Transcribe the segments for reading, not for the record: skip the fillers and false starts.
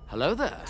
Hello there.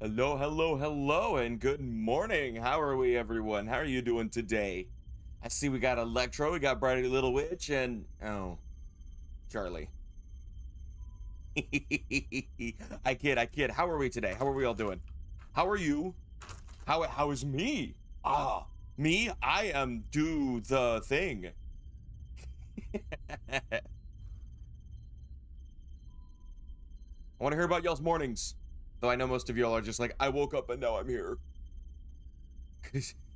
Hello, hello, hello, and good morning. How are we, everyone? How are you doing today? I see we got Electro, we got Brighty Little Witch, and oh, Charlie. I kid. How are we today? How are we all doing? How are you? How is me? Me? I am do the thing. I want to hear about y'all's mornings. Though I know most of y'all are just like, I woke up and now I'm here.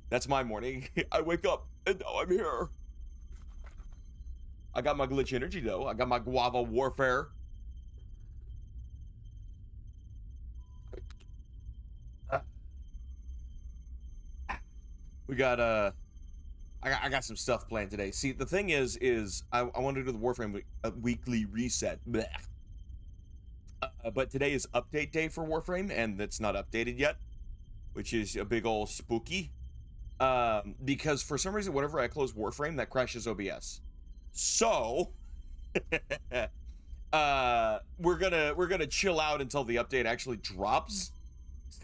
That's my morning. I wake up and now I'm here. I got my glitch energy though. I got my guava warfare. We got I got some stuff planned today. See, the thing is I wanted to do the Warframe weekly reset. But today is update day for Warframe, and it's not updated yet, which is a big ol' spooky. Because for some reason, whenever I close Warframe, that crashes OBS. So, we're gonna chill out until the update actually drops.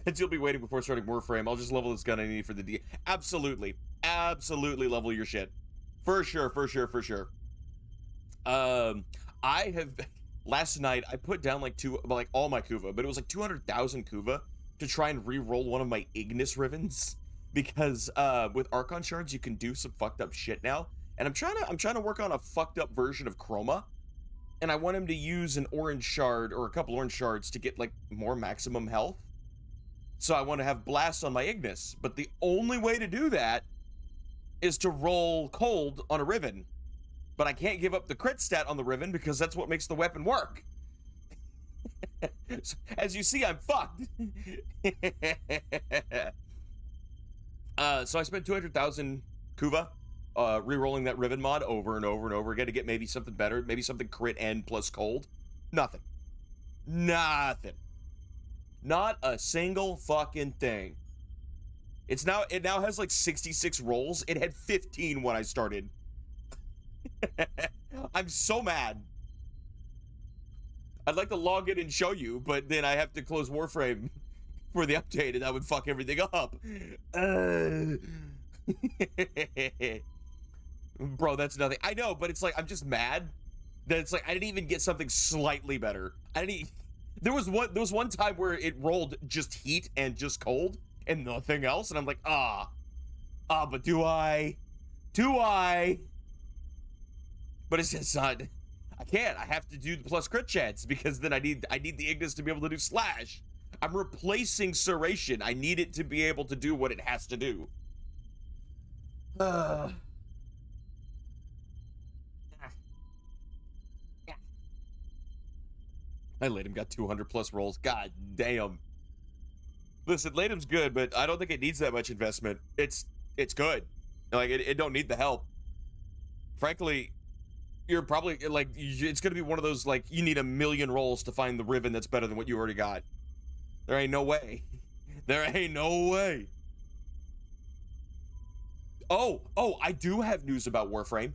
Since you'll be waiting before starting Warframe, I'll just level this gun I need for the D. Absolutely level your shit, for sure. I have. Last night, I put down like all my Kuva, but it was like 200,000 Kuva to try and re-roll one of my Ignis Rivens, because with Archon shards you can do some fucked up shit now, and I'm trying to work on a fucked up version of Chroma, and I want him to use an orange shard or a couple orange shards to get like more maximum health. So I want to have Blast on my Ignis, but the only way to do that is to roll cold on a Riven. But I can't give up the crit stat on the Riven because that's what makes the weapon work. So, as you see, I'm fucked. So I spent 200,000 Kuva re-rolling that Riven mod over and over and over again to get maybe something better, maybe something crit and plus cold. Nothing. Not a single fucking thing. It now has like 66 rolls. It had 15 when I started. I'm so mad. I'd like to log in and show you, but then I have to close Warframe for the update, and that would fuck everything up. Bro, that's nothing. I know, but it's like, I'm just mad that it's like I didn't even get something slightly better. There was one time where it rolled just heat and just cold and nothing else, and I'm like, but do I? But it's just not. I can't. I have to do the plus crit chance because then I need the Ignis to be able to do slash. I'm replacing Serration. I need it to be able to do what it has to do. I Latum got 200 plus rolls. God damn. Listen, Latum's good, but I don't think it needs that much investment. It's good. Like it don't need the help. Frankly, you're probably like, it's gonna be one of those like you need a million rolls to find the Riven that's better than what you already got. There ain't no way. There ain't no way. Oh, I do have news about Warframe.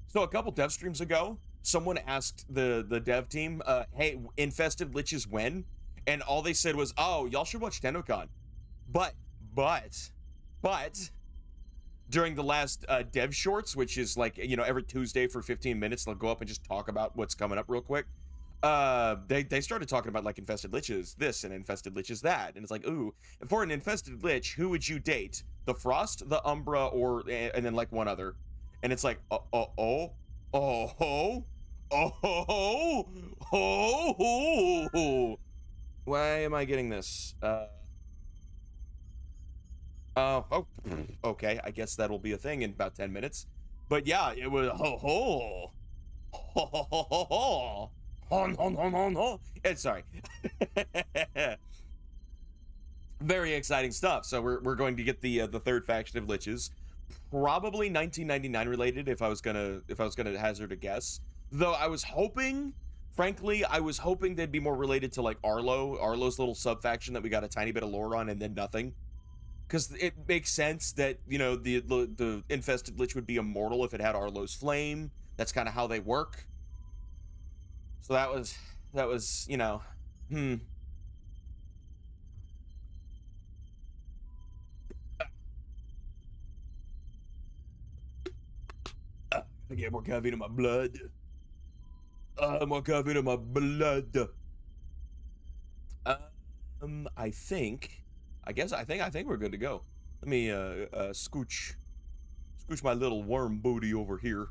So a couple dev streams ago, someone asked the dev team, hey, infested liches when? And all they said was, oh, y'all should watch TennoCon. But during the last dev shorts, which is like, you know, every Tuesday for 15 minutes, they'll go up and just talk about what's coming up real quick. They started talking about like infested liches this and infested liches that. And it's like, ooh, for an infested lich, who would you date? The Frost, the Umbra, and then like one other. And it's like, why am I getting this? Okay, I guess that'll be a thing in about 10 minutes. But yeah, it was sorry. Very exciting stuff. So we're going to get the third faction of liches, probably 1999 related if I was gonna hazard a guess. Though I was hoping, frankly, they'd be more related to like Arlo's little sub faction that we got a tiny bit of lore on and then nothing. Because it makes sense that, you know, the infested lich would be immortal if it had Arlo's flame. That's kind of how they work. So that was, you know, I get more caffeine in my blood. More caffeine in my blood. I think we're good to go. Let me scooch my little worm booty over here.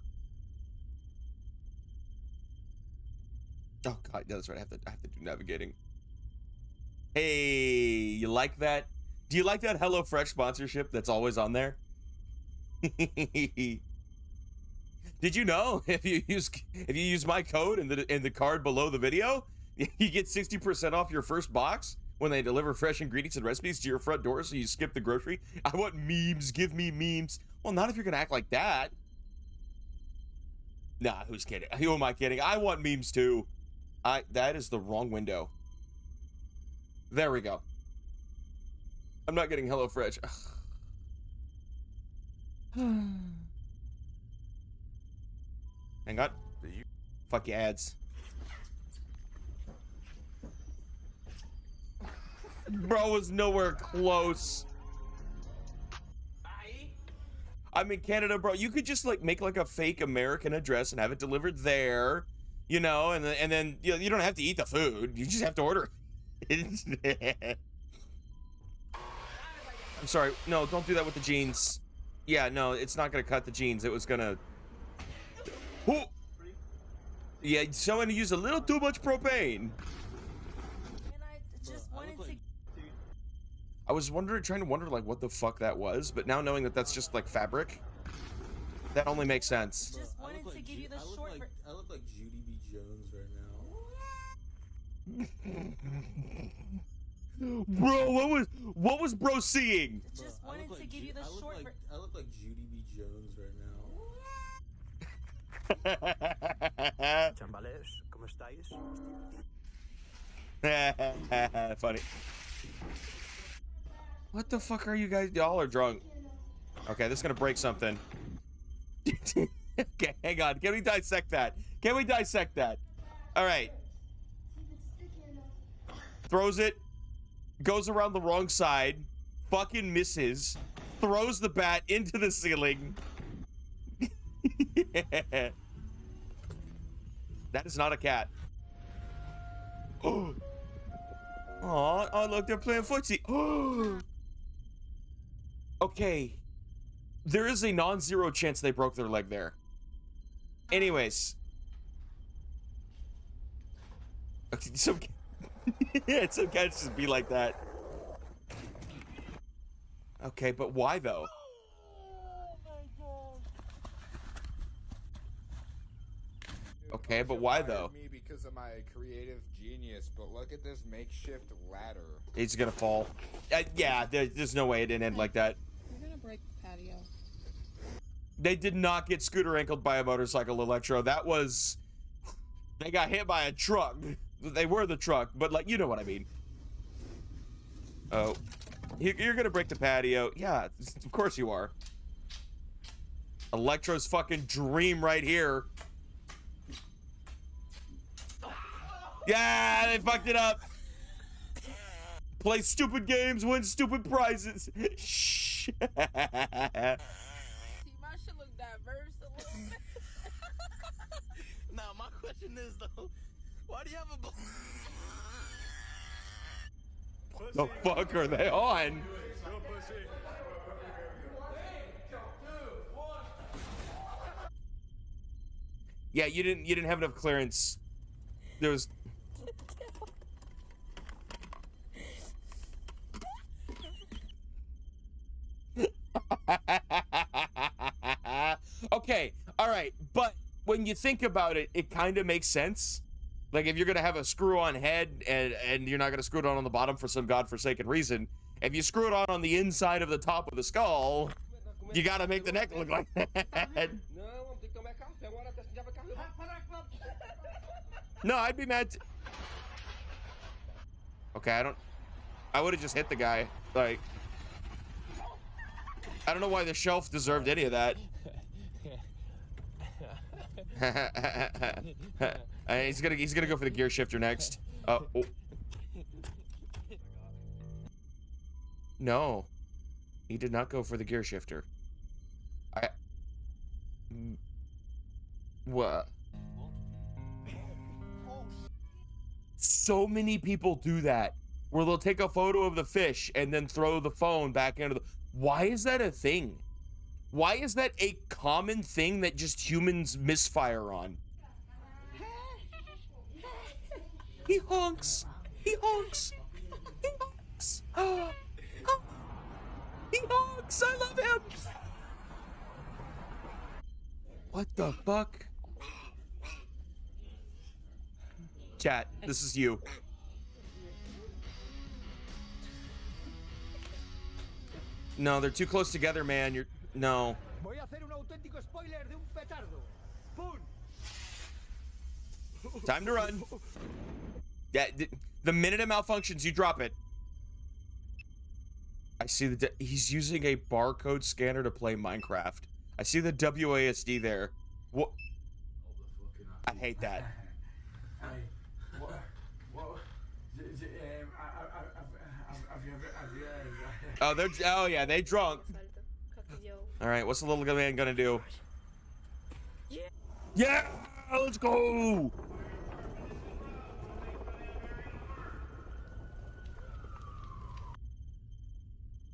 Oh god, that's right. I have to do navigating. Hey, you like that? Do you like that HelloFresh sponsorship that's always on there? Did you know if you use my code in the card below the video, you get 60% off your first box when they deliver fresh ingredients and recipes to your front door, so you skip the grocery? I want memes. Give me memes. Well, not if you're gonna act like that. Nah, who's kidding? Who am I kidding? I want memes too. That is the wrong window. There we go. I'm not getting HelloFresh. Hang on. Fuck your ads. Bro was nowhere close. I'm in Canada, bro. You could just like make like a fake American address and have it delivered there, you know, and then you know, you don't have to eat the food. You just have to order it. I'm sorry. No, don't do that with the jeans. Yeah, no, it's not gonna cut the jeans. It was gonna. Ooh. Yeah, someone used a little too much propane. I was trying to wonder like what the fuck that was, but now knowing that that's just like fabric, that only makes sense. Just wanted to give you the short. I look like Judy B. Jones right now. Bro, what was bro seeing? Just wanted to give you the short. I look like Judy B. Jones right now. Chambales, ¿cómo estáis? Funny. What the fuck are you guys? Y'all are drunk. Okay, this is gonna break something. Okay, hang on. Can we dissect that? Can we dissect that? All right. Throws it. Goes around the wrong side. Fucking misses. Throws the bat into the ceiling. Yeah. That is not a cat. Oh. Oh, look, they're playing footsie. Oh. Okay. There is a non-zero chance they broke their leg there. Anyways. Okay, some cats just be like that. Okay, but why though? Okay, but why though? Me because of my creative genius, but look at this makeshift ladder. It's gonna fall. Yeah, there's no way it didn't end like that. You're gonna break the patio. They did not get scooter ankled by a motorcycle, Electro. That was... They got hit by a truck. They were the truck, but like, you know what I mean. Oh. You're gonna break the patio. Yeah, of course you are. Electro's fucking dream right here. Yeah, they fucked it up. Play stupid games, win stupid prizes. Shh. See, my shit look diverse a little bit. Now, my question is though, why do you have a The fuck are they on? Yeah, you didn't have enough clearance. There was... Okay, all right, but when you think about it, it kind of makes sense. Like if you're gonna have a screw-on head and you're not gonna screw it on the bottom for some godforsaken reason, if you screw it on the inside of the top of the skull, you gotta make the neck look like that. No, I'd be mad. Okay, I would have just hit the guy. Like, I don't know why the shelf deserved any of that. He's gonna go for the gear shifter next. Oh. No, he did not go for the gear shifter. What? So many people do that, where they'll take a photo of the fish and then throw the phone back into the... Why is that a thing? Why is that a common thing that just humans misfire on? He honks. He honks. He honks. Oh, oh. He honks. I love him. What the fuck? Chat, this is you. No, they're too close together, man. You're... No. Voy a hacer un auténtico spoiler de un petardo. ¡Pum! Time to run. Yeah, the minute it malfunctions, you drop it. I see he's using a barcode scanner to play Minecraft. I see the WASD there. What? I hate that. Oh yeah, they drunk. All right, what's the little man gonna do? Yeah, let's go.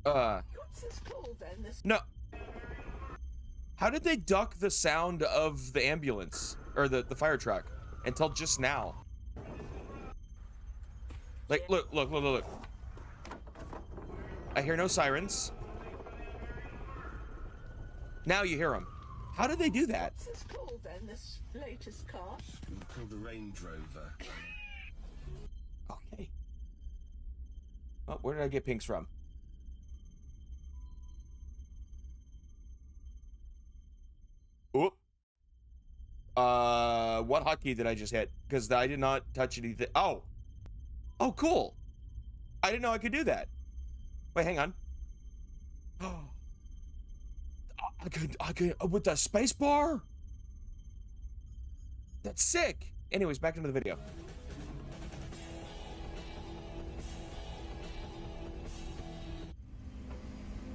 What's this called then? This No. How did they duck the sound of the ambulance or the fire truck until just now? Like, look. I hear no sirens. Now you hear them. How did they do that? What's this called then? This latest car? Called the Range Rover. Okay. Oh, where did I get pinks from? Oop. What hotkey did I just hit? Because I did not touch anything. Oh. Oh, cool. I didn't know I could do that. Wait, hang on. I could, with the space bar? That's sick. Anyways, back into the video.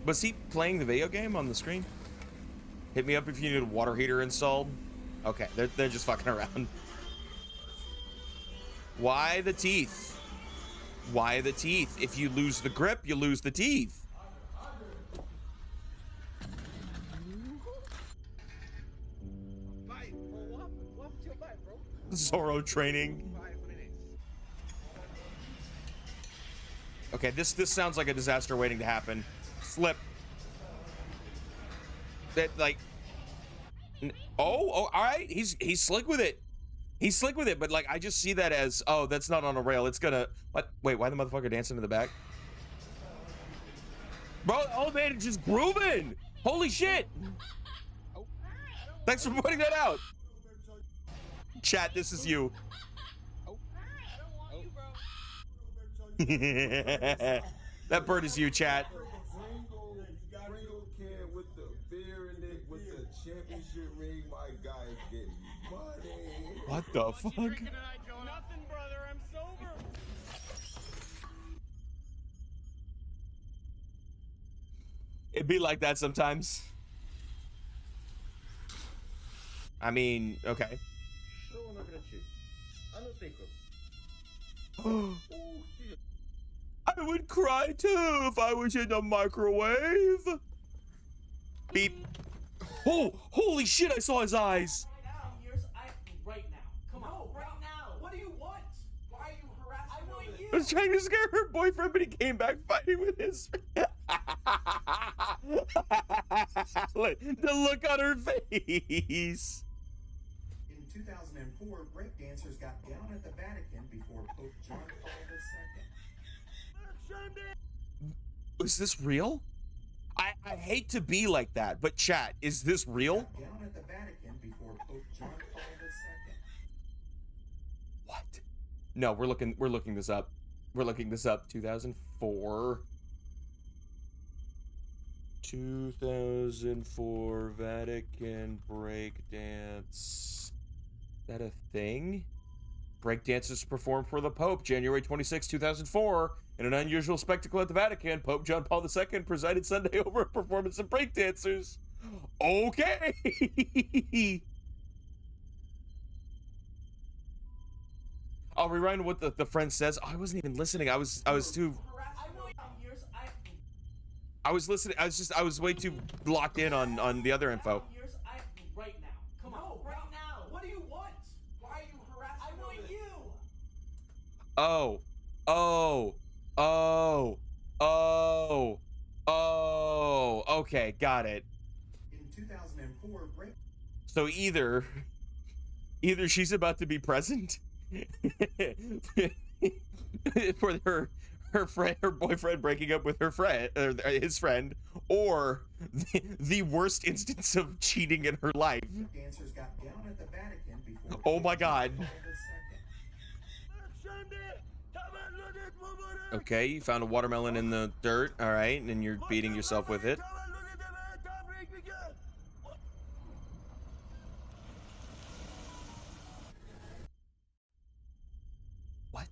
Was he playing the video game on the screen? Hit me up if you need a water heater installed. Okay, they're just fucking around. Why the teeth? Why the teeth? If you lose the grip, you lose the teeth. Zorro training. Okay, this sounds like a disaster waiting to happen. Slip. That like. Oh, all right. He's slick with it. He's slick with it, but like I just see that as, oh, that's not on a rail. It's gonna what? Wait, why the motherfucker dancing in the back? Bro, oh man, it's just grooving. Holy shit. Thanks for pointing that out. Chat, this is you. That bird is you, chat. What the fuck? Nothing, brother. I'm sober. It'd be like that sometimes. I mean, okay. I would cry too if I was in the microwave. Beep. Oh, holy shit, I saw his eyes. Right now. Come on. Right now. What do you want? Why are you harassing me? I want you. I was trying to scare her boyfriend, but he came back fighting with his... The look on her face. In 2004, breakdancers got down at the Vatican before Pope John Paul II. Is this real? I hate to be like that, but chat, is this real? Down at the Vatican before Pope John Paul II. What? No, we're looking this up. We're looking this up. 2004. 2004 Vatican breakdance. Is that a thing? Breakdancers performed for the Pope January 26, 2004. In an unusual spectacle at the Vatican, Pope John Paul II presided Sunday over a performance of breakdancers. Okay. I'll rewind what the friend says. Oh, I wasn't even listening. I was too. I was listening. I was way too locked in on the other info. Right now. Come on. Right now. What do you want? Why are you harassing me? I want you. Oh. Okay, got it. In 2004, So either she's about to be present for her boyfriend breaking up with her friend, or his friend, or the worst instance of cheating in her life. dancers got down at the Vatican before. Oh my God. Okay, you found a watermelon in the dirt, all right, and you're beating yourself with it. What?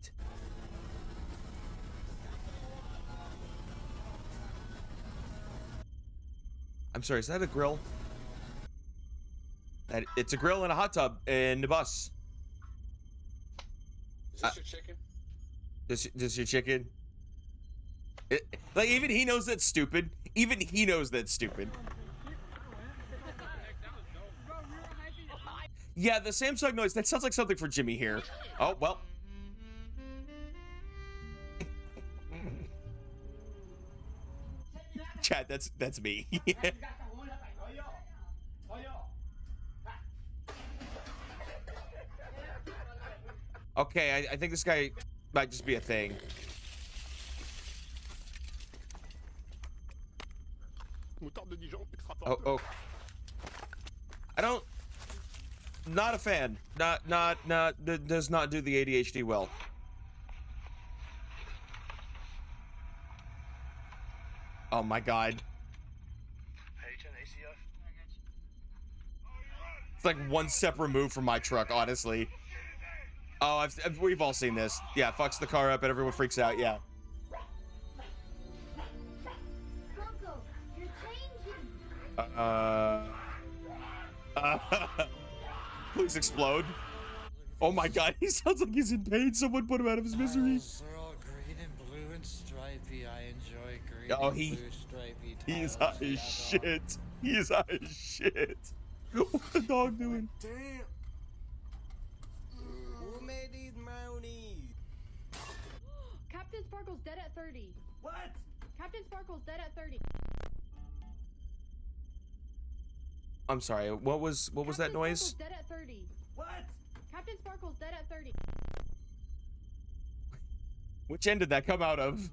I'm sorry, is that a grill? It's a grill and a hot tub in the bus. Is this your chicken? This your chicken? Like, even he knows that's stupid. Even he knows that's stupid. Yeah, the Samsung noise, that sounds like something for Jimmy here. Oh, well. Chad, that's me. Okay, I think this guy might just be a thing. Oh. I don't. Not a fan. Does not do the ADHD well. Oh my God. It's like one step removed from my truck, honestly. Oh, we've all seen this. Yeah, fucks the car up and everyone freaks out. Yeah. Please explode. Oh my God, he sounds like he's in pain. Someone put him out of his misery. They're all green and blue and stripy. I enjoy green Oh, and blue stripy tiles. He is hot as shit. He is hot as shit. What's the dog doing? Damn. Who made these brownies? Captain Sparkle's dead at 30. What? Captain Sparkle's dead at 30. I'm sorry. What was that noise? Sparkle's dead at 30. What? Captain Sparkle's dead at 30. Which end did that come out of?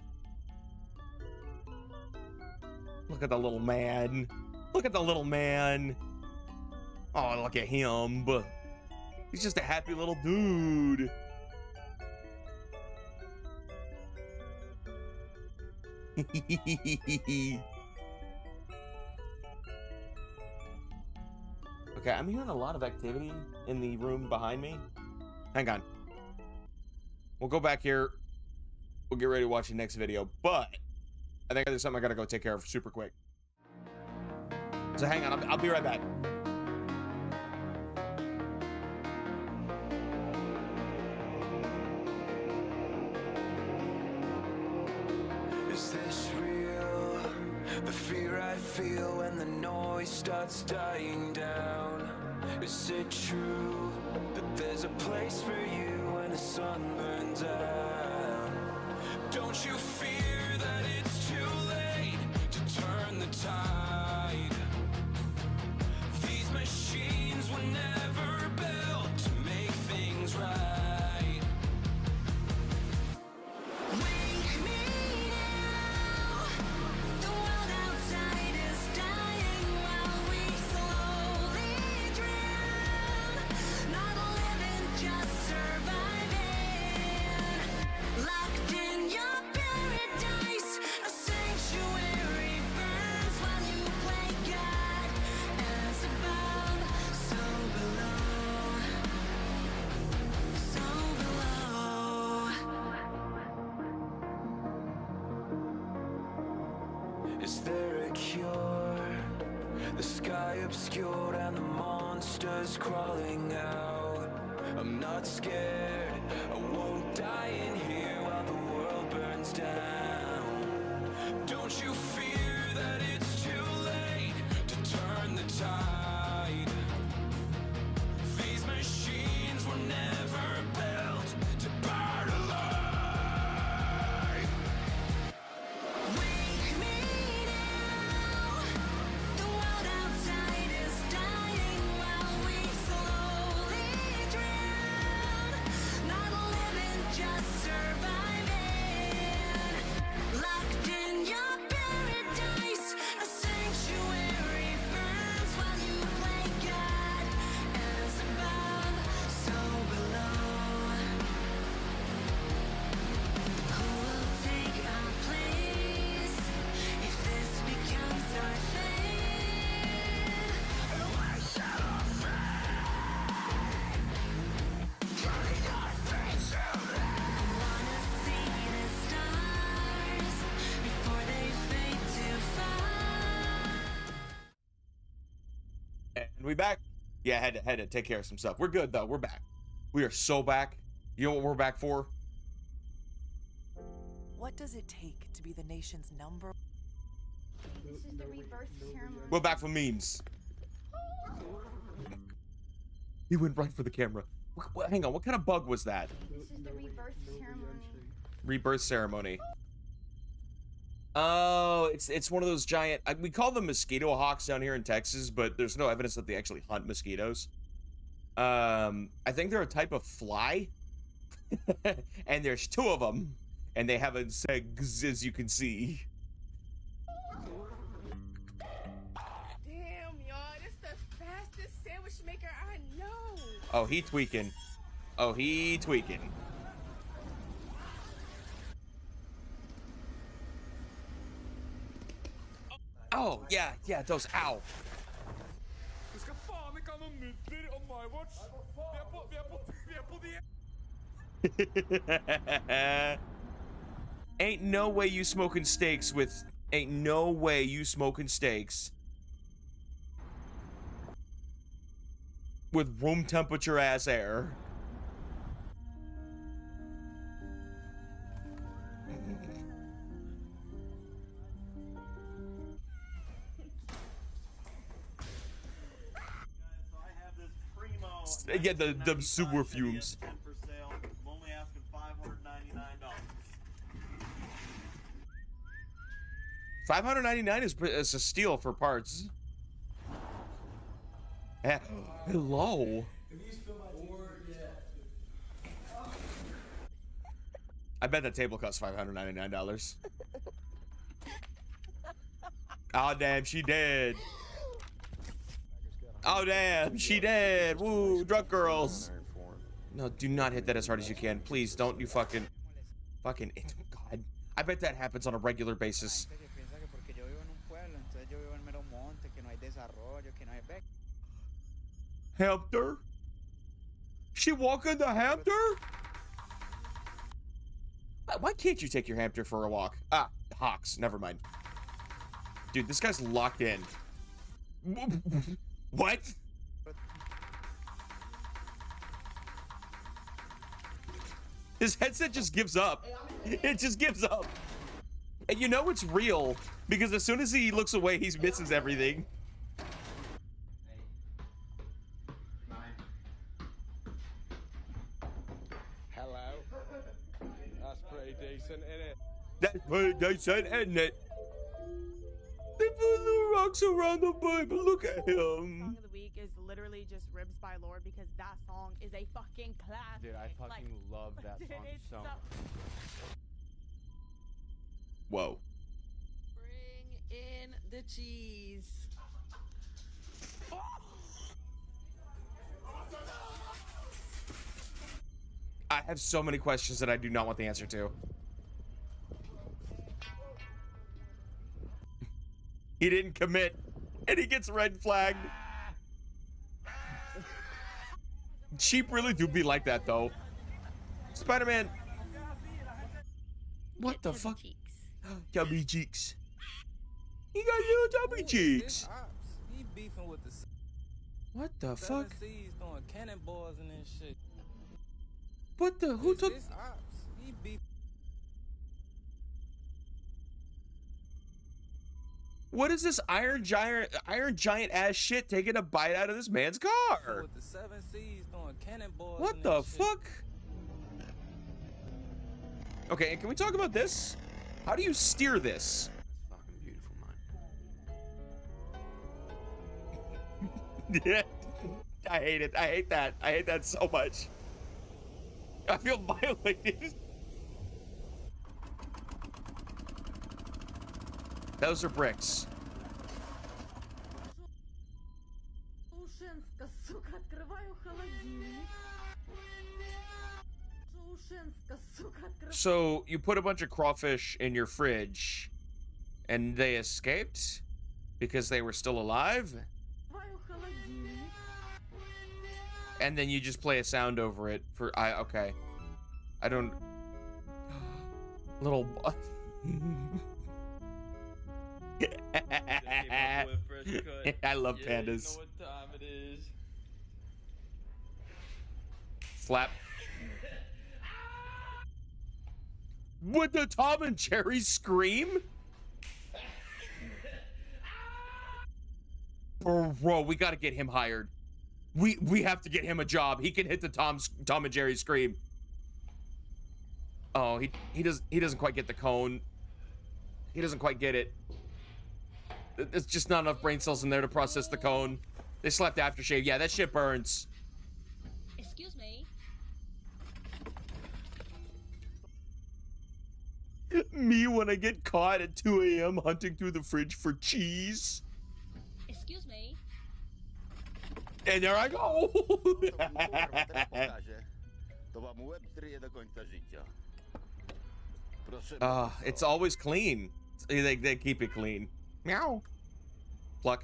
Look at the little man. Look at the little man. Oh, look at him. He's just a happy little dude. Okay, I'm hearing a lot of activity in the room behind me. Hang on. We'll go back here. We'll get ready to watch the next video, but I think there's something I gotta go take care of super quick. So hang on, I'll be right back. Is this real? The fear I feel when the noise starts dying down. Is it true that there's a place for you when the sun burns out? Don't you fear that it's too late to turn the tide? These machines were never built to make things right. Wake me now. The world outside is dying while we slowly drown. Not living, just surviving. Locked in your paradise, a sanctuary burns while you play God. As above, so below, so below. Is there a cure? The sky obscured and the monsters crawling out. I'm not scared, I won't die in here while the world burns down. Don't you fear that it's too late to turn the tide? These machines were never built to burn alive. Wake me now. The world outside is dying while we slowly drown. Not living, just surviving. Locked in your paradise, a sanctuary burns while you play God. As above, so below. Who will take our place if this becomes our fate? We shall all turning our faces. Wanna see the stars before they fade too far. And we back. Yeah, had to take care of some stuff. We're good though. We're back. We are so back. You know what we're back for? What does it take to be the nation's number? This is the reverse ceremony. We're back for memes. He went right for the camera. Hang on, what kind of bug was that? This is the reverse ceremony. Rebirth ceremony. Oh, it's one of those giant. We call them mosquito hawks down here in Texas, but there's no evidence that they actually hunt mosquitoes. I think they're a type of fly, and there's 2 of them, and they have segs, as you can see. Damn, y'all, this the fastest sandwich maker I know. Oh, he tweaking. Oh, he tweaking. Oh, yeah, those, ow. Ain't no way you smoking steaks with, ain't no way you smoking steaks with room temperature ass air. Yeah, the super fumes. $599 is a steal for parts. Hello. I bet that table costs $599. Oh damn, she dead. Oh damn, she dead. Woo, drunk girls. No, do not hit that as hard as you can. Please don't you fucking God. I bet that happens on a regular basis. Hamster? She walking the hamster? Why can't you take your hamster for a walk? Ah, hawks, never mind. Dude, this guy's locked in. What? His headset just gives up. It just gives up. And you know it's real because as soon as he looks away, he misses everything. Hello. That's pretty decent, isn't it? That's pretty decent, isn't it? They put the rocks around the Bible. Look at him. Song of the week is literally just Ribs by Lord because that song is a fucking classic. Dude, I fucking love that dude, song it's so so- much. Whoa. Bring in the cheese. I have so many questions that I do not want the answer to. He didn't commit, and he gets red flagged. Sheep really do be like that, though. Spider-Man. What the fuck? Chubby cheeks. He got little chubby cheeks. He beefing with the What the fuck? Seas throwing cannonballs and this shit. What the? Who took? This ops. He beat. What is this iron giant ass shit taking a bite out of this man's car? With the 7 C's doing cannonballs. What the fuck? Okay, can we talk about this? How do you steer this? That's fucking beautiful, man. Yeah, I hate it. I hate that. I hate that so much. I feel violated. Those are bricks. So you put a bunch of crawfish in your fridge and they escaped because they were still alive? And then you just play a sound over it for okay. I don't little I love pandas. You know what time it is. Slap. Would the Tom and Jerry scream? Bro, we gotta get him hired. We have to get him a job. He can hit the Tom and Jerry scream. Oh, he doesn't quite get the cone. He doesn't quite get it. There's just not enough brain cells in there to process the cone. They slapped aftershave. Yeah, that shit burns. Excuse me. Me when I get caught at 2 a.m. hunting through the fridge for cheese. Excuse me. And there I go. It's always clean. They keep it clean. Meow. Pluck.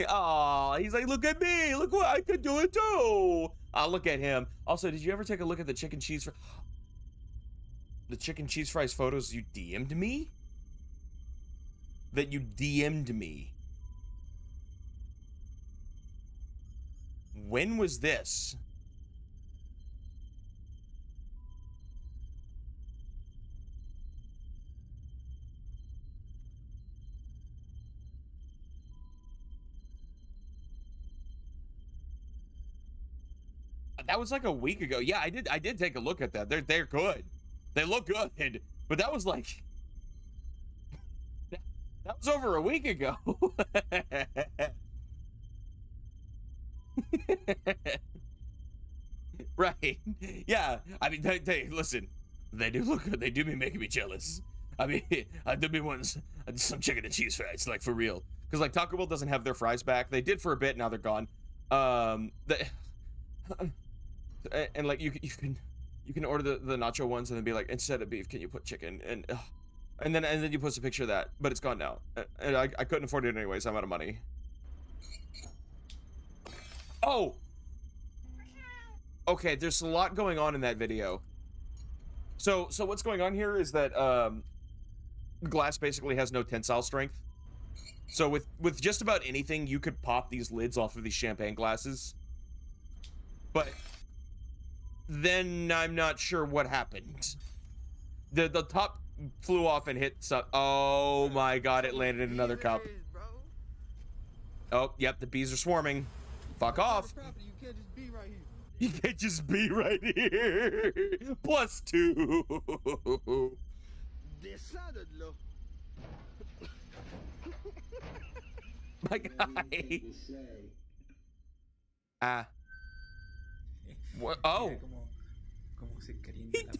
Aw, he's like, look at me. Look what I could do it too. Look at him. Also, did you ever take a look at the chicken cheese fries photos you DM'd me? That you DM'd me. When was this? That was like a week ago. Yeah, I did take a look at that. They're good. They look good. But that was like that was over a week ago. Right. Yeah. I mean, they listen. They do look good. They do be making me jealous. I mean, I do be wanting some chicken and cheese fries, like for real. Because like Taco Bell doesn't have their fries back. They did for a bit. Now they're gone. And like you can order the nacho ones and then be like, instead of beef, can you put chicken? And then you post a picture of that, but it's gone now. And I couldn't afford it anyways. I'm out of money. Oh. Okay, there's a lot going on in that video. So what's going on here is that glass basically has no tensile strength. So with just about anything, you could pop these lids off of these champagne glasses. But then I'm not sure what happened. The top flew off and hit some. Oh my god, it landed in another cup. Oh, yep, the bees are swarming. Fuck off. You can't just be right here. +2. My guy. What? Oh.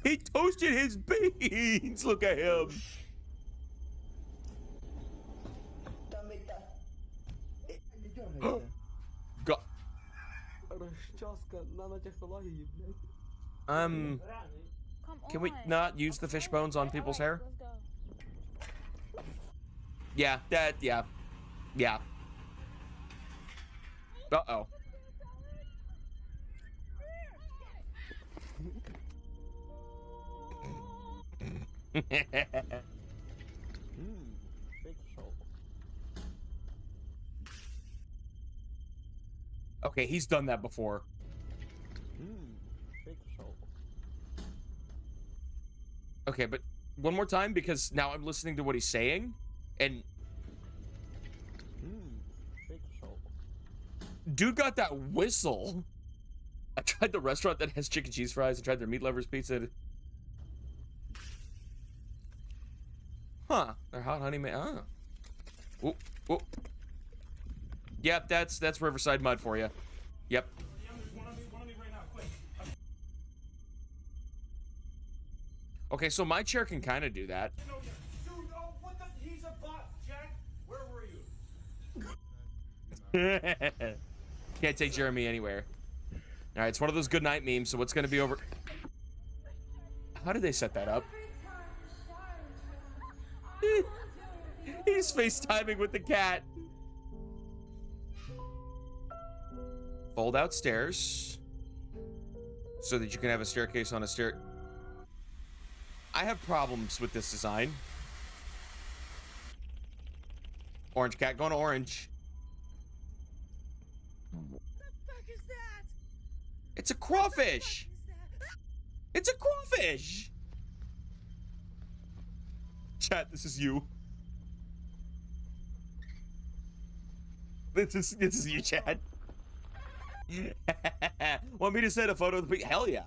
He toasted his beans. Look at him. God. Can we not use the fish bones on people's hair? Yeah, yeah. Uh-oh. Okay, he's done that before. Okay, but one more time, because now I'm listening to what he's saying, and dude got that whistle. I tried the restaurant that has chicken cheese fries. I tried their meat lovers pizza. Huh? Their hot honey man. Oh. Ooh. Yep, that's Riverside mud for you. Yep. Okay, so my chair can kind of do that. Dude, oh, what the? He's a buff, Jack. Where were you? Can't take Jeremy anywhere. All right, it's one of those good night memes, so what's going to be over... How did they set that up? He's FaceTiming with the cat. Fold out stairs so that you can have a staircase on a stair. I have problems with this design. Orange cat going to orange. What the fuck is that? It's a crawfish. It's a crawfish. Chat, this is you. This is you, Chad. Want me to send a photo of the hell yeah.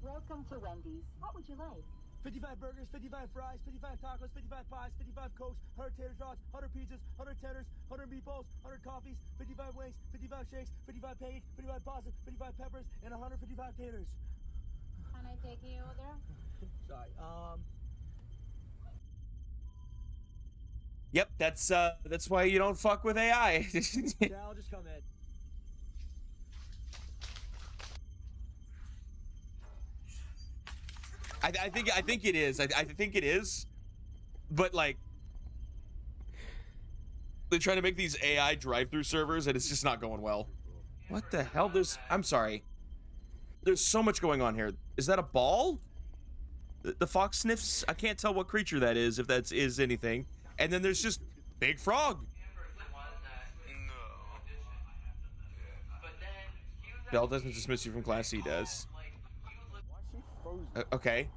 Welcome to Wendy's. What would you like? 55 burgers, 55 fries, 55 tacos, 55 pies, 55 cokes, 100 tater tots, 100 pizzas, 100 tenders, 100 meatballs, 100 coffees, 55 wings, 55 shakes, 55 pancakes, 55 pasta, 55 peppers, and 155 taters. Can I take you order? Sorry, Yep, that's why you don't fuck with AI. yeah, I'll just come in. I think it is. I think it is. But like they're trying to make these AI drive-through servers and it's just not going well. What the hell? I'm sorry. There's so much going on here. Is that a ball? The fox sniffs. I can't tell what creature that is, if that is anything. And then there's just big frog. Bell doesn't dismiss you from class, he does. Okay.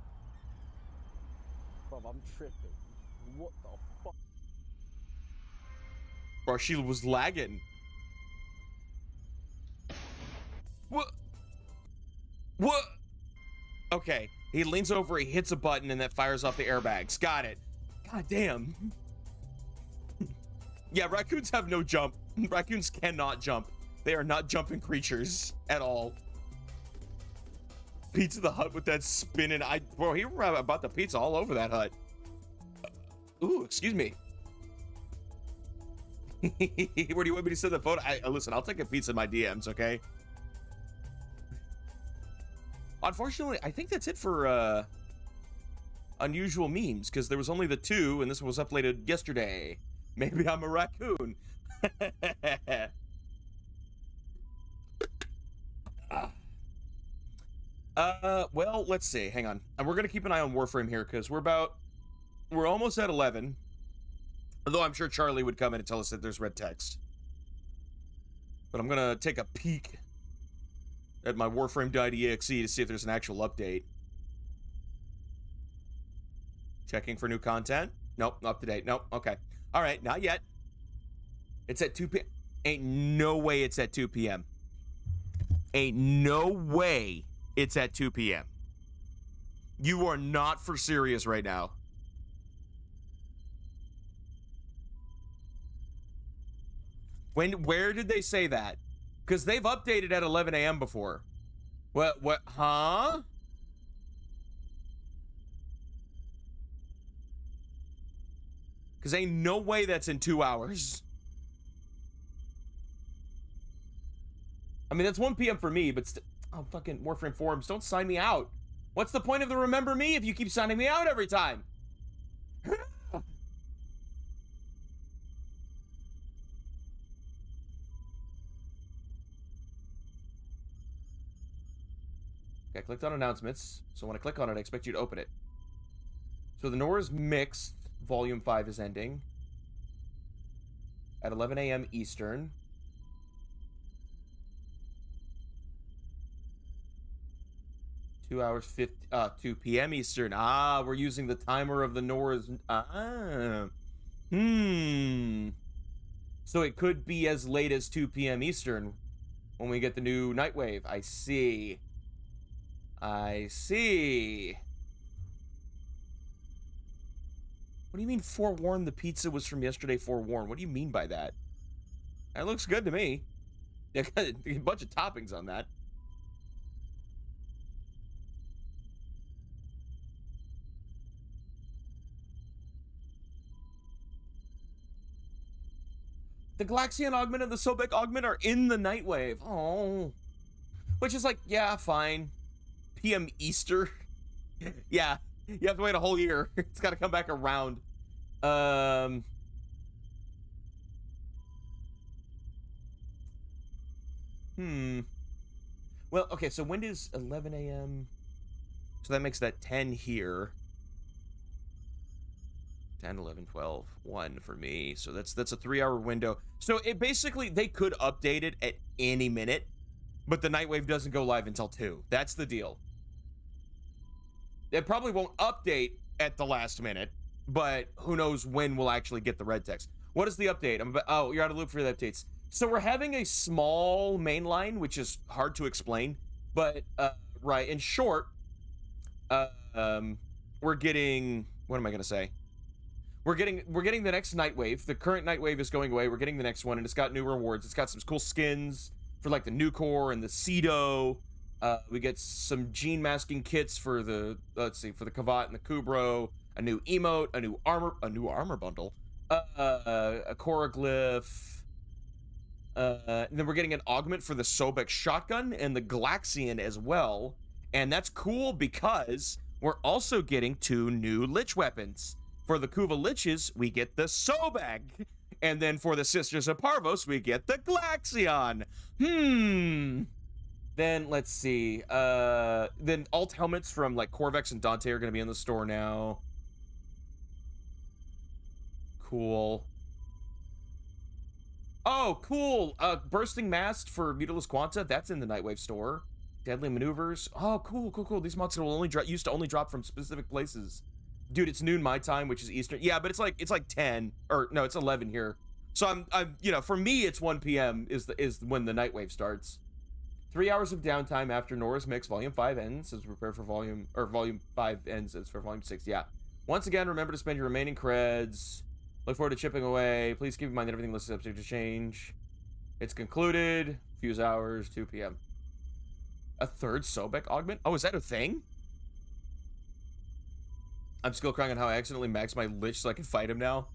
Bro, I'm tripping. What the fuck? Bro, she was lagging. What? What? Okay. He leans over, he hits a button, and that fires off the airbags. Got it. God damn. Yeah, raccoons have no jump. Raccoons cannot jump. They are not jumping creatures at all. Pizza the Hut with that spinning. Bro, he about the pizza all over that hut. Ooh, excuse me. Where do you want me to send the photo? Listen, I'll take a pizza in my DMs, okay? Unfortunately, I think that's it for unusual memes, because there was only the 2, and this one was uploaded yesterday. Maybe I'm a raccoon. Well, let's see. Hang on. And we're going to keep an eye on Warframe here, because we're almost at 11. Although I'm sure Charlie would come in and tell us that there's red text. But I'm going to take a peek at my Warframe.exe to see if there's an actual update. Checking for new content. Nope, up to date. Nope, okay. All right, not yet. It's at 2 p.m. Ain't no way it's at 2 p.m. Ain't no way it's at 2 p.m. You are not for serious right now. Where did they say that? Because they've updated at 11 a.m. before. What, huh? Because ain't no way that's in 2 hours. I mean, that's 1 p.m. for me, but oh, fucking Warframe forums, don't sign me out. What's the point of the remember me if you keep signing me out every time? Okay, I clicked on announcements, so when I click on it, I expect you to open it. So the Nora's Mixed Volume 5 is ending. at 11 a.m. Eastern. Two hours 2 p.m. Eastern. Ah, we're using the timer of the Nora's. So it could be as late as 2 p.m. Eastern when we get the new Nightwave. I see. I see. What do you mean forewarned the pizza was from yesterday forewarned? What do you mean by that? That looks good to me. A bunch of toppings on that. The Glaxian augment and the Sobek augment are in the Nightwave. Oh. Which is like, yeah, fine. PM Easter. Yeah. You have to wait a whole year. It's got to come back around. Well, okay, so when does 11 a.m.? So that makes that 10 here. 10, 11, 12, 1 for me. So that's a 3-hour window. So it basically, they could update it at any minute, but the Nightwave doesn't go live until 2. That's the deal. It probably won't update at the last minute, but who knows when we'll actually get the red text. What is the update? Oh, you're out of loop for the updates. So we're having a small main line, which is hard to explain, but right, in short, we're getting, what am I gonna say? We're getting the next Nightwave. The current Nightwave is going away. We're getting the next one, and it's got new rewards. It's got some cool skins for like the new core and the Cedo. We get some gene masking kits for the, let's see, for the Kavat and the Kubro, a new emote, a new armor bundle, a Coroglyph, and then we're getting an augment for the Sobek shotgun and the Glaxian as well. And that's cool because we're also getting 2 new Lich weapons. For the Kuva Liches, we get the Sobek. And then for the Sisters of Parvos, we get the Glaxion. Then, let's see. Then alt helmets from, like, Corvex and Dante are going to be in the store now. Cool. Oh, cool. Bursting Mast for Mutilus Quanta. That's in the Nightwave store. Deadly Maneuvers. Oh, cool, cool, cool. These mods will only used to only drop from specific places. Dude, it's noon my time, which is Eastern. Yeah, but it's like 10, or no, it's 11 here. So I'm you know, for me it's 1 p.m. is when the Nightwave starts. 3 hours of downtime after Nora's Mix Volume 5 ends as prepare for Volume 5 ends as for Volume 6. Yeah. Once again, remember to spend your remaining creds. Look forward to chipping away. Please keep in mind that everything listed is subject to change. It's concluded. Fuse hours, 2 p.m. A third Sobek augment? Oh, is that a thing? I'm still crying on how I accidentally maxed my Lich so I can fight him now.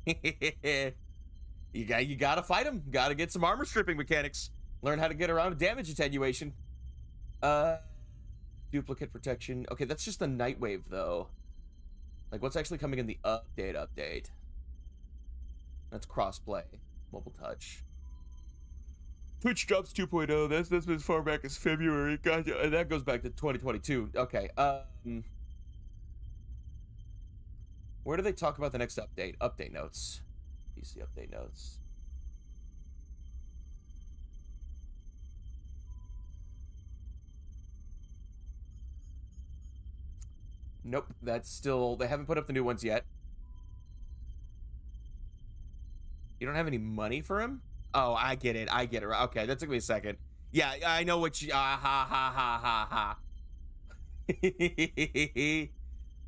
You gotta fight him. Gotta get some armor stripping mechanics. Learn how to get around damage attenuation. Duplicate protection. Okay, that's just the Nightwave, though. Like, what's actually coming in the update? That's crossplay. Mobile touch. Twitch drops 2.0. That's as far back as February. God, that goes back to 2022. Okay, where do they talk about the next update? Update notes. PC update notes. Nope, that's still... They haven't put up the new ones yet. You don't have any money for him? Oh, I get it. Okay, that took me a second. Yeah, I know what you... ha, ha, ha, ha,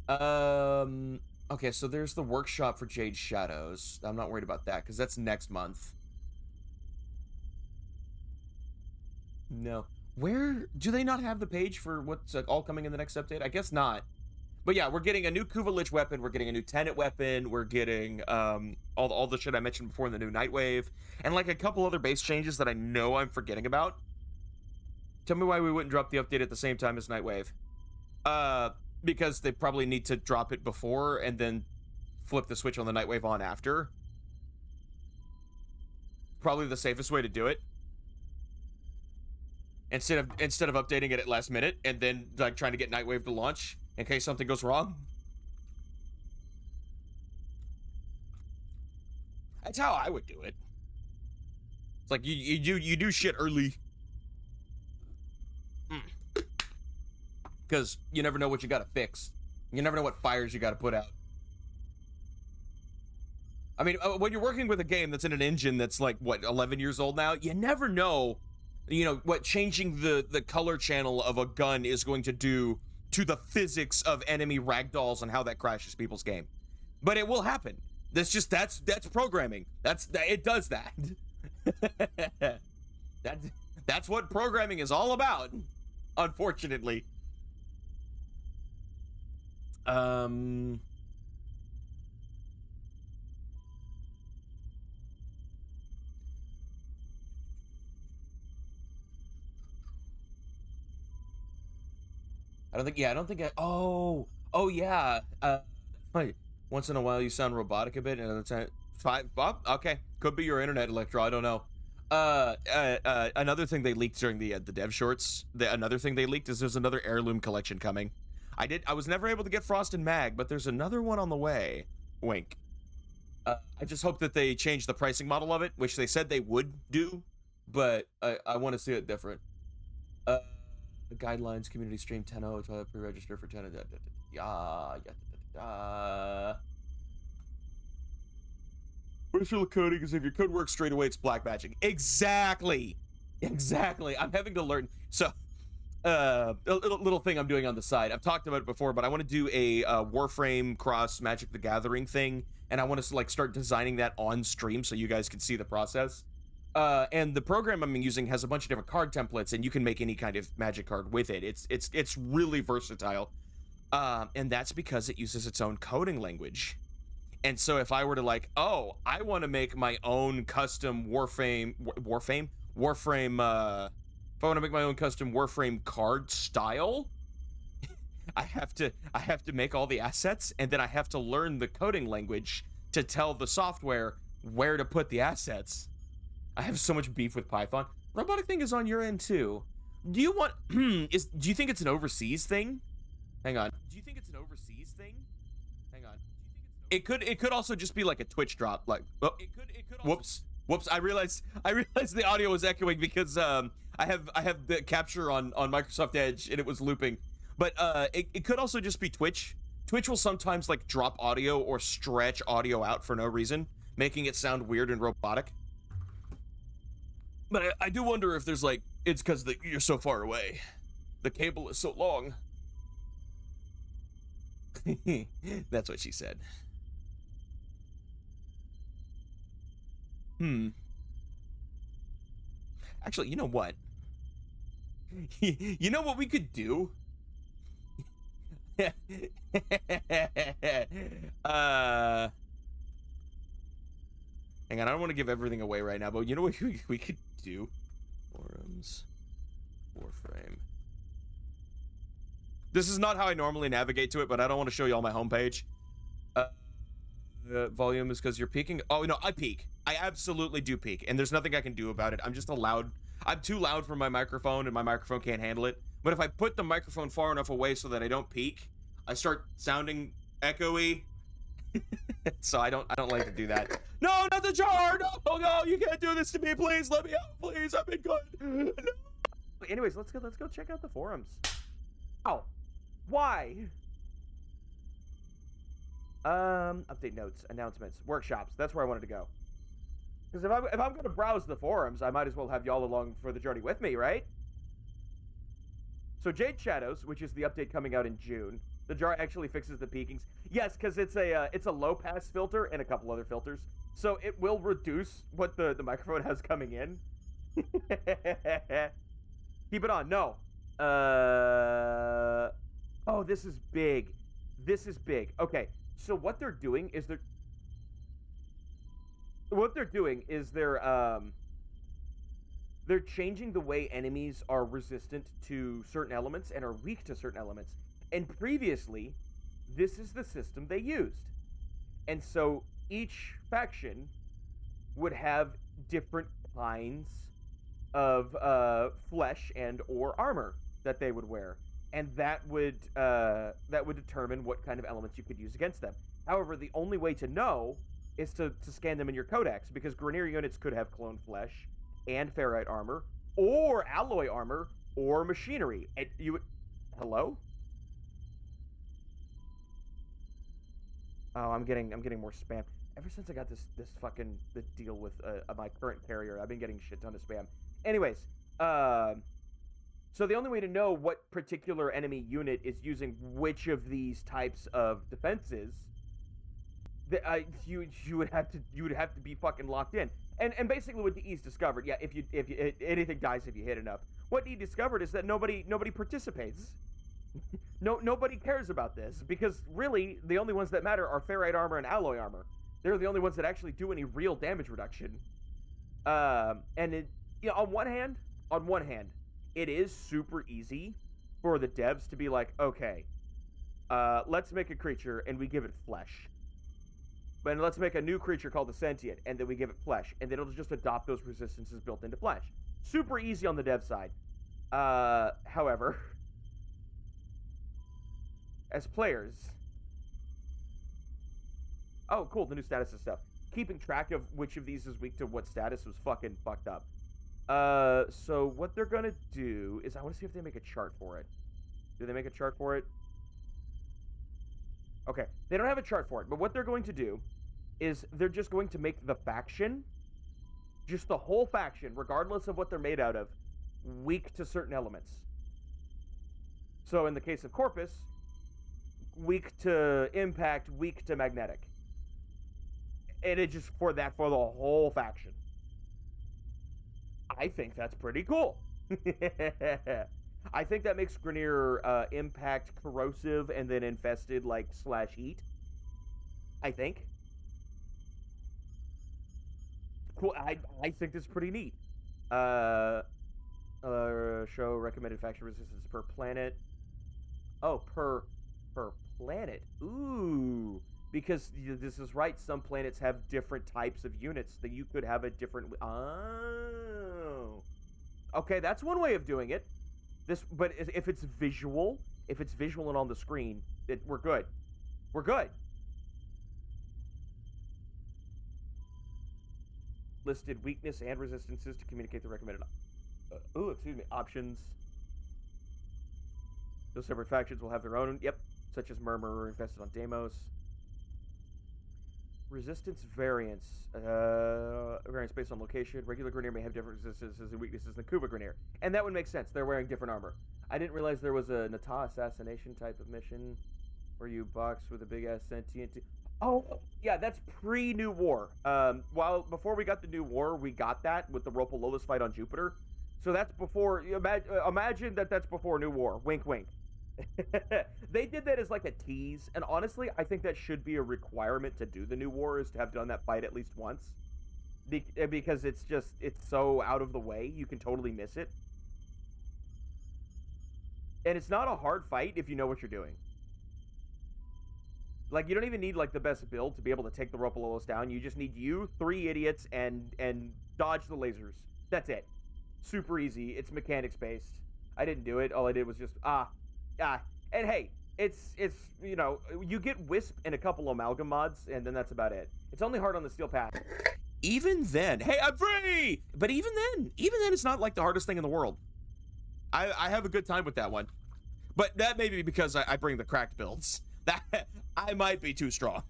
ha. Okay, so there's the workshop for Jade Shadows. I'm not worried about that, because that's next month. No. Where... Do they not have the page for what's all coming in the next update? I guess not. But yeah, we're getting a new Kuva Lich weapon, we're getting a new Tenet weapon, we're getting all the shit I mentioned before in the new Nightwave, and like a couple other base changes that I know I'm forgetting about. Tell me why we wouldn't drop the update at the same time as Nightwave. Because they probably need to drop it before and then flip the switch on the Nightwave on after. Probably the safest way to do it. Instead of updating it at last minute and then like trying to get Nightwave to launch in case something goes wrong. That's how I would do it. It's like you do shit early. Because you never know what you got to fix. You never know what fires you got to put out. I mean, when you're working with a game that's in an engine that's like, what, 11 years old now, you never know, you know, what changing the color channel of a gun is going to do to the physics of enemy ragdolls and how that crashes people's game. But it will happen. That's programming. It does that. That's what programming is all about, unfortunately. I don't think oh yeah. Once in a while you sound robotic a bit, and another time, okay, could be your internet, Electro, I don't know. Another thing they leaked during the dev shorts, another thing they leaked is there's another heirloom collection coming. I was never able to get Frost and Mag, but there's another one on the way. Wink. I just hope that they change the pricing model of it, which they said they would do, but I want to see it different. The guidelines, community stream 10.0, toilet pre-register for 10. Virtual coding is if your code works straight away, it's black magic. Exactly. I'm having to learn. So, a little thing I'm doing on the side. I've talked about it before, but I want to do a Warframe cross Magic the Gathering thing, and I want to like start designing that on stream so you guys can see the process. And the program I'm using has a bunch of different card templates, and you can make any kind of Magic card with it. It's really versatile, and that's because it uses its own coding language. And so if I were to like, oh, I want to make my own custom Warframe. If I want to make my own custom Warframe card style, I have to make all the assets, and then I have to learn the coding language to tell the software where to put the assets. I have so much beef with Python. Robotic thing is on your end too. Do you want? Do you think it's an overseas thing? Hang on. Do you think it's an overseas thing? Hang on. It could also just be like a Twitch drop. Like, oh, it could. Whoops. I realized the audio was echoing because I have the capture on Microsoft Edge and it was looping. But it could also just be Twitch. Twitch will sometimes like drop audio or stretch audio out for no reason, making it sound weird and robotic. But I do wonder if there's like, it's because you're so far away. The cable is so long. That's what she said. Actually, you know what? You know what we could do? Hang on, I don't want to give everything away right now, but you know what we could do? Forums. Warframe. This is not how I normally navigate to it, but I don't want to show you all my homepage. Volume is because you're peaking. Oh, no, I peak. I absolutely do peak, and there's nothing I can do about it. I'm just I'm too loud for my microphone, and my microphone can't handle it. But if I put the microphone far enough away so that I don't peak, I start sounding echoey. So I don't like to do that. No, not the jar! No, you can't do this to me, please. Let me out, please. I've been good. No. Anyways, let's go check out the forums. Oh, why? Update notes, announcements, workshops. That's where I wanted to go. Because if I'm gonna browse the forums, I might as well have y'all along for the journey with me, right? So Jade Shadows, which is the update coming out in June, the jar actually fixes the peakings. Yes, because it's a low pass filter and a couple other filters, so it will reduce what the microphone has coming in. Keep it on. No. Oh, this is big. This is big. Okay, so what they're doing is they're changing the way enemies are resistant to certain elements and are weak to certain elements. And previously, this is the system they used. And so each faction would have different kinds of flesh and or armor that they would wear. And that would determine what kind of elements you could use against them. However, the only way to know is to scan them in your codex, because Grineer units could have clone flesh and ferrite armor, or alloy armor, or machinery. And you would... Hello? Oh, I'm getting more spam. Ever since I got this fucking the deal with my current carrier, I've been getting a shit ton of spam. Anyways, so the only way to know what particular enemy unit is using which of these types of defenses, you would have to be fucking locked in. And basically what DE's discovered, yeah, if anything dies if you hit enough. What DE discovered is that nobody participates. Nobody cares about this, because really the only ones that matter are ferrite armor and alloy armor. They're the only ones that actually do any real damage reduction. And it, you know, on one hand, it is super easy for the devs to be like, okay, let's make a creature and we give it flesh. But let's make a new creature called the Sentient, and then we give it flesh, and then it'll just adopt those resistances built into flesh. Super easy on the dev side. However, as players... Oh, cool, the new status and stuff. Keeping track of which of these is weak to what status was fucking fucked up. So what they're gonna do is, I want to see if they make a chart for it. Do they make a chart for it? Okay, they don't have a chart for it, but what they're going to do is they're just going to make the faction, just the whole faction, regardless of what they're made out of, weak to certain elements. So in the case of Corpus, weak to impact, weak to magnetic. And it just for the whole faction. I think that's pretty cool. I think that makes Grineer impact corrosive and then infested like /heat. I think. Cool. I think this is pretty neat. Show recommended faction resistance per planet. Oh, per planet. Ooh. Because this is right, some planets have different types of units that you could have a different... Oh. Okay, that's one way of doing it. But if it's visual and on the screen, we're good. We're good. Listed weakness and resistances to communicate the recommended... options. Those separate factions will have their own, such as Murmur, infested on Deimos. Resistance variance. Variance based on location. Regular Grineer may have different resistances and weaknesses than Kuva Grineer. And that would make sense. They're wearing different armor. I didn't realize there was a Nata assassination type of mission where you box with a big-ass sentient... Oh, yeah, that's pre-New War. Before we got the New War, we got that with the Ropalolas fight on Jupiter. So that's before... Imagine that's before New War. Wink, wink. They did that as like a tease, and honestly, I think that should be a requirement to do the New War, is to have done that fight at least once, because it's so out of the way, you can totally miss it, and it's not a hard fight if you know what you're doing. Like, you don't even need like the best build to be able to take the Ropalolos down. You just need 3 idiots and dodge the lasers. That's it. Super easy. It's mechanics based. I didn't do it. All I did was just and hey, it's you know, you get Wisp and a couple amalgam mods, and then that's about it. It's only hard on the steel path. Even then, hey, I'm free! But even then, it's not like the hardest thing in the world. I have a good time with that one. But that may be because I bring the cracked builds. That I might be too strong.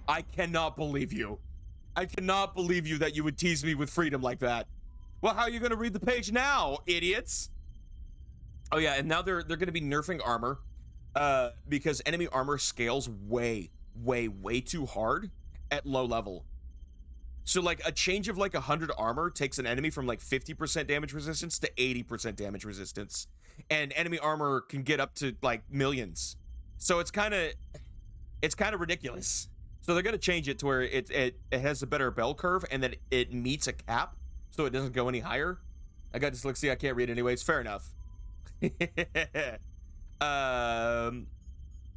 I cannot believe you. I cannot believe you that you would tease me with freedom like that. Well, how are you going to read the page now, idiots? Oh yeah, and now they're going to be nerfing armor, because enemy armor scales way too hard at low level. So like a change of like 100 armor takes an enemy from like 50% damage resistance to 80% damage resistance, and enemy armor can get up to like millions. So it's kind of ridiculous. So they're going to change it to where it has a better bell curve, and that it meets a cap, so it doesn't go any higher. I got dyslexia, I can't read anyways. Fair enough.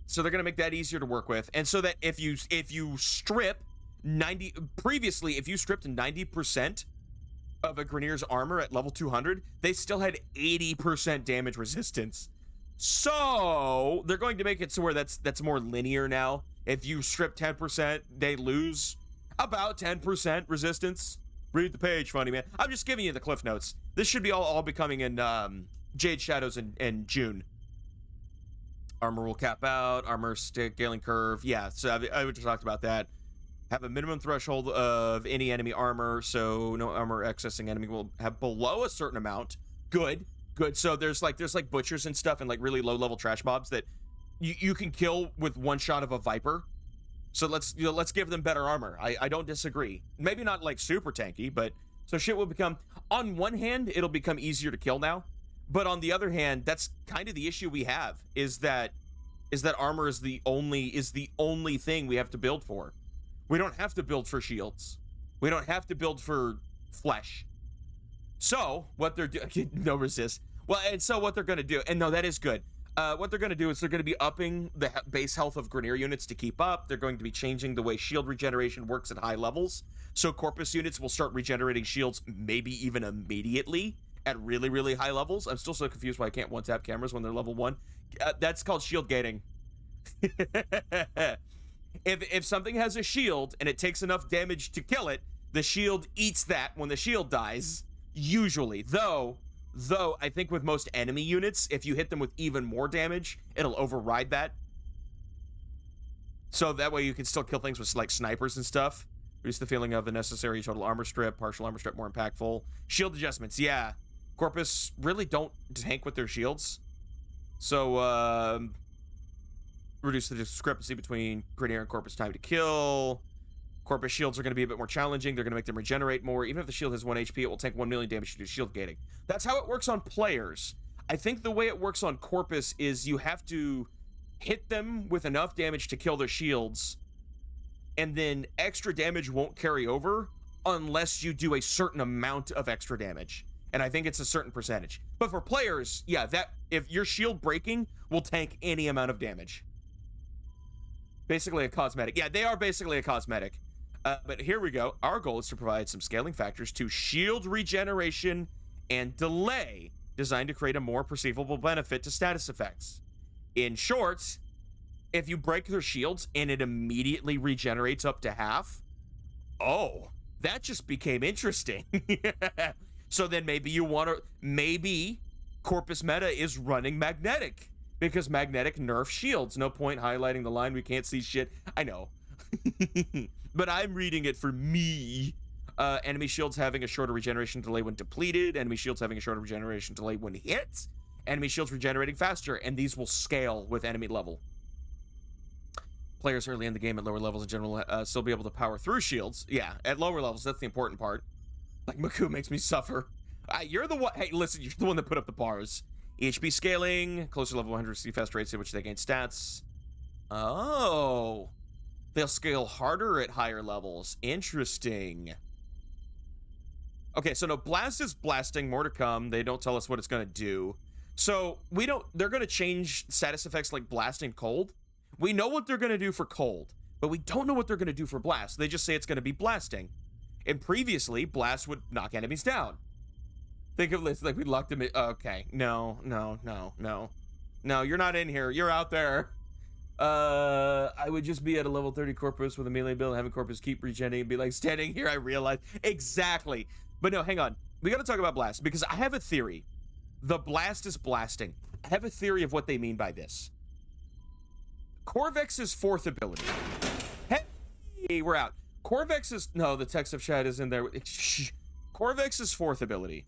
So they're gonna make that easier to work with, and so that if you strip 90, previously if you stripped 90% of a Grineer's armor at level 200, they still had 80% damage resistance. So they're going to make it so where that's more linear now. If you strip 10%, they lose about 10% resistance. Read the page, funny man. I'm just giving you the cliff notes. This should be all be coming in Jade Shadows in June. Armor will cap out, armor scaling curve. Yeah, so I just talked about that. Have a minimum threshold of any enemy armor, so no armor accessing enemy will have below a certain amount. Good. So there's like butchers and stuff and like really low level trash mobs that you can kill with one shot of a Viper. So let's give them better armor. I don't disagree. Maybe not like super tanky, but so shit will become, on one hand, it'll become easier to kill now. But on the other hand, that's kind of the issue we have, is that armor is the only thing we have to build for. We don't have to build for shields. We don't have to build for flesh. So what they're doing, no resist. Well, and so what they're going to do, and no, that is good. What they're going to do is they're going to be upping the base health of Grineer units to keep up. They're going to be changing the way shield regeneration works at high levels. So Corpus units will start regenerating shields maybe even immediately at really, really high levels. I'm still so confused why I can't one-tap cameras when they're level 1. That's called shield gating. If something has a shield and it takes enough damage to kill it, the shield eats that when the shield dies, usually. Though I think with most enemy units, if you hit them with even more damage, it'll override that. So that way you can still kill things with like snipers and stuff. Reduce the feeling of the necessary total armor strip, partial armor strip more impactful. Shield adjustments, yeah. Corpus really don't tank with their shields. So, reduce the discrepancy between Grineer and Corpus time to kill. Corpus shields are going to be a bit more challenging. They're going to make them regenerate more. Even if the shield has 1 HP, it will take 1 million damage to do shield gating. That's how it works on players. I think the way it works on Corpus is you have to hit them with enough damage to kill their shields, and then extra damage won't carry over unless you do a certain amount of extra damage. And I think it's a certain percentage. But for players, yeah, that if your shield breaking will tank any amount of damage. Basically a cosmetic. Yeah, they are basically a cosmetic. But here we go. Our goal is to provide some scaling factors to shield regeneration and delay, designed to create a more perceivable benefit to status effects. In short, if you break their shields and it immediately regenerates up to half, oh, that just became interesting. So then maybe Corpus meta is running magnetic, because magnetic nerf shields. No point highlighting the line, we can't see shit. I know. But I'm reading it for me. Enemy shields having a shorter regeneration delay when depleted. Enemy shields having a shorter regeneration delay when hit. Enemy shields regenerating faster, and these will scale with enemy level. Players early in the game at lower levels in general still be able to power through shields. Yeah, at lower levels, that's the important part. Like, Maku makes me suffer. You're the one. Hey, listen, you're the one that put up the bars. HP scaling, closer level 100 see fast rates in which they gain stats. Oh. They'll scale harder at higher levels. Interesting. Okay, so no, blast is blasting, more to come. They don't tell us what it's going to do. So they're going to change status effects like blast and cold. We know what they're going to do for cold, but we don't know what they're going to do for blast. They just say it's going to be blasting. And previously, blast would knock enemies down. Think of this, like we locked them in. Okay, no, you're not in here. You're out there. I would just be at a level 30 Corpus with a melee build, having Corpus keep regenerating and be like, standing here, I realize. Exactly. But no, hang on. We got to talk about blast, because I have a theory. The blast is blasting. I have a theory of what they mean by this. Corvex's fourth ability. Hey, we're out. Corvex's, no, the text of chat is in there. Corvex's fourth ability.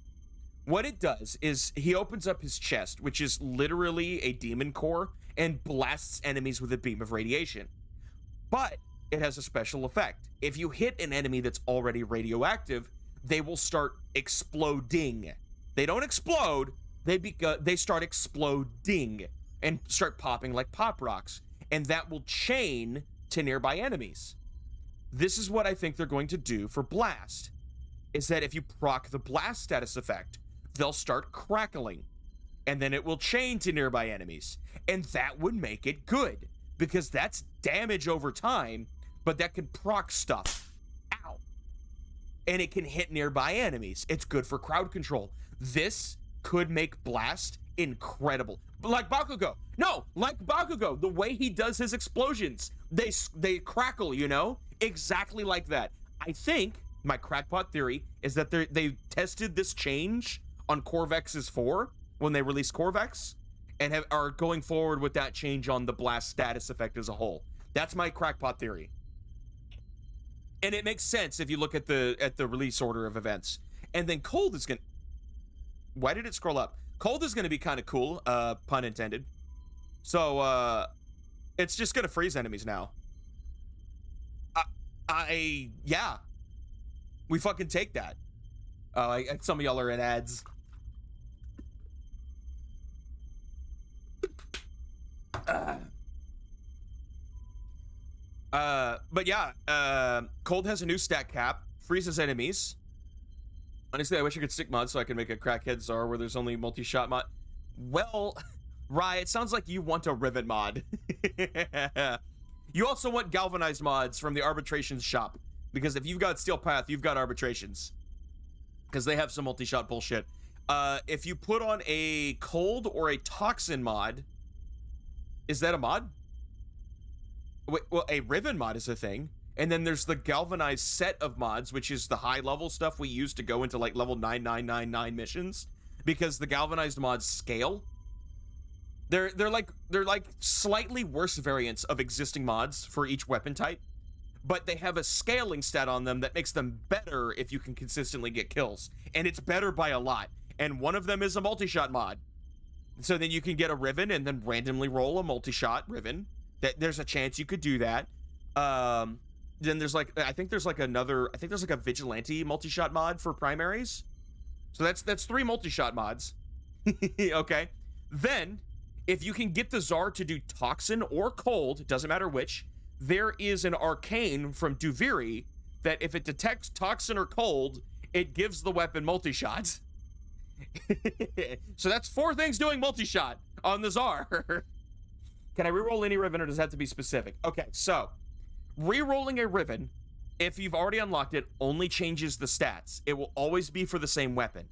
What it does is he opens up his chest, which is literally a demon core, and blasts enemies with a beam of radiation. But it has a special effect. If you hit an enemy that's already radioactive, they will start exploding. They don't explode, they start exploding and start popping like pop rocks. And that will chain to nearby enemies. This is what I think they're going to do for blast, is that if you proc the blast status effect, they'll start crackling, and then it will chain to nearby enemies, and that would make it good, because that's damage over time, but that can proc stuff. Ow. And it can hit nearby enemies. It's good for crowd control. This could make blast incredible. Like Bakugo. No, like Bakugo. The way he does his explosions, they crackle, you know? Exactly like that. I think my crackpot theory is that they tested this change on Corvex's 4 when they released Corvex, and are going forward with that change on the blast status effect as a whole. That's my crackpot theory. And it makes sense if you look at the release order of events. And then Cold is gonna... Why did it scroll up? Cold is gonna be kind of cool, pun intended. So, it's just gonna freeze enemies now. Yeah. We fucking take that. Some of y'all are in ads. But yeah, Cold has a new stat cap, freezes enemies. Honestly, I wish I could stick mods so I can make a crackhead Czar where there's only multi-shot mod. Well, Rye, it sounds like you want a Rivet mod. You also want galvanized mods from the Arbitrations shop, because if you've got Steel Path, you've got Arbitrations, because they have some multi-shot bullshit. If you put on a Cold or a Toxin mod, is that a mod? Wait, well, a Riven mod is a thing. And then there's the galvanized set of mods, which is the high level stuff we use to go into like level 9999 missions, because the galvanized mods scale. They're like slightly worse variants of existing mods for each weapon type, but they have a scaling stat on them that makes them better if you can consistently get kills, and it's better by a lot. And one of them is a multi-shot mod. So then you can get a Riven and then randomly roll a multi-shot Riven. There's a chance you could do that. Then there's like, I think there's like a Vigilante multi-shot mod for primaries. So that's 3 multi-shot mods. Okay. Then, if you can get the Czar to do Toxin or Cold, doesn't matter which, there is an Arcane from Duviri that if it detects Toxin or Cold, it gives the weapon multi-shot. So that's 4 things doing multi-shot on the Czar. Can I reroll any Riven, or does that have to be specific? Okay, so rerolling a Riven, if you've already unlocked it, only changes the stats. It will always be for the same weapon.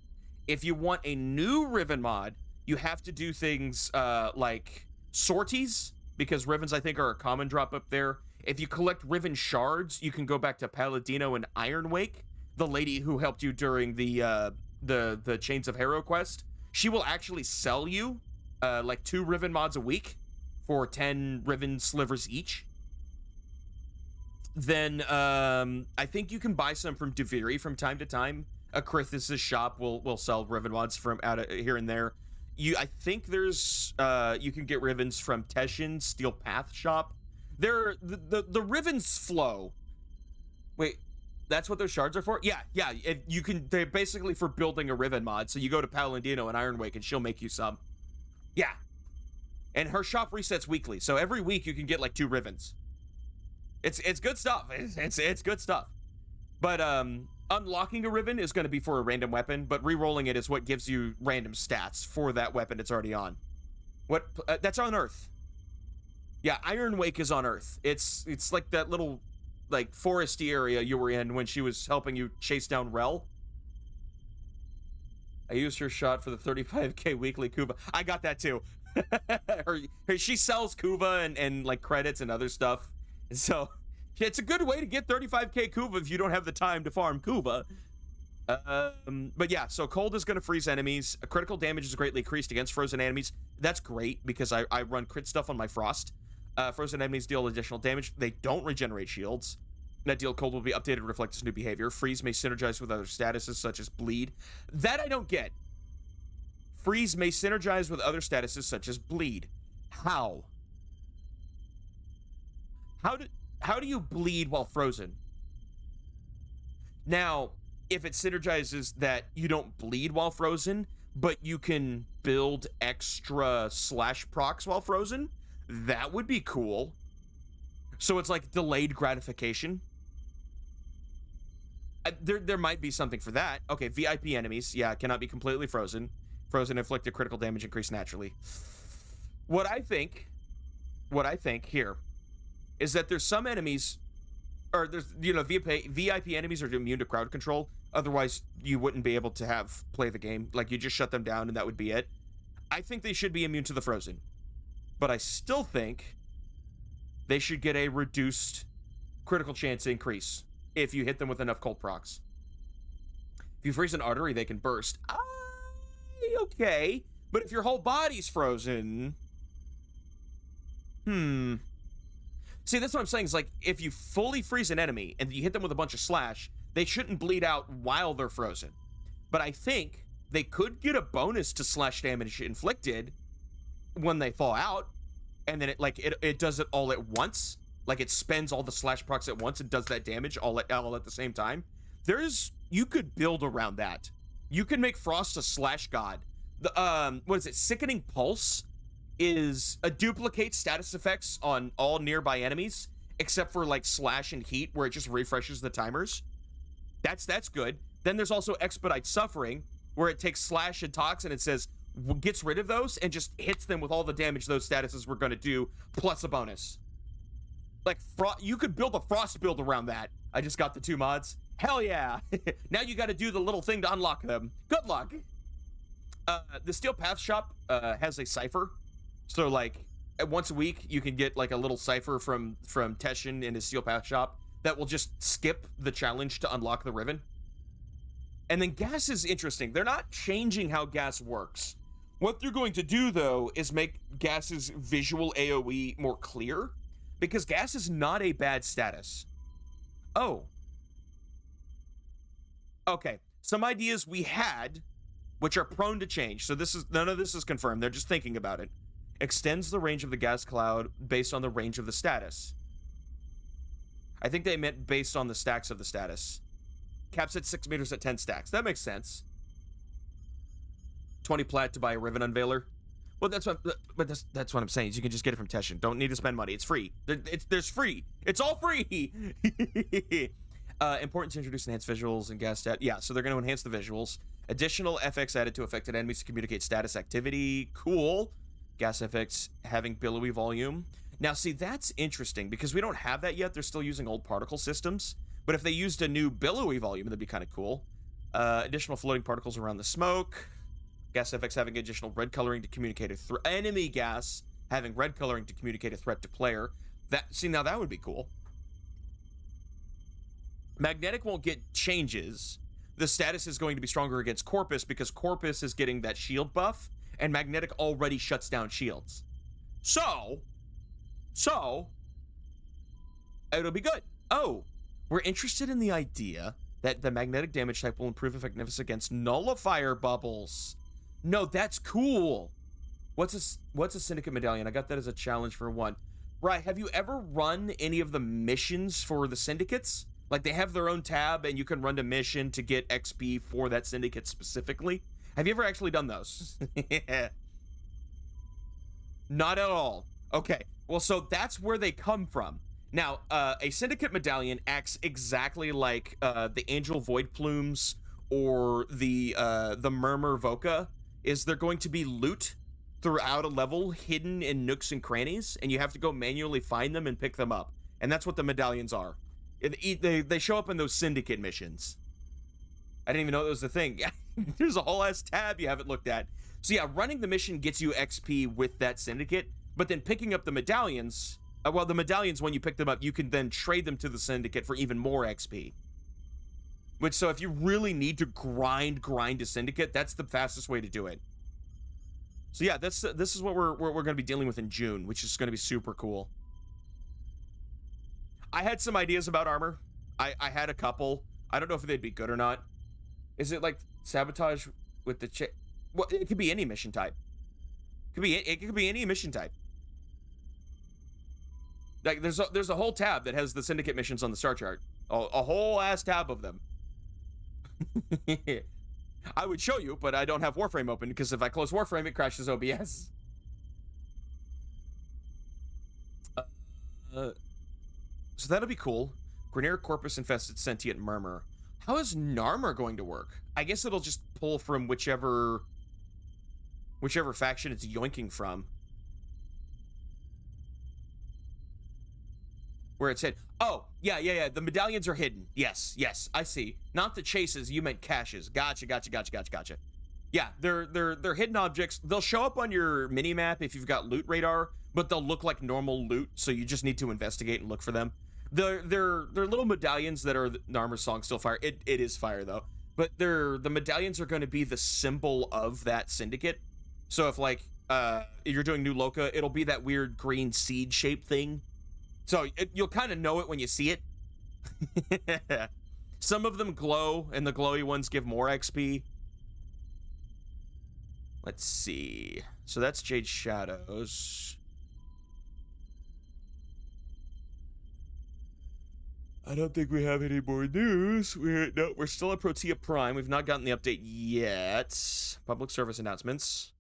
If you want a new Riven mod, you have to do things like sorties, because Rivens, I think, are a common drop up there. If you collect Riven shards, you can go back to Palladino and Ironwake, the lady who helped you during the Chains of Harrow quest. She will actually sell you like 2 Riven mods a week for 10 Riven slivers each. Then I think you can buy some from Duviri from time to time. Akrithis' shop will sell Riven mods from out of here and there. I think there's you can get Rivens from Teshin's Steel Path shop. The Rivens flow. Wait, that's what those shards are for? Yeah. They're basically for building a Riven mod. So you go to Palladino and Ironwake and she'll make you some. Yeah. And her shop resets weekly, so every week you can get like 2 Rivens. It's good stuff. It's good stuff. But unlocking a Riven is going to be for a random weapon, but re-rolling it is what gives you random stats for that weapon it's already on. That's on Earth. Yeah, Ironwake is on Earth. It's like that little like foresty area you were in when she was helping you chase down Rel. I used her shot for the 35k weekly Kuva. I got that too. She sells Kuva and like credits and other stuff. So it's a good way to get 35k Kuva if you don't have the time to farm Kuva. But yeah, so Cold is going to freeze enemies. Critical damage is greatly increased against frozen enemies. That's great because I run crit stuff on my Frost. Frozen enemies deal additional damage. They don't regenerate shields. That deal Cold will be updated to reflect this new behavior. Freeze may synergize with other statuses such as Bleed. That I don't get. Freeze may synergize with other statuses such as Bleed. How? How do you bleed while frozen? Now, if it synergizes that you don't bleed while frozen, but you can build extra slash procs while frozen, that would be cool. So it's like delayed gratification. There might be something for that. Okay, VIP enemies, yeah, cannot be completely frozen. Frozen inflicted critical damage increase naturally. What I think here is that there's some enemies, or there's, VIP enemies are immune to crowd control. Otherwise, you wouldn't be able to play the game. Like, you just shut them down and that would be it. I think they should be immune to the frozen. But I still think they should get a reduced critical chance increase if you hit them with enough cold procs. If you freeze an artery, they can burst. Okay. But if your whole body's frozen... See, that's what I'm saying. Is like, if you fully freeze an enemy and you hit them with a bunch of slash, they shouldn't bleed out while they're frozen. But I think they could get a bonus to slash damage inflicted when they thaw out, and then it does it all at once. Like, it spends all the slash procs at once and does that damage all at the same time. You could build around that. You can make Frost a slash god. The what is it? Sickening Pulse is a duplicate status effects on all nearby enemies, except for like slash and heat, where it just refreshes the timers. That's good. Then there's also Expedite Suffering, where it takes slash and tox and it says gets rid of those and just hits them with all the damage those statuses were going to do, plus a bonus. Like, you could build a Frost build around that. I just got the 2 mods. Hell yeah. Now you got to do the little thing to unlock them. Good luck. The Steel Path shop has a cipher. So, like, once a week, you can get, like, a little cipher from Teshin in his Steel Path shop that will just skip the challenge to unlock the Riven. And then gas is interesting. They're not changing how gas works. What they're going to do, though, is make gas's visual AoE more clear, because gas is not a bad status. Oh. Okay. Some ideas we had, which are prone to change. So none of this is confirmed. They're just thinking about it. Extends the range of the gas cloud based on the range of the status. I think they meant based on the stacks of the status. Caps at 6 meters at 10 stacks. That makes sense. 20 plat to buy a Riven Unveiler. Well, that's what I'm saying. Is you can just get it from Teshin. Don't need to spend money. It's free. There's free. It's all free. Important to introduce enhanced visuals and gas stat. Yeah, so they're going to enhance the visuals. Additional FX added to affected enemies to communicate status activity. Cool. Gas FX having billowy volume. Now, see, that's interesting because we don't have that yet. They're still using old particle systems. But if they used a new billowy volume, that'd be kind of cool. Additional floating particles around the smoke. Gas FX having additional red coloring to communicate a enemy gas having red coloring to communicate a threat to player. Now that would be cool. Magnetic won't get changes. The status is going to be stronger against Corpus because Corpus is getting that shield buff, and Magnetic already shuts down shields. So it'll be good. Oh, we're interested in the idea that the magnetic damage type will improve effectiveness against nullifier bubbles. No, that's cool. What's a Syndicate medallion? I got that as a challenge for one. Right, have you ever run any of the missions for the Syndicates? Like, they have their own tab, and you can run a mission to get XP for that Syndicate specifically. Have you ever actually done those? Not at all. Okay, well, so that's where they come from. Now, a Syndicate medallion acts exactly like the Angel Void Plumes or the Murmur Voca. They're going to be loot throughout a level, hidden in nooks and crannies, and you have to go manually find them and pick them up. And that's what the medallions are. They show up in those Syndicate missions. I didn't even know that was the thing. There's a whole ass tab you haven't looked at. So yeah, running the mission gets you XP with that Syndicate, but then picking up the medallions, well, the medallions, when you pick them up, you can then trade them to the Syndicate for even more XP. Which, so if you really need to grind a Syndicate, that's the fastest way to do it. So yeah, this is what we're going to be dealing with in June, which is going to be super cool. I had some ideas about armor. I had a couple. I don't know if they'd be good or not. Is it like sabotage with the well, it could be any mission type. It could be any mission type. Like there's a whole tab that has the Syndicate missions on the star chart. A whole ass tab of them. I would show you, but I don't have Warframe open because if I close Warframe, it crashes OBS. So that'll be cool. Grenier Corpus Infested Sentient Murmur. How is Narmer going to work? I guess it'll just pull from whichever faction it's yoinking from. Where it's hid. Oh, yeah. The medallions are hidden. Yes, I see. Not the chases, you meant caches. Gotcha. Yeah, they're hidden objects. They'll show up on your mini map if you've got loot radar, but they'll look like normal loot, so you just need to investigate and look for them. They're little medallions that are the armor song still fire. It is fire though, but the medallions are going to be the symbol of that syndicate. So if like you're doing New Loka, it'll be that weird green seed shaped thing. So you'll kind of know it when you see it. Some of them glow, and the glowy ones give more XP. Let's see. So that's Jade Shadows. I don't think we have any more news. We're still at Protea Prime. We've not gotten the update yet. Public service announcements.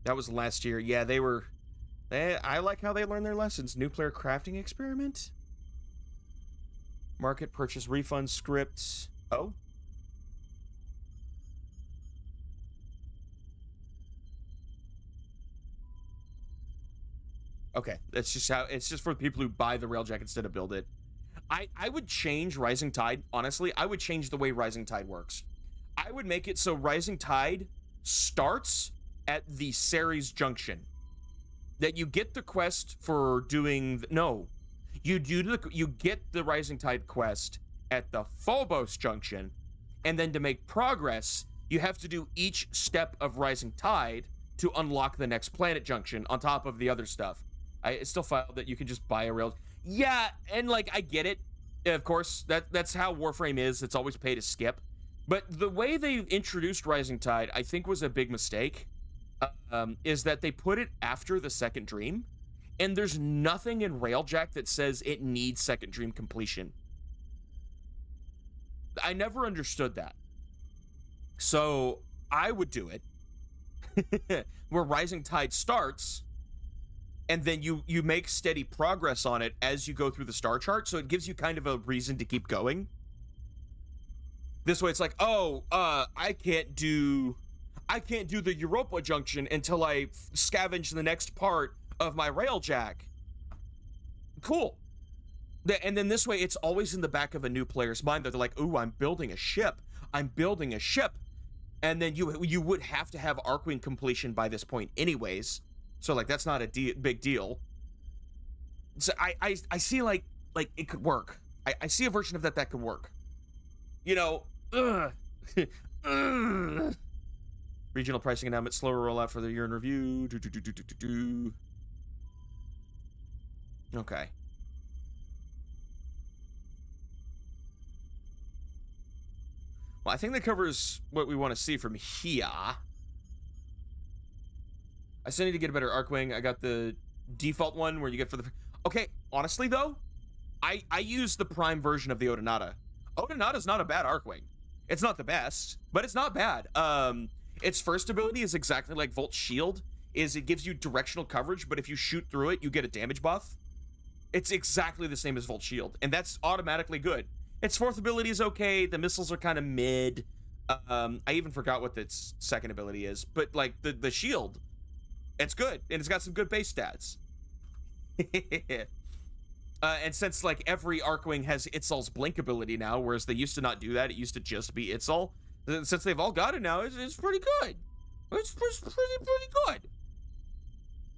That was last year. Yeah, I like how they learn their lessons. Nuclear crafting experiment. Market purchase refund scripts. Oh. Okay, it's just for people who buy the Railjack instead of build it. I would change Rising Tide, honestly. I would change the way Rising Tide works. I would make it so Rising Tide starts at the Ceres Junction. That you get the quest for doing you get the Rising Tide quest at the Phobos Junction, and then to make progress, you have to do each step of Rising Tide to unlock the next planet junction on top of the other stuff. I still filed that you can just buy a rail. Yeah, and like I get it. Of course, that's how Warframe is. It's always pay to skip. But the way they introduced Rising Tide, I think, was a big mistake. Is that they put it after the second dream, and there's nothing in Railjack that says it needs second dream completion. I never understood that. So I would do it where Rising Tide starts, and then you make steady progress on it as you go through the star chart, so it gives you kind of a reason to keep going. This way it's like, I can't do the Europa Junction until I scavenge the next part of my Railjack. Cool. And then this way, it's always in the back of a new player's mind that they're like, ooh, I'm building a ship. And then you would have to have Arcwing completion by this point anyways. So, like, that's not a big deal. So I see, like it could work. I see a version of that could work. You know, Regional pricing announcement, slower rollout for the year in review. Okay. Well, I think that covers what we want to see from here. I still need to get a better Arcwing. I got the default one where you get for the... Okay, honestly, though, I use the Prime version of the Odinata. Odinata's not a bad Arcwing. It's not the best, but it's not bad. Its first ability is exactly like Volt's Shield, is it gives you directional coverage, but if you shoot through it, you get a damage buff. It's exactly the same as Volt's Shield, and that's automatically good. Its fourth ability is okay, the missiles are kind of mid. I even forgot what its second ability is, but like the shield, it's good, and it's got some good base stats. And since like every Arcwing has Itzal's blink ability now, whereas they used to not do that, it used to just be Itzal. Since they've all got it now, it's pretty good. It's pretty good.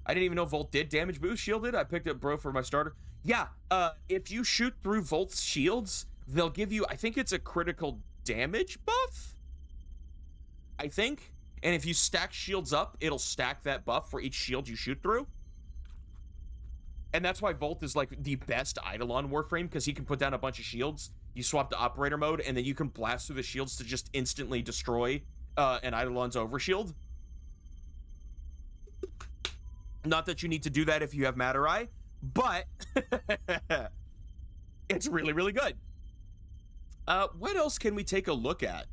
I didn't even know Volt did damage boost shielded. I picked up Bro for my starter. Yeah, if you shoot through Volt's shields, they'll give you, I think it's a critical damage buff? I think. And if you stack shields up, it'll stack that buff for each shield you shoot through. And that's why Volt is like the best Eidolon Warframe, because he can put down a bunch of shields. You swap to operator mode, and then you can blast through the shields to just instantly destroy an Eidolon's overshield. Not that you need to do that if you have Matter Eye, but it's really, really good. What else can we take a look at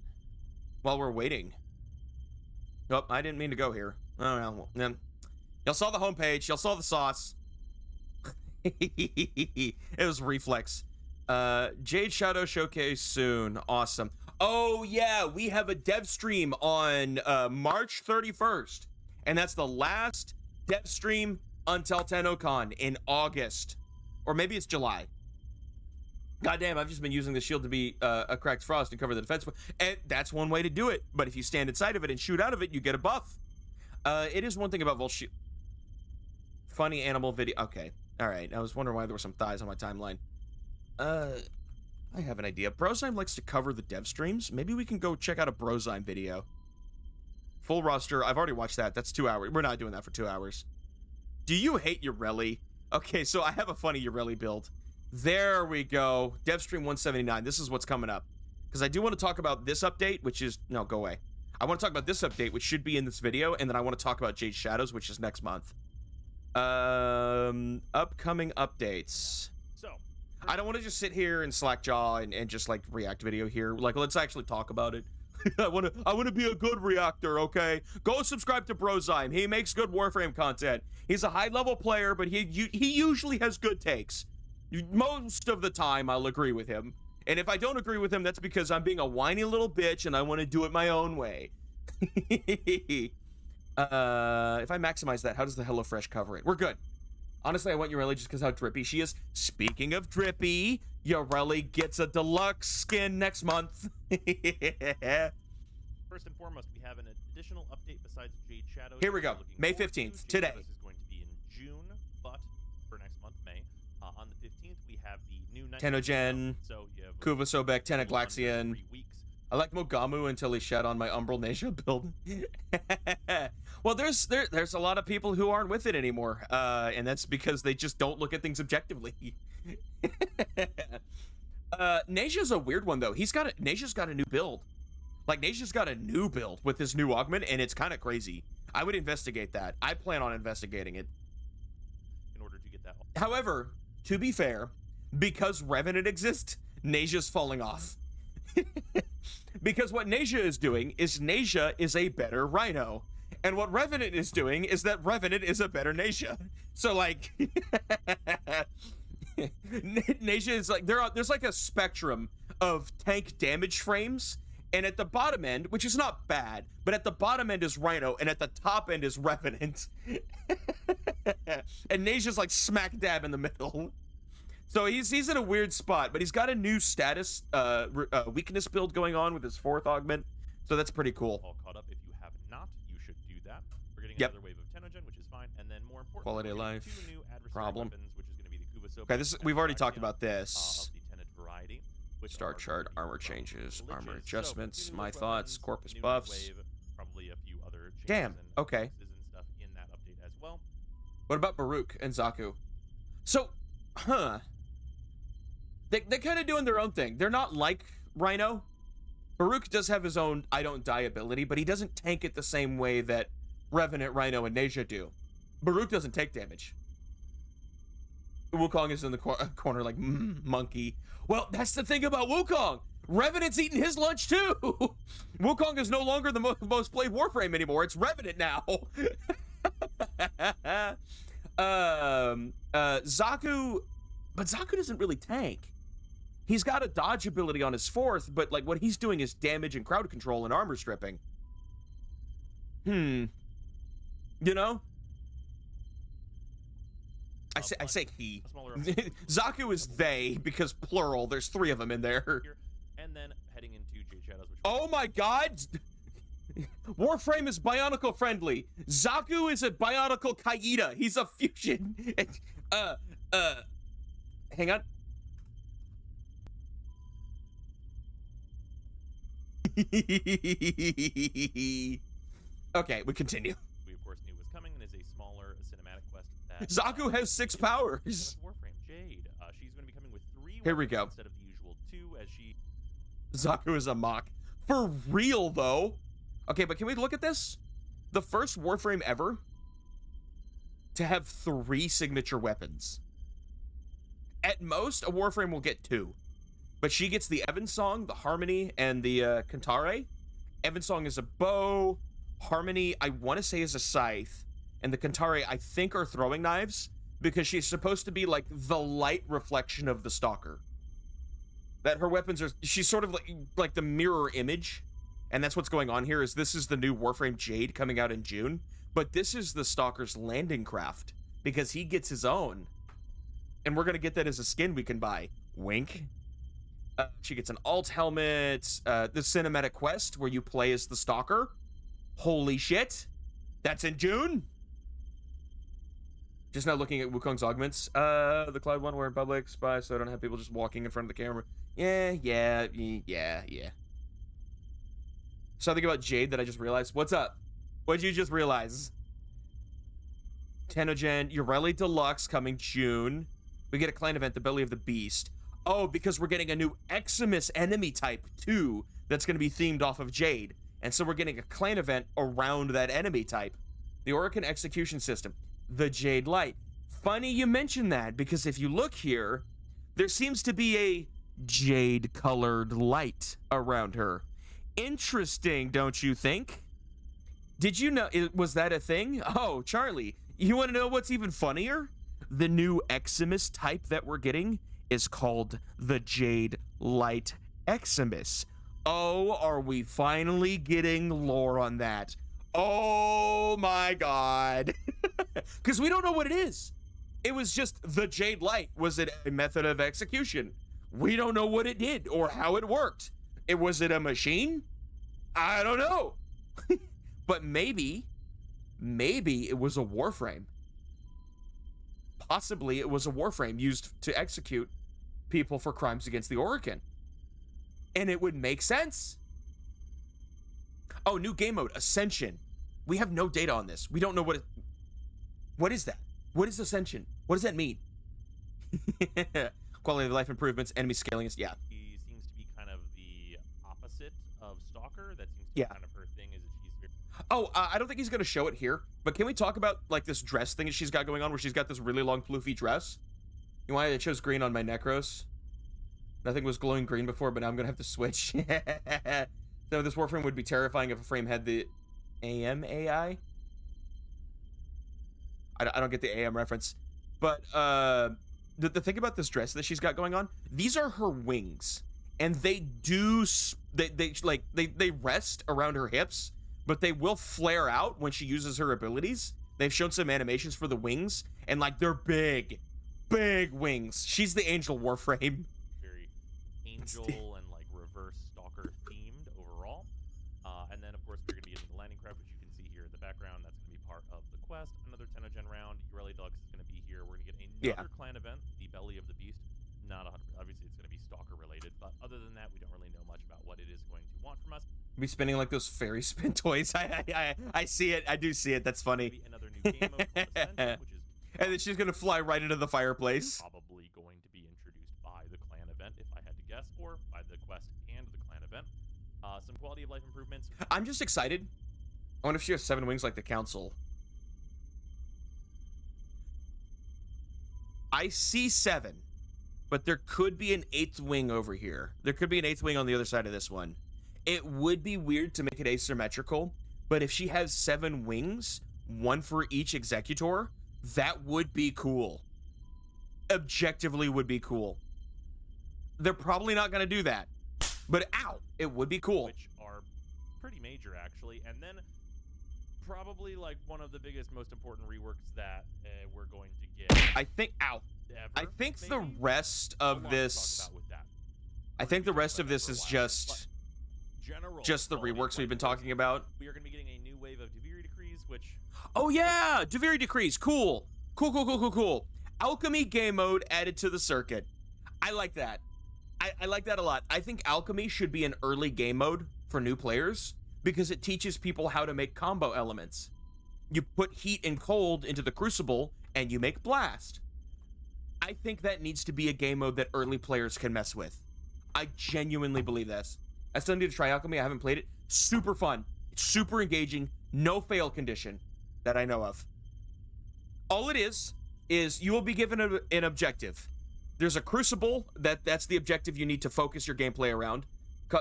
while we're waiting? Nope, I didn't mean to go here. Oh, well, y'all saw the homepage. Y'all saw the sauce. It was reflex. Jade Shadow Showcase soon. Awesome. Oh, yeah, we have a dev stream on March 31st. And that's the last dev stream until TennoCon in August. Or maybe it's July. Goddamn, I've just been using the shield to be a cracked frost and cover the defense. And that's one way to do it. But if you stand inside of it and shoot out of it, you get a buff. It is one thing about Volt Shield. Funny animal video. Okay. All right. I was wondering why there were some thighs on my timeline. I have an idea. Brozyme likes to cover the dev streams. Maybe we can go check out a Brozyme video. Full roster. I've already watched that. That's 2 hours. We're not doing that for 2 hours. Do you hate Urelli? Okay, so I have a funny Urelli build. There we go. DevStream 179. This is what's coming up. Because I do want to talk about this update, which is... No, go away. I want to talk about this update, which should be in this video, and then I want to talk about Jade Shadows, which is next month. Upcoming updates. So... I don't want to just sit here and slackjaw and just, like, react video here. Like, let's actually talk about it. I want to be a good reactor, okay? Go subscribe to Brozyme. He makes good Warframe content. He's a high-level player, but he usually has good takes. Most of the time, I'll agree with him. And if I don't agree with him, that's because I'm being a whiny little bitch and I want to do it my own way. If I maximize that, how does the HelloFresh cover it? We're good. Honestly, I want Urelli just because how drippy she is. Speaking of drippy, Urelli gets a deluxe skin next month. First and foremost, we have an additional update besides Jade Shadows. Here we go. May 15th, today. This is going to be in June, but for next month, May. On the 15th, we have the new night. Tenogen, So you have Kuva Sobek, Tenaglaxian. 3 weeks. I like Mogamu until he shed on my Umbral Nasia build. Well, there's a lot of people who aren't with it anymore, and that's because they just don't look at things objectively. Nasia's a weird one though. Nasia's got a new build. Like Nasia's got a new build with this new augment, and it's kind of crazy. I would investigate that. I plan on investigating it. In order to get that. However, to be fair, because Revenant exists, Nasia's falling off. Because what Nasia is doing is Nasia is a better Rhino. And what Revenant is doing is that Revenant is a better Nasia. So, like... Nasia is like... There's like a spectrum of tank damage frames. And at the bottom end, which is not bad, but at the bottom end is Rhino, and at the top end is Revenant. And Nasia's like smack dab in the middle. So he's in a weird spot, but he's got a new status weakness build going on with his 4th augment. So that's pretty cool. All caught up. If you have not, you should do that. We're getting Yep. another wave of Tenogen, which is fine, and then more importantly, Quality of life. 2 new adversary Problem. weapons, which is going to be the Kuva Soap. Okay, we've already talked about this. Of the Tenet variety, which Star are chart, going to be armor from changes, glitches. armor So, adjustments, 2 new my weapons, thoughts, corpus new buffs. Wave, probably a few other changes Damn, and okay. fixes and stuff in that update as well. What about Baruch and Zaku? So, They're kind of doing their own thing. They're not like Rhino. Baruch does have his own I don't die ability, but he doesn't tank it the same way that Revenant, Rhino, and Nasia do. Baruch doesn't take damage. Wukong is in the corner like, monkey. Well, that's the thing about Wukong. Revenant's eating his lunch too. Wukong is no longer the most played Warframe anymore. It's Revenant now. Zaku, but Zaku doesn't really tank. He's got a dodge ability on his 4th, but like what he's doing is damage and crowd control and armor stripping. You know? I say he. Zaku is they because plural. There's 3 of them in there. And then heading into Jade Shadows, which Oh my god! Warframe is Bionicle friendly. Zaku is a Bionicle Kaida. He's a fusion. Hang on. Okay, we continue. we of course knew was coming, and is a smaller cinematic quest that Zaku has 6 powers. Warframe Jade. She's going to be coming with 3 Here we go. instead of the usual 2, as she. Zaku is a mock. For real, though. Okay, but can we look at this? The first Warframe ever to have 3 signature weapons. At most, a Warframe will get 2. But she gets the Evensong, the Harmony, and the Kantare. Evensong is a bow. Harmony, I want to say, is a scythe. And the Kantare, I think, are throwing knives. Because she's supposed to be, like, the light reflection of the Stalker. That her weapons are... She's sort of like the mirror image. And that's what's going on here, is this is the new Warframe Jade coming out in June. But this is the Stalker's landing craft. Because he gets his own. And we're going to get that as a skin we can buy. Wink. She gets an alt helmet. The cinematic quest where you play as the Stalker. Holy shit. That's in June. Just now looking at Wukong's augments. The Cloud one, we're in public spy, so I don't have people just walking in front of the camera. Yeah. Something about Jade that I just realized. What's up? What'd you just realize? Tenogen, Ureli Deluxe coming June. We get a clan event, the Belly of the Beast. Oh, because we're getting a new Eximus enemy type too that's going to be themed off of Jade. And so we're getting a clan event around that enemy type. The Orokin execution system. The Jade Light. Funny you mention that, because if you look here, there seems to be a jade-colored light around her. Interesting, don't you think? Did you know, was that a thing? Oh, Charlie, you want to know what's even funnier? The new Eximus type that we're getting is called the Jade Light Eximus. Oh, are we finally getting lore on that? Oh my god. Because we don't know what it is. It was just the Jade Light. Was it a method of execution? We don't know what it did or how it worked. Was it a machine? I don't know. But maybe it was a Warframe. Possibly it was a Warframe used to execute people for crimes against the Orokin. And it would make sense. Oh, new game mode, Ascension. We have no data on this. We don't know what is that? What is Ascension? What does that mean? Quality of life improvements, enemy scaling is, yeah. He seems to be kind of the opposite of Stalker. That seems to be kind of her thing, is that she's very... Oh, I don't think he's going to show it here, but can we talk about, like, this dress thing that she's got going on, where she's got this really long, floofy dress? You know why I chose green on my Necros? Nothing was glowing green before, but now I'm going to have to switch. So this Warframe would be terrifying if a frame had the AM AI. I don't get the AM reference. But the thing about this dress that she's got going on, these are her wings. And they rest around her hips, but they will flare out when she uses her abilities. They've shown some animations for the wings, and like they're big wings. She's the Angel Warframe. Very Angel and like reverse Stalker themed overall. And then of course we're going to be getting the landing craft, which you can see here in the background. That's going to be part of the quest. Another Tenogen round. Ureli Deluxe is going to be here. We're going to get another clan event, the Belly of the Beast. Not 100. Obviously, it's going to be Stalker related, but other than that, we don't really know much about what it is going to want from us. Be spinning like those fairy spin toys. I see it. I do see it. That's funny. Another new game mode called Ascension, which is and then she's gonna fly right into the fireplace. Probably going to be introduced by the clan event, if I had to guess, or by the quest and the clan event. Some quality of life improvements. I'm just excited. I wonder if she has 7 wings like the council. I see 7, but there could be an 8th wing over here. There could be an 8th wing on the other side of this one. It would be weird to make it asymmetrical, but if she has 7 wings, 1 for each executor, that would be cool. Objectively would be cool. They're probably not going to do that, but ow, it would be cool. Which are pretty major, actually. And then probably like one of the biggest, most important reworks that we're going to get. I think, ow. I think the rest of this, I think the rest of this is just the reworks we've been talking about. We are going to be getting a new wave of Deviri decrees, which... Oh yeah, Deviri decrees, cool. Cool. Alchemy game mode added to the circuit. I like that. I like that a lot. I think Alchemy should be an early game mode for new players because it teaches people how to make combo elements. You put heat and cold into the crucible and you make blast. I think that needs to be a game mode that early players can mess with. I genuinely believe this. I still need to try Alchemy. I haven't played it. Super fun. It's super engaging. No fail condition that I know of. All it is you will be given an objective. There's a crucible. That's the objective you need to focus your gameplay around.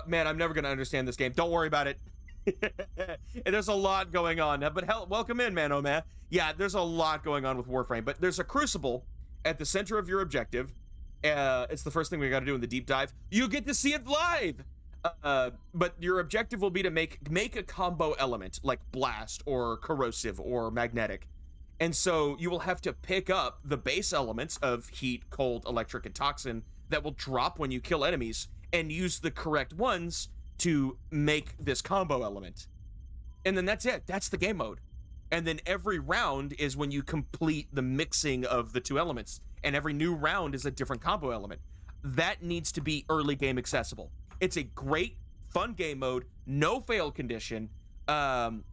Man, I'm never going to understand this game. Don't worry about it. There's a lot going on. But hell, welcome in, man, oh man. Yeah, there's a lot going on with Warframe. But there's a crucible at the center of your objective. It's the first thing we got to do in the deep dive. You get to see it live. But your objective will be to make a combo element like blast or corrosive or magnetic. And so you will have to pick up the base elements of heat, cold, electric, and toxin that will drop when you kill enemies and use the correct ones to make this combo element. And then that's it. That's the game mode. And then every round is when you complete the mixing of the two elements. And every new round is a different combo element. That needs to be early game accessible. It's a great, fun game mode, no fail condition,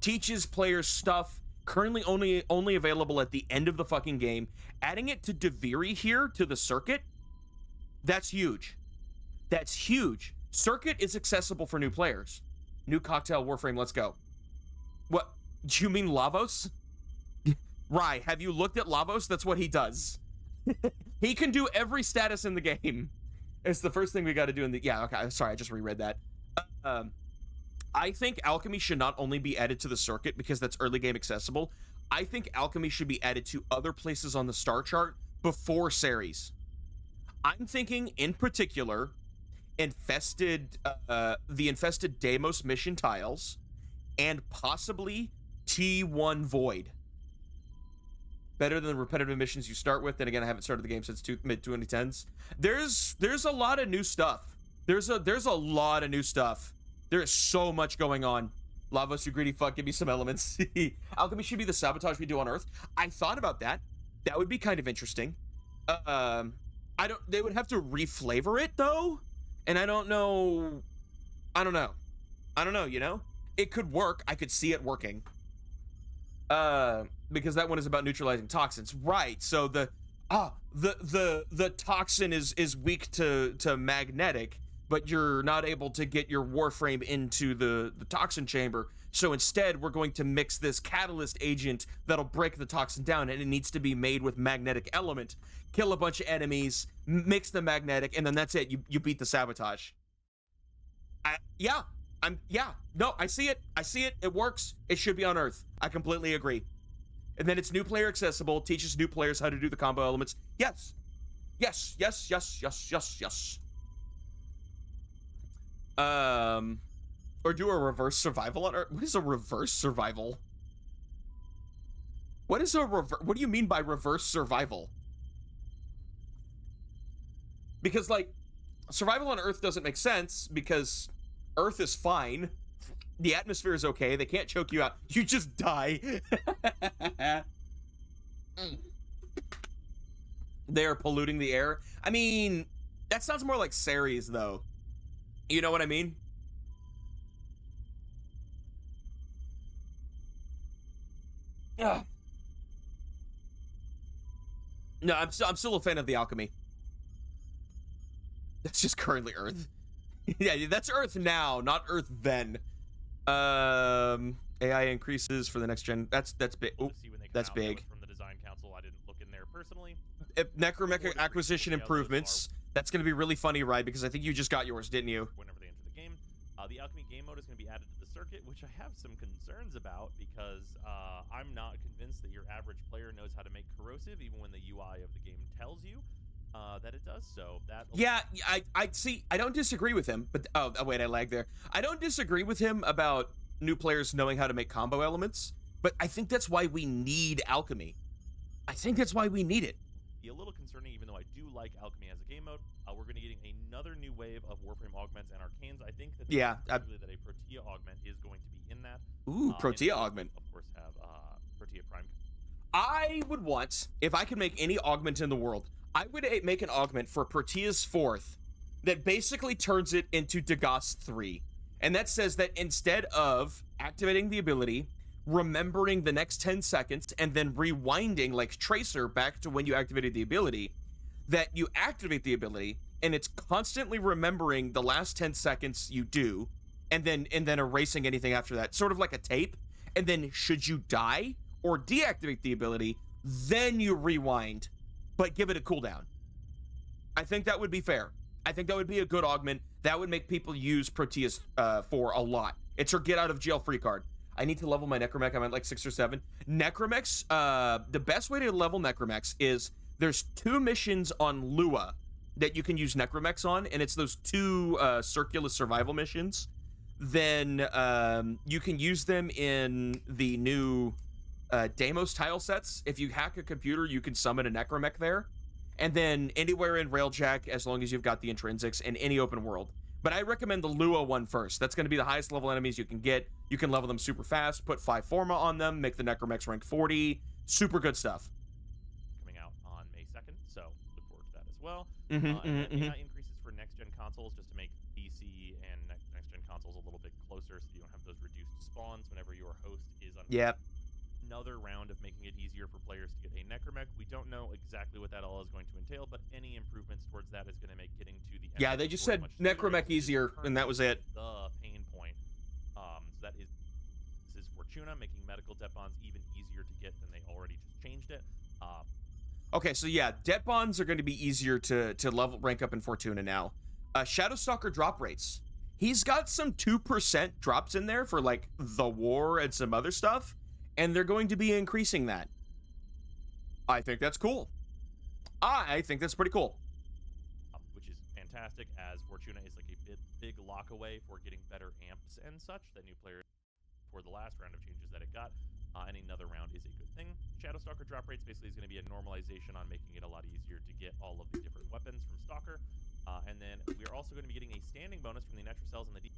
teaches players stuff, currently only available at the end of the fucking game. Adding it to Deviri here, to the circuit, that's huge. That's huge. Circuit is accessible for new players. New cocktail Warframe, let's go. What, do you mean Lavos? Rye, have you looked at Lavos? That's what he does. He can do every status in the game. It's the first thing we got to do in the... Yeah, okay, sorry, I just reread that. I think alchemy should not only be added to the circuit because that's early game accessible. I think alchemy should be added to other places on the star chart before Ceres. I'm thinking, in particular, the infested Deimos mission tiles, and possibly T1 Void. Better than the repetitive missions you start with. Then again, I haven't started the game since mid-2010s. There's a lot of new stuff. There's a lot of new stuff. There is so much going on. Lavos, you greedy fuck, give me some elements. Alchemy should be the sabotage we do on Earth. I thought about that. That would be kind of interesting. They would have to reflavor it though. And I don't know, you know? It could work. I could see it working. Because that one is about neutralizing toxins. Right. So the toxin is weak to magnetic, but you're not able to get your Warframe into the toxin chamber. So instead, we're going to mix this catalyst agent that'll break the toxin down, and it needs to be made with magnetic element. Kill a bunch of enemies, mix the magnetic, and then that's it. You beat the sabotage. I see it. It works. It should be on Earth. I completely agree. And then it's new player accessible, teaches new players how to do the combo elements. Yes. Yes. Or do a reverse survival on Earth. What is a reverse survival? What do you mean by reverse survival? Because, like, survival on Earth doesn't make sense because Earth is fine. The atmosphere is okay. They can't choke you out. You just die. They are polluting the air. I mean, that sounds more like Ceres, though. You know what I mean? Ugh. No, I'm still a fan of the alchemy. That's just currently Earth. Yeah, that's Earth now, not Earth then. AI increases for the next gen. That's big. Oh, that's big. From the design council, I didn't look in there personally. Necromecha acquisition improvements. That's going to be really funny, right? Because I think you just got yours, didn't you? Whenever they enter the game, the alchemy game mode is going to be added to the circuit, which I have some concerns about because I'm not convinced that your average player knows how to make corrosive, even when the UI of the game tells you that it does. So that. Yeah, I see. I don't disagree with him, but oh wait, I lagged there. I don't disagree with him about new players knowing how to make combo elements, but I think that's why we need alchemy. I think that's why we need it. Be a little concerning, even though I do like alchemy as a game mode. We're going to be getting another new wave of Warframe augments and arcanes. I think that that a Protea augment is going to be in that. Ooh, Protea augment. Of course, have Protea Prime. I would want, if I could make any augment in the world, I would make an augment for Protea's 4th that basically turns it into Dagos 3. And that says that instead of activating the ability, remembering the next 10 seconds, and then rewinding like Tracer back to when you activated the ability, that you activate the ability, and it's constantly remembering the last 10 seconds you do, and then erasing anything after that, sort of like a tape. And then should you die or deactivate the ability, then you rewind, but give it a cooldown. I think that would be fair. I think that would be a good augment. That would make people use Protea's 4 a lot. It's her get out of jail free card. I need to level my Necromech. I'm at like 6 or 7. Necromechs, the best way to level Necromechs is there's 2 missions on Lua that you can use Necromechs on, and it's those 2 circular survival missions. Then you can use them in the new Deimos tile sets. If you hack a computer, you can summon a Necromech there. And then anywhere in Railjack, as long as you've got the intrinsics, and any open world. But I recommend the Lua one first. That's going to be the highest level enemies you can get. You can level them super fast, put 5 Forma on them, make the Necromechs rank 40. Super good stuff. Coming out on May 2nd, so look forward to that as well. Mhm, And then mhm, AI increases for next-gen consoles just to make PC and next-gen consoles a little bit closer so you don't have those reduced spawns whenever your host is on. Yep. Another round of making it easier for players to get a Necromech. We don't know exactly what that all is going to entail, but any improvements towards that is going to make getting to the end Yeah, of they the just story said much smoother, Necromech which is easier, and that was it. the pain point. So that is this is Fortuna, making medical debt bonds even easier to get than they already just changed it. Okay, so yeah, debt bonds are going to be easier to level rank up in Fortuna now. Shadowstalker drop rates. He's got some 2% drops in there for like the war and some other stuff, and they're going to be increasing that. I think that's cool. I think that's pretty cool. Which is fantastic, as Fortuna is like a big lock away for getting better amps and such that new players for the last round of changes that it got. And another round is a good thing. Shadowstalker drop rates basically is going to be a normalization on making it a lot easier to get all of the different weapons from Stalker. And then we're also going to be getting a standing bonus from the Netro Cells and the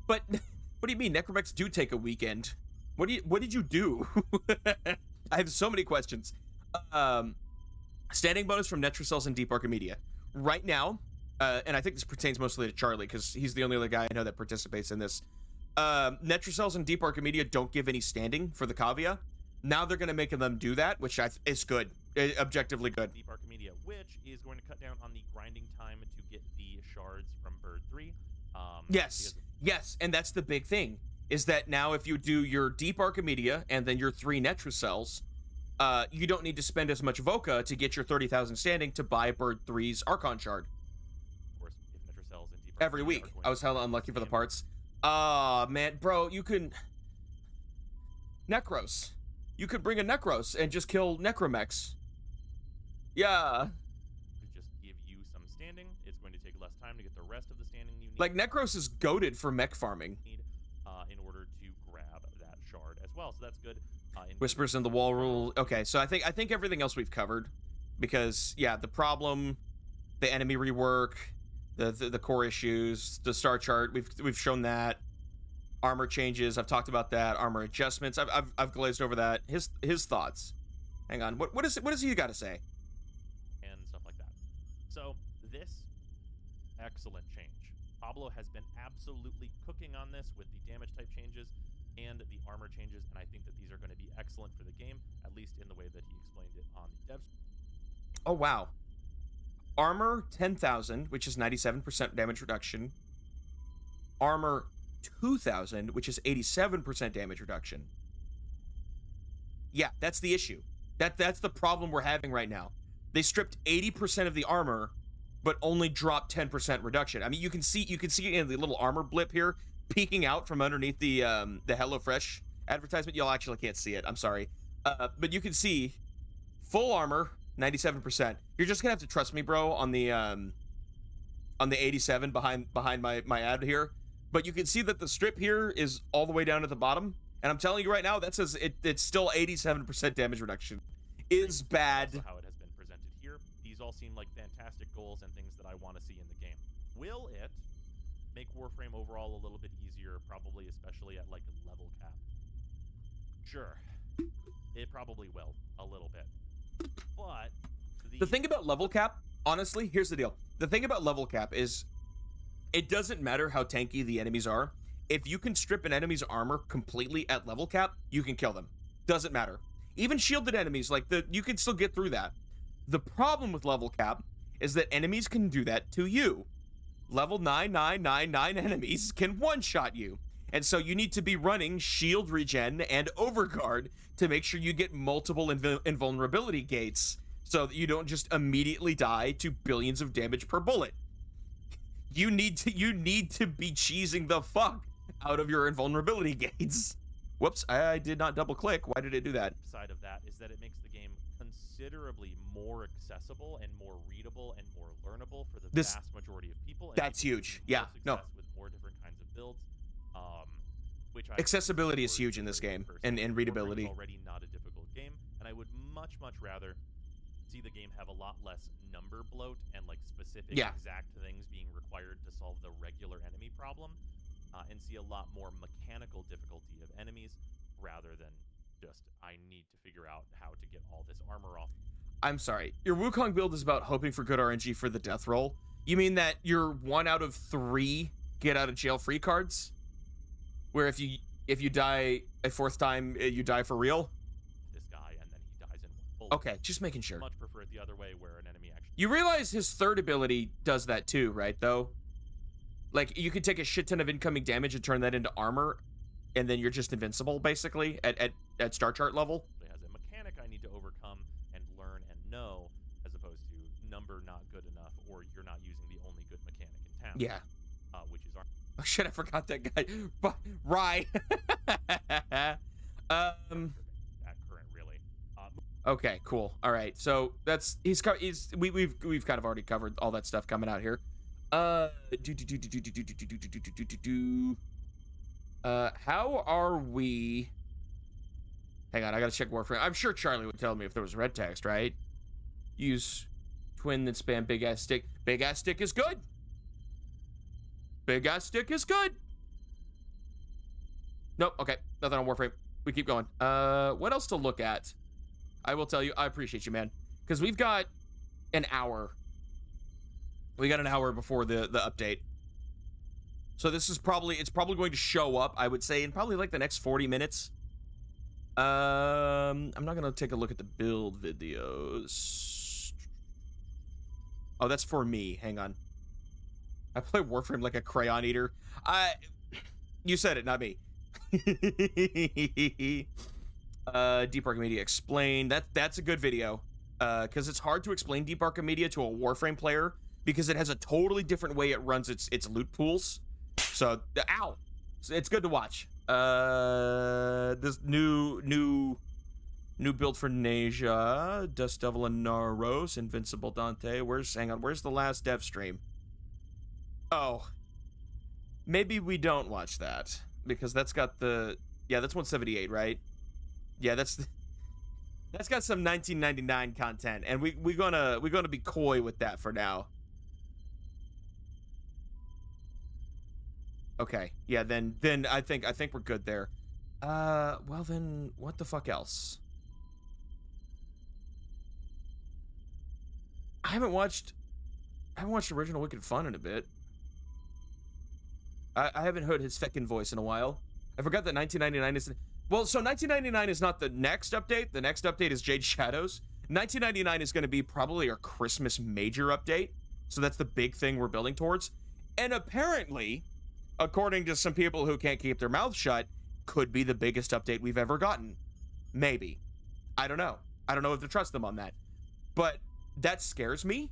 But what do you mean? Necromechs do take a weekend. What did you do? I have so many questions. Standing bonus from Netrocells and Deep Archimedia. Right now, and I think this pertains mostly to Charlie because he's the only other guy I know that participates in this. Netrocells and Deep Archimedia don't give any standing for the Cavia. Now they're going to make them do that, which is good. Objectively good. Deep Archimedia, which is going to cut down on the grinding time to get the shards from Bird 3. Yes, yes, and that's the big thing, is that now if you do your Deep Archimedia and then your 3 Netrocells, you don't need to spend as much Voca to get your 30,000 standing to buy Bird 3's Archon Shard. Of course, if Netrocells and Deep Every Archimedia week. are going I was hella unlucky for the parts. Man, bro, you can... Necros. You could bring a Necros and just kill Necromechs. Yeah. To just give you some standing, it's going to take less time to get the rest of the standing you need. Like, Necros is goated for mech farming. In order to grab that shard as well, so that's good. Whispers in the Wall rule. Okay, so I think everything else we've covered, because yeah, the problem, the enemy rework, the core issues, the star chart, we've shown that. Armor changes, I've talked about that. Armor adjustments, I've glazed over that. His thoughts. Hang on, what does he got to say? And stuff like that. So this excellent change. Pablo has been absolutely cooking on this with the damage type changes and the armor changes, and I think that these are going to be excellent for the game, at least in the way that he explained it on the devs. Oh wow. Armor 10,000, which is 97% damage reduction. Armor 2,000, which is 87% damage reduction. Yeah, that's the issue. That's the problem we're having right now. They stripped 80% of the armor, but only dropped 10% reduction. I mean, you can see in the little armor blip here peeking out from underneath the HelloFresh advertisement. Y'all actually can't see it. I'm sorry, but you can see full armor 97%. You're just gonna have to trust me, bro, on the 87 behind my ad here. But you can see that the strip here is all the way down at the bottom, and I'm telling you right now, that says it's still 87% damage reduction. Is bad. Also how it has been presented here. These all seem like fantastic goals and things that I want to see in the game. Will it make Warframe overall a little bit easier? Probably, especially at like level cap. Sure, it probably will a little bit. But the thing about level cap, honestly, here's the deal. The thing about level cap is it doesn't matter how tanky the enemies are. If you can strip an enemy's armor completely at level cap, you can kill them. Doesn't matter. Even shielded enemies, like you can still get through that. The problem with level cap is that enemies can do that to you. Level 9999 enemies can one-shot you. And so you need to be running shield regen and overguard to make sure you get multiple invulnerability gates so that you don't just immediately die to billions of damage per bullet. You need to be cheesing the fuck out of your invulnerability gates. Whoops, I did not double click. Why did it do that? Side of that is that it makes the game considerably more accessible and more readable and more learnable for the vast majority of people. And That's huge. Yeah, no. With more different kinds of builds, which accessibility is huge in this game, and readability. Already not a difficult game, and I would much rather see the game have a lot less number bloat and like specific Yeah. exact things being required to solve the regular enemy problem, and see a lot more mechanical difficulty of enemies rather than just I need to figure out how to get all this armor off. I'm sorry. Your Wukong build is about hoping for good RNG for the death roll. You mean that you're 1 out of 3 get out of jail free cards? Where if you die a 4th time, you die for real? This guy and then he dies in one bullet. Okay, just making sure. Much prefer it the other way where an enemy actually. You realize his 3rd ability does that too, right, though? Like, you could take a shit ton of incoming damage and turn that into armor, and then you're just invincible, basically, at star chart level. It has a mechanic I need to overcome and learn and know, as opposed to number not good enough, or you're not using the only good mechanic in town. Yeah. Which is armor. Oh shit, I forgot that guy. Rye. At current, really. Okay, cool. All right, so that's we've kind of already covered all that stuff coming out here. How are we? Hang on, I gotta check Warframe. I'm sure Charlie would tell me if there was red text, right? Use twin then spam big ass stick. Big ass stick is good. Big ass stick is good. Nope. Okay, nothing on Warframe. We keep going. What else to look at? I will tell you. I appreciate you, man, because we've got an hour. We got an hour before the update. So this is probably going to show up, I would say, in probably like the next 40 minutes. I'm not gonna take a look at the build videos. Oh, that's for me. Hang on. I play Warframe like a crayon eater. You said it, not me. Deep Archimedia explained. That's a good video. Because it's hard to explain Deep Archimedia to a Warframe player because it has a totally different way it runs its loot pools. So, ow! It's good to watch. This new build for Nasia, Dust Devil and Naros, Invincible Dante. Where's the last dev stream? Oh. Maybe we don't watch that. Because that's got the... Yeah, that's 178, right? Yeah, that's got some 1999 content, and we're gonna be coy with that for now. Okay, yeah, then I think we're good there. Well then, what the fuck else? I haven't watched Original Wicked Fun in a bit. I haven't heard his feckin' voice in a while. I forgot that 1999 is... Well, so 1999 is not the next update. The next update is Jade Shadows. 1999 is going to be probably our Christmas major update. So that's the big thing we're building towards. And apparently, according to some people who can't keep their mouths shut, could be the biggest update we've ever gotten. Maybe. I don't know. I don't know if to trust them on that. But that scares me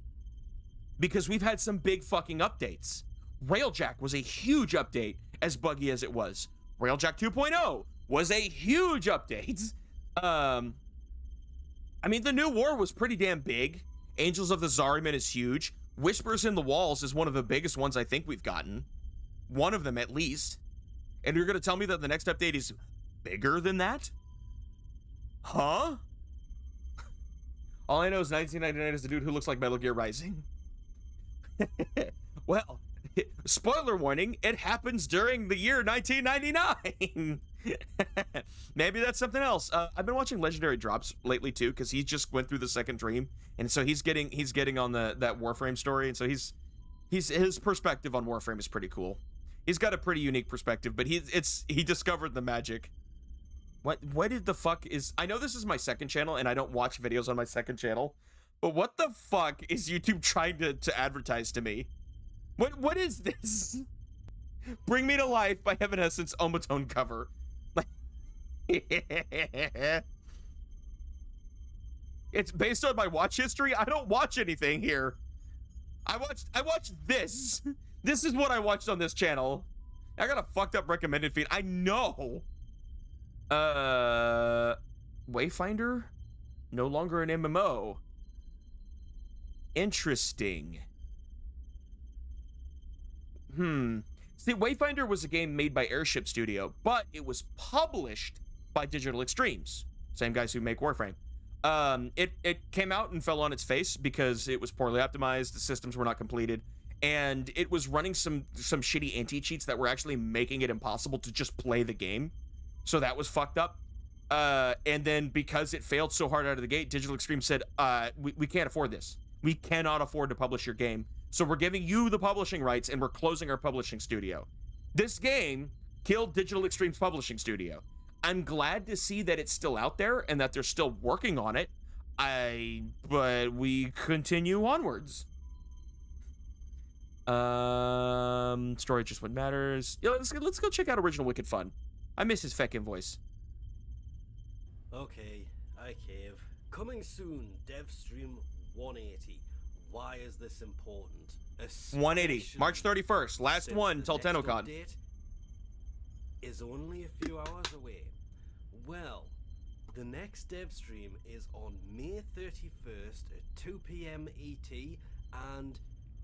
because we've had some big fucking updates. Railjack was a huge update, as buggy as it was. Railjack 2.0 was a huge update. I mean, the new war was pretty damn big. Angels of the Zariman is huge. Whispers in the Walls is one of the biggest ones I think we've gotten. One of them, at least. And you're going to tell me that the next update is bigger than that? Huh? All I know is 1999 is the dude who looks like Metal Gear Rising. Well, spoiler warning, it happens during the year 1999. Maybe that's something else. I've been watching Legendary Drops lately too, because he just went through the second dream, and so he's getting on that Warframe story, and so his perspective on Warframe is pretty cool. He's got a pretty unique perspective, but he discovered the magic. What did the fuck is... I know this is my second channel, and I don't watch videos on my second channel, but what the fuck is YouTube trying to advertise to me? What is this? Bring Me to Life by Heaven Essence Omatone cover. It's based on my watch history. I don't watch anything here. I watched this. This is what I watched on this channel. I got a fucked up recommended feed. I know. Wayfinder? No longer an MMO. Interesting. See, Wayfinder was a game made by Airship Studio, but it was published by Digital Extremes. Same guys who make Warframe. It came out and fell on its face because it was poorly optimized, the systems were not completed, and it was running some shitty anti-cheats that were actually making it impossible to just play the game. So that was fucked up. And then because it failed so hard out of the gate, Digital Extreme said, we can't afford this. We cannot afford to publish your game. So we're giving you the publishing rights and we're closing our publishing studio. This game killed Digital Extreme's publishing studio. I'm glad to see that it's still out there and that they're still working on it. But we continue onwards. Story just what matters. Yeah, let's go check out Original Wicked Fun. I miss his feckin' voice. Okay, I cave. Coming soon, DevStream 180. Why is this important? 180, March 31st, last one until TennoCon. Is only a few hours away. Well, the next DevStream is on May 31st at 2 p.m. ET, and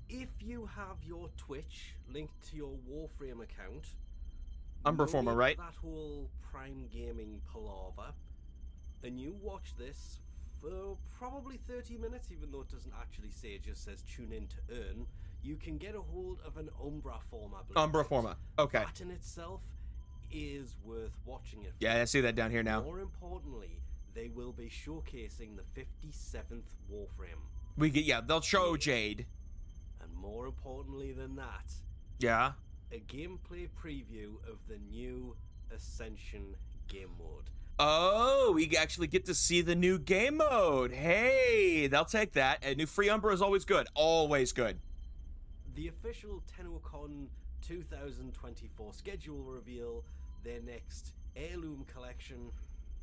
if you have your Twitch linked to your Warframe account, Umbraformer, right? That whole Prime Gaming palaver, and you watch this for probably 30 minutes, even though it doesn't actually say, it just says tune in to earn, you can get a hold of an Umbraformer. Umbraformer, okay. That in itself is worth watching it for. Yeah, I see that down here now. More importantly, they will be showcasing the 57th Warframe. They'll show Jade. And more importantly than that, yeah, a gameplay preview of the new Ascension game mode. Oh, we actually get to see the new game mode. Hey, they'll take that. A new free Umbra is always good. Always good. The official TennoCon 2024 schedule reveal their next heirloom collection.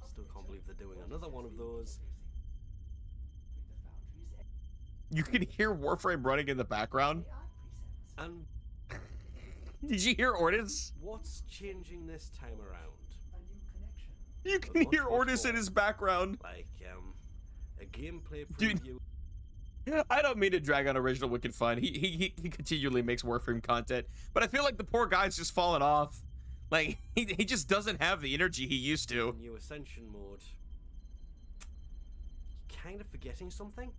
Still can't believe they're doing another one of those. You can hear Warframe running in the background. And did you hear Ordis? What's changing this time around? You can hear Ordis in his background. Like, a gameplay preview. Dude, I don't mean to drag on Original Wicked Fun. He continually makes Warframe content, but I feel like the poor guy's just fallen off. Like, he just doesn't have the energy he used to. New Ascension mode. Kind of forgetting something?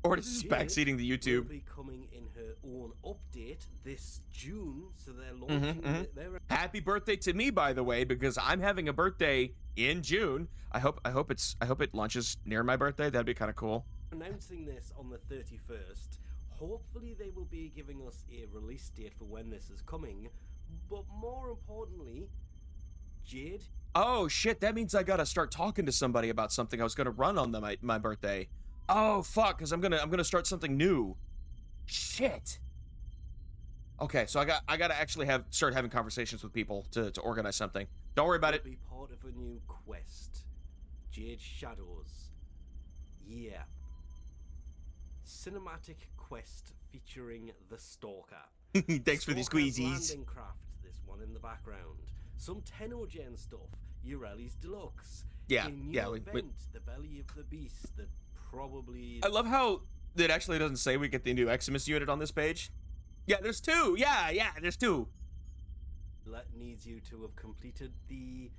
Ordis is backseating the YouTube. Will be coming in her own update this June, so they're launching their Happy birthday to me, by the way, because I'm having a birthday in June. I hope it launches near my birthday. That'd be kind of cool. Announcing this on the 31st. Hopefully they will be giving us a release date for when this is coming, but more importantly, Jade. Oh shit, that means I gotta start talking to somebody about something I was gonna run on my birthday. Oh fuck, because I'm gonna start something new. Shit. Okay, so I gotta actually start having conversations with people to organize something. Don't worry about it. Be part of a new quest. Jade Shadows. Yeah. Cinematic quest featuring the Stalker. Thanks for the squeezies. Landing craft, this one in the background. Some Tenno-gen stuff. Ureli's Deluxe. Yeah, a new yeah. event, the Belly of the Beast that probably... I love how it actually doesn't say we get the new Eximus unit on this page. Yeah, there's two. Yeah, there's two. That needs you to have completed the...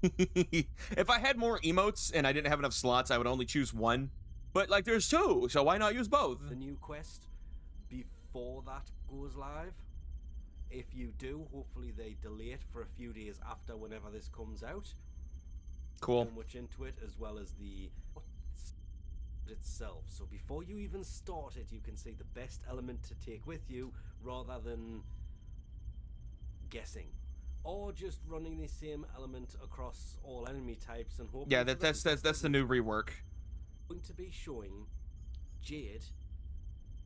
If I had more emotes and I didn't have enough slots, I would only choose one. But, like, there's two, so why not use both? The new quest before that goes live. If you do, hopefully they delay it for a few days after whenever this comes out. Cool. Too much into it, as well as the itself. So before you even start it, you can see the best element to take with you, rather than guessing. Or just running the same element across all enemy types and hoping. Yeah, that's the new rework. Going to be showing Jade.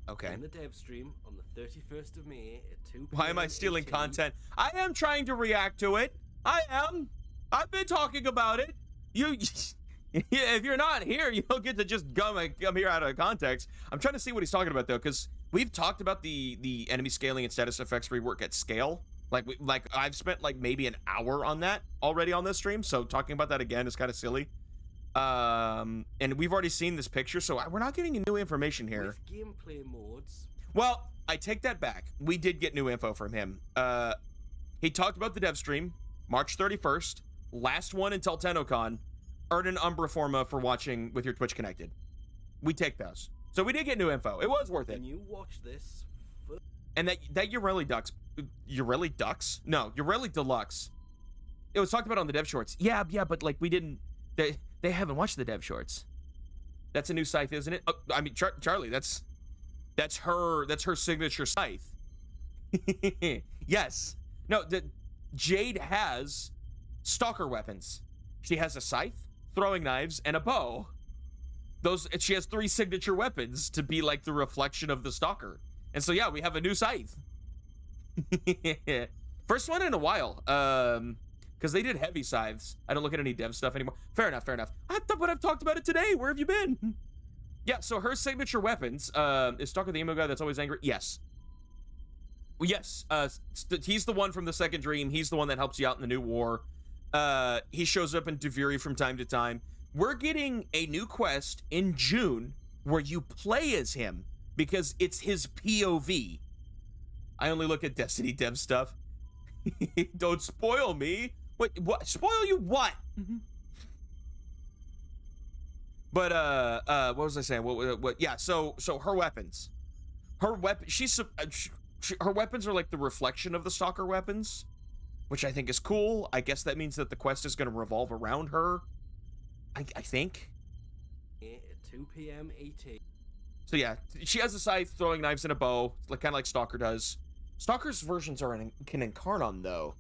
Okay. In the dev stream on the 31st of May at 2 p.m. Why am I stealing content? I am trying to react to it. I am. I've been talking about it. If you're not here, you don't get to just come here out of context. I'm trying to see what he's talking about though, because we've talked about the enemy scaling and status effects rework at scale. Like I've spent like maybe an hour on that already on this stream, so talking about that again is kind of silly. And we've already seen this picture, so we're not getting new information here. With gameplay modes. Well, I take that back. We did get new info from him. He talked about the dev stream, March 31st, last one until TennoCon. earn an Umbra Forma for watching with your Twitch connected. We take those. So we did get new info. It was worth it. Can you watch this? And that Ureli Ducks? No, Ureli Deluxe. It was talked about on the dev shorts. Yeah, but like we didn't. They haven't watched the dev shorts. That's a new scythe, isn't it? I mean, Charlie, that's her signature scythe. Yes. No, Jade has stalker weapons. She has a scythe, throwing knives, and a bow. She has 3 signature weapons to be like the reflection of the stalker. And so yeah, we have a new scythe. First one in a while. Because they did heavy scythes. I don't look at any dev stuff anymore. Fair enough. But I've talked about it today. Where have you been? Yeah, so her signature weapons, is Stalker the emo guy that's always angry? Yes. Yes, he's the one from the second dream. He's the one that helps you out in the new war. He shows up in Deviri from time to time. We're getting a new quest in June where you play as him because it's his POV. I only look at Destiny dev stuff. Don't spoil me. Wait, what? Spoil you what? But what was I saying? What? Yeah. So her weapons, her weapons are like the reflection of the stalker weapons, which I think is cool. I guess that means that the quest is going to revolve around her. I think. 2 p.m. ET. So yeah, she has a scythe, throwing knives, and a bow, like kind of like Stalker does. Stalker's versions can Incarnon though.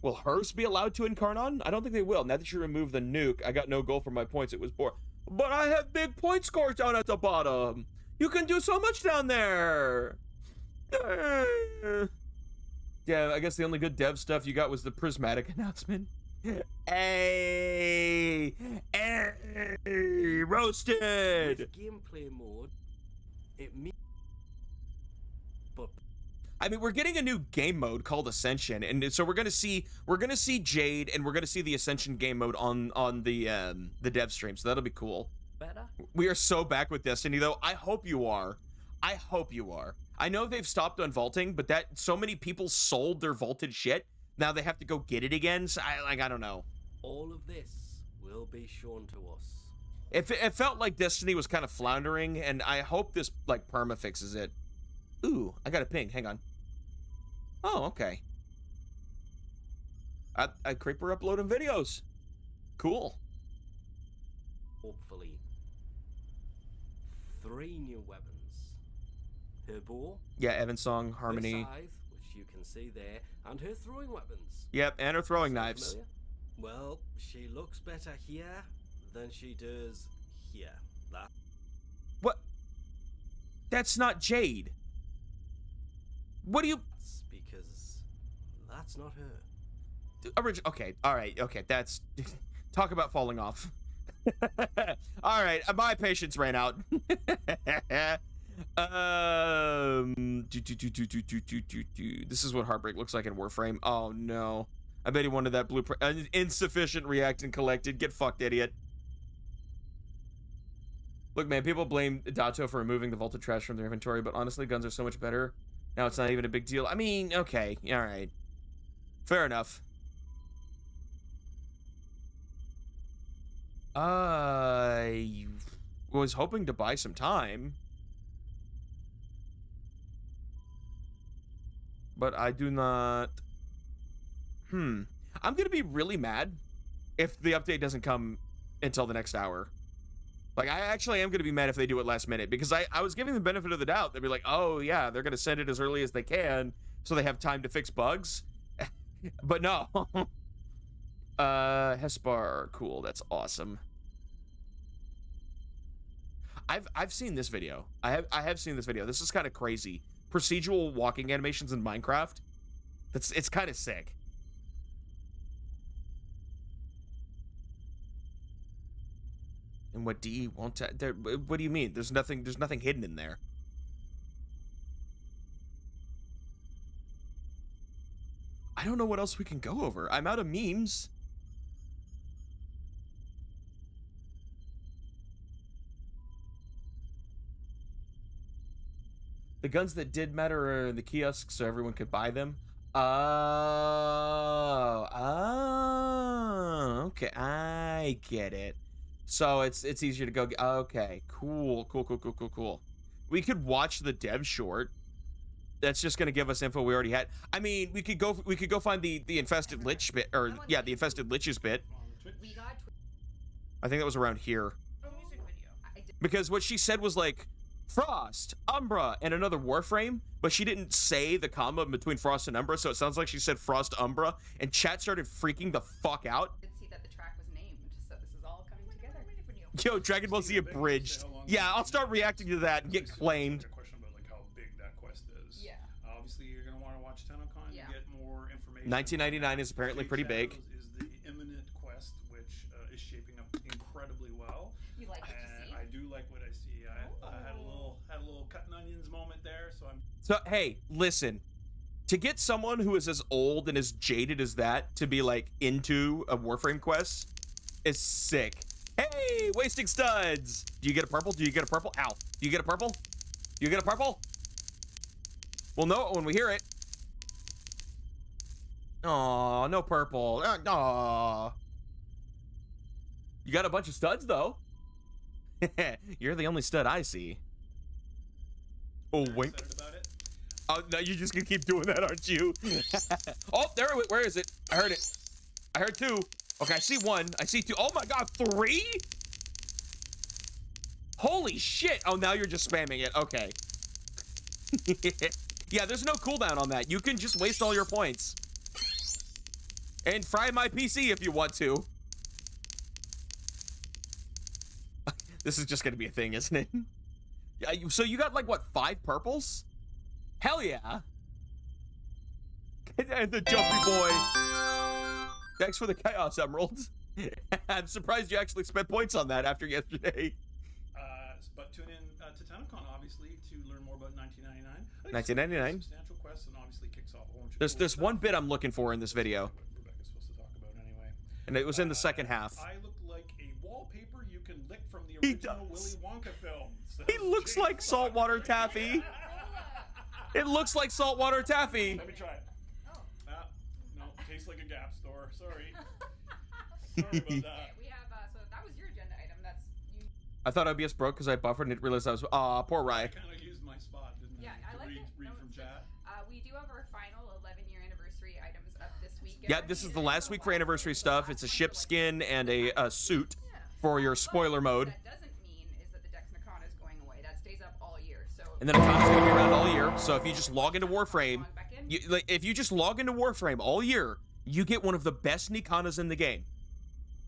Will hers be allowed to Incarnon? I don't think they will. Now that you remove the nuke, I got no goal for my points. It was poor. But I have big point scores down at the bottom. You can do so much down there. Yeah, I guess the only good dev stuff you got was the prismatic announcement. Hey, roasted. With gameplay mode, I mean, we're getting a new game mode called Ascension, and so we're gonna see Jade, and we're gonna see the Ascension game mode on the dev stream. So that'll be cool. Better. We are so back with Destiny, though. I hope you are. I know they've stopped on vaulting, but that so many people sold their vaulted shit. Now they have to go get it again. So I don't know. All of this will be shown to us. It felt like Destiny was kind of floundering, and I hope this like perma fixes it. Ooh, I got a ping. Hang on. Oh, okay. I Creeper uploading videos. Cool. Hopefully. 3 new weapons. Her bow. Yeah, Evensong, Harmony. Her scythe, which you can see there, and her throwing weapons. Yep, and her throwing knives. Familiar? Well, she looks better here than she does here. What? That's not Jade. What do you... That's because that's not her. Okay, alright, okay, that's... Talk about falling off. Alright, my patience ran out. This is what Heartbreak looks like in Warframe. Oh no. I bet he wanted that blueprint. Insufficient react and collected. Get fucked, idiot. Look, man, people blame Dato for removing the vaulted trash from their inventory, but honestly, guns are so much better. Now it's not even a big deal. I mean, okay, alright. Fair enough. I was hoping to buy some time. But I do not... I'm gonna be really mad if the update doesn't come until the next hour. Like, I actually am gonna be mad if they do it last minute, because I was giving the benefit of the doubt. They'd be like, oh yeah, they're gonna send it as early as they can, so they have time to fix bugs. But no. Hespar, cool, that's awesome. I've seen this video. I have seen this video. This is kind of crazy. Procedural walking animations in Minecraft. It's kind of sick. And what DE won't there? What do you mean? There's nothing hidden in there. I don't know what else we can go over. I'm out of memes. The guns that did matter are in the kiosks, so everyone could buy them. Oh, Okay, I get it. So it's easier to go. Okay, cool. We could watch the dev short. That's just gonna give us info we already had. I mean, we could go find the infested lich bit, or yeah, the infested liches bit. I think that was around here. Because what she said was like Frost, Umbra, and another Warframe, but she didn't say the combo between Frost and Umbra, so it sounds like she said Frost, Umbra, and chat started freaking the fuck out. I did see that the track was named, so this is all coming together. Yo, Dragon Ball Z abridged. Yeah, I'll start reacting to that and get claimed. Question about like how big that quest is. Yeah. Obviously, you're gonna want to watch TennoCon and get more information. 1999 is apparently pretty big. Is the imminent quest, which is shaping up incredibly well. You like what you see? I do like what I see. I had a little cutting onions moment there, so I'm. So hey, listen. To get someone who is as old and as jaded as that to be like into a Warframe quest is sick. Hey, wasting studs. Do you get a purple? Do you get a purple? Ow. Do you get a purple? Do you get a purple? We'll know it when we hear it. Aw, no purple. Aw. You got a bunch of studs though. You're the only stud I see. Oh, wink. Oh, no, you're just gonna keep doing that, aren't you? Oh, there it went. Where is it? I heard it. I heard two. Okay, I see one. I see two. Oh my god, three? Holy shit. Oh, now you're just spamming it. Okay. Yeah, there's no cooldown on that. You can just waste all your points. And fry my PC if you want to. This is just gonna be a thing, isn't it? Yeah, so you got like, what, 5 purples? Hell yeah. And the jumpy boy. Thanks for the Chaos Emerald. I'm surprised you actually spent points on that after yesterday. But tune in to TennoCon, obviously, to learn more about 1999. 1999. Substantial quests, and obviously kicks off a whole bunch of There's one bit I'm looking for in this video. Rebecca's supposed to talk about anyway. And it was in the second half. I look like a wallpaper you can lick from the original Willy Wonka film. He looks like saltwater taffy. It looks like saltwater taffy. Let me try it. No, tastes like a Gap store. Sorry. Sorry about that. We have, so that was your agenda item. That's you. I thought OBS broke because I buffered and didn't realize I was. Aw, poor Rye. I kind of used my spot, didn't I? Yeah, I like it. Read from chat. We do have our final 11-year anniversary items up this weekend. Yeah, this is the last week for anniversary stuff. It's a ship skin and a suit for your spoiler mode. What that doesn't mean is that the Dex Nikana is going away. That stays up all year. So. And then Nikana's gonna be around all year. So if you just log into Warframe, if you just log into Warframe all year, you get one of the best Nikanas in the game.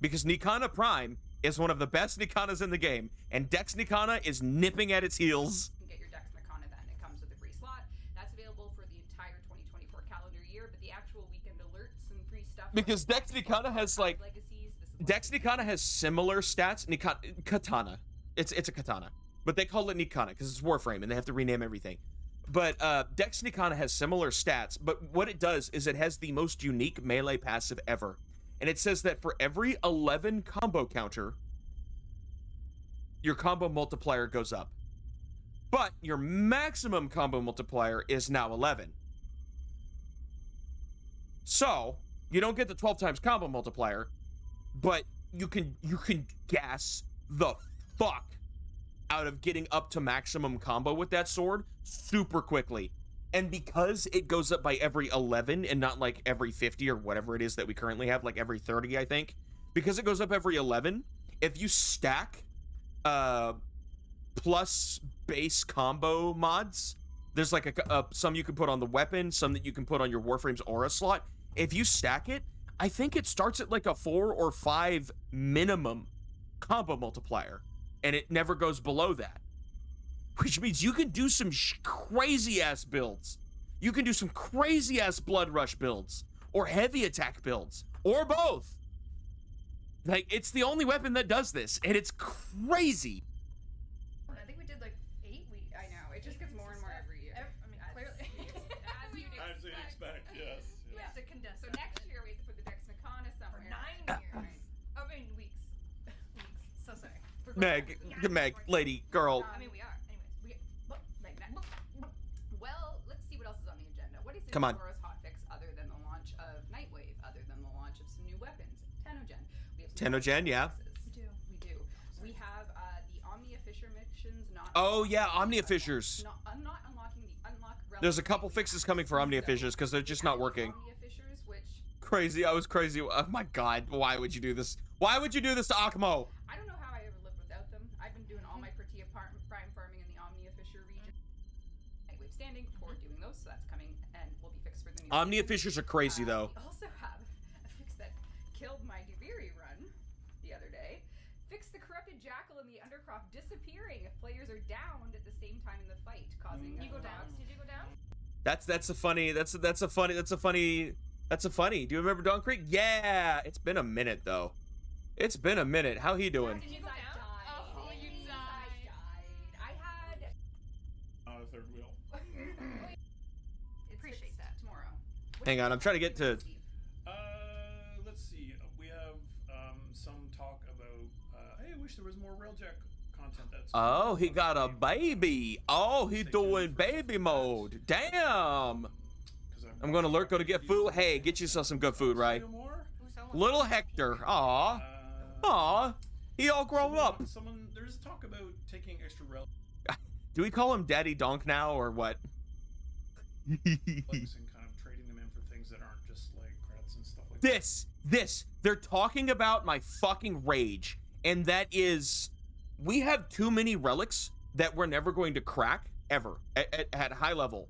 Because Nikana Prime is one of the best Nikanas in the game, and Dex Nikana is nipping at its heels. You can get your Dex Nikana then. It comes with a free slot. That's available for the entire 2024 calendar year, but the actual weekend alerts and free stuff. Because Dex Nikana has like Dex Nikana has similar stats. Katana. It's a katana. But they call it Nikana because it's Warframe and they have to rename everything. But Dex Nikana has similar stats, but what it does is it has the most unique melee passive ever. And it says that for every 11 combo counter, your combo multiplier goes up. But your maximum combo multiplier is now 11. So, you don't get the 12 times combo multiplier, but you can gas the fuck out of getting up to maximum combo with that sword super quickly. And because it goes up by every 11 and not like every 50 or whatever it is that we currently have, like every 30, I think. Because it goes up every 11, if you stack plus base combo mods, there's like some you can put on the weapon, some that you can put on your Warframe's aura slot. If you stack it, I think it starts at like a 4 or 5 minimum combo multiplier. And it never goes below that. Which means you can do some crazy-ass builds. You can do some crazy-ass Blood Rush builds. Or heavy attack builds. Or both. Like, it's the only weapon that does this. And it's crazy. I think we did like 8 weeks. I know. It just gets more and more every year. I mean, clearly. As you'd As you'd expect, yes. We have to condense. So next year we have to put the Dex Nikana somewhere. For 9 years. I mean, weeks. So sorry. Meg, lady, girl. I mean, we are. Well, let's see what else is on the agenda. What is the Come on. Aurora's hotfix other than the launch of Nightwave, other than the launch of some new weapons, Tennogen? We Tenogen, yeah. We do. We have the Omnia Fissure missions. Oh yeah, Omnia Fissures. I'm not unlocking the unlock. There's a couple fixes coming for Omnia Fissures because they're just not working. Omnia Fissures, which Crazy, I was crazy. Oh my god, why would you do this? Why would you do this to Akamo? I don't know how I ever lived without them. I've been doing all my Protea prime farming in the Omnia Fissure region. Nightwave standing before doing those, so that's coming and will be fixed for the new Omnia season. Fissures are crazy though. We also have a fix that killed my Duviri run the other day. Fix the corrupted jackal and the undercroft disappearing if players are downed at the same time in the fight, causing. You go down? Did you go down? That's a funny. Do you remember Dawn Creek? Yeah, it's been a minute though. It's been a minute. How he doing? Did you go down? Oh, you died. I had. On a third wheel. It's appreciate that tomorrow. Hang on, I'm trying to get to. Let's see. We have some talk about. Hey, I wish there was more Railjack content. That's. Oh, he got a baby. Oh, he doing baby mode. Damn. I'm going to Lurk, go to get food. Hey, get yourself some good food, right? Little Hector. Aw. Aw. He all grown up. There's talk about taking extra relics Do we call him Daddy Donk now or what? and kind of trading them in for things that aren't just like credits and stuff like that. They're talking about my fucking rage. And that is, we have too many relics that we're never going to crack, ever, at high level.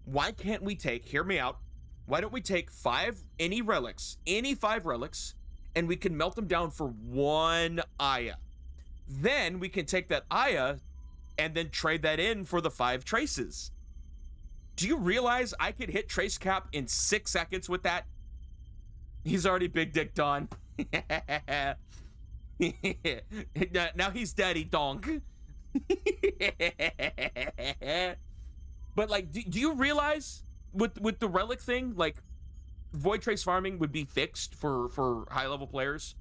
Why can't we take, hear me out, why don't we take any 5 relics, and we can melt them down for 1 Aya. Then we can take that Aya and then trade that in for the 5 traces. Do you realize I could hit trace cap in 6 seconds with that? He's already big dick done. Now he's Daddy Donk. But like, do you realize with the relic thing, like void trace farming would be fixed for high level players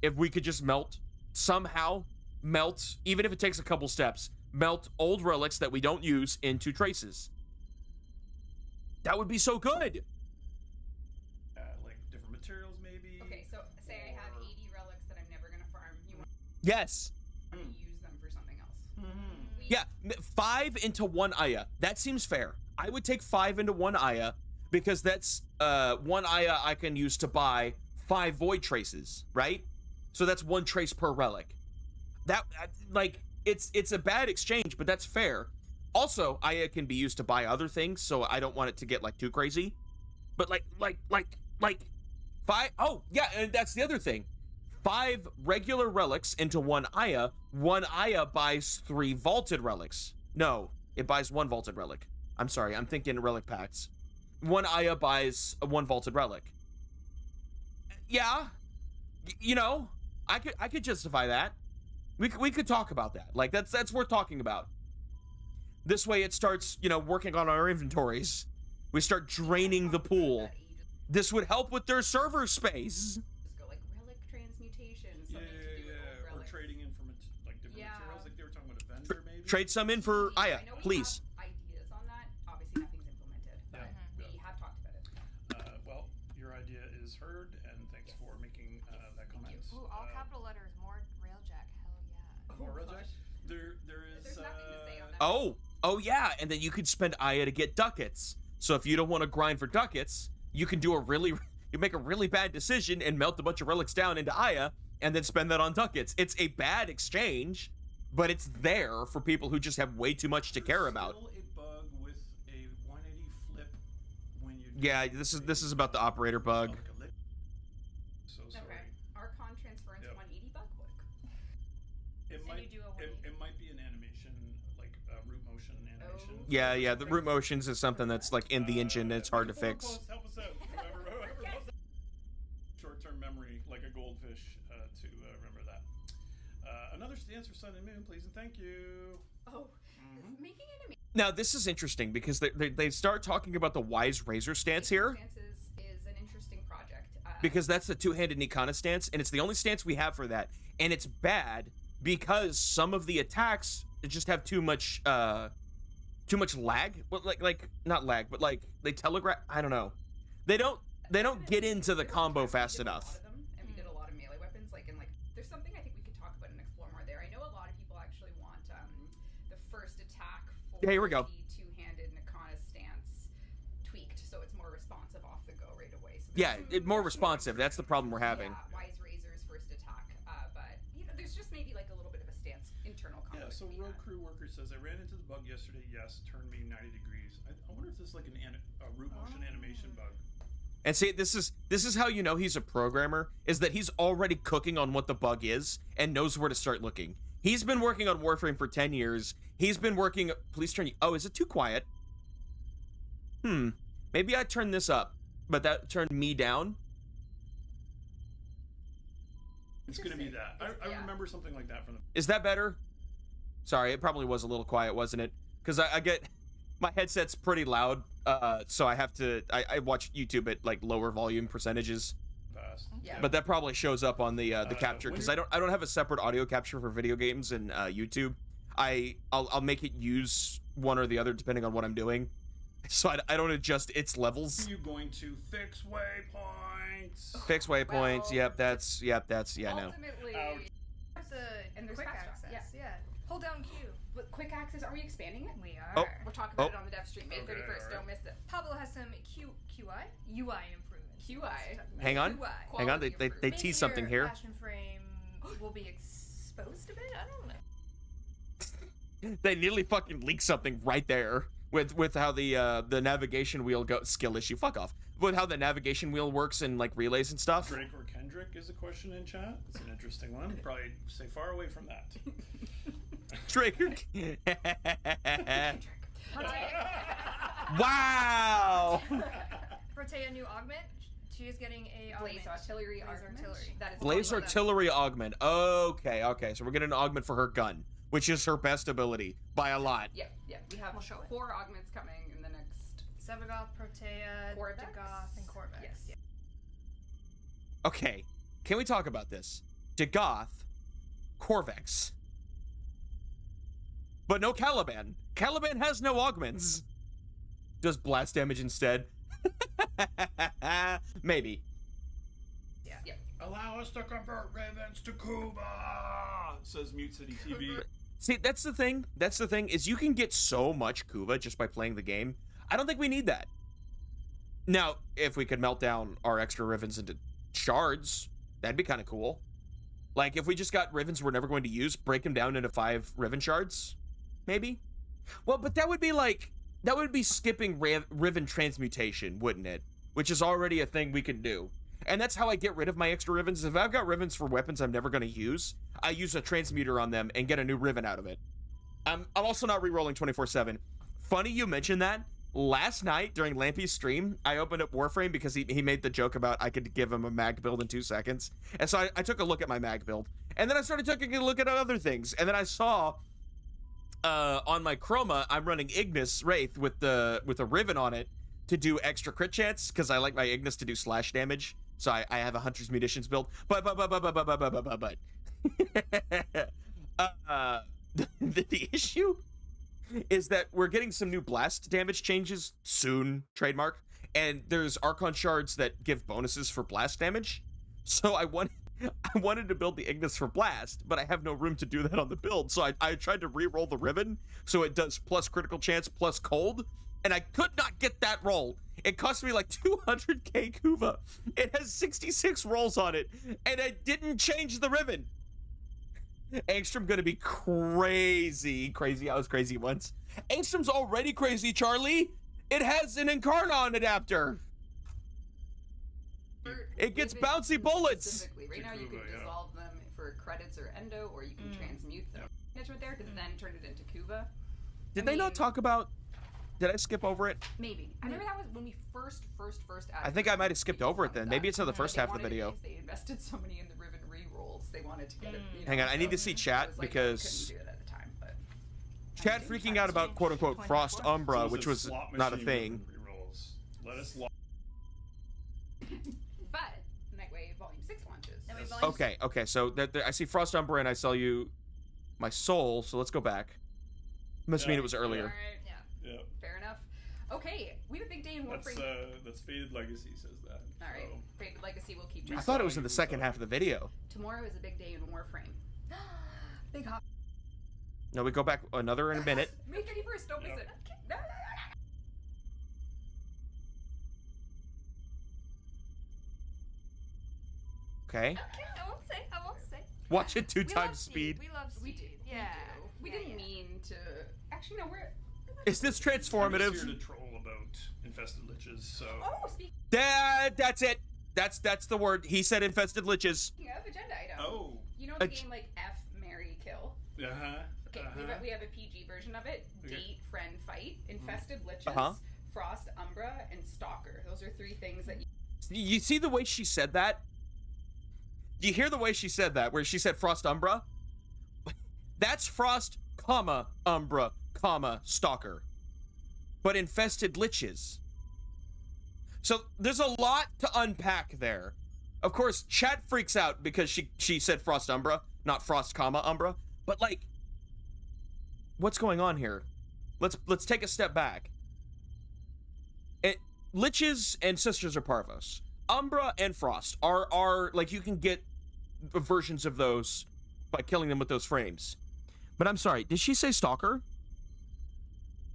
if we could just somehow melt, even if it takes a couple steps, melt old relics that we don't use into traces. That would be so good. Like different materials, maybe. Okay, so say I have 80 relics that I'm never gonna farm. You want Yes. to use them for something else. Yeah, 5 into 1 Aya. That seems fair. I would take 5 into 1 Aya because that's 1 Aya I can use to buy 5 void traces, right? So that's 1 trace per relic. That like it's a bad exchange, but that's fair. Also, Aya can be used to buy other things, so I don't want it to get like too crazy. But like 5. Oh yeah, and that's the other thing. 5 regular relics into 1 Aya. 1 Aya buys 3 vaulted relics. No, it buys 1 vaulted relic. I'm sorry, I'm thinking relic packs. 1 Aya buys 1 vaulted relic. Yeah, you know, I could justify that. We could talk about that. Like that's worth talking about. This way it starts, working on our inventories. We start draining the pool. This would help with their server space. Just go like relic transmutation, something to do with old Or relics. trading in from like different materials, like they were talking about a vendor, maybe. Trade some in for Aya, I know we please. have ideas on that. Obviously, nothing's implemented, but we have talked about it. Well, your idea is heard, and thanks for making that comment. Ooh, all capital letters, more Railjack. Hell yeah. More Railjack? There is. There's nothing to say on that. Oh yeah, and then you could spend Aya to get ducats. So if you don't want to grind for ducats, you can make a really bad decision and melt a bunch of relics down into Aya and then spend that on ducats. It's a bad exchange, but it's there for people who just have way too much to care about. Still a bug with a 180 flip when you. Yeah, this is about the operator bug. So sorry. Okay. Archon transference 180 bug hook. It might be an animation, like root motion animation. Yeah, the root motions is something that's like in the engine and it's hard to fix. Help us out. Whoever short-term memory, like a goldfish, to remember that. Another stance for Sun and Moon, please and thank you. Oh, making it Now this is interesting because they start talking about the Wise Razor stance here. is an interesting project. Because that's the two-handed Nikana stance, and it's the only stance we have for that. And it's bad because some of the attacks just have too much lag. Well, like not lag, but like they telegraph. I don't know. They don't get into the combo fast enough. And we did a lot of melee weapons. Yeah, here we go. The two-handed Nakana stance tweaked, so it's more responsive off the go right away. So Yeah, more responsive. That's the problem we're having. Yeah, Wise Razor's first attack, but there's just maybe like a little bit of a stance internal conflict. Yeah, so Rogue Crew Worker says, I ran into the bug yesterday, yes, turned me 90 degrees. I wonder if this is like a root motion animation bug. And see, this is how you know he's a programmer, is that he's already cooking on what the bug is and knows where to start looking. He's been working on Warframe for 10 years. He's been working... Please turn... Oh, is it too quiet? Maybe I turn this up, but that turned me down. It's going to be that. I remember something like that from the... Is that better? Sorry, it probably was a little quiet, wasn't it? Because I get... My headset's pretty loud, so I have to... I watch YouTube at, like, lower volume percentages. Yeah. But that probably shows up on the capture, because I don't have a separate audio capture for video games and YouTube. I'll make it use one or the other depending on what I'm doing. So I don't adjust its levels. Are you going to fix waypoints? Fix waypoints. Well, yep, that's yeah, no. Ultimately, And there's quick fast access. travel. Yeah. Hold down Q. But quick access, are we expanding it? We are. Oh. We'll talk about Oh. it on the dev stream. May 31st, don't miss it. Pablo has some UI improvements. QI. Hang on. UI. Hang on. They Maybe tease something your here. fashion frame will be exposed a bit. I don't know. They nearly fucking leaked something right there with how the navigation wheel skill issue. Fuck off. With how the navigation wheel works and like relays and stuff. Drake or Kendrick is a question in chat. It's an interesting one. Probably stay far away from that. Drake. Wow. Protea new augment. She is getting a Blaze artillery Blaze augment. artillery. That is Blaze artillery augment. Okay. So we're getting an augment for her gun, which is her best ability by a lot. Yeah. We have 4 augments coming in the next. Sevagoth, Protea, Corvex? Dagoth, and Corvex. Yes. Okay, can we talk about this? Dagoth, Corvex, but no Caliban. Caliban has no augments. Does blast damage instead? Maybe. Yeah. Allow us to convert ravens to Cuba, says Mute City TV. See, that's the thing. Is you can get so much Kuva just by playing the game. I don't think we need that. Now, if we could melt down our extra Rivens into shards, that'd be kind of cool. Like, if we just got Rivens we're never going to use, break them down into 5 Riven shards, maybe? Well, but that would be skipping Riven transmutation, wouldn't it? Which is already a thing we can do. And that's how I get rid of my extra Rivens. If I've got Rivens for weapons I'm never going to use, I use a transmuter on them and get a new Riven out of it. I'm also not re-rolling 24/7. Funny you mentioned that. Last night during Lampy's stream, I opened up Warframe because he made the joke about I could give him a mag build in 2 seconds. And so I took a look at my mag build. And then I started taking a look at other things. And then I saw on my Chroma, I'm running Ignis Wraith with a Riven on it to do extra crit chance because I like my Ignis to do slash damage. So I have a Hunter's Munitions build. But the issue is that we're getting some new blast damage changes soon, trademark, and there's Archon shards that give bonuses for blast damage. So I wanted to build the Ignis for blast, but I have no room to do that on the build. So I tried to re-roll the Riven, so it does plus critical chance plus cold, and I could not get that roll. It cost me like 200k Kuva. It has 66 rolls on it, and I didn't change the Riven. Angstrom gonna be crazy. I was crazy once. Angstrom's already crazy, Charlie. It has an Incarnon adapter. It gets bouncy bullets. Specifically, right now you can dissolve them for credits or endo, or you can transmute them. Management there to then turn it into Kuva. Did they not talk about? Did I skip over it? Maybe. I remember that was when we first added. I think I might have skipped over it then. Maybe it's in the first half of the video. They invested so many in the Riven re-rolls. They wanted to get it. Hang on, I need to see chat because couldn't do it at the time, but chat freaking out about quote unquote Frost Umbra, which was not a thing. Let us But Nightwave Volume 6 launches. Okay, so I see Frost Umbra and I sell you my soul, so let's go back. Must mean it was earlier. Alright. Yeah. Fair enough. Okay, we have a big day in Warframe. That's Faded Legacy says that. Alright, Faded Legacy will keep. I thought it was in the second half of the video. Tomorrow is a big day in Warframe. Big hop. No, we go back another in a minute. May 31st, don't miss it. No. Okay. I won't say. I won't say. Watch it 2 We times love speed. We love speed. Yeah. We didn't mean to. Actually, no, we're. Is this I'm just transformative? here to troll about infested liches, so. Oh, speaking That's it. That's the word. He said infested liches. of agenda item. Oh. You know the game like F, marry, kill? Uh-huh. Okay, we have a PG version of it. Okay. Date, friend, fight, infested liches, Uh-huh. frost, umbra, and stalker. Those are 3 things that you. You see the way she said that? Do you hear the way she said that? Where she said frost umbra? That's frost, comma, umbra, comma, stalker. But infested liches. So there's a lot to unpack there. Of course, chat freaks out because she said frost umbra, not frost, comma, umbra. But like, what's going on here? Let's take a step back. Liches and Sisters of Parvos. Umbra and Frost are like, you can get versions of those by killing them with those frames. But I'm sorry, did she say Stalker?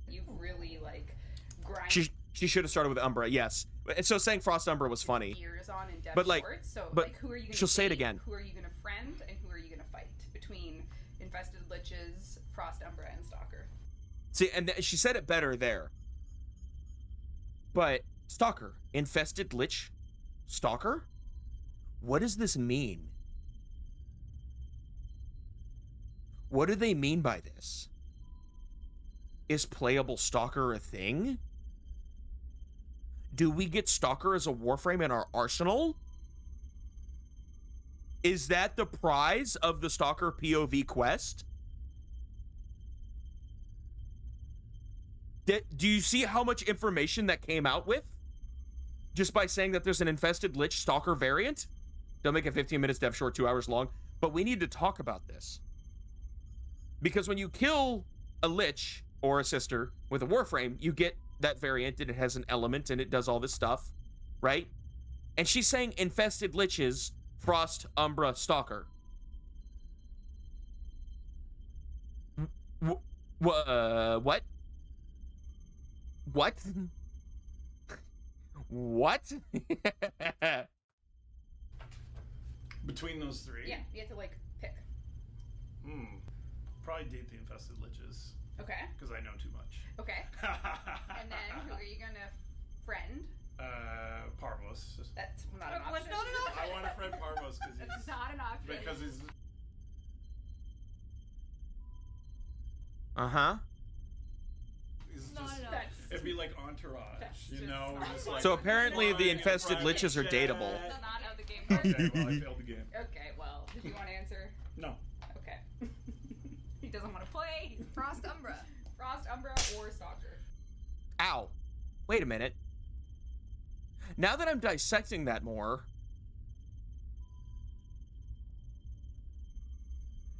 You really like grind. She should have started with Umbra, yes. And so saying Frost Umbra was funny. Years on in But like, shorts, so but like, who are you gonna she'll say it date, again. Who are you gonna friend, and who are you gonna fight between infested liches, frost, umbra, and stalker? See, and she said it better there. But Stalker, infested lich, Stalker? What does this mean? What do they mean by this? Is playable Stalker a thing? Do we get Stalker as a Warframe in our arsenal? Is that the prize of the Stalker POV quest? Do you see how much information that came out with? Just by saying that there's an infested lich Stalker variant? Don't make it 15 minutes dev short, 2 hours long. But we need to talk about this. Because when you kill a lich or a sister with a Warframe, you get that variant and it has an element and it does all this stuff, right? And she's saying infested liches, Frost, Umbra, Stalker. What? What? What? Between those 3? Yeah, you have to like pick. Probably date the infested liches. Okay. Because I know too much. Okay. And then who are you gonna friend? Parvos. That's not an What's option. not an option? I want to friend Parvos because he's. That's not an option. Because he's. Uh-huh. He's Not just, an option. it'd be like Entourage, you know? Just like So apparently the flying in a infested private liches are jet. dateable. That's not how the game works. Okay, well, I failed the game. Okay, well, did you want to answer? No. Okay. He doesn't want to play. He's Frost Umbra. Frost, Umbra, or Stalker. Ow. Wait a minute. Now that I'm dissecting that more...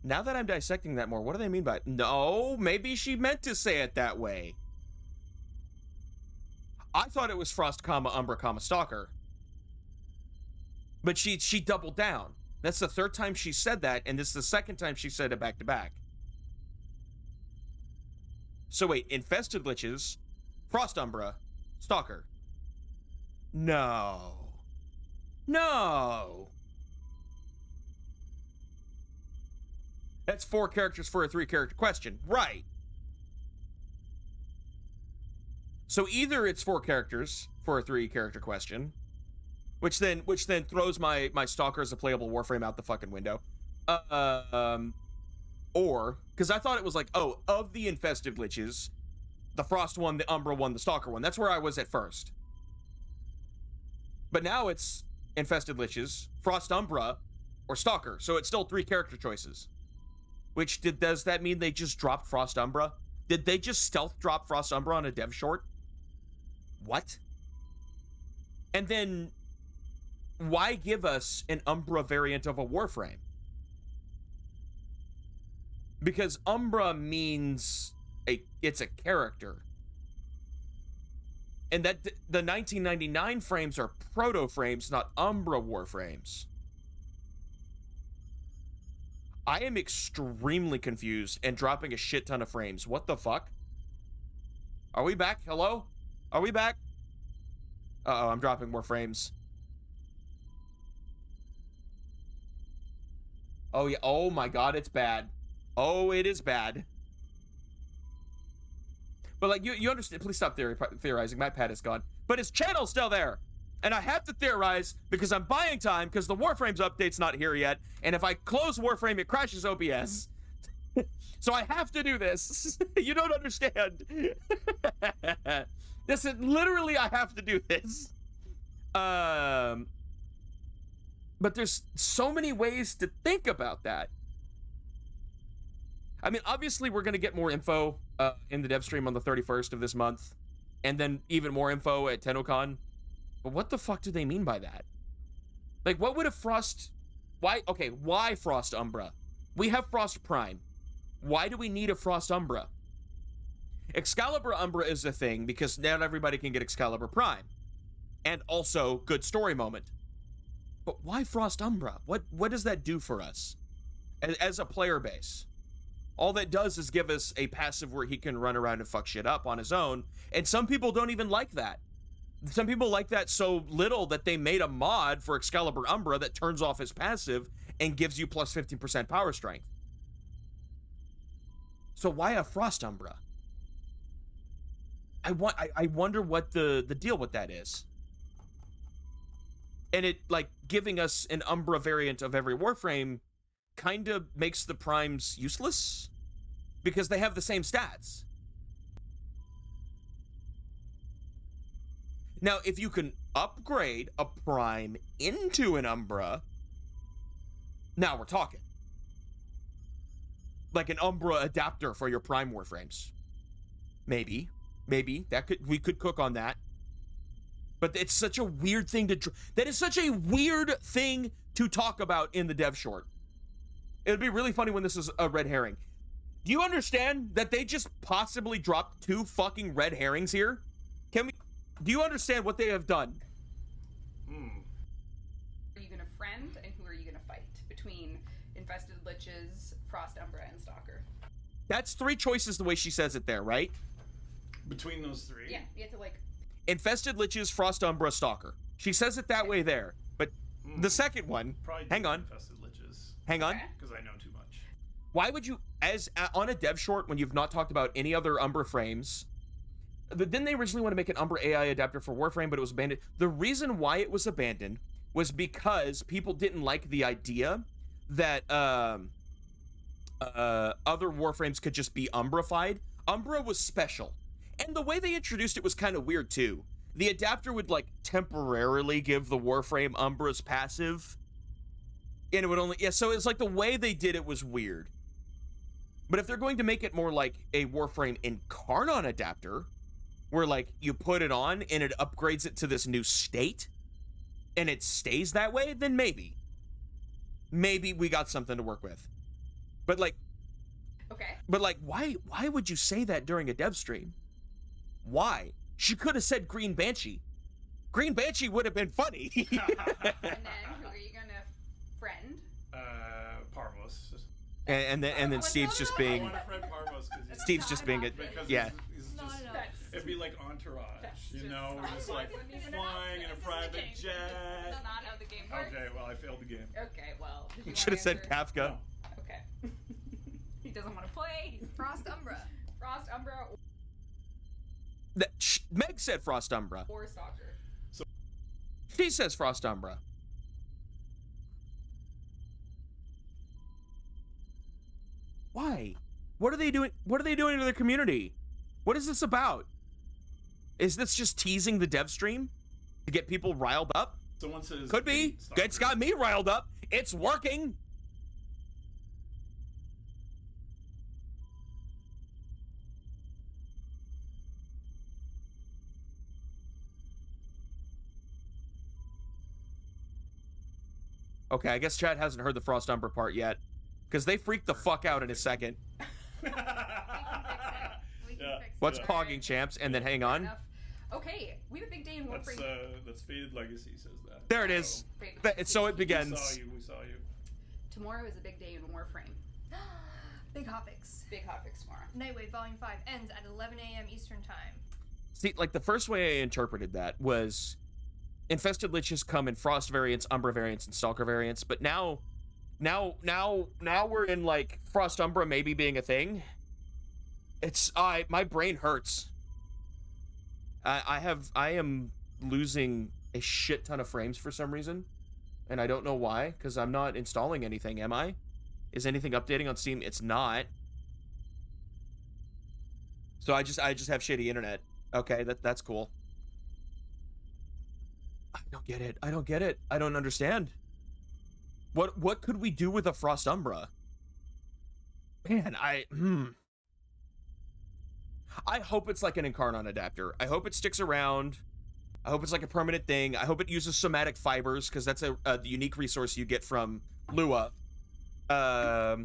what do they mean by it? No, maybe she meant to say it that way. I thought it was Frost, comma, Umbra, comma, Stalker. But she doubled down. That's the 3rd time she said that, and this is the 2nd time she said it back to back. So wait, infested liches, Frost Umbra, Stalker. No. No. That's 4 characters for a 3-character question. Right. So either it's 4 characters for a 3-character question, which then throws my Stalker as a playable Warframe out the fucking window. Or, because I thought it was like, oh, of the infested liches, the Frost one, the Umbra one, the Stalker one. That's where I was at first. But now it's infested liches, Frost, Umbra, or Stalker. So it's still 3 character choices. Which, does that mean they just dropped Frost Umbra? Did they just stealth drop Frost Umbra on a dev short? What? And then, why give us an Umbra variant of a Warframe? Because Umbra means it's a character. And that the 1999 frames are proto frames, not Umbra Warframes. I am extremely confused and dropping a shit ton of frames. What the fuck? Are we back? Hello? Are we back? Uh-oh, I'm dropping more frames. Oh, yeah. Oh, my God, it's bad. Oh, it is bad. But, like, you understand. Please stop theorizing. My pad is gone. But his channel's still there. And I have to theorize because I'm buying time because the Warframe's update's not here yet. And if I close Warframe, it crashes OBS. So I have to do this. You don't understand. This is literally, I have to do this. But there's so many ways to think about that. I mean, obviously, we're going to get more info in the dev stream on the 31st of this month. And then even more info at TennoCon. But what the fuck do they mean by that? Like, what would a Frost... Why Frost Umbra? We have Frost Prime. Why do we need a Frost Umbra? Excalibur Umbra is a thing because not everybody can get Excalibur Prime. And also, good story moment. But why Frost Umbra? What does that do for us? As a player base? All that does is give us a passive where he can run around and fuck shit up on his own. And some people don't even like that. Some people like that so little that they made a mod for Excalibur Umbra that turns off his passive and gives you plus 15% power strength. So why a Frost Umbra? I wonder what the deal with that is. And it, like, giving us an Umbra variant of every Warframe kind of makes the Primes useless because they have the same stats. Now, if you can upgrade a Prime into an Umbra, now we're talking. Like an Umbra adapter for your Prime Warframes. Maybe we could cook on that. But it's such a weird thing that is such a weird thing to talk about in the dev short. It would be really funny when this is a red herring. Do you understand that they just possibly dropped 2 fucking red herrings here? Do you understand what they have done? Who are you gonna friend and who are you gonna fight? Between Infested Liches, Frost Umbra, and Stalker. That's 3 choices the way she says it there, right? Between those 3? Yeah, you have to, like... Infested Liches, Frost Umbra, Stalker. She says it that way there. But the second one... Probably hang on. Infested Liches. Hang on. Because I know too much. Why would you... on a dev short, when you've not talked about any other Umbra frames... Didn't they originally want to make an Umbra AI adapter for Warframe, but it was abandoned? The reason why it was abandoned was because people didn't like the idea that other Warframes could just be Umbrified. Umbra was special. And the way they introduced it was kind of weird, too. The adapter would, like, temporarily give the Warframe Umbra's passive. And it would only... Yeah, so it's like the way they did it was weird. But if they're going to make it more like a Warframe Incarnon adapter... where, like, you put it on and it upgrades it to this new state and it stays that way, then maybe we got something to work with. But, like, okay. But, like, why would you say that during a dev stream? Why? She could have said Green Banshee. Green Banshee would have been funny. And then who are you gonna friend? Parvos. And then Steve's just being... I want to friend Parvos because Steve's just being a... Yeah. It'd be like Entourage, you know, we're just like flying in a private jet. That's not how the game works. Okay, well, I failed the game. Okay, well. You should have said Kafka. No. Okay. He doesn't want to play. He's Frost Umbra. Frost Umbra Meg said Frost Umbra. or Stalker. So she says Frost Umbra. Why? What are they doing? What are they doing to the community? What is this about? Is this just teasing the dev stream to get people riled up? Someone says could be. It's got me riled up. It's working. Okay, I guess Chad hasn't heard the Frost Umbra part yet, because they freaked the fuck out in a second. What's pogging, champs? And then hang on. Okay, we have a big day in Warframe. That's Faded Legacy says that. There it is. So it begins. We saw you. Tomorrow is a big day in Warframe. Big hotfix. Big hotfix tomorrow. Nightwave Volume 5 ends at 11 a.m. Eastern Time. See, like, the first way I interpreted that was Infested Liches come in Frost variants, Umbra variants, and Stalker variants, but now we're in, like, Frost Umbra maybe being a thing. It's, my brain hurts. I am losing a shit ton of frames for some reason, and I don't know why, because I'm not installing anything, am I? Is anything updating on Steam? It's not. So I just have shitty internet. Okay, that's cool. I don't get it. I don't get it. I don't understand. What could we do with a Frost Umbra? Man, I hope it's like an Incarnon adapter. I hope it sticks around. I hope it's like a permanent thing. I hope it uses somatic fibers, because that's the unique resource you get from Lua. I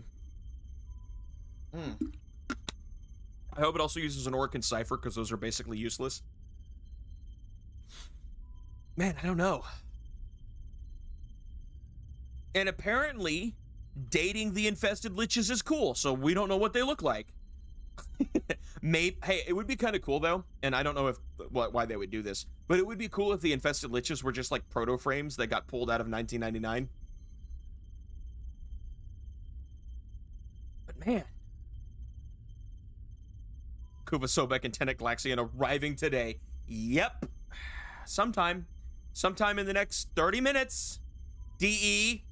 hope it also uses an Orc and Cypher, because those are basically useless. Man, I don't know. And apparently, dating the Infested Liches is cool, so we don't know what they look like. Maybe, hey, it would be kind of cool, though, and I don't know why they would do this, but it would be cool if the Infested Liches were just like proto-frames that got pulled out of 1999. But man. Kuva Sobek and Tenet Galaxian arriving today. Yep. Sometime in the next 30 minutes. DE.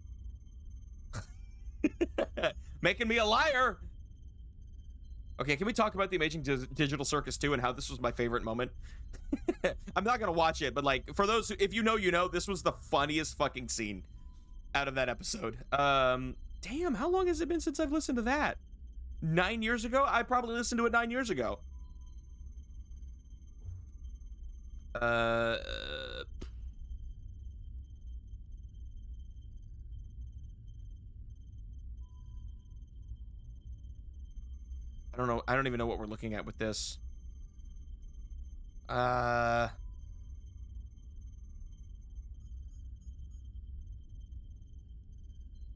Making me a liar. Okay, can we talk about the Amazing Digital Circus 2 and how this was my favorite moment? I'm not gonna watch it, but like, for those who, if you know, you know, this was the funniest fucking scene out of that episode. Damn, how long has it been since I've listened to that? 9 years ago? I probably listened to it 9 years ago. I don't know. I don't even know what we're looking at with this. All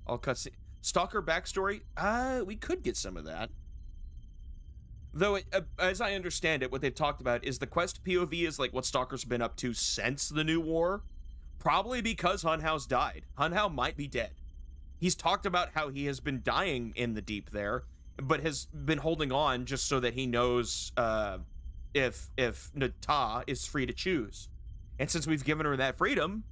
cutscene. Stalker backstory? We could get some of that. Though, as I understand it, what they've talked about is the quest POV is like what Stalker's been up to since the new war. Probably because Hunhouse died. Hunhouse might be dead. He's talked about how he has been dying in the deep there, but has been holding on just so that he knows if Nata is free to choose. And since we've given her that freedom,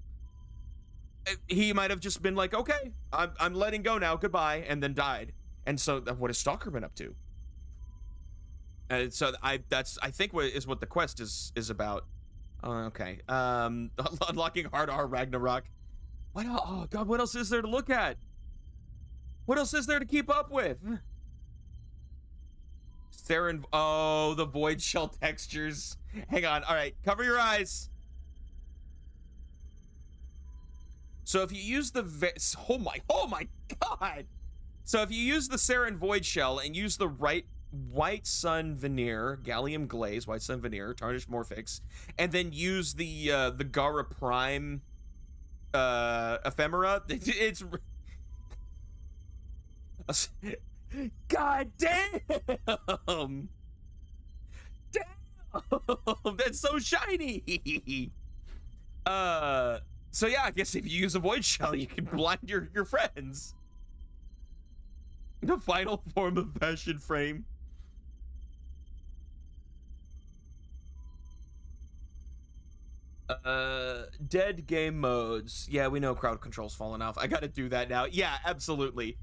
he might have just been like, okay, I'm letting go now, goodbye, and then died. And so what has Stalker been up to? So I think what the quest is about. Okay. Unlocking Hard R Ragnarok. What? Oh god, what else is there to look at? What else is there to keep up with? Saren. Oh, the void shell textures. Hang on. All right, cover your eyes. So if you use the oh my god. So if you use the Saren void shell and use the right White Sun veneer, gallium glaze, White Sun veneer, tarnished morphix, and then use the Gara Prime ephemera, it's god damn. Damn, that's so shiny. So yeah, I guess if you use a void shell, you can blind your friends. The final form of passion frame. Dead game modes. Yeah, we know crowd control's fallen off. I gotta do that now. Yeah, absolutely.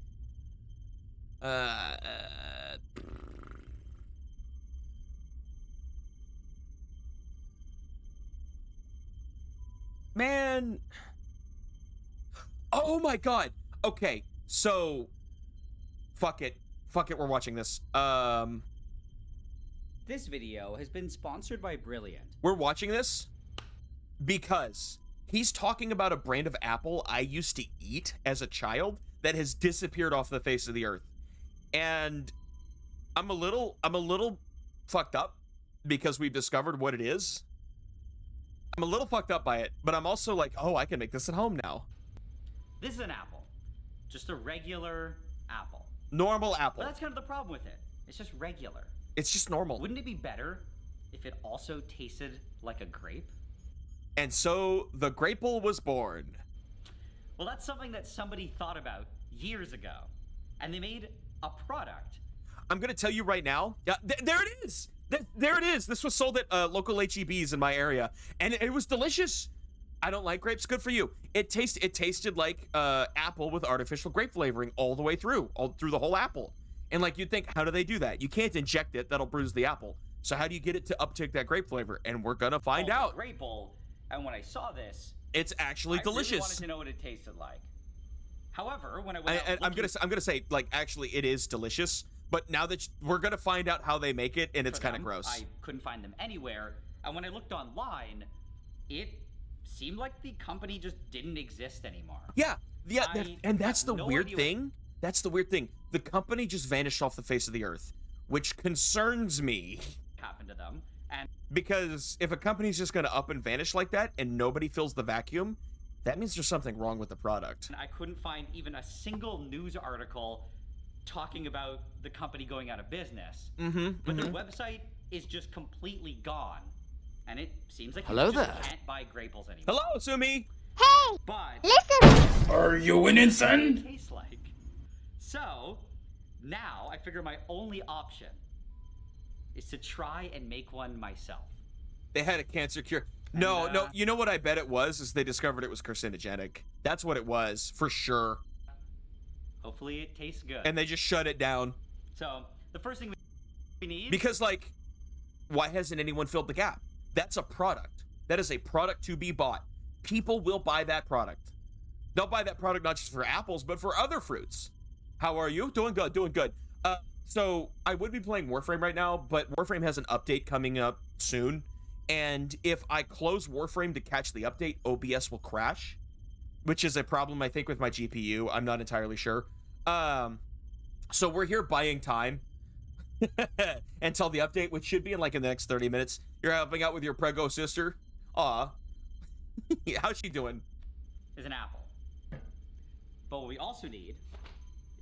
Man. Oh my god. Okay, so fuck it, we're watching this. This video has been sponsored by Brilliant. We're watching this because he's talking about a brand of apple I used to eat as a child that has disappeared off the face of the earth. And I'm a little fucked up because we've discovered what it is. I'm a little fucked up by it, but I'm also like, oh, I can make this at home now. This is an apple. Just a regular apple. Normal apple. But that's kind of the problem with it. It's just regular. It's just normal. Wouldn't it be better if it also tasted like a grape? And so the Grapple was born. Well, that's something that somebody thought about years ago. And they made a product. I'm going to tell you right now. Yeah, there it is. There it is. This was sold at local HEBs in my area. And it was delicious. I don't like grapes. Good for you. It tasted like apple with artificial grape flavoring all the way through. All through the whole apple. And like you'd think, how do they do that? You can't inject it. That'll bruise the apple. So how do you get it to uptake that grape flavor? And we're going to find out. Grapple. And when I saw this, it's actually delicious. I really wanted to know what it tasted like. However, when I went out I'm gonna say, like, actually, it is delicious. But now that we're gonna find out how they make it, and it's kind of gross. I couldn't find them anywhere. And when I looked online, it seemed like the company just didn't exist anymore. Yeah, and that's the weird thing. That's the weird thing. The company just vanished off the face of the earth, which concerns me. Happened to them, and because if a company's just gonna up and vanish like that, and nobody fills the vacuum, that means there's something wrong with the product. I couldn't find even a single news article talking about the company going out of business. But their website is just completely gone. And it seems like you just can't buy Graples anymore. Hello, Sumi! Hey! But listen! Are you winning, son? Tastes like. So, now I figure my only option is to try and make one myself. They had a cancer cure. No, you know what I bet it was? Is they discovered it was carcinogenic. That's what it was, for sure. Hopefully it tastes good. And they just shut it down. So, the first thing we need... Because, like, why hasn't anyone filled the gap? That's a product. That is a product to be bought. People will buy that product. They'll buy that product not just for apples, but for other fruits. How are you? Doing good, doing good. So, I would be playing Warframe right now, but Warframe has an update coming up soon. And if I close Warframe to catch the update, OBS will crash, which is a problem, I think, with my GPU. I'm not entirely sure. So we're here buying time until the update, which should be in the next 30 minutes. You're helping out with your prego sister. Aw. How's she doing? Is an apple. But what we also need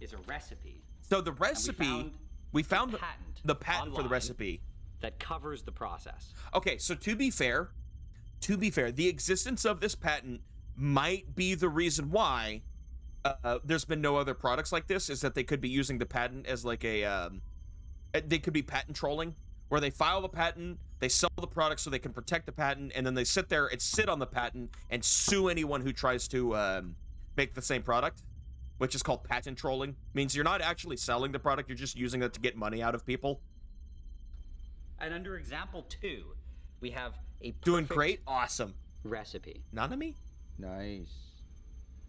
is a recipe. So the recipe, we found the patent for the recipe. That covers the process. Okay, so to be fair, the existence of this patent might be the reason why there's been no other products like this, is that they could be using the patent as like a, they could be patent trolling, where they file the patent, they sell the product so they can protect the patent, and then they sit there and sit on the patent and sue anyone who tries to make the same product, which is called patent trolling. Means you're not actually selling the product, you're just using it to get money out of people. And under example 2, we have a doing great, awesome recipe. Nanami? Nice.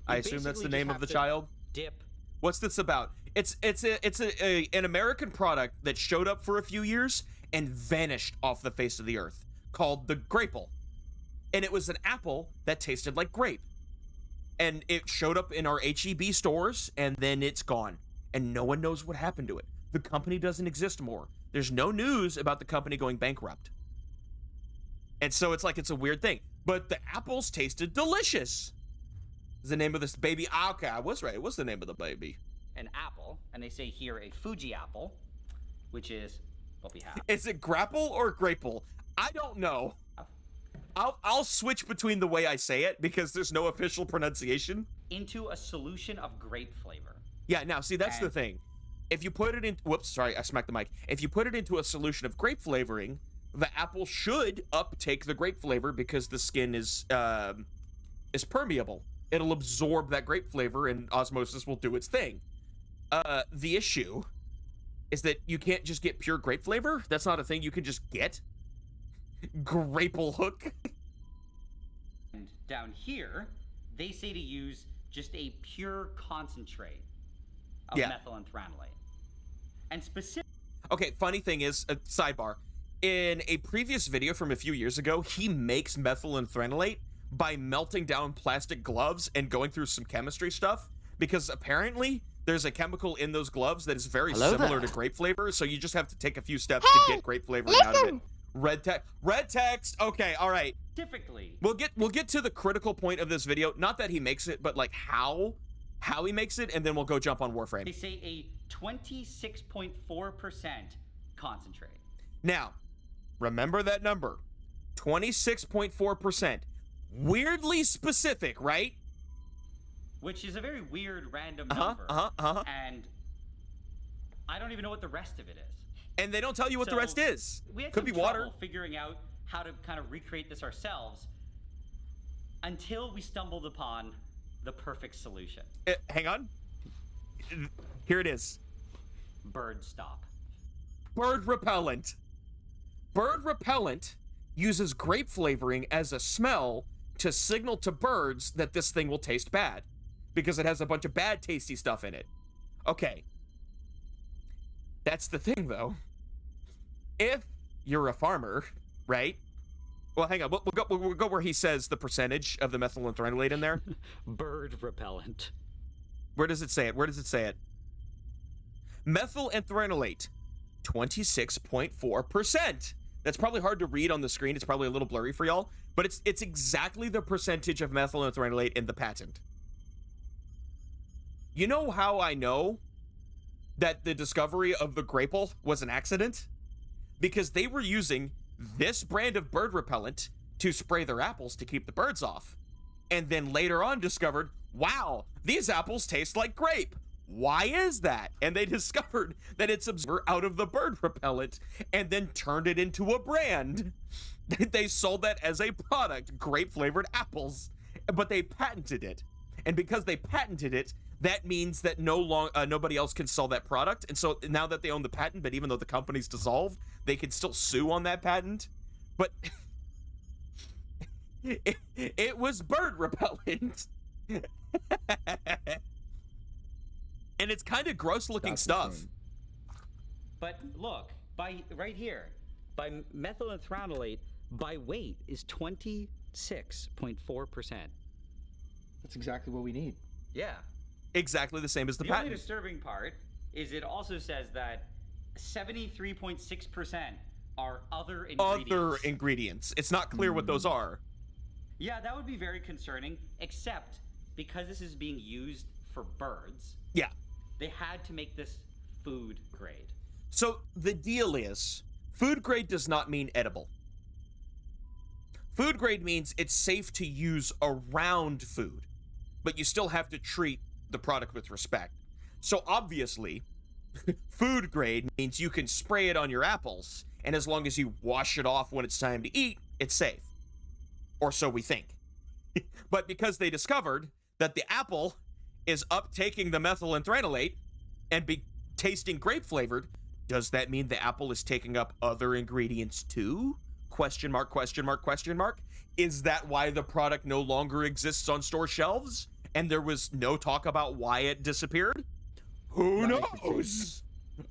I assume that's the name of the child. Dip. What's this about? It's an American product that showed up for a few years and vanished off the face of the earth, called the Grapple. And it was an apple that tasted like grape. And it showed up in our HEB stores, and then it's gone. And no one knows what happened to it. The company doesn't exist more. There's no news about the company going bankrupt. And so it's a weird thing. But the apples tasted delicious. Is the name of this baby? Okay, I was right. What's the name of the baby? An apple, and they say here a Fuji apple, which is what we have. Is it grapple or grapple? I don't know. I'll switch between the way I say it because there's no official pronunciation. Into a solution of grape flavor. Yeah, now see, that's the thing. If you put it in, whoops, sorry, I smacked the mic. If you put it into a solution of grape flavoring, the apple should uptake the grape flavor because the skin is permeable. It'll absorb that grape flavor and osmosis will do its thing. The issue is that you can't just get pure grape flavor. That's not a thing you can just get. Grapple hook. And down here, they say to use just a pure concentrate of methylphenolate. And specific. Okay, funny thing is, sidebar. In a previous video from a few years ago, he makes methylphenolate by melting down plastic gloves and going through some chemistry stuff, because apparently there's a chemical in those gloves that is very similar to grape flavor, so you just have to take a few steps to get grape flavoring out of it. Red text. Okay, all right. Typically, we'll get to the critical point of this video. Not that he makes it, but like how how he makes it, and then we'll go jump on Warframe. They say a 26.4% concentrate. Now, remember that number. 26.4%. Weirdly specific, right? Which is a very weird random number. And I don't even know what the rest of it is. And they don't tell you what the So, rest is. We had Could some be water. trouble figuring out how to kind of recreate this ourselves until we stumbled upon the perfect solution. Hang on. Here it is. Bird stop. Bird repellent. Bird repellent uses grape flavoring as a smell to signal to birds that this thing will taste bad because it has a bunch of bad tasty stuff in it. Okay. That's the thing, though. If you're a farmer, right? Well, hang on. We'll go where he says the percentage of the methylphenolate in there. Bird repellent. Where does it say it? Where does it say it? Methylphenolate, 26.4%. That's probably hard to read on the screen. It's probably a little blurry for y'all, but it's exactly the percentage of methylphenolate in the patent. You know how I know that the discovery of the grapple was an accident? Because they were using this brand of bird repellent to spray their apples to keep the birds off. And then later on discovered, wow, these apples taste like grape. Why is that? And they discovered that it's absorbed out of the bird repellent and then turned it into a brand. They sold that as a product, grape-flavored apples, but they patented it. And because they patented it, that means that nobody else can sell that product. And so now that they own the patent, but even though the company's dissolved, they can still sue on that patent. But it was bird repellent. And it's kind of gross looking stuff. But look, right here, by methylphenolate, by weight is 26.4%. That's exactly what we need. Yeah. Exactly the same as the The patent. only disturbing part is it also says that 73.6% are other ingredients. Other ingredients. It's not clear what those are. Yeah, that would be very concerning, except because this is being used for birds. Yeah. They had to make this food grade. So the deal is, food grade does not mean edible. Food grade means it's safe to use around food, but you still have to treat the product with respect. So obviously, food grade means you can spray it on your apples, and as long as you wash it off when it's time to eat, it's safe. Or so we think. But because they discovered that the apple is uptaking the methylphenolate and be tasting grape flavored, does that mean the apple is taking up other ingredients too? Question mark, question mark, question mark. Is that why the product no longer exists on store shelves? And there was no talk about why it disappeared? Who knows?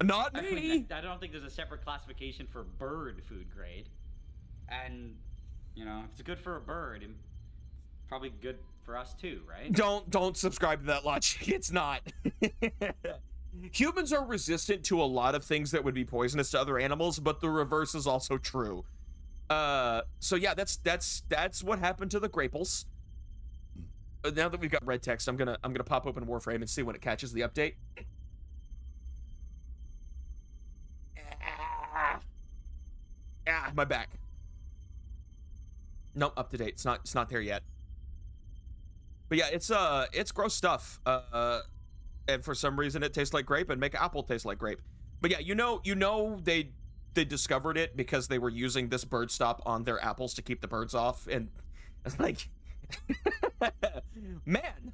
Not me. I don't think there's a separate classification for bird food grade. And, you know, if it's good for a bird, it's probably good for us too, right? Don't subscribe to that logic. It's not. Humans are resistant to a lot of things that would be poisonous to other animals, but the reverse is also true. So yeah, that's what happened to the graples. Now that we've got red text, I'm gonna pop open Warframe and see when it catches the update. My back. Nope, up to date. It's not there yet. But yeah, it's gross stuff. And for some reason it tastes like grape and make apple taste like grape. But yeah, you know they discovered it because they were using this bird stop on their apples to keep the birds off, and it's like man,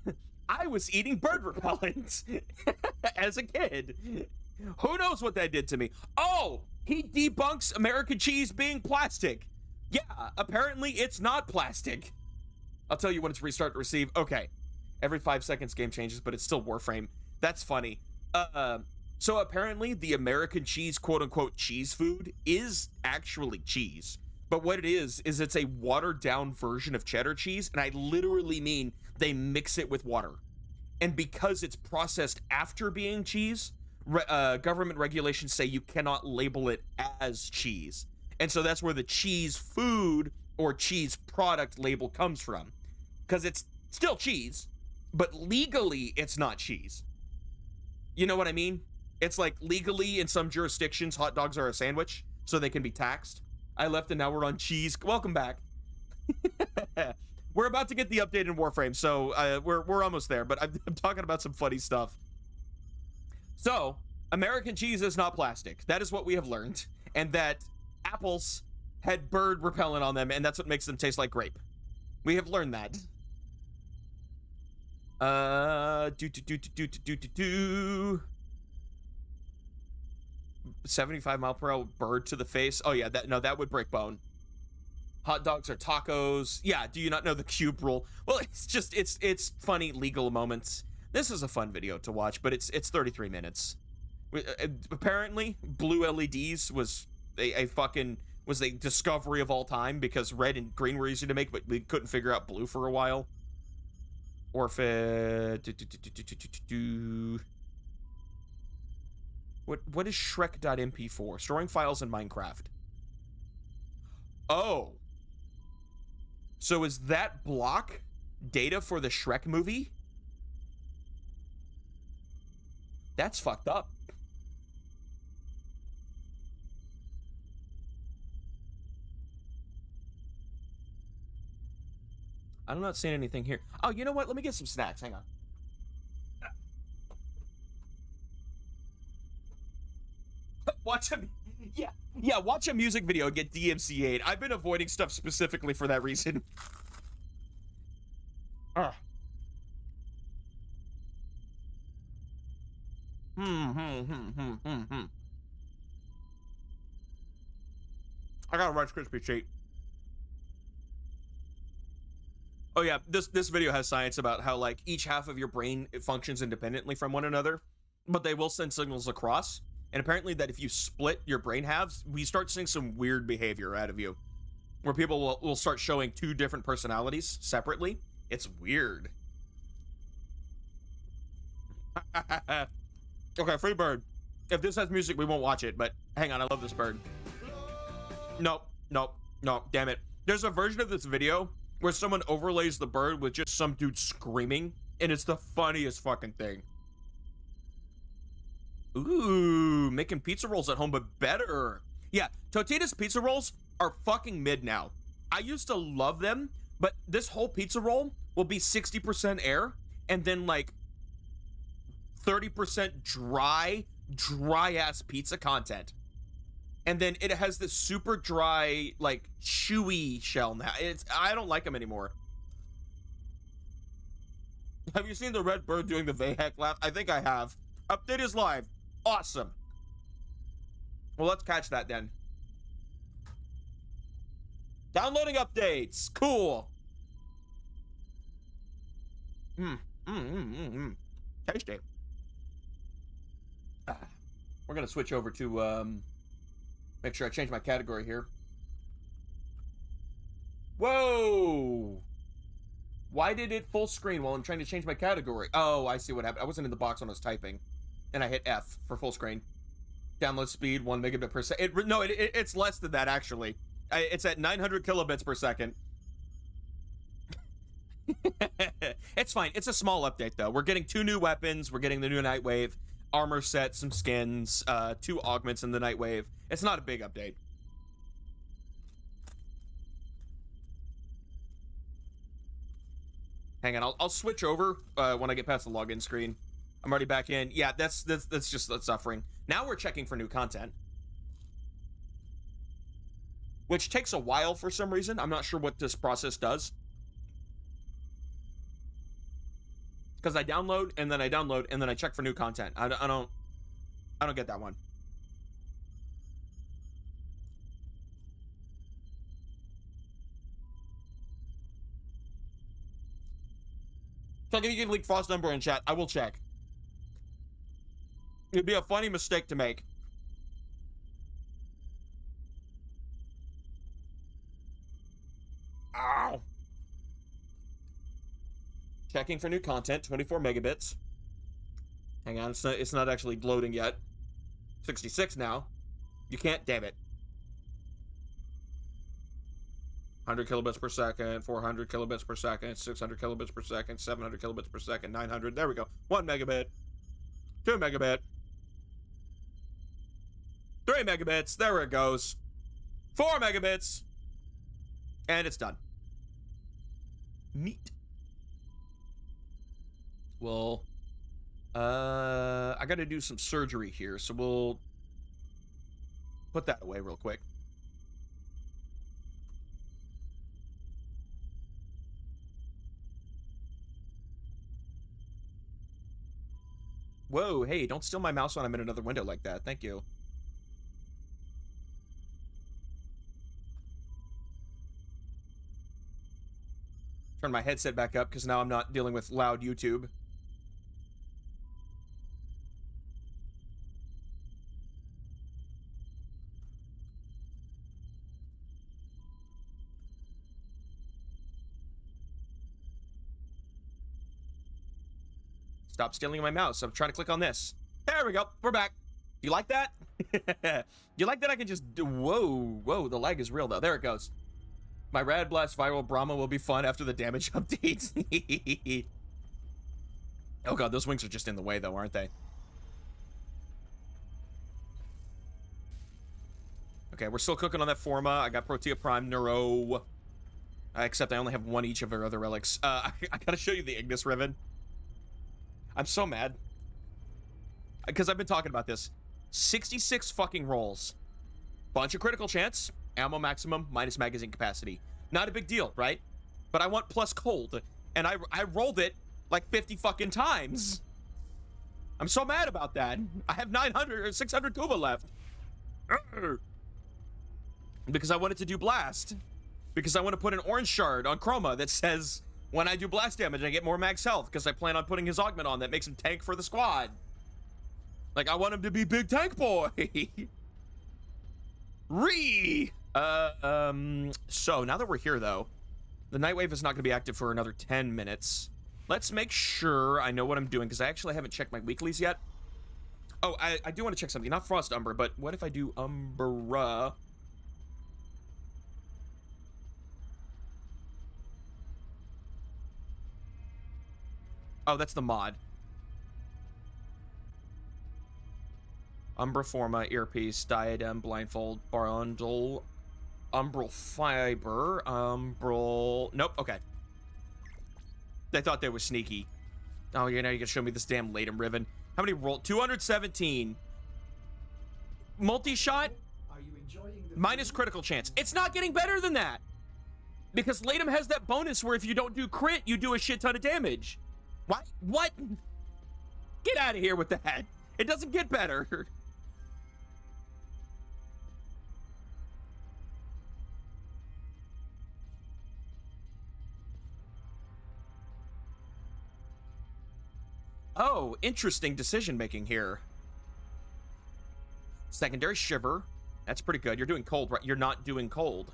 I was eating bird repellent as a kid. Who knows what that did to me? Oh, he debunks American cheese being plastic. Yeah, apparently it's not plastic. I'll tell you when it's restart to receive. Okay. Every 5 seconds game changes, but it's still Warframe. That's funny. So apparently the American cheese, quote-unquote cheese food, is actually cheese. But what it is it's a watered-down version of cheddar cheese, and I literally mean they mix it with water. And because it's processed after being cheese, government regulations say you cannot label it as cheese. And so that's where the cheese food or cheese product label comes from. Because it's still cheese, but legally it's not cheese. You know what I mean? It's like legally in some jurisdictions, hot dogs are a sandwich, so they can be taxed. I left and now we're on cheese. Welcome back. We're about to get the update in Warframe, so we're almost there, but I'm talking about some funny stuff. So, American cheese is not plastic. That is what we have learned. And that apples had bird repellent on them, and that's what makes them taste like grape. We have learned that. 75 mile per hour bird to the face. Oh yeah, that would break bone. Hot dogs are tacos. Yeah, do you not know the cube rule? Well, it's funny legal moments. This is a fun video to watch, but it's 33 minutes. Apparently, blue LEDs was a discovery of all time because red and green were easy to make, but we couldn't figure out blue for a while. What is Shrek.mp4? Storing files in Minecraft. Oh. So is that block data for the Shrek movie? That's fucked up. I'm not seeing anything here. Oh, you know what? Let me get some snacks. Hang on. Watch a music video and get DMCA'd. I've been avoiding stuff specifically for that reason. I got a Rice Krispie treat. Oh yeah, this video has science about how like each half of your brain functions independently from one another, but they will send signals across. And apparently that if you split your brain halves, we start seeing some weird behavior out of you, where people will start showing two different personalities separately. It's weird. Okay, free bird. If this has music, we won't watch it, but hang on, I love this bird. Nope, damn it. There's a version of this video where someone overlays the bird with just some dude screaming, and it's the funniest fucking thing. Ooh, making pizza rolls at home, but better. Yeah, Totino's pizza rolls are fucking mid now. I used to love them, but this whole pizza roll will be 60% air, and then like 30% dry-ass pizza content. And then it has this super dry, like, chewy shell now. I don't like them anymore. Have you seen the red bird doing the Vahek laugh? I think I have. Update is live. Awesome. Well, let's catch that then. Downloading updates. Cool. Tasty. We're gonna switch over to, make sure I change my category here. Whoa! Why did it full screen while I'm trying to change my category? Oh, I see what happened. I wasn't in the box when I was typing. And I hit F for full screen. Download speed, 1 megabit per second. It's less than that, actually. It's at 900 kilobits per second. It's fine. It's a small update, though. We're getting 2 new weapons. We're getting the new Nightwave. Armor set, some skins, 2 augments in the Nightwave. It's not a big update. Hang on, I'll switch over when I get past the login screen. I'm already back in. Yeah, that's just suffering. Now we're checking for new content, which takes a while for some reason. I'm not sure what this process does. Because I download and then I check for new content. I don't get that one. Check if you can leak Frost number in chat. I will check. It'd be a funny mistake to make. Ow. Checking for new content, 24 megabits. Hang on, it's not actually loading yet. 66 now. You can't, damn it. 100 kilobits per second, 400 kilobits per second, 600 kilobits per second, 700 kilobits per second, 900. There we go. 1 megabit. 2 megabit. 3 megabits. There it goes. 4 megabits. And it's done. Neat. Well, I got to do some surgery here, so we'll put that away real quick. Whoa, hey, don't steal my mouse when I'm in another window like that. Thank you. Turn my headset back up because now I'm not dealing with loud YouTube. Stop stealing my mouse. I'm trying to click on this. There we go. We're back. You like that? You like that I can just do... Whoa, the lag is real though. There it goes. My Rad Blast Viral Brahma will be fun after the damage updates. Oh god, those wings are just in the way though, aren't they? Okay, we're still cooking on that Forma. I got Protea Prime Neuro. Except I only have one each of our other relics. I gotta show you the Ignis Riven. I'm so mad. Because I've been talking about this. 66 fucking rolls. Bunch of critical chance. Ammo maximum minus magazine capacity. Not a big deal, right? But I want plus cold. And I rolled it like 50 fucking times. I'm so mad about that. I have 900 or 600 Kuva left. Because I wanted to do blast. Because I want to put an orange shard on Chroma that says when I do blast damage I get more max health because I plan on putting his augment on that makes him tank for the squad. Like I want him to be big tank boy. So now that we're here though, the Nightwave is not going to be active for another 10 minutes. Let's make sure I know what I'm doing because I actually haven't checked my weeklies yet. Oh, I do want to check something. Not Frost Umber, but what if I do Umbra? Oh, that's the mod. Umbra Forma, Earpiece, Diadem, Blindfold, Bundle, Umbral Fiber, Umbral... Nope, okay. They thought they were sneaky. Oh, yeah, now you can show me this damn Latem Riven. How many roll? 217. Multi-shot? Minus critical chance. It's not getting better than that. Because Latem has that bonus where if you don't do crit, you do a shit ton of damage. What? What? Get out of here with that. It doesn't get better. Oh, interesting decision making here. Secondary Shiver. That's pretty good. You're doing cold, right? You're not doing cold.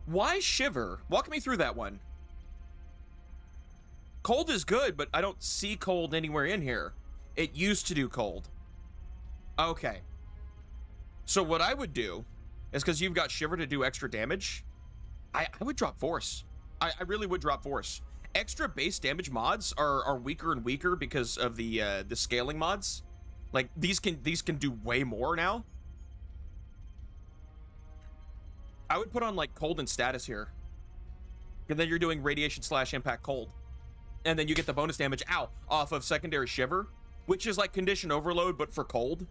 Why Shiver? Walk me through that one. Cold is good, but I don't see cold anywhere in here. It used to do cold. Okay. So what I would do is because you've got Shiver to do extra damage, I would drop Force. I really would drop Force. Extra base damage mods are weaker and weaker because of the scaling mods. Like these can do way more now. I would put on like cold and status here. And then you're doing radiation / impact cold. And then you get the bonus damage off of secondary Shiver, which is like condition overload but for cold.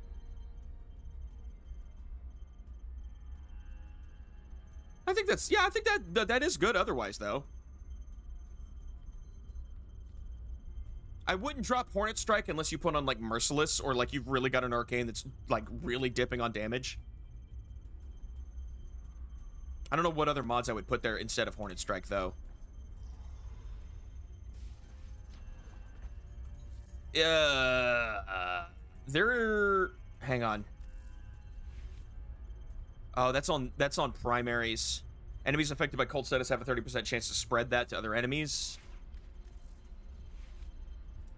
I think that's I think that is good otherwise though. I wouldn't drop Hornet Strike unless you put on like Merciless or like you've really got an arcane that's like really dipping on damage. I don't know what other mods I would put there instead of Hornet Strike though. Hang on. Oh, that's on primaries. Enemies affected by cold status have a 30% chance to spread that to other enemies.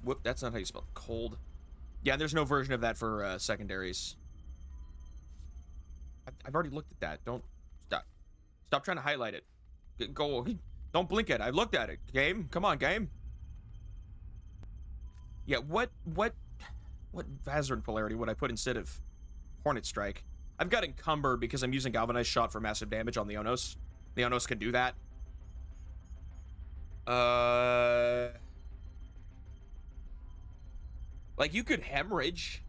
Whoop, that's not how you spell cold. Yeah, there's no version of that for secondaries. I've already looked at that. Don't stop trying to highlight it. Go, don't blink at it. I looked at it. Game, come on, game. Yeah, what Vazarin polarity would I put instead of Hornet Strike? I've got Encumber because I'm using Galvanized Shot for massive damage on the Onos. The Onos can do that. Like, you could Hemorrhage.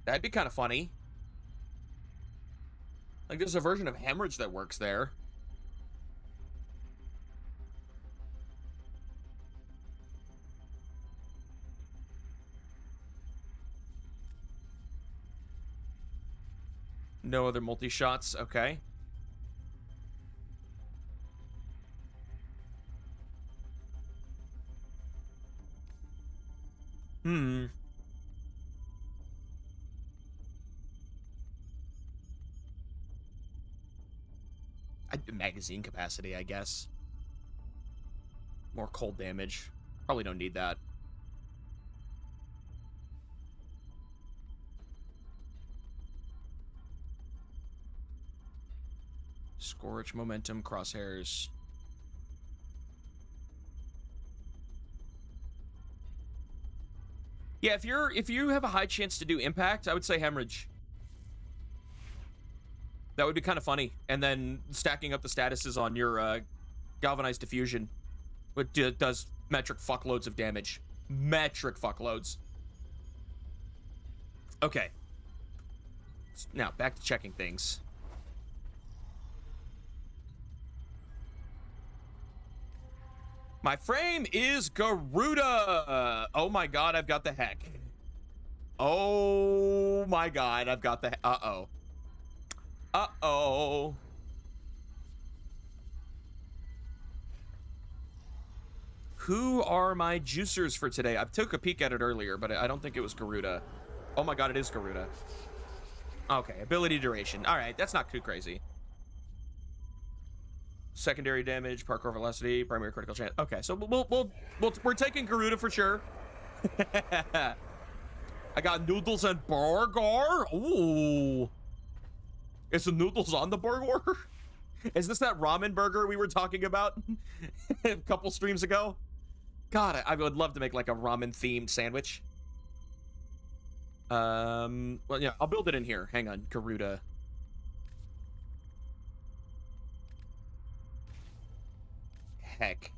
That'd be kind of funny. Like, there's a version of Hemorrhage that works there. No other multi-shots, okay. Magazine capacity, I guess. More cold damage. Probably don't need that. Scorch, momentum, crosshairs. Yeah, if you have a high chance to do impact, I would say Hemorrhage. That would be kind of funny. And then stacking up the statuses on your Galvanized Diffusion, which does metric fuckloads of damage. Metric fuckloads. Okay. Now, back to checking things. My frame is Garuda. Oh my god, I've got the heck. Oh my god, I've got the uh-oh. Uh-oh. Who are my juicers for today? I took a peek at it earlier, but I don't think it was Garuda. Oh my god, it is Garuda. Okay, ability duration. All right, that's not too crazy. Secondary damage, parkour velocity, primary critical chance. Okay, so we're taking Garuda for sure. I got noodles and burger. Ooh. Is the noodles on the burger? Is this that ramen burger we were talking about a couple streams ago? God, I would love to make like a ramen themed sandwich. Well, yeah, I'll build it in here. Hang on, Garuda. Heck.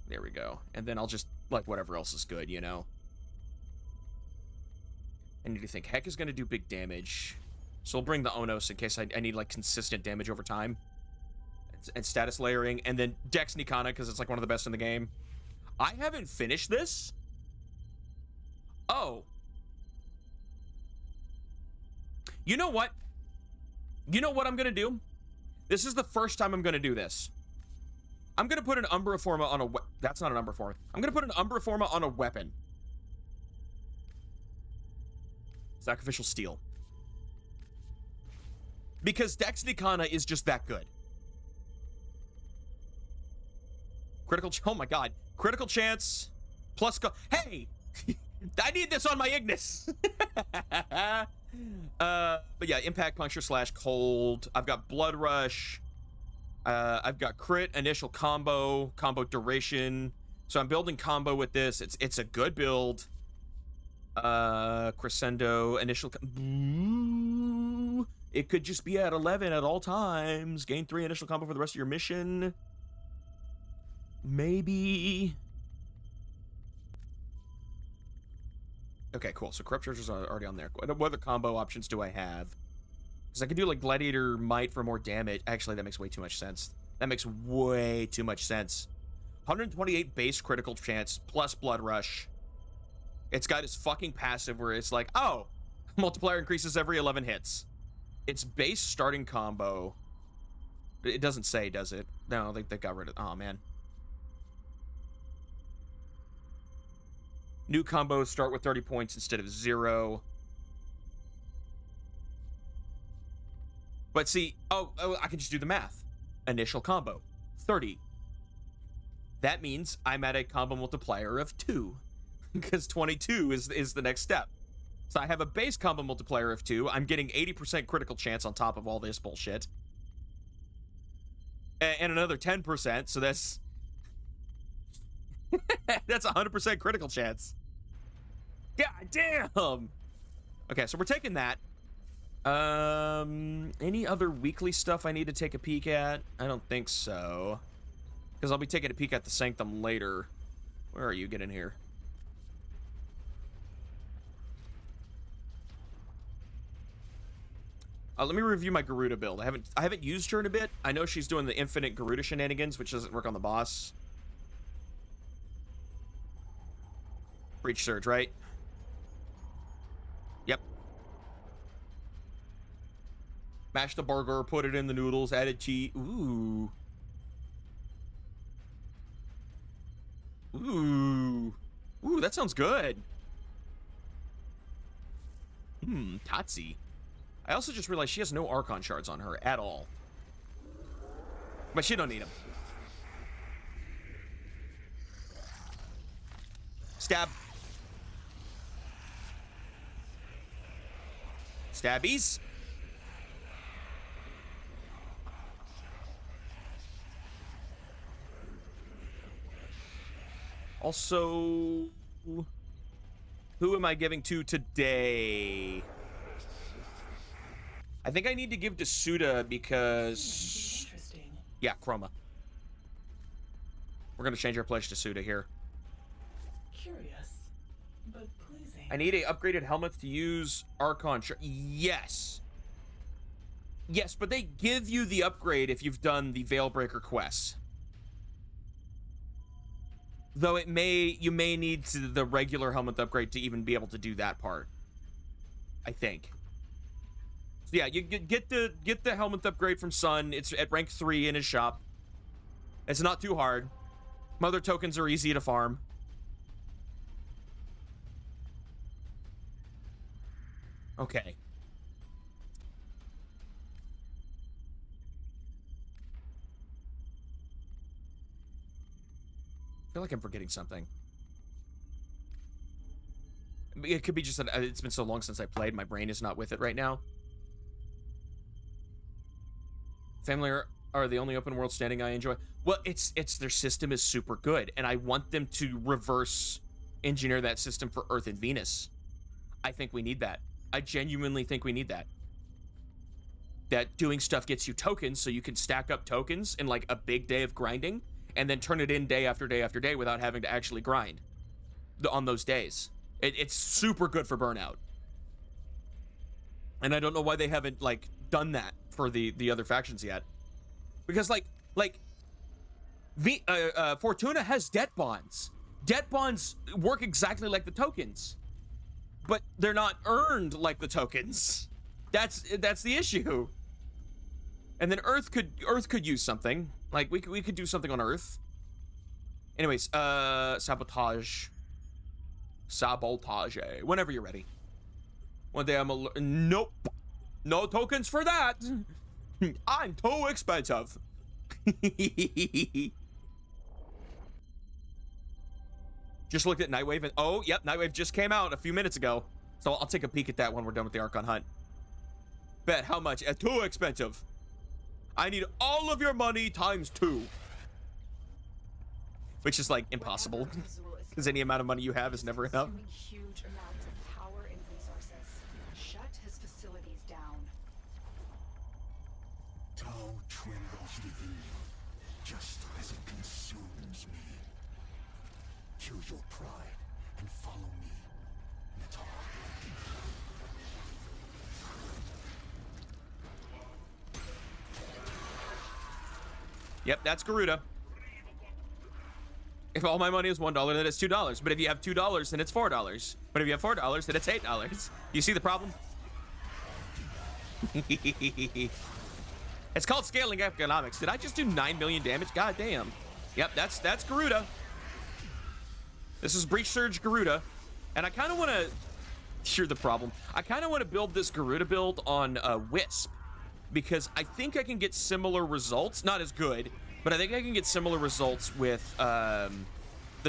There we go. And then I'll just, like, whatever else is good, you know? I need to think. Heck is going to do big damage. So we'll bring the Onos in case I need, like, consistent damage over time. And status layering. And then Dex Nikana, because it's, like, one of the best in the game. I haven't finished this. Oh. You know what? You know what I'm going to do? This is the first time I'm going to do this. I'm going to put an Umbra Forma on a that's not an Umbra Forma. I'm going to put an Umbra Forma on a weapon. Sacrificial Steel. Because Dex Nikana is just that good. Critical, oh my god. Critical chance, plus hey! I need this on my Ignis! But yeah, impact, puncture, slash, cold. I've got blood rush. I've got crit, initial combo, combo duration. So I'm building combo with this. It's a good build. Crescendo, initial. It could just be at 11 at all times. Gain 3 initial combo for the rest of your mission. Maybe. Okay, cool. So Corrupt Chargers are already on there. What other combo options do I have? Because I could do, like, Gladiator Might for more damage. Actually, that makes way too much sense. That makes way too much sense. 128 base critical chance plus Blood Rush. It's got its fucking passive where it's like, oh, multiplier increases every 11 hits. It's base starting combo. It doesn't say, does it? No, they got rid of it. Oh, man. New combos start with 30 points instead of 0. But see, oh, I can just do the math. Initial combo, 30. That means I'm at a combo multiplier of 2, because 22 is the next step. So I have a base combo multiplier of 2. I'm getting 80% critical chance on top of all this bullshit. And another 10%, so that's... that's 100% critical chance. God damn! Okay, so we're taking that. Any other weekly stuff I need to take a peek at? I don't think so. Because I'll be taking a peek at the Sanctum later. Where are you? Get in here. Let me review my Garuda build. I haven't used her in a bit. I know she's doing the infinite Garuda shenanigans, which doesn't work on the boss. Breach Surge, right? Yep. Mash the burger, put it in the noodles, added cheese. Ooh. Ooh. Ooh, that sounds good. Tatsi. I also just realized she has no Archon shards on her at all. But she don't need them. Stab. Stabbies. Also, who am I giving to today? I think I need to give to Suda because... Yeah, Chroma. We're going to change our pledge to Suda here. Curious, but pleasing. I need a upgraded helmet to use Archon. Yes. Yes, but they give you the upgrade if you've done the Veilbreaker quest. Though you may need the regular helmet upgrade to even be able to do that part. I think. So yeah, you get the helmet upgrade from Sun. It's at rank 3 in his shop. It's not too hard. Mother tokens are easy to farm. Okay. I feel like I'm forgetting something. It could be just that it's been so long since I played, my brain is not with it right now. Family are the only open world standing I enjoy. Well, it's their system is super good, and I want them to reverse engineer that system for Earth and Venus. I think we need that. I genuinely think we need that. That doing stuff gets you tokens, so you can stack up tokens in like a big day of grinding, and then turn it in day after day after day without having to actually grind on those days. It's super good for burnout. And I don't know why they haven't like done that for the other factions yet. Because Fortuna has debt bonds. Debt bonds work exactly like the tokens, but they're not earned like the tokens. That's the issue. And then Earth could use something. Like we could do something on Earth. Anyways, sabotage. Whenever you're ready. One day nope. No tokens for that. I'm too expensive. Just looked at Nightwave and oh, yep, Nightwave just came out a few minutes ago. So I'll take a peek at that when we're done with the Archon hunt. Bet how much? Too expensive. I need all of your money times 2. Which is like impossible. Because any amount of money you have is never enough. Huge amounts of power and resources. Shut his facilities down. Tau trembles within you, just as it consumes me. Choose your pride and follow me, Natal. Yep, that's Garuda. If all my money is $1, then it's $2. But if you have $2, then it's $4. But if you have $4, then it's $8. You see the problem? It's called scaling economics. Did I just do 9 million damage? God damn. Yep, that's Garuda. This is Breach Surge Garuda. And I kind of want to... Here's the problem. I kind of want to build this Garuda build on Wisp. because I think I can get similar results. Not as good, but I think I can get similar results with the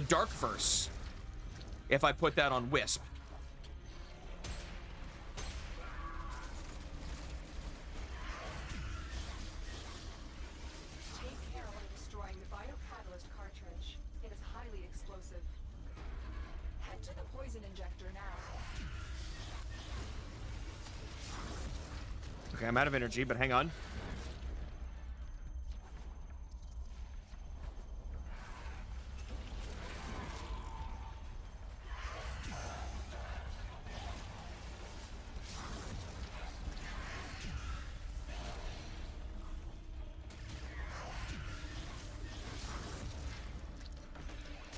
Dark Verse if I put that on Wisp. Take care when destroying the biocatalyst cartridge. It is highly explosive. Head to the poison injector now. Okay, I'm out of energy, but hang on.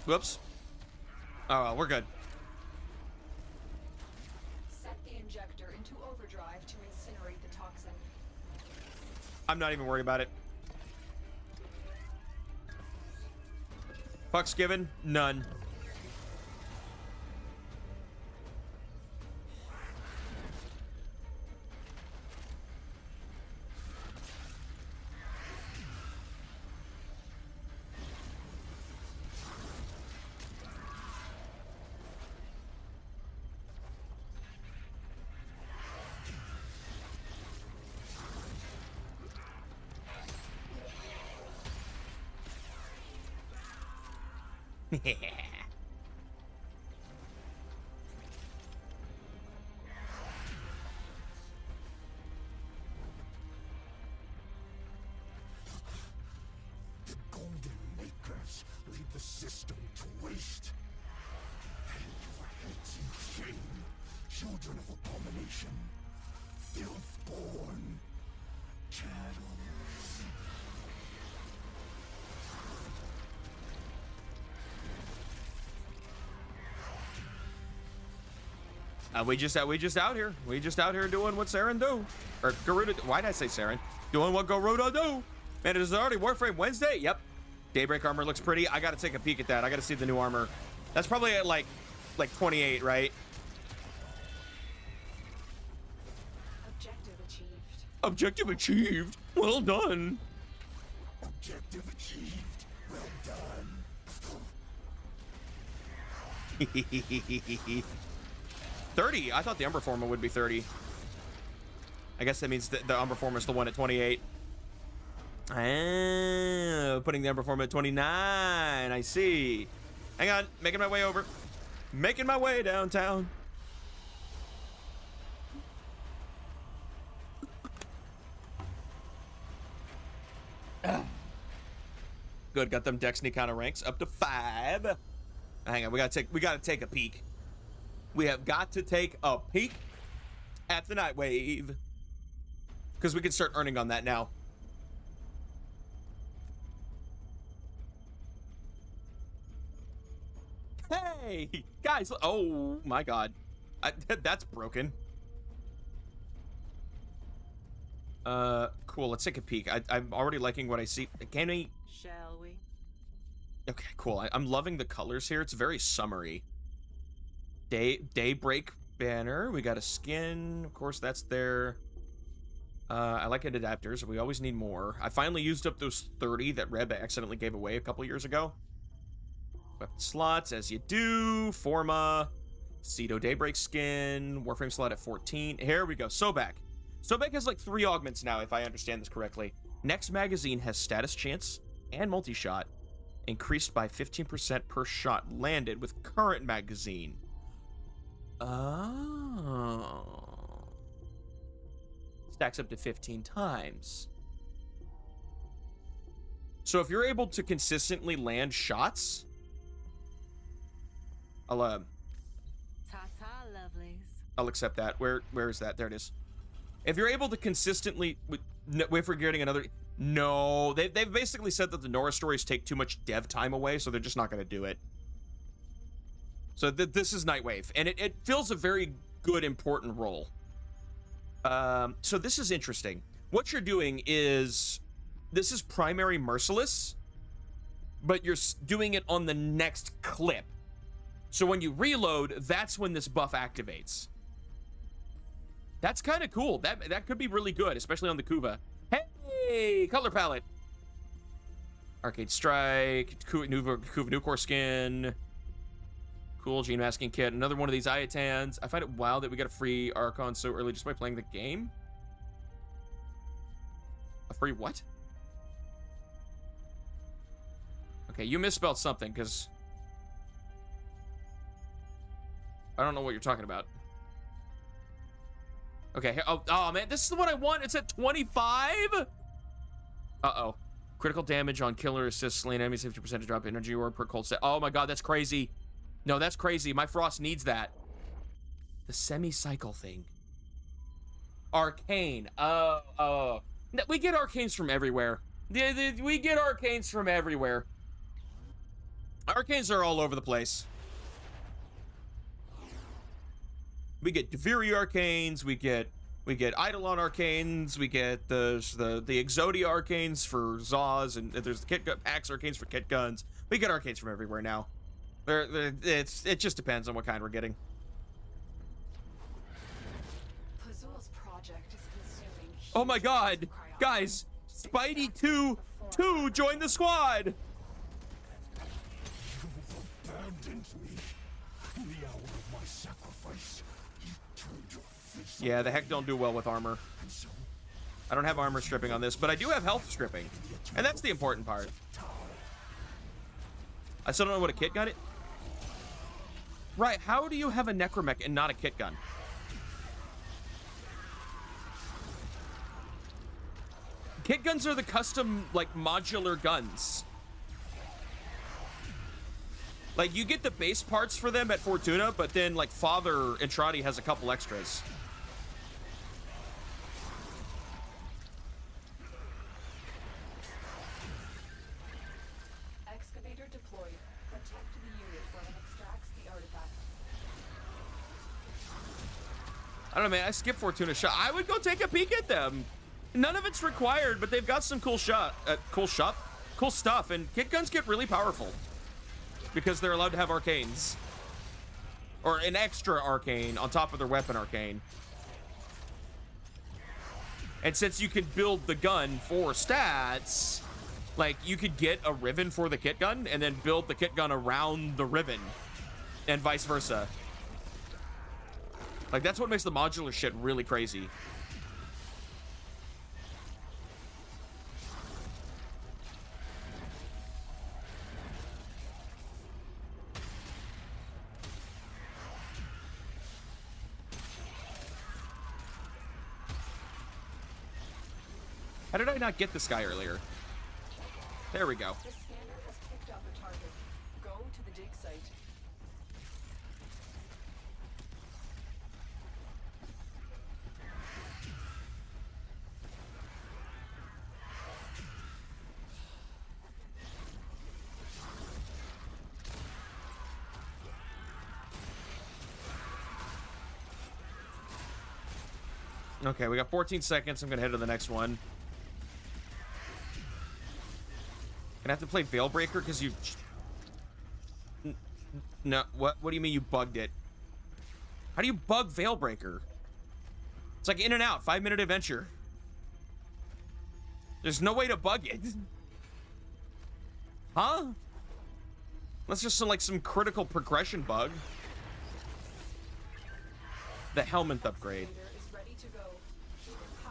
Whoops. Oh, well, we're good. Set the injector into overdrive to incinerate the toxin. I'm not even worried about it. Fucks given? None. The Golden Makers lead the system to waste. Hang your heads in shame, children of abomination, filth-born cattle. We just out here. We just out here doing what Saren do. Or Garuda. Why did I say Saren? Doing what Garuda do. Man, it is already Warframe Wednesday. Yep. Daybreak armor looks pretty. I gotta take a peek at that. I gotta see the new armor. That's probably at like 28, right? Objective achieved. Objective achieved. Well done. Objective achieved. Well done. 30. I thought the Umber Forma would be 30. I guess that means the Umber Forma is the one at 28. Ah, putting the Umber Forma at 29. I see. Hang on. Making my way over. Making my way downtown. Good. Got them Destiny kind of ranks up to 5. Hang on. We gotta take a peek. We have got to take a peek at the Nightwave, because we can start earning on that now. Hey, guys. Oh, my God. That's broken. Cool. Let's take a peek. I'm already liking what I see. Can we? Shall we? Okay, cool. I'm loving the colors here. It's very summery. Daybreak banner. We got a skin. Of course, that's there. I like adapters. We always need more. I finally used up those 30 that Reb accidentally gave away a couple years ago. Weapon slots, as you do. Forma. Cedo Daybreak skin. Warframe slot at 14. Here we go. Sobek. Sobek has like 3 augments now, if I understand this correctly. Next magazine has status chance and multi-shot. Increased by 15% per shot landed with current magazine. Oh. Stacks up to 15 times. So if you're able to consistently land shots, Ta-ta, lovelies. I'll accept that. Where is that? There it is. If you're able to consistently, if we're getting another, no, they've basically said that the Nora stories take too much dev time away, so they're just not going to do it. So this is Nightwave, and it fills a very good, important role. So this is interesting. What you're doing is, this is primary Merciless, but you're doing it on the next clip. So when you reload, that's when this buff activates. That's kind of cool. That could be really good, especially on the Kuva. Hey, color palette. Arcade Strike, Kuva Nucor skin. Cool gene masking kit. Another one of these Iotans. I find it wild that we got a free Archon so early just by playing the game. A free what? Okay, you misspelled something, because I don't know what you're talking about. Okay, oh man, this is the one I want. It's at 25? Uh-oh. Critical damage on killer assist, slain enemies, 50% to drop energy or per cold set. Oh my god, that's crazy. No, that's crazy. My Frost needs that. The semi-cycle thing. Arcane. We get arcanes from everywhere. We get arcanes from everywhere. Arcanes are all over the place. We get Deviri arcanes, we get Eidolon arcanes, we get the Exodia arcanes for Zaws, and there's the Axe arcanes for kit guns. We get arcanes from everywhere now. It just depends on what kind we're getting. Pazul's project is consuming. Oh my god, guys! Spidey 2 joined the squad. Abandoned me in the hour of my sacrifice. You turned your face. Yeah, the heck don't do well with armor. I don't have armor stripping on this, but I do have health stripping, and that's the important part. I still don't know what a kit gun is. Right, how do you have a necromech and not a kit gun? Kit guns are the custom, like, modular guns. Like, you get the base parts for them at Fortuna, but then, like, Father Entrati has a couple extras. Excavator deployed. Protect the unit while it extracts the artifact. I don't know, man. I skipped Fortuna shot. I would go take a peek at them. None of it's required, but they've got some cool stuff, and kit guns get really powerful because they're allowed to have arcanes or an extra arcane on top of their weapon arcane. And since you can build the gun for stats, like you could get a Riven for the kit gun and then build the kit gun around the Riven and vice versa. Like that's what makes the modular shit really crazy. How did I not get this guy earlier? There we go. The scanner has picked up a target. Go to the dig site. Okay, we got 14 seconds. I'm gonna head to the next one. Gonna have to play Veilbreaker because you... No, what do you mean you bugged it? How do you bug Veilbreaker? It's like in and out, 5-minute adventure. There's no way to bug it. Huh? That's just some critical progression bug. The Helminth upgrade.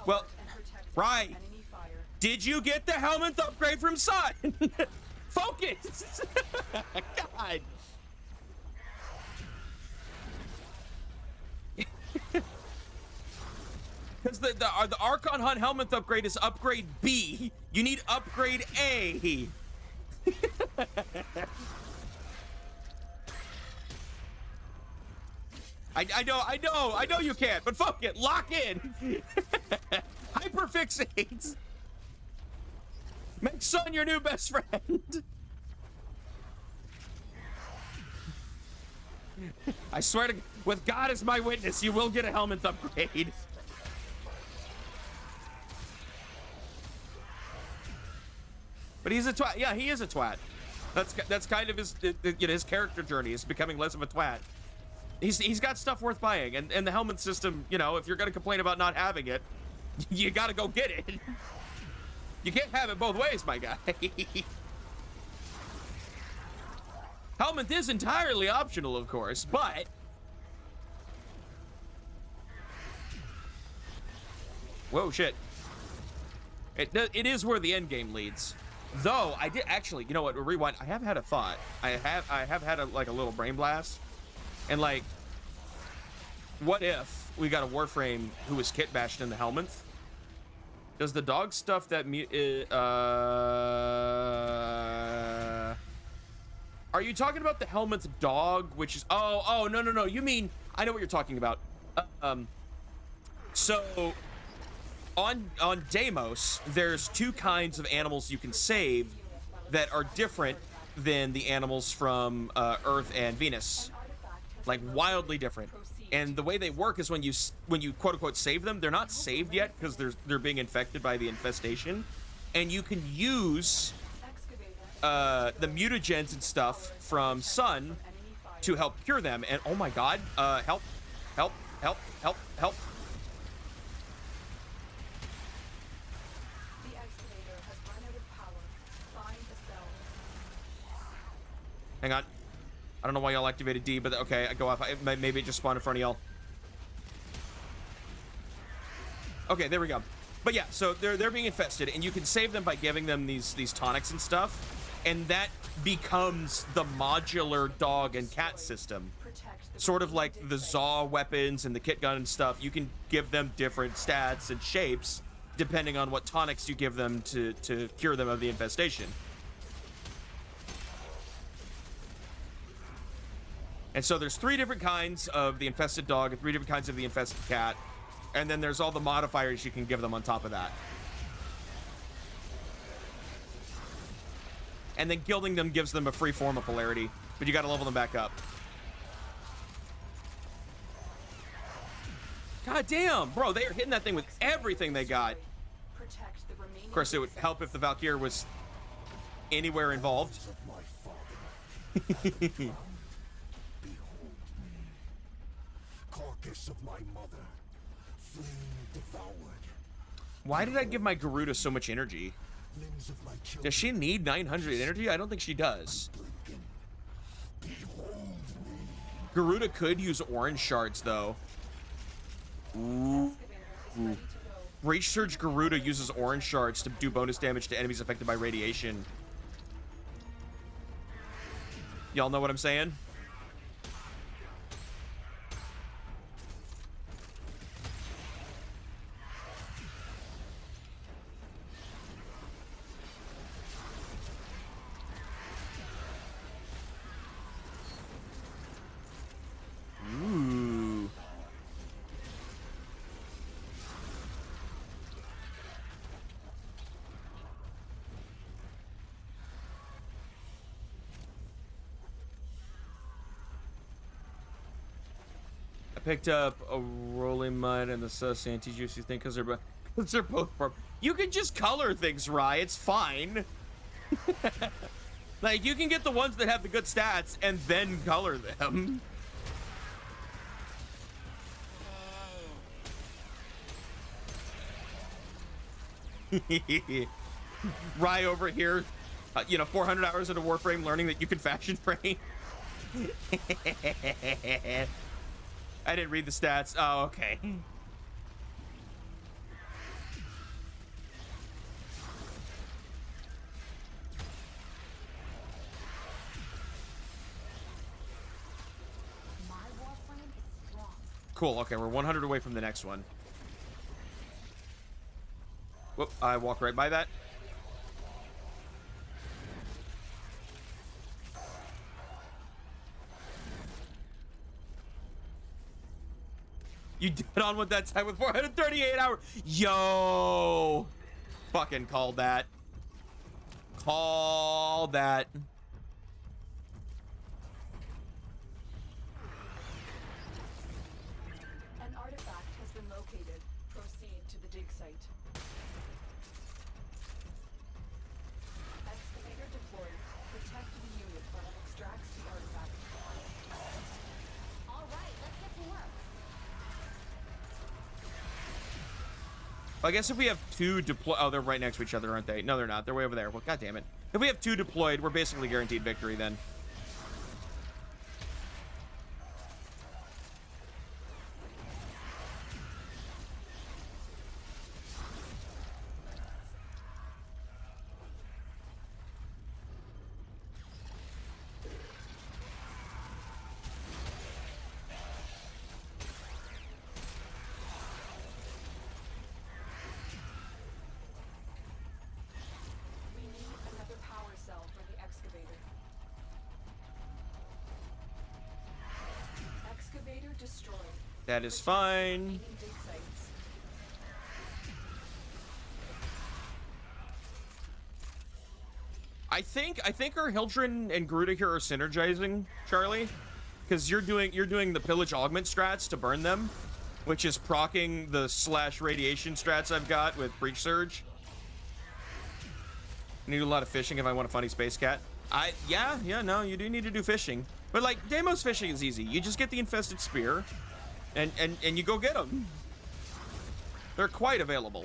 Well, right. Did you get the Helminth upgrade from Sun? Focus! God. Because the Archon Hunt Helminth upgrade is upgrade B. You need upgrade A. I know you can't, but fuck it, lock in. Hyperfixate. Make Sun your new best friend. I swear to, with God as my witness, you will get a Helminth upgrade. But he's a twat. Yeah, he is a twat. That's kind of his his character journey is becoming less of a twat. He's got stuff worth buying, and the helmet system, you know, if you're gonna complain about not having it, you gotta go get it. You can't have it both ways, my guy. Helmet is entirely optional, of course, but whoa, shit. It is where the end game leads. Though I did actually, you know what? Rewind. I have had a thought. I have had a little brain blast, and like, what if we got a Warframe who was kit bashed in the helmet? Does the dog stuff that are you talking about the helmet's dog, which is no, you mean I know what you're talking about. So on Deimos, there's two kinds of animals you can save that are different than the animals from Earth and Venus, like wildly different. And the way they work is when you quote unquote save them, they're not saved yet because they're being infected by the infestation, and you can use the mutagens and stuff from Sun to help cure them. And oh my God, help. Hang on. I don't know why y'all activated D, but okay, I go off. Maybe it just spawned in front of y'all. Okay, there we go. But yeah, so they're being infested, and you can save them by giving them these tonics and stuff, and that becomes the modular dog and cat system. Sort of like the Zaw weapons and the kit gun and stuff. You can give them different stats and shapes depending on what tonics you give them to cure them of the infestation. And so there's 3 different kinds of the infested dog and 3 different kinds of the infested cat. And then there's all the modifiers you can give them on top of that. And then gilding them gives them a free form of polarity, but you gotta level them back up. God damn, bro, they are hitting that thing with everything they got. Of course, it would help if the Valkyrie was anywhere involved. Carcass of my mother, flame devoured. Why did I give my Garuda so much energy? Does she need 900 energy? I don't think she does. Garuda could use orange shards, though. Ooh. Rage Surge Garuda uses orange shards to do bonus damage to enemies affected by radiation. Y'all know what I'm saying? Ooh. I picked up a rolling mud and the sus anti-juicy thing because they're both you can just color things, Rye. It's fine. Like, you can get the ones that have the good stats and then color them. Rye over here, 400 hours into Warframe learning that you can fashion frame. I didn't read the stats. Oh, okay. Cool, okay, we're 100 away from the next one. Whoop, I walked right by that. You did on with that time with 438 hours. Yo! Fucking called that. Call that. An artifact has been located. Proceed to the dig site. Excavator deployed. Protect the unit while it extracts the artifact. All right, I guess if we have two deployed... Oh, they're right next to each other, aren't they? No, they're not. They're way over there. Well, god damn it. If we have two deployed, we're basically guaranteed victory then. That is fine. I think our Hildren and Garuda here are synergizing, Charlie, because you're doing the pillage augment strats to burn them, which is proccing the / radiation strats I've got with breach surge. I need a lot of fishing if I want a funny space cat. Yeah, no, you do need to do fishing, but like Deimos fishing is easy. You just get the infested spear. And you go get them. They're quite available.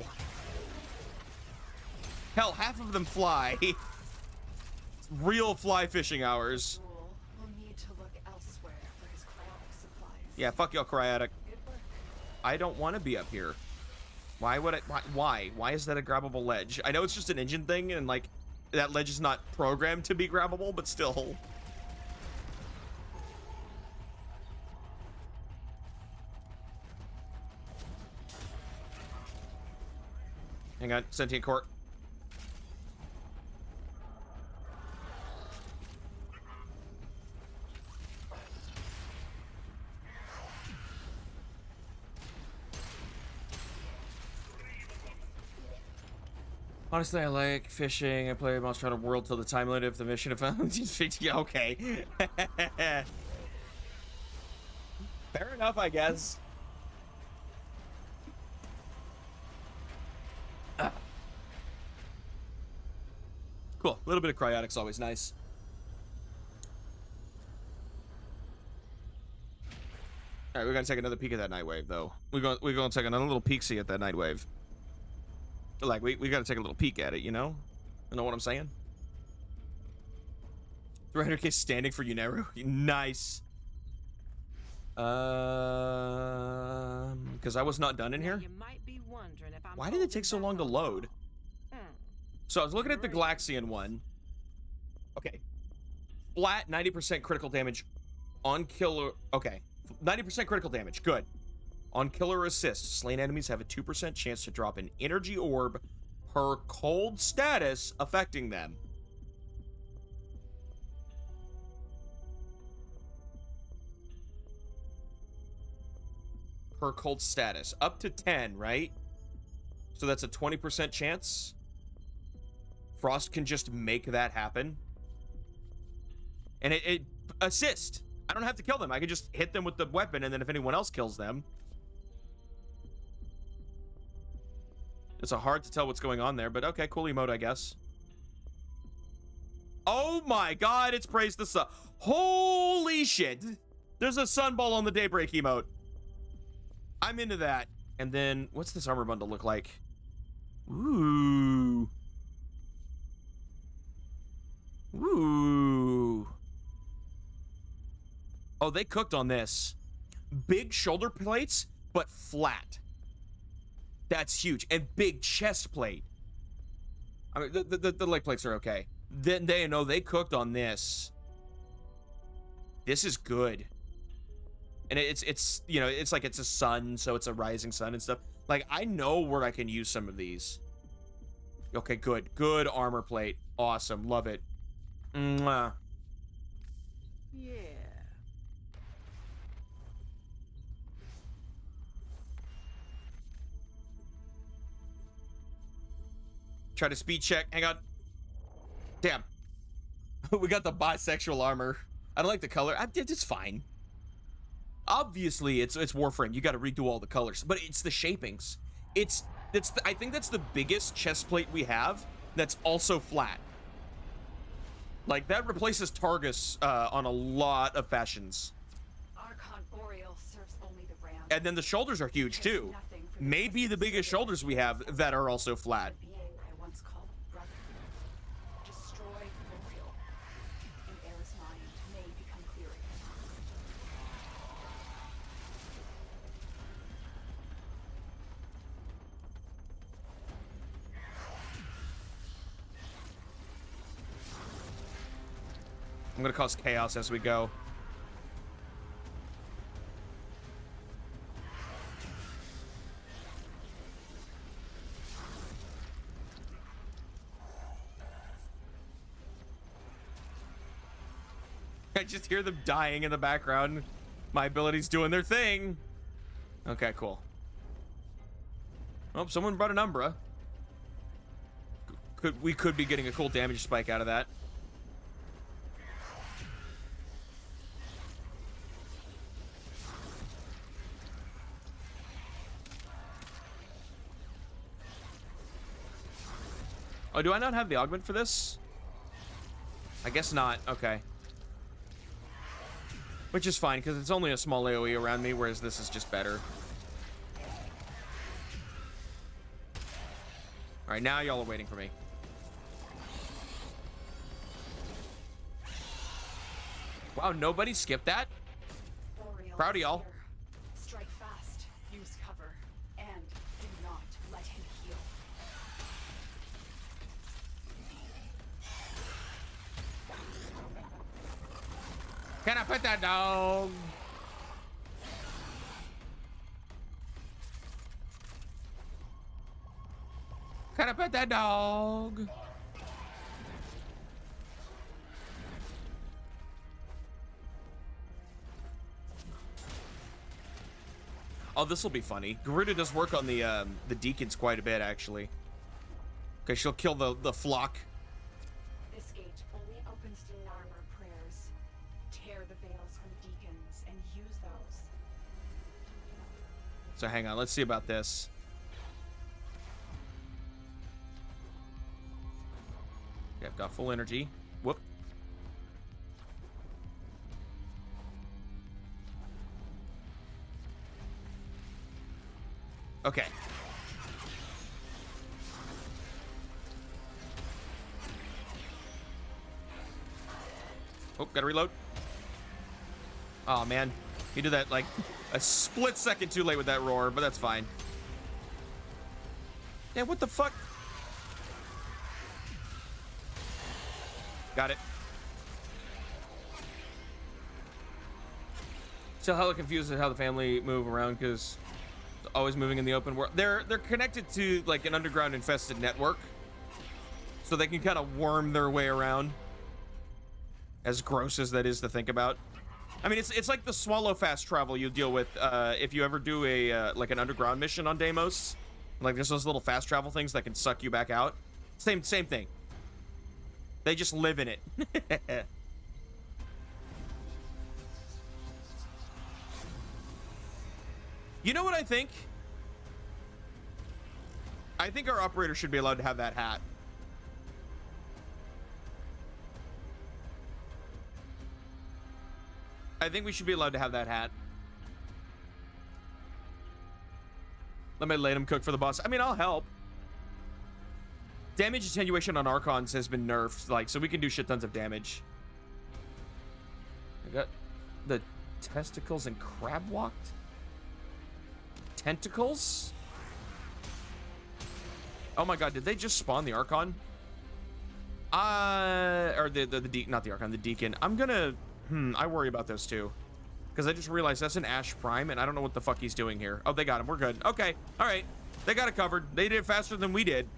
Hell, half of them fly. Real fly fishing hours. We'll need to look elsewhere for his cryotic supplies. Yeah, fuck y'all, cryotic. I don't want to be up here. Why would I? Why? Why is that a grabbable ledge? I know it's just an engine thing, and like that ledge is not programmed to be grabbable, but still. Hang on, sentient court. Honestly, I like fishing. I play Monster Hunter World till the time limit of the mission. If I'm yeah, okay. Fair enough, I guess. Cool. A little bit of cryotic's always nice. All right, we're gonna take another peek at that night wave, though. We're gonna take another little peek-see at that night wave. Like we gotta take a little peek at it, you know? You know what I'm saying? 300k standing for Uneru. Nice. Because I was not done in here. Why did it take so long to load? So I was looking at the Galaxian one. Okay. Flat 90% critical damage on killer. Okay. 90% critical damage. Good. On killer assist, slain enemies have a 2% chance to drop an energy orb per cold status affecting them. Per cold status. Up to 10, right? So that's a 20% chance. Frost can just make that happen. And it assist. I don't have to kill them. I can just hit them with the weapon, and then if anyone else kills them. It's hard to tell what's going on there, but okay, cool emote, I guess. Oh my god, it's praise the sun. Holy shit. There's a sunball on the daybreak emote. I'm into that. And then, what's this armor bundle look like? Ooh. Ooh. Oh, they cooked on this. Big shoulder plates, but flat. That's huge. And big chest plate. I mean, the leg plates are okay. Then they know they cooked on this. This is good. And it's you know, it's like it's a sun, so it's a rising sun and stuff. Like, I know where I can use some of these. Okay, good. Good armor plate. Awesome. Love it. Mwah. Yeah. Try to speed check. Hang on. Damn. We got the bisexual armor. I don't like the color. It's fine. Obviously, it's Warframe. You got to redo all the colors, but it's the shapings. I think that's the biggest chest plate we have. That's also flat. Like, that replaces Targus on a lot of fashions. Archon Boreal serves only the ram. And then the shoulders are huge too. Nothing for maybe the biggest shoulders we have that are also flat. Being I once called brother. Destroy Memorial, and Era's mind may become clearer. I'm gonna cause chaos as we go. I just hear them dying in the background. My ability's doing their thing. Okay, cool. Oh, someone brought an Umbra. We could be getting a cool damage spike out of that. Oh, do I not have the augment for this? I guess not. Okay. Which is fine, because it's only a small AoE around me, whereas this is just better. Alright, now y'all are waiting for me. Wow, nobody skipped that? Proud of y'all. Strike fast, use cover, and do not let him heal. Can I pet that dog? Can I pet that dog? Oh, this will be funny. Garuda does work on the deacons quite a bit, actually. Okay, she'll kill the flock. This gate only opens to Narmer prayers. Tear the veils from deacons and use those. So hang on, let's see about this. Okay, I've got full energy. Whoop. Okay. Oh, gotta reload. Oh man, he did that like a split second too late with that roar, but that's fine. Yeah, what the fuck? Got it. Still hella confused at how the family move around because always moving in the open world. They're connected to like an underground infested network, so they can kind of worm their way around. As gross as that is to think about. I mean, it's like the swallow fast travel you deal with if you ever do a like an underground mission on Deimos. Like there's those little fast travel things that can suck you back out. Same thing. They just live in it. You know what I think? I think our operator should be allowed to have that hat. I think we should be allowed to have that hat. Let me let him cook for the boss. I mean, I'll help. Damage attenuation on Archons has been nerfed, like, so we can do shit tons of damage. I got the testicles and crab walked. Tentacles? Oh my god, did they just spawn the Archon? Or not the Archon, the Deacon. I'm gonna, I worry about those two. Because I just realized that's an Ash Prime, and I don't know what the fuck he's doing here. Oh, they got him. We're good. Okay. All right. They got it covered. They did it faster than we did.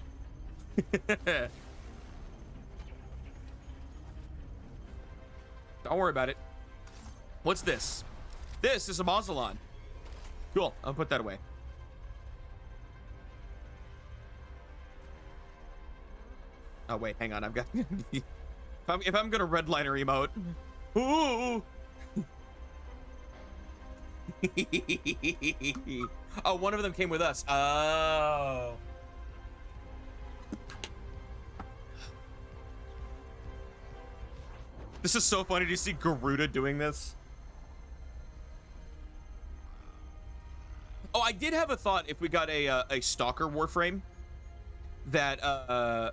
Don't worry about it. What's this? This is a Mausolon. Cool. I'll put that away. Oh, wait. Hang on. I've got... if I'm gonna redliner emote... Ooh! Oh, one of them came with us. Oh. This is so funny to see Garuda doing this. Oh, I did have a thought if we got a Stalker Warframe that,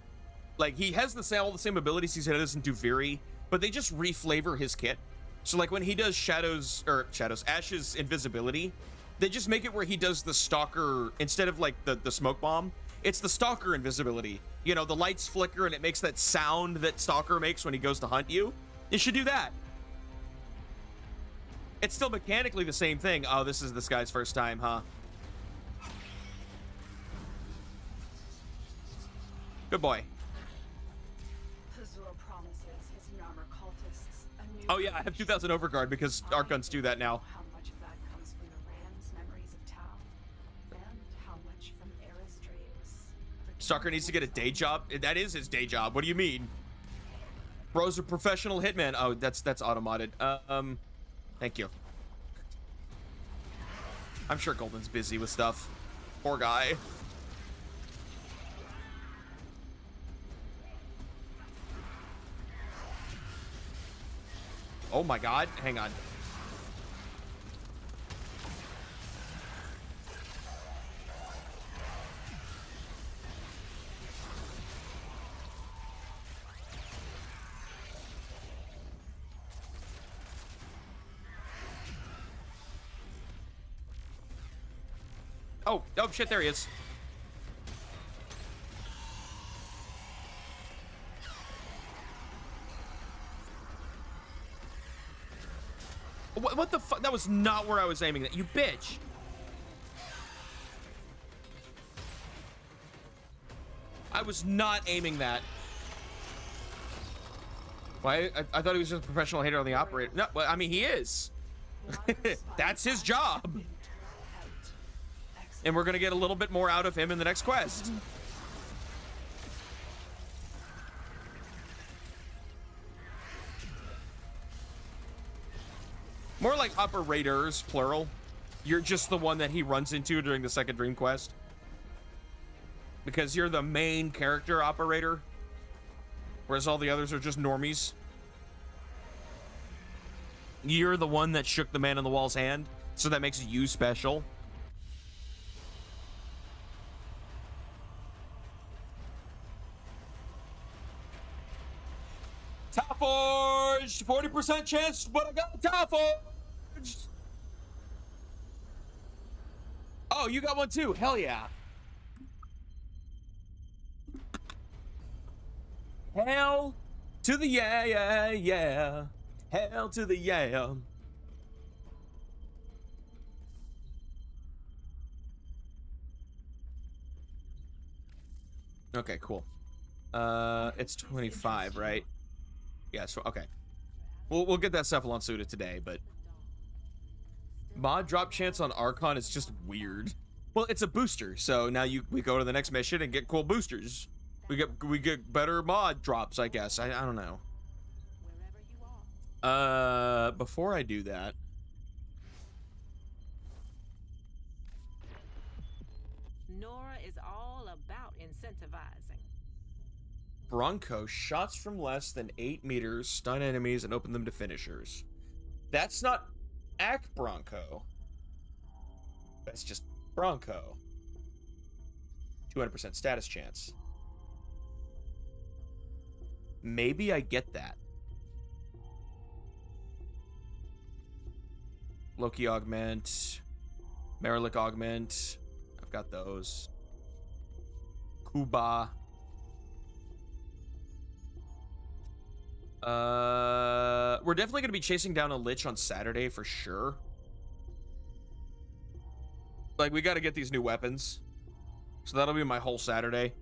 like, he has all the same abilities he does in Duviri, but they just reflavor his kit. So, like, when he does Ash's invisibility, they just make it where he does the Stalker, instead of, like, the smoke bomb, it's the Stalker invisibility. You know, the lights flicker and it makes that sound that Stalker makes when he goes to hunt you. You should do that. It's still mechanically the same thing. Oh, this is this guy's first time, huh? Good boy. Pazur promises his Yarmur cultists a new Oh yeah, I have 2,000 overguard because Archons do that now. how much of that comes from the Rand's memories of Tau, and how much from Era's dreams. Stalker needs to get a day job. That is his day job. What do you mean? Bro's a professional hitman. Oh, that's automodded. Thank you. I'm sure Golden's busy with stuff. Poor guy. Oh my god, hang on. Oh shit, there he is. What the fuck? That was not where I was aiming at. You bitch. I was not aiming that. Why? I thought he was just a professional hater on the operator. No, well, I mean, he is. That's his job. And we're going to get a little bit more out of him in the next quest. More like operators, plural. You're just the one that he runs into during the second dream quest. Because you're the main character operator. Whereas all the others are just normies. You're the one that shook the man on the wall's hand. So that makes you special. Top forged! 40% chance, but I got top forged! Oh, you got one too. Hell yeah. Hell to the yeah, yeah, yeah. Hell to the yeah. Okay, cool. It's 25, right? Yeah, so okay. We'll get that Cephalon suited today, but mod drop chance on Archon is just weird. Well, it's a booster, so now we go to the next mission and get cool boosters. We get better mod drops, I guess. I don't know. Before I do that, Nora is all about incentivizing. Bronco, shots from less than 8 meters, stun enemies and open them to finishers. That's not Ack Bronco. That's just Bronco. 200% status chance. Maybe I get that. Loki augment. Marilik augment. I've got those. Kuba. We're definitely going to be chasing down a Lich on Saturday for sure. Like, we got to get these new weapons. So that'll be my whole Saturday.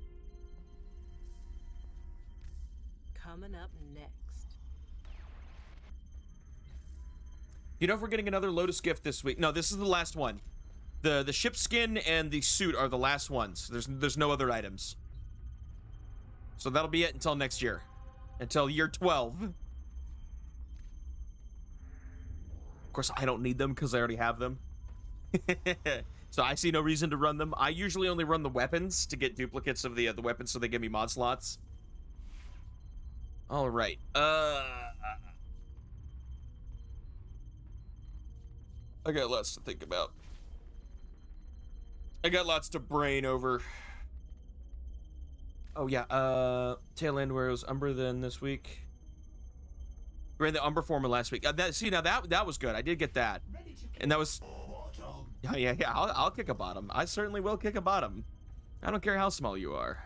Coming up next. You know if we're getting another Lotus gift this week? No, this is the last one. The ship skin and the suit are the last ones. There's no other items. So that'll be it until next year. Until year 12. Of course, I don't need them because I already have them. So I see no reason to run them. I usually only run the weapons to get duplicates of the weapons so they give me mod slots. All right. I got lots to think about. I got lots to brain over. Oh yeah, tail end where it was Umber then this week. We ran the Umber former last week. That was good. I did get that, and that was. Yeah. I'll kick a bottom. I certainly will kick a bottom. I don't care how small you are.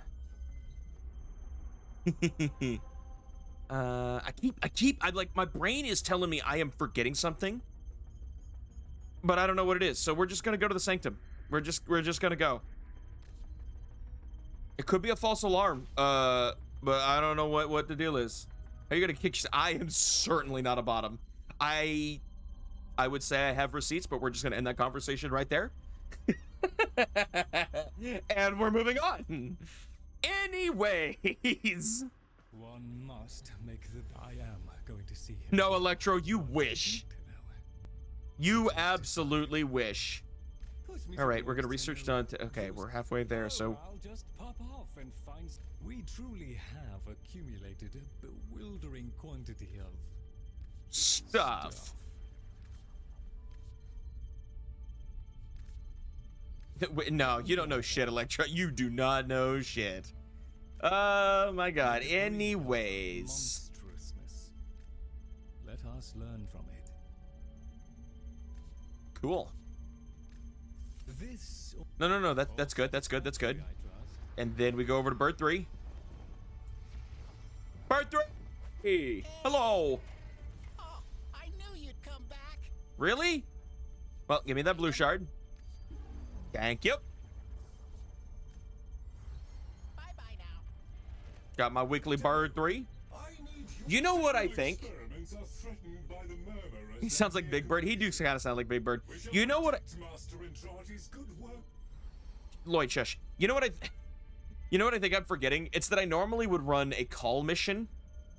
I like, my brain is telling me I am forgetting something, but I don't know what it is. So we're just gonna go to the sanctum. We're just gonna go. It could be a false alarm, but I don't know what the deal is. Are you gonna kick? I am certainly not a bottom. I would say I have receipts, but we're just gonna end that conversation right there. And we're moving on. Anyways. One must make the. I am going to see him. No, Electro, you wish. You absolutely wish. All right, we're gonna research Dante. Okay, we're halfway there, so. I'll just pop off and find. We truly have accumulated a bewildering quantity of stuff. No, you don't know shit, Electro. You do not know shit. Oh my god. Anyways. Let us learn from it. Cool. This. No. That's good. That's good. And then we go over to bird 3. Bird 3. Hello. Oh, I knew you'd come back. Really? Well, give me that blue shard. Thank you. Bye-bye now. Got my weekly bird 3. You know what I think? He sounds like Big Bird. He do kind of sound like Big Bird. You know what? Lloyd, shush. You know what I think I'm forgetting? It's that I normally would run a call mission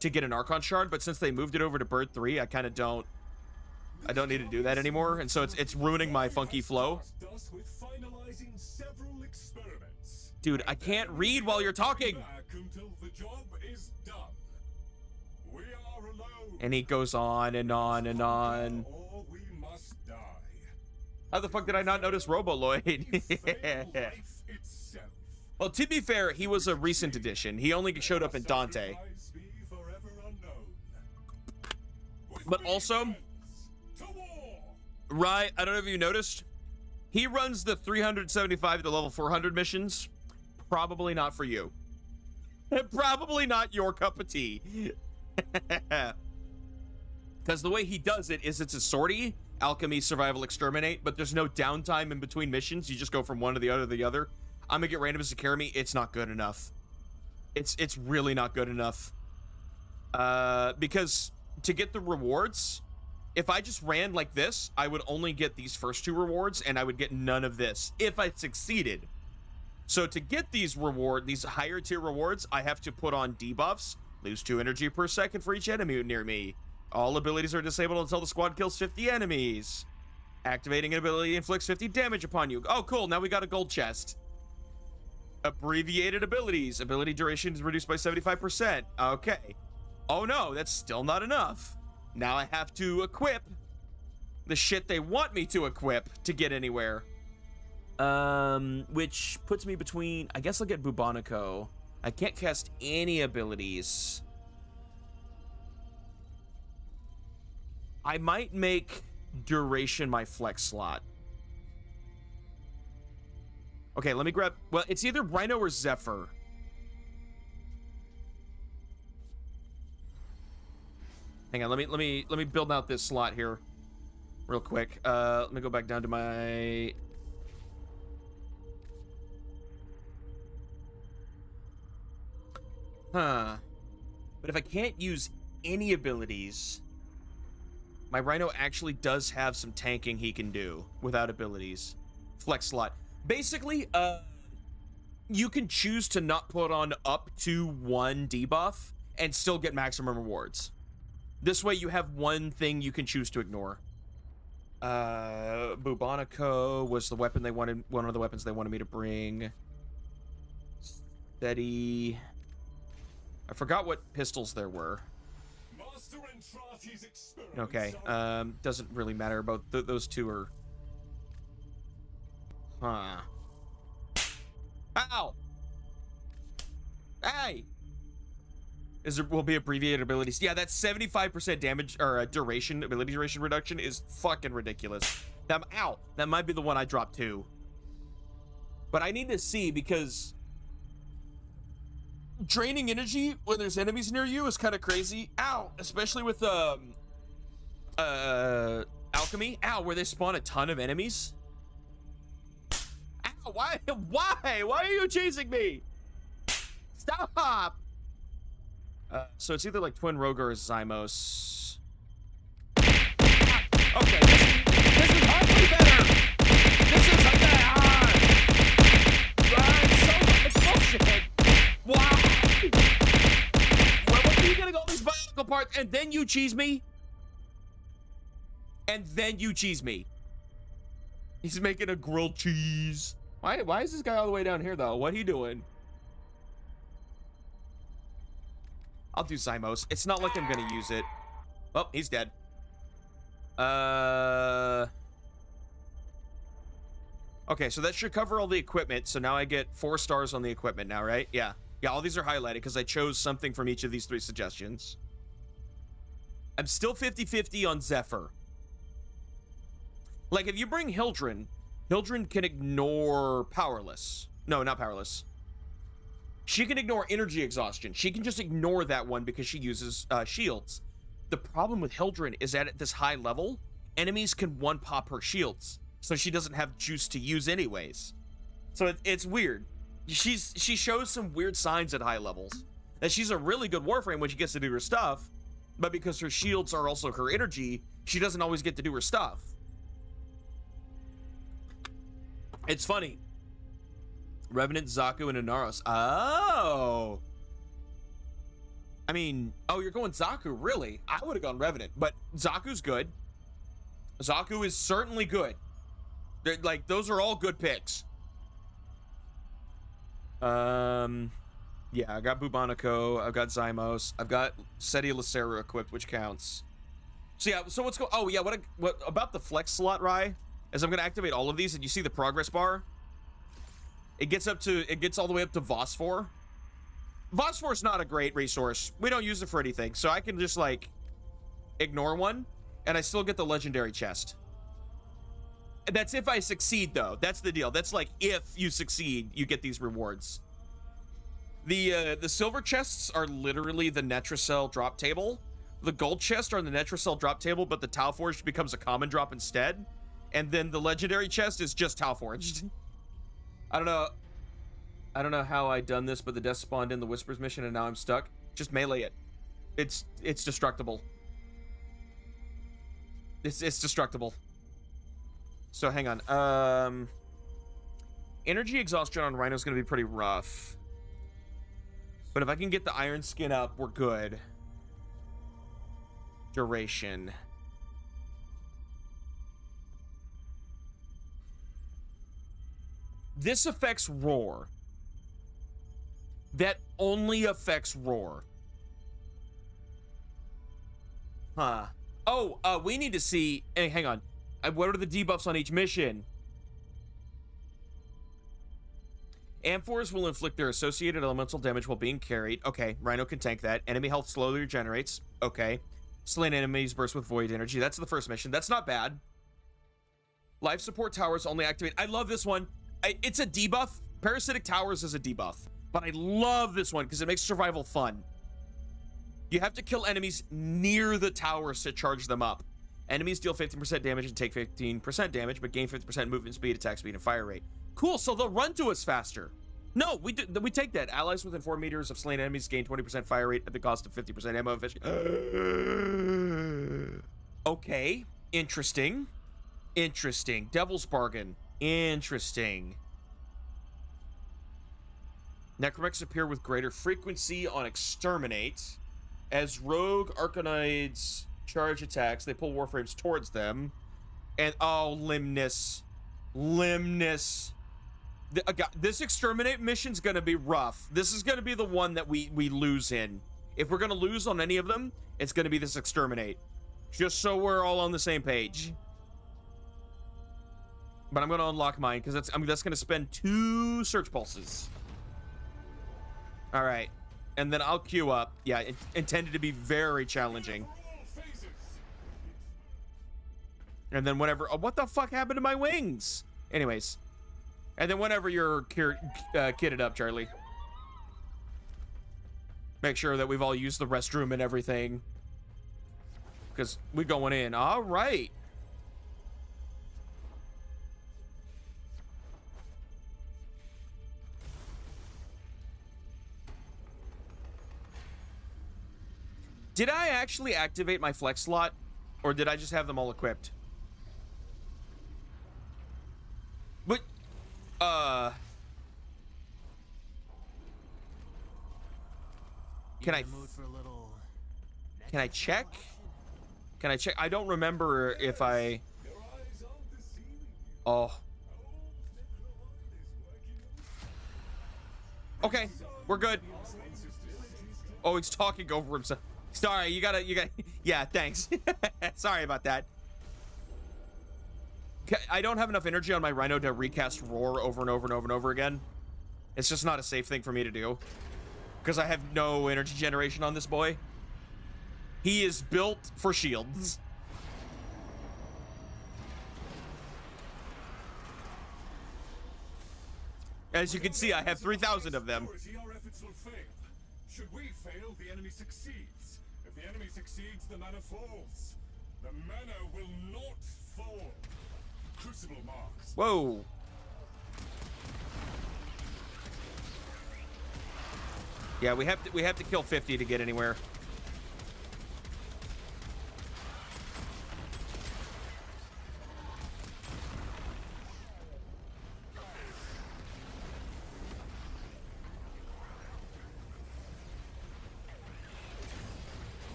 to get an Archon shard, but since they moved it over to bird 3, I kind of don't. I don't need to do that anymore, and so it's ruining my funky flow. Dude, I can't read while you're talking. And he goes on and on and on. How the fuck did I not notice Robo Lloyd? Well, to be fair, he was a recent addition. He only showed up in Dante. But also, right, I don't know if you noticed, he runs the 375 to level 400 missions. Probably not for you. Probably not your cup of tea. Because the way he does it is it's a sortie, alchemy, survival, exterminate, but there's no downtime in between missions. You just go from one to the other to the other. I'm gonna get randoms to carry me. It's not good enough. It's really not good enough. Because to get the rewards, if I just ran like this, I would only get these first 2 rewards, and I would get none of this if I succeeded. So to get these higher tier rewards, I have to put on debuffs, lose 2 energy per second for each enemy near me. All abilities are disabled until the squad kills 50 enemies. Activating an ability inflicts 50 damage upon you. Oh, cool. Now we got a gold chest. Abbreviated abilities. Ability duration is reduced by 75%. Okay. Oh no, that's still not enough. Now I have to equip the shit they want me to equip to get anywhere. Which puts me between, I guess I'll get Bubonico. I can't cast any abilities. I might make duration my flex slot. Okay, let me grab, well, it's either Rhino or Zephyr. Hang on, let me build out this slot here real quick. Let me go back down to my But if I can't use any abilities, my Rhino actually does have some tanking he can do without abilities. Flex slot. Basically, you can choose to not put on up to 1 debuff and still get maximum rewards. This way you have one thing you can choose to ignore. Bubonico was the weapon they wanted, one of the weapons they wanted me to bring. Steady. I forgot what pistols there were. Okay, doesn't really matter about those 2 are... Huh. Ow! Hey! Will be abbreviated abilities. Yeah, that 75% damage or ability duration reduction is fucking ridiculous. Ow! That might be the one I dropped too. But I need to see because draining energy when there's enemies near you is kind of crazy. Ow! Especially with alchemy. Ow! Where they spawn a ton of enemies. Ow! Why? Why? Why are you chasing me? Stop! So it's either like Twin Rogue or Zymos. Okay, this is hardly better. This is it's bullshit. Why? When are you getting all these biological parts and then you cheese me? And then you cheese me. He's making a grilled cheese. Why is this guy all the way down here though? What are you doing? I'll do Zymos. It's not like I'm gonna use it. Oh, he's dead. Okay, so that should cover all the equipment. So now I get 4 stars on the equipment now, right? Yeah. Yeah, all these are highlighted because I chose something from each of these 3 suggestions. I'm still 50-50 on Zephyr. Like, if you bring Hildren can ignore Powerless. No, not Powerless. She can ignore energy exhaustion. She can just ignore that one because she uses shields. The problem with Hildren is that at this high level, enemies can one-pop her shields. So she doesn't have juice to use anyways. So it's weird. She shows some weird signs at high levels. That she's a really good Warframe when she gets to do her stuff. But because her shields are also her energy, she doesn't always get to do her stuff. It's funny. Revenant, Zaku, and Inaros. Oh. I mean, oh, you're going Zaku, really? I would have gone Revenant, but Zaku's good. Zaku is certainly good. Like, those are all good picks. Yeah, I got Bubonico, I've got Zymos, I've got Seti Lacera equipped, which counts. So yeah, so what's oh yeah, what about the flex slot, Rye? As I'm gonna activate all of these, and you see the progress bar? It gets all the way up to Vosphor. Vosphor is not a great resource. We don't use it for anything, so I can just like ignore one, and I still get the legendary chest. And that's if I succeed, though. That's the deal. That's like if you succeed, you get these rewards. The silver chests are literally the Netracell drop table. The gold chests are the Netracell drop table, but the Tau Forged becomes a common drop instead. And then the legendary chest is just Tau Forged. I don't know how I done this, but the death spawned in the Whispers mission and now I'm stuck. Just melee it. It's destructible. It's destructible. So hang on. Energy exhaustion on Rhino is going to be pretty rough. But if I can get the iron skin up, we're good. Duration. This affects roar. That only affects roar. Huh. Oh, we need to see... Hey, hang on. What are the debuffs on each mission? Amphors will inflict their associated elemental damage while being carried. Okay, Rhino can tank that. Enemy health slowly regenerates. Okay. Slain enemies burst with void energy. That's the first mission. That's not bad. Life support towers only activate. I love this one. It's a debuff. Parasitic towers is a debuff. But I love this one because it makes survival fun. You have to kill enemies near the towers to charge them up. Enemies deal 15% damage and take 15% damage, but gain 50% movement speed, attack speed, and fire rate. Cool, so they'll run to us faster. No, we take that. Allies within 4 meters of slain enemies gain 20% fire rate at the cost of 50% ammo efficiency. Okay, interesting. Interesting. Devil's Bargain. Interesting. Necromex appear with greater frequency on Exterminate. As rogue Arcanides charge attacks, they pull Warframes towards them. And, oh, Limnus. Limnus. This Exterminate mission's gonna be rough. This is gonna be the one that we lose in. If we're gonna lose on any of them, it's gonna be this Exterminate. Just so we're all on the same page. But I'm going to unlock mine because that's going to spend 2 search pulses. All right. And then I'll queue up. Yeah, it intended to be very challenging. And then whenever... Oh, what the fuck happened to my wings? Anyways. And then whenever you're kitted up, Charlie. Make sure that we've all used the restroom and everything. Because we're going in. All right. Did I actually activate my flex slot? Or did I just have them all equipped? But, Can I check? Can I check? I don't remember if I... Oh. Okay, we're good. Oh, he's talking over himself. Sorry, you gotta, yeah, thanks. Sorry about that. I don't have enough energy on my Rhino to recast Roar over and over and over and over again. It's just not a safe thing for me to do. Because I have no energy generation on this boy. He is built for shields. As you can see, I have 3,000 of them. Our efforts will fail. Should we fail, the enemy succeeds. If the enemy succeeds, the mana falls. The mana will not fall. Crucible marks. Whoa. Yeah, we have to kill 50 to get anywhere.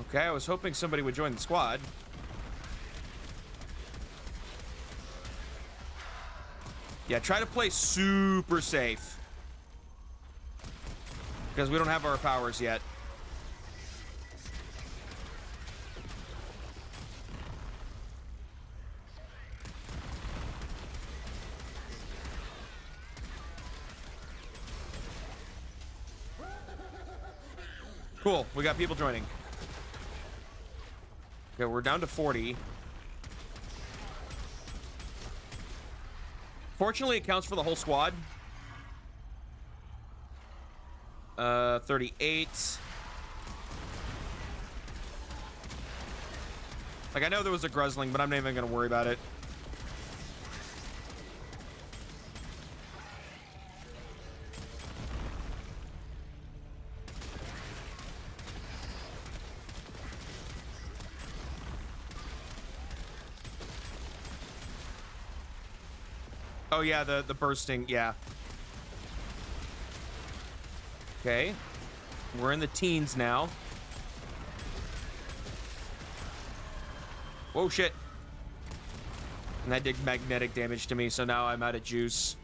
Okay, I was hoping somebody would join the squad. Yeah, try to play super safe. Because we don't have our powers yet. Cool, we got people joining. Okay, we're down to 40. Fortunately, it counts for the whole squad. 38. Like, I know there was a Gruzzling, but I'm not even gonna worry about it. Oh yeah, the bursting, yeah. Okay. We're in the teens now. Whoa, shit. And that did magnetic damage to me, so now I'm out of juice.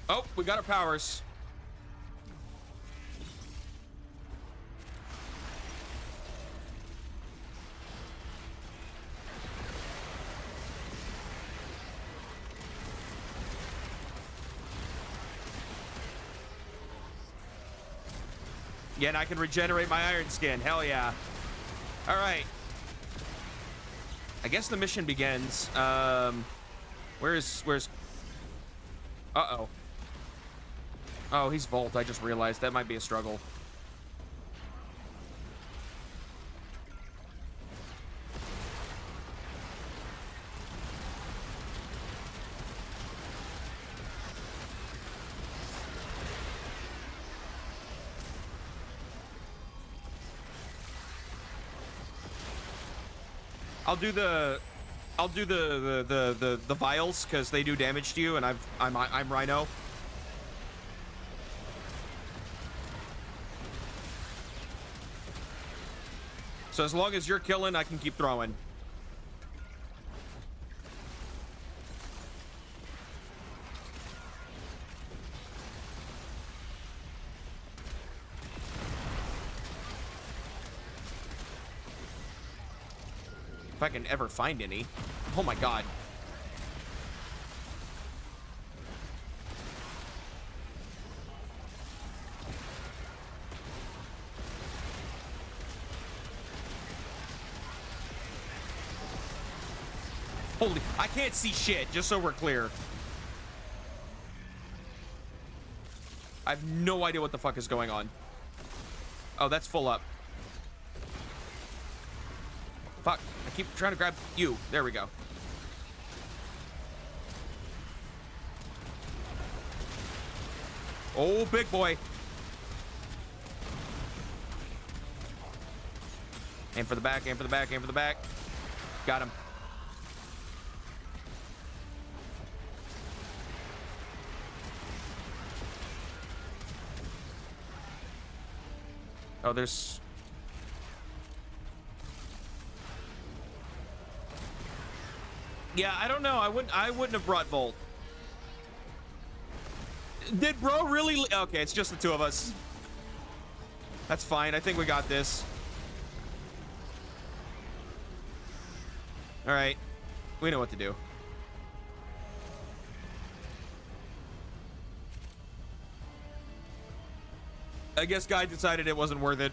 Oh, we got our powers. Yeah, and I can regenerate my iron skin. Hell yeah. All right. I guess the mission begins. Where's... Uh-oh. Oh, he's Volt. I just realized that might be a struggle. I'll do the vials because they do damage to you, and I'm Rhino. So as long as you're killing, I can keep throwing. If I can ever find any. Oh my god. Holy, I can't see shit, just so we're clear. I have no idea what the fuck is going on. Oh, that's full up. Fuck, I keep trying to grab you. There we go. Oh, big boy. Aim for the back, aim for the back, aim for the back. Got him. Oh, there's... Yeah, I don't know. I wouldn't have brought Volt. Did bro really... Okay, it's just the two of us. That's fine. I think we got this. All right. We know what to do. I guess Guy decided it wasn't worth it.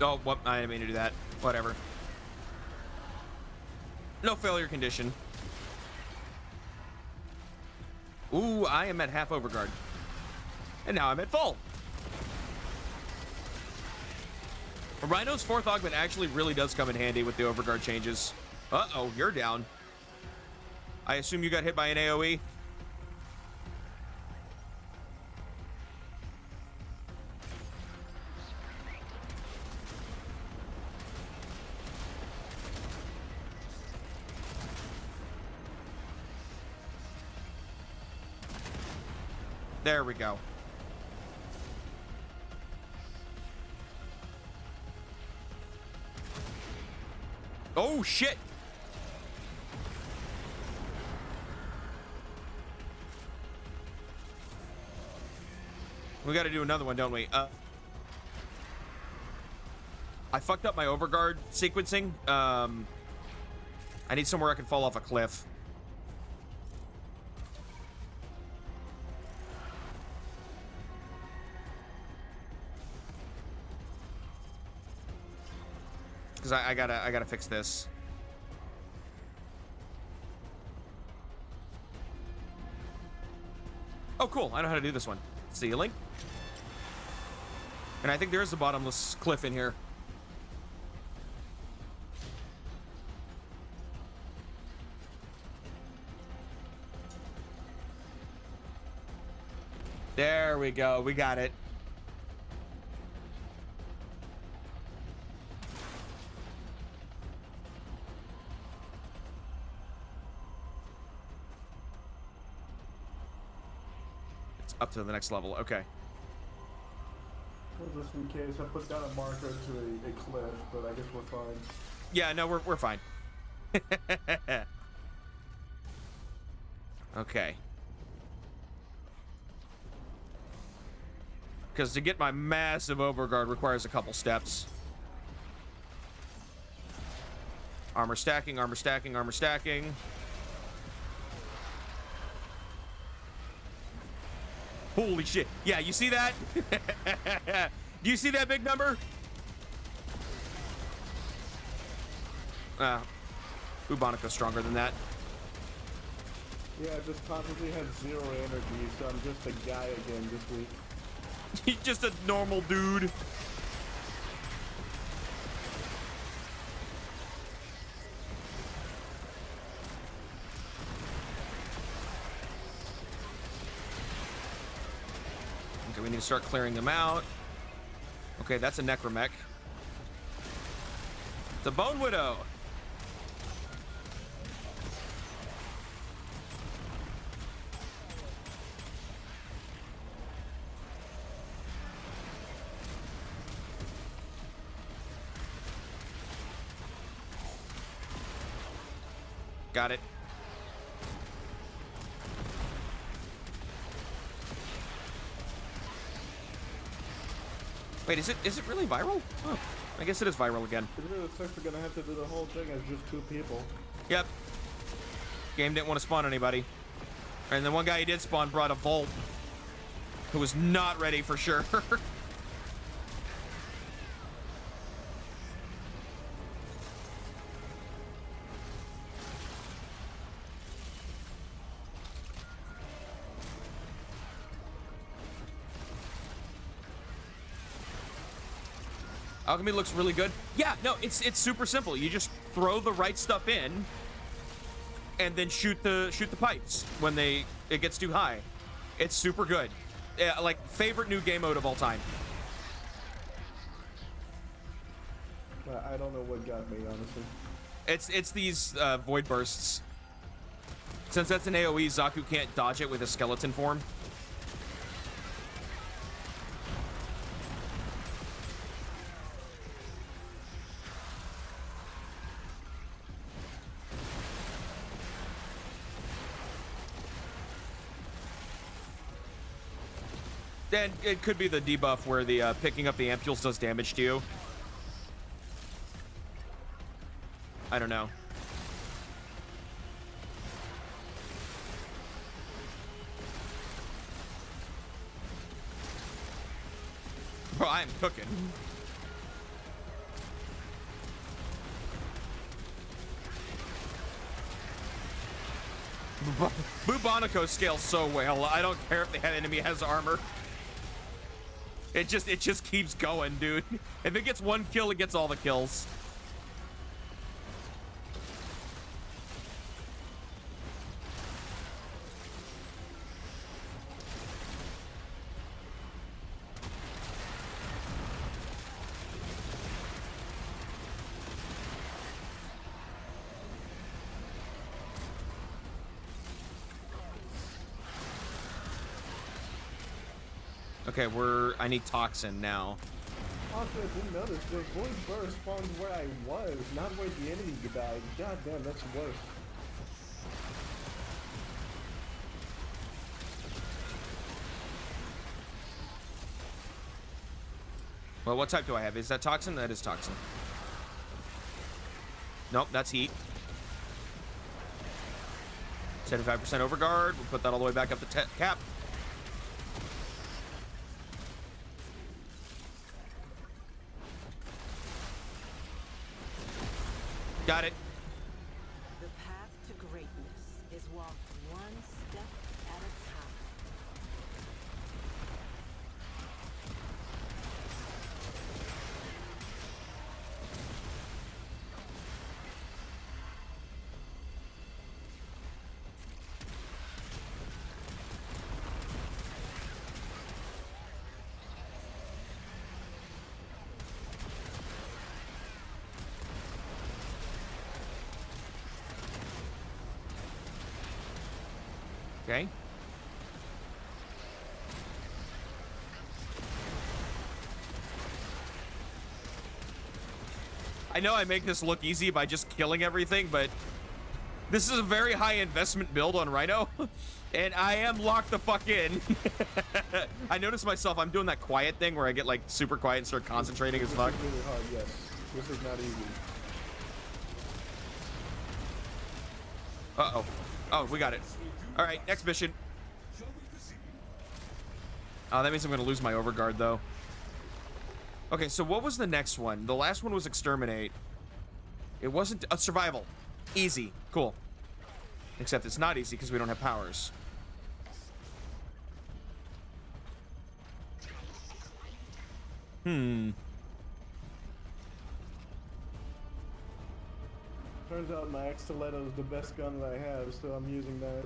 Oh, well, I didn't mean to do that. Whatever. No failure condition. Ooh, I am at half overguard. And now I'm at full. Rhino's fourth augment actually really does come in handy with the overguard changes. Uh-oh, you're down. I assume you got hit by an AoE? There we go. Oh, shit. We got to do another one, don't we? I fucked up my overguard sequencing. I need somewhere I can fall off a cliff. Because I gotta fix this. Oh, cool. I know how to do this one. Ceiling. And I think there is a bottomless cliff in here. There we go. We got it. Up to the next level. Okay. Well, just in case, I put down a marker to a cliff, but I guess we're fine. Yeah, no, we're fine. Okay. Because to get my massive overguard requires a couple steps. Armor stacking, armor stacking, armor stacking. Holy shit. Yeah, you see that? Do you see that big number? Bubonica's stronger than that. Yeah, I just constantly have 0 energy, so I'm just a guy again this week. He's just a normal dude. Okay, we need to start clearing them out. Okay, that's a necromech. It's a Bone Widow. Got it. Wait, is it really viral? Oh, I guess it is viral again. It really sucks we're gonna have to do the whole thing as just 2 people. Yep. Game didn't want to spawn anybody. And the one guy he did spawn brought a Volt, who was not ready for sure. Alchemy looks really good. Yeah, no, it's super simple. You just throw the right stuff in, and then shoot the pipes when it gets too high. It's super good. Yeah, like favorite new game mode of all time. I don't know what got me, honestly. It's these void bursts. Since that's an AoE, Zaku can't dodge it with his skeleton form. And it could be the debuff where the picking up the ampules does damage to you. I don't know. Bro, I'm cooking. Bubonico scales so well. I don't care if the enemy has armor. It just keeps going, dude. If it gets 1 kill, it gets all the kills. Okay, I need Toxin now. Also, I didn't notice the void burst spawned where I was, not where the enemy died. God damn, that's worse. Well, what type do I have? Is that Toxin? That is Toxin. Nope, that's Heat. 75% Overguard. We'll put that all the way back up to cap. Got it. The path to greatness is walked one step at a time. Okay. I know I make this look easy by just killing everything, but this is a very high investment build on Rhino, and I am locked the fuck in. I notice myself, I'm doing that quiet thing where I get like super quiet and start concentrating as fuck. This is really hard, yes. This is not easy. Uh-oh. Oh, we got it. All right, next mission. Oh, that means I'm going to lose my Overguard, though. Okay, so what was the next one? The last one was Exterminate. It wasn't... Survival. Easy. Cool. Except it's not easy because we don't have powers. Turns out my axe stiletto is the best gun that I have, so I'm using that.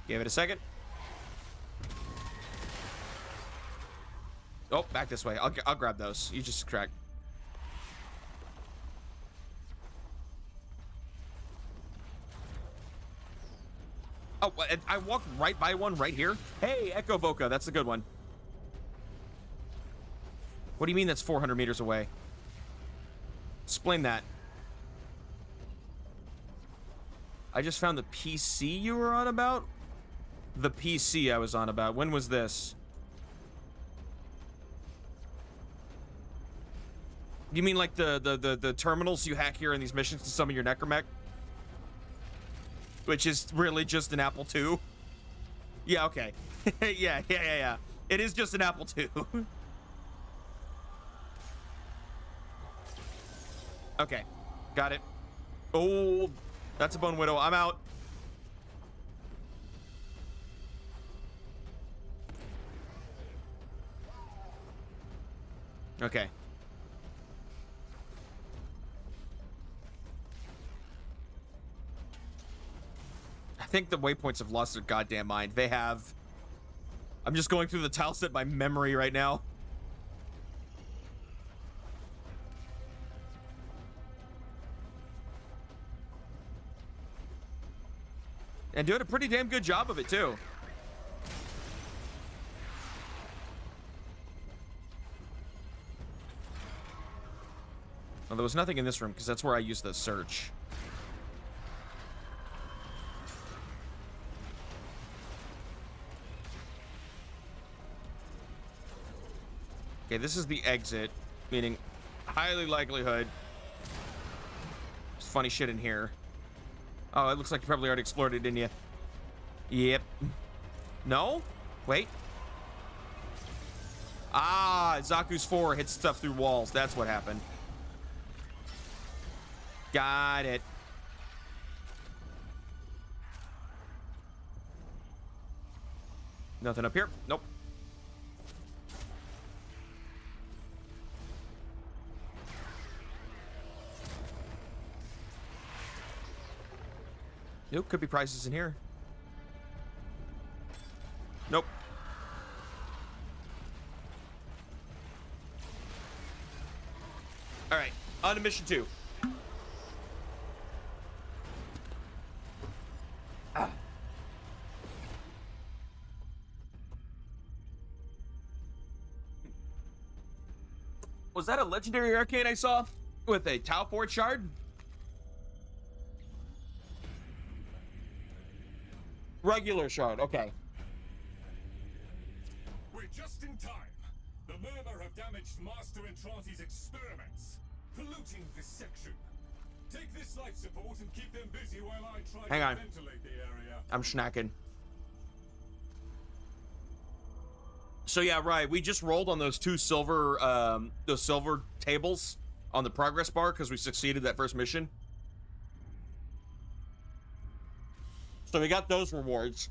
Give it a second. Oh, back this way. I'll grab those. You just crack. Oh, I walked right by one right here. Hey, Echo Voca. That's a good one. What do you mean that's 400 meters away? Explain that. I just found the PC you were on about? The PC I was on about. When was this? You mean like the terminals you hack here in these missions to summon your Necromech? Which is really just an Apple II? Yeah, okay. yeah. It is just an Apple II. Okay, got it. Oh, that's a Bone Widow. I'm out. Okay. I think the waypoints have lost their goddamn mind. They have. I'm just going through the tile set by memory right now. And doing a pretty damn good job of it, too. Well, there was nothing in this room, because that's where I used the search. Okay, this is the exit, meaning highly likelihood. There's funny shit in here. Oh, it looks like you probably already explored it, didn't you? Yep. No? Wait. Ah, Zaku's 4 hits stuff through walls. That's what happened. Got it. Nothing up here? Nope. Nope, could be prices in here. Nope. All right, on to mission 2. Was that a legendary arcane I saw with a Tau Fort shard? Regular shard, okay. We're just in time. The Murmur have damaged Master Entrante's experiments, polluting this section. Take this life support and keep them busy while I try Hang to on. ventilate the area. I'm snacking. So yeah, right. We just rolled on those two silver tables on the progress bar because we succeeded that first mission. So we got those rewards.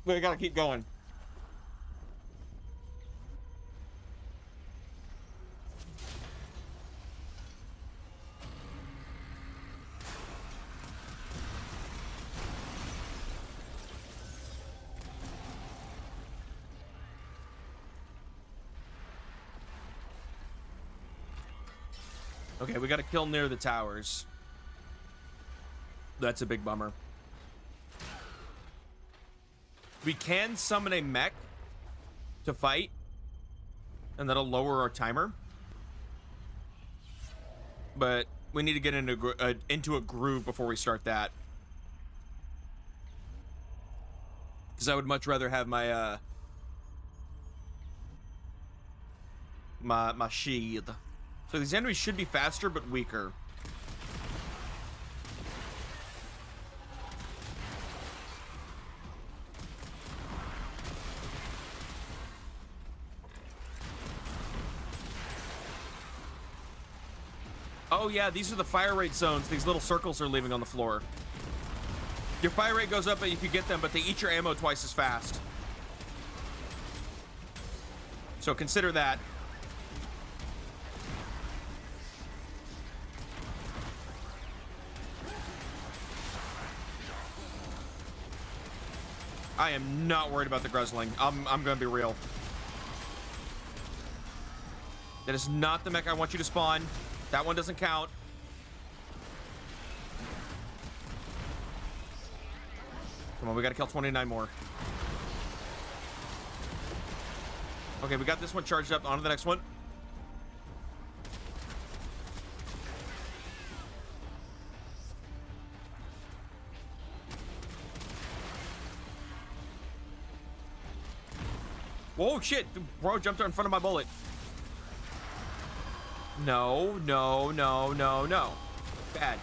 But we gotta keep going. Okay, we gotta kill near the towers. That's a big bummer. We can summon a mech to fight, and that'll lower our timer. But we need to get into a groove before we start that. Because I would much rather have my my shield. So these enemies should be faster but weaker. Oh yeah, these are the fire rate zones these little circles are leaving on the floor. Your fire rate goes up if you get them, but they eat your ammo twice as fast. So consider that. I am not worried about the Gruzzling. I'm gonna be real. That is not the mech I want you to spawn. That one doesn't count. Come on, we gotta kill 29 more. Okay, we got this one charged up. On to the next one. Whoa, shit. Bro jumped in front of my bullet. No, no, no, no, no. Bad.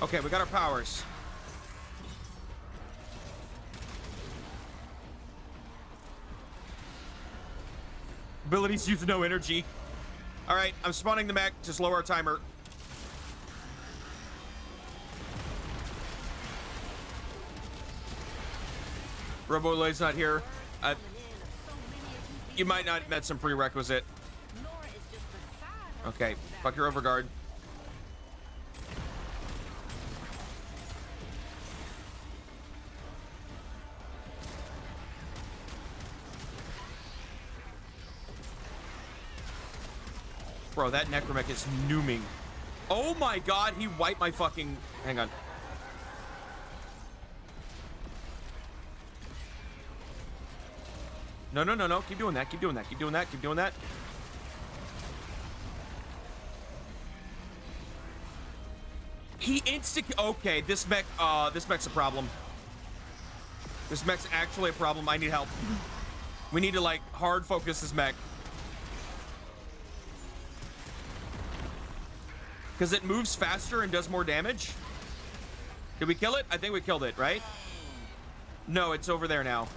Okay, we got our powers. Abilities use no energy. All right, I'm spawning the mech to slow our timer. Robo-Lade's not here. You might not have met some prerequisite. Okay, fuck your overguard. Bro, that Necromech is nooming. Oh my god, he wiped my fucking... Hang on. No, no, no, no. Keep doing that. Keep doing that. Keep doing that. Keep doing that. He insta... Okay, this mech's a problem. This mech's actually a problem. I need help. We need to, like, hard focus this mech. Because it moves faster and does more damage. Did we kill it? I think we killed it, right? No, it's over there now.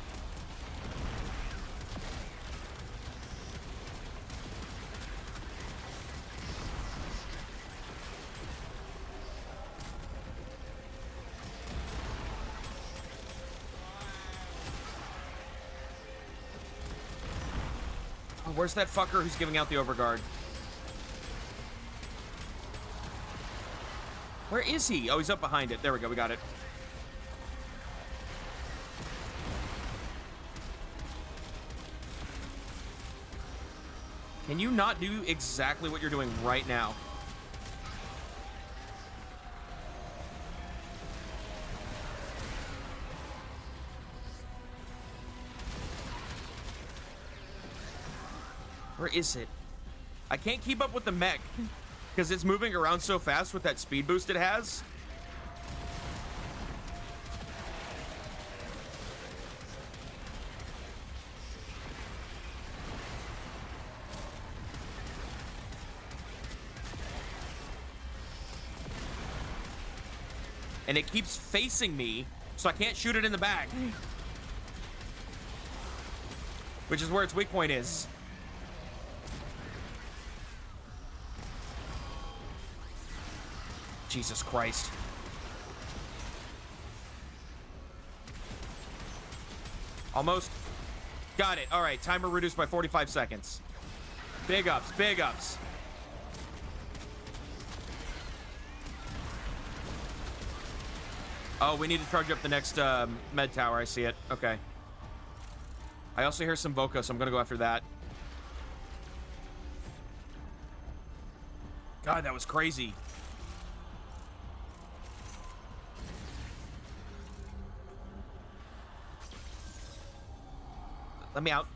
Oh, where's that fucker who's giving out the overguard? Where is he? Oh, he's up behind it. There we go. We got it. Can you not do exactly what you're doing right now? Where is it? I can't keep up with the mech. Because it's moving around so fast with that speed boost it has. And it keeps facing me, so I can't shoot it in the back. Which is where its weak point is. Jesus Christ. Almost. Got it. All right, timer reduced by 45 seconds. Big ups, big ups. Oh, we need to charge up the next med tower. I see it. Okay. I also hear some Voca, so I'm going to go after that. God, that was crazy. Let me out.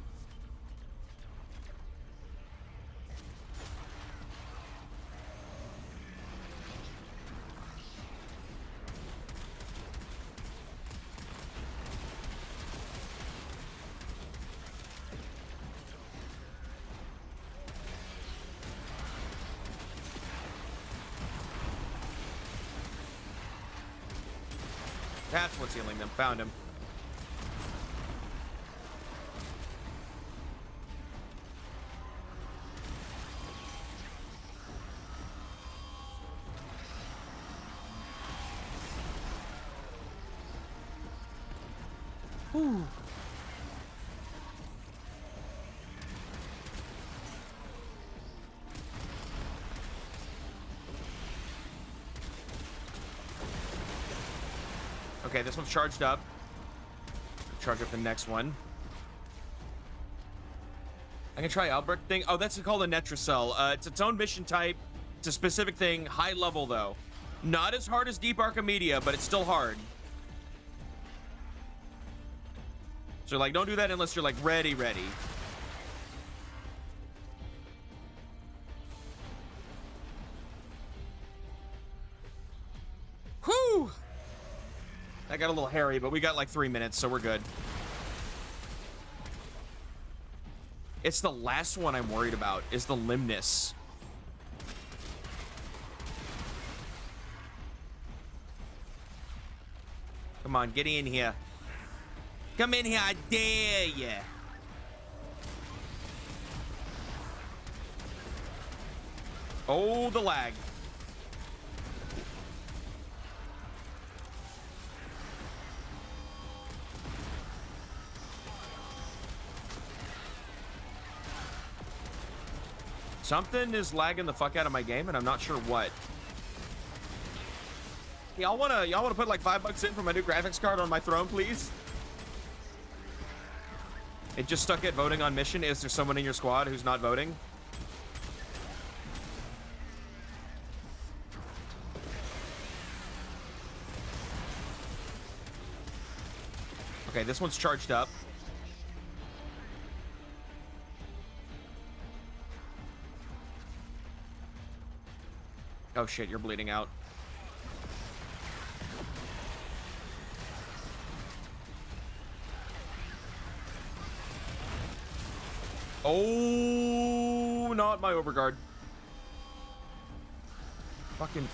That's what's healing them. Found him. Ooh. Okay, this one's charged up. Charge up the next one. I can try Albrecht thing. Oh, that's called a Netracell. It's its own mission type. It's a specific thing. High level, though. Not as hard as Deep Archimedia, but it's still hard. So, like, don't do that unless you're, like, ready. Whew! That got a little hairy, but we got, like, 3 minutes, so we're good. It's the last one I'm worried about, is the Limnus. Come on, get in here. Come in here, I dare ya. Oh, the lag. Something is lagging the fuck out of my game, and I'm not sure what. Y'all wanna put like $5 in for my new graphics card on my throne, please? It just stuck at voting on mission. Is there someone in your squad who's not voting? Okay, this one's charged up. Oh shit, you're bleeding out. Oh, not my overguard. Fucking.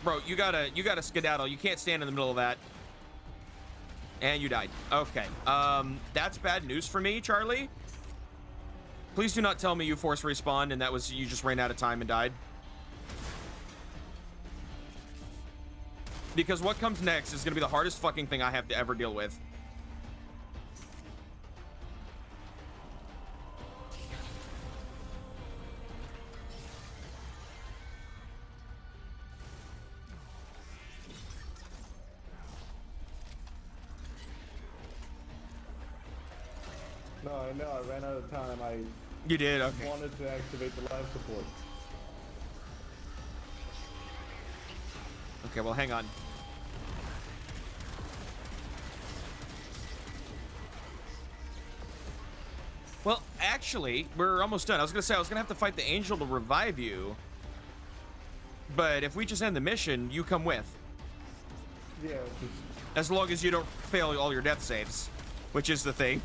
Bro, you gotta skedaddle. You can't stand in the middle of that. And you died. Okay. That's bad news for me, Charlie. Please do not tell me you force respawned and that was you just ran out of time and died. Because what comes next is gonna be the hardest fucking thing I have to ever deal with. No, I ran out of time. You did? Okay. Wanted to activate the live support. Okay, well, hang on. Well, actually, we're almost done. I was gonna say I was gonna have to fight the angel to revive you. But if we just end the mission, you come with. Yeah. As long as you don't fail all your death saves, which is the thing.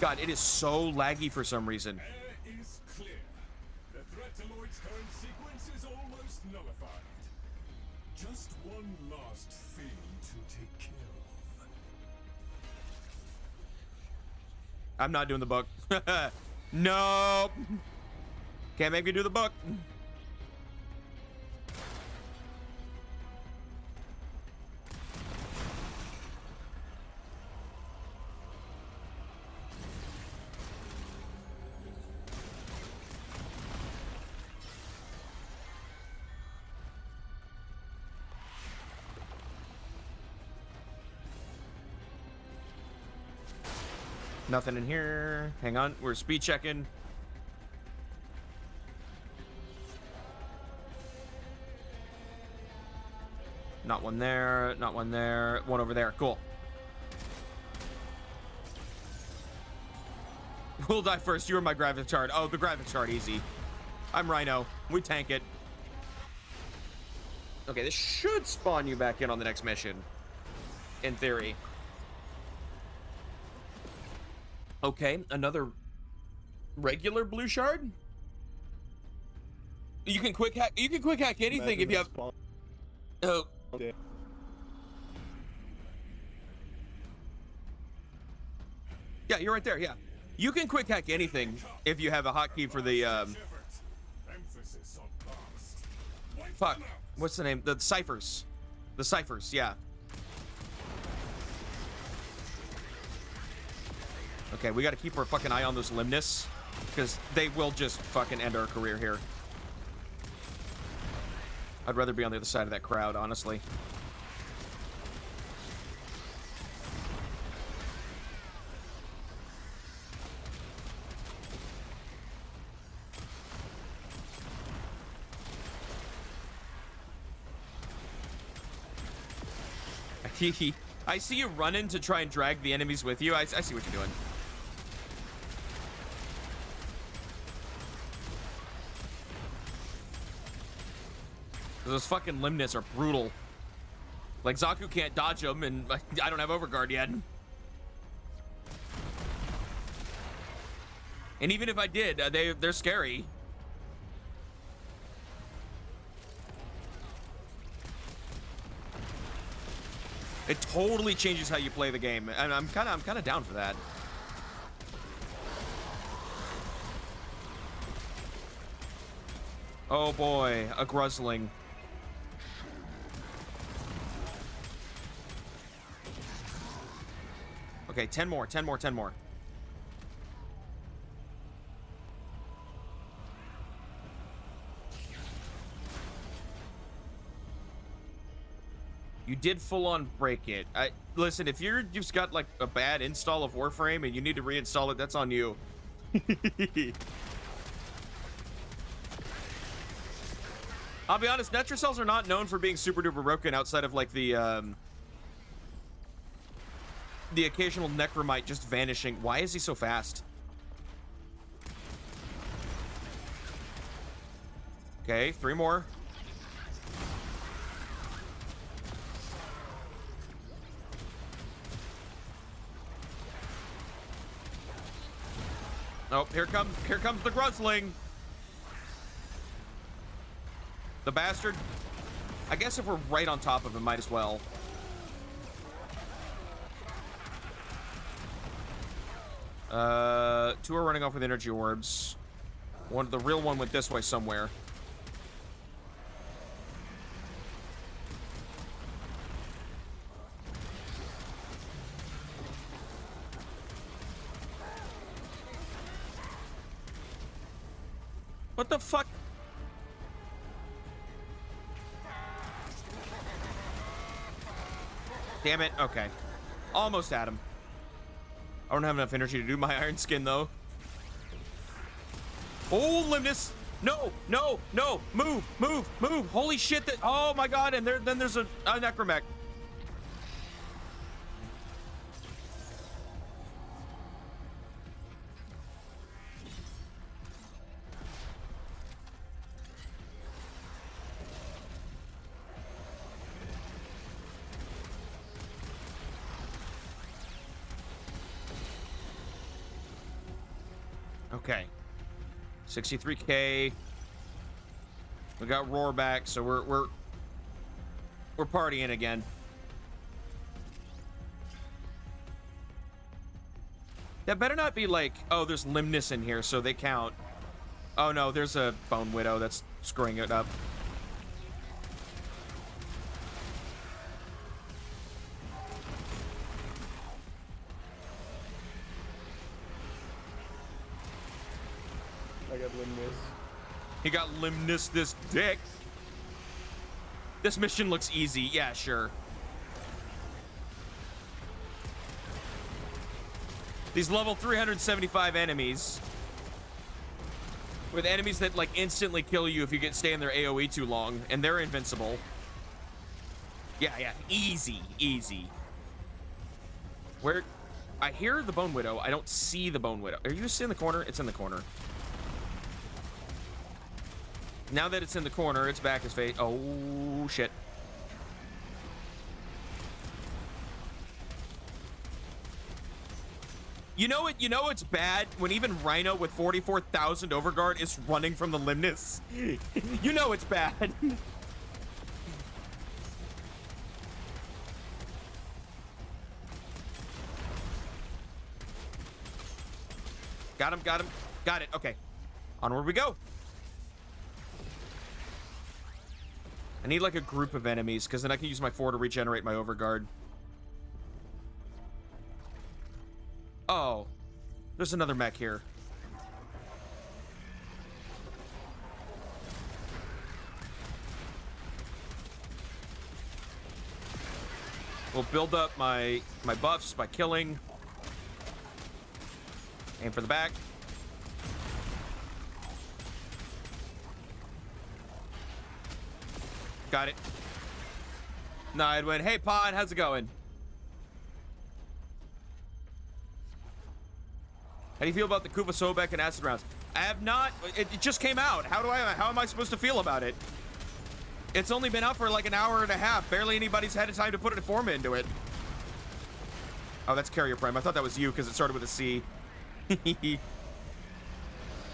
God, it is so laggy for some reason. Air is clear. The threat to Lloyd's current sequence is almost nullified. Just one last thing to take care of. I'm not doing the book. Nope. Can't make me do the book. Nothing in here. Hang on, we're speed checking. Not one there, not one there, one over there. Cool. We'll die first. You were my graphics card. Oh, the graphics card, easy. I'm Rhino. We tank it. Okay, this should spawn you back in on the next mission. In theory. Okay, another regular blue shard. You can quick hack. You can quick hack anything if you have. Oh. Okay. Yeah, you're right there. Yeah, you can quick hack anything if you have a hotkey for the. Fuck. What's the name? The ciphers. The ciphers. Yeah. Okay, we got to keep our fucking eye on those Limnus. Because they will just fucking end our career here. I'd rather be on the other side of that crowd, honestly. I see you running to try and drag the enemies with you. I see what you're doing. Those fucking limnus are brutal. Like, Zaku can't dodge them, and I don't have overguard yet. And even if I did, they're scary. It totally changes how you play the game, and I'm kind of down for that. Oh boy, a Gruzzling. Okay, 10 more, 10 more, 10 more. You did full-on break it. Listen, if you've just got like a bad install of Warframe and you need to reinstall it, that's on you. I'll be honest, Netrocells are not known for being super duper broken outside of like the occasional Necromite just vanishing. Why is he so fast? Okay, 3 more. Oh, here comes the Gruzzling. The bastard. I guess if we're right on top of him, might as well. Two are running off with energy orbs. The real one went this way somewhere. What the fuck? Damn it. Okay. Almost at him. I don't have enough energy to do my iron skin, though. Oh, Limnus. No, no, no. Move, move, move. Holy shit. Oh, my God. And then there's a Necromech. Okay, 63K. We got Roar back, so we're partying again. That better not be like, oh, there's Limnus in here, so they count. Oh no, there's a Bone Widow that's screwing it up. I got Limnus. He got Limnus this dick. This mission looks easy. Yeah, sure. These level 375 enemies. With enemies that like instantly kill you if you stay in their AoE too long. And they're invincible. Yeah, easy, easy. Where? I hear the Bone Widow. I don't see the Bone Widow. Are you in the corner? It's in the corner. Now that it's in the corner, its back is face. Oh, shit. You know it's bad when even Rhino with 44,000 overguard is running from the Limnus. You know it's bad. Got him. Got it. Okay. Onward we go. I need like a group of enemies, because then I can use my 4 to regenerate my overguard. Oh. There's another mech here. We'll build up my buffs by killing. Aim for the back. Got it. No, I'd win. Hey, Pod, how's it going? How do you feel about the Kuva Sobek and acid rounds? I have not. It just came out. How am I supposed to feel about it? It's only been out for like an hour and a half. Barely anybody's had time to put a form into it. Oh, that's Carrier Prime. I thought that was you because it started with a C.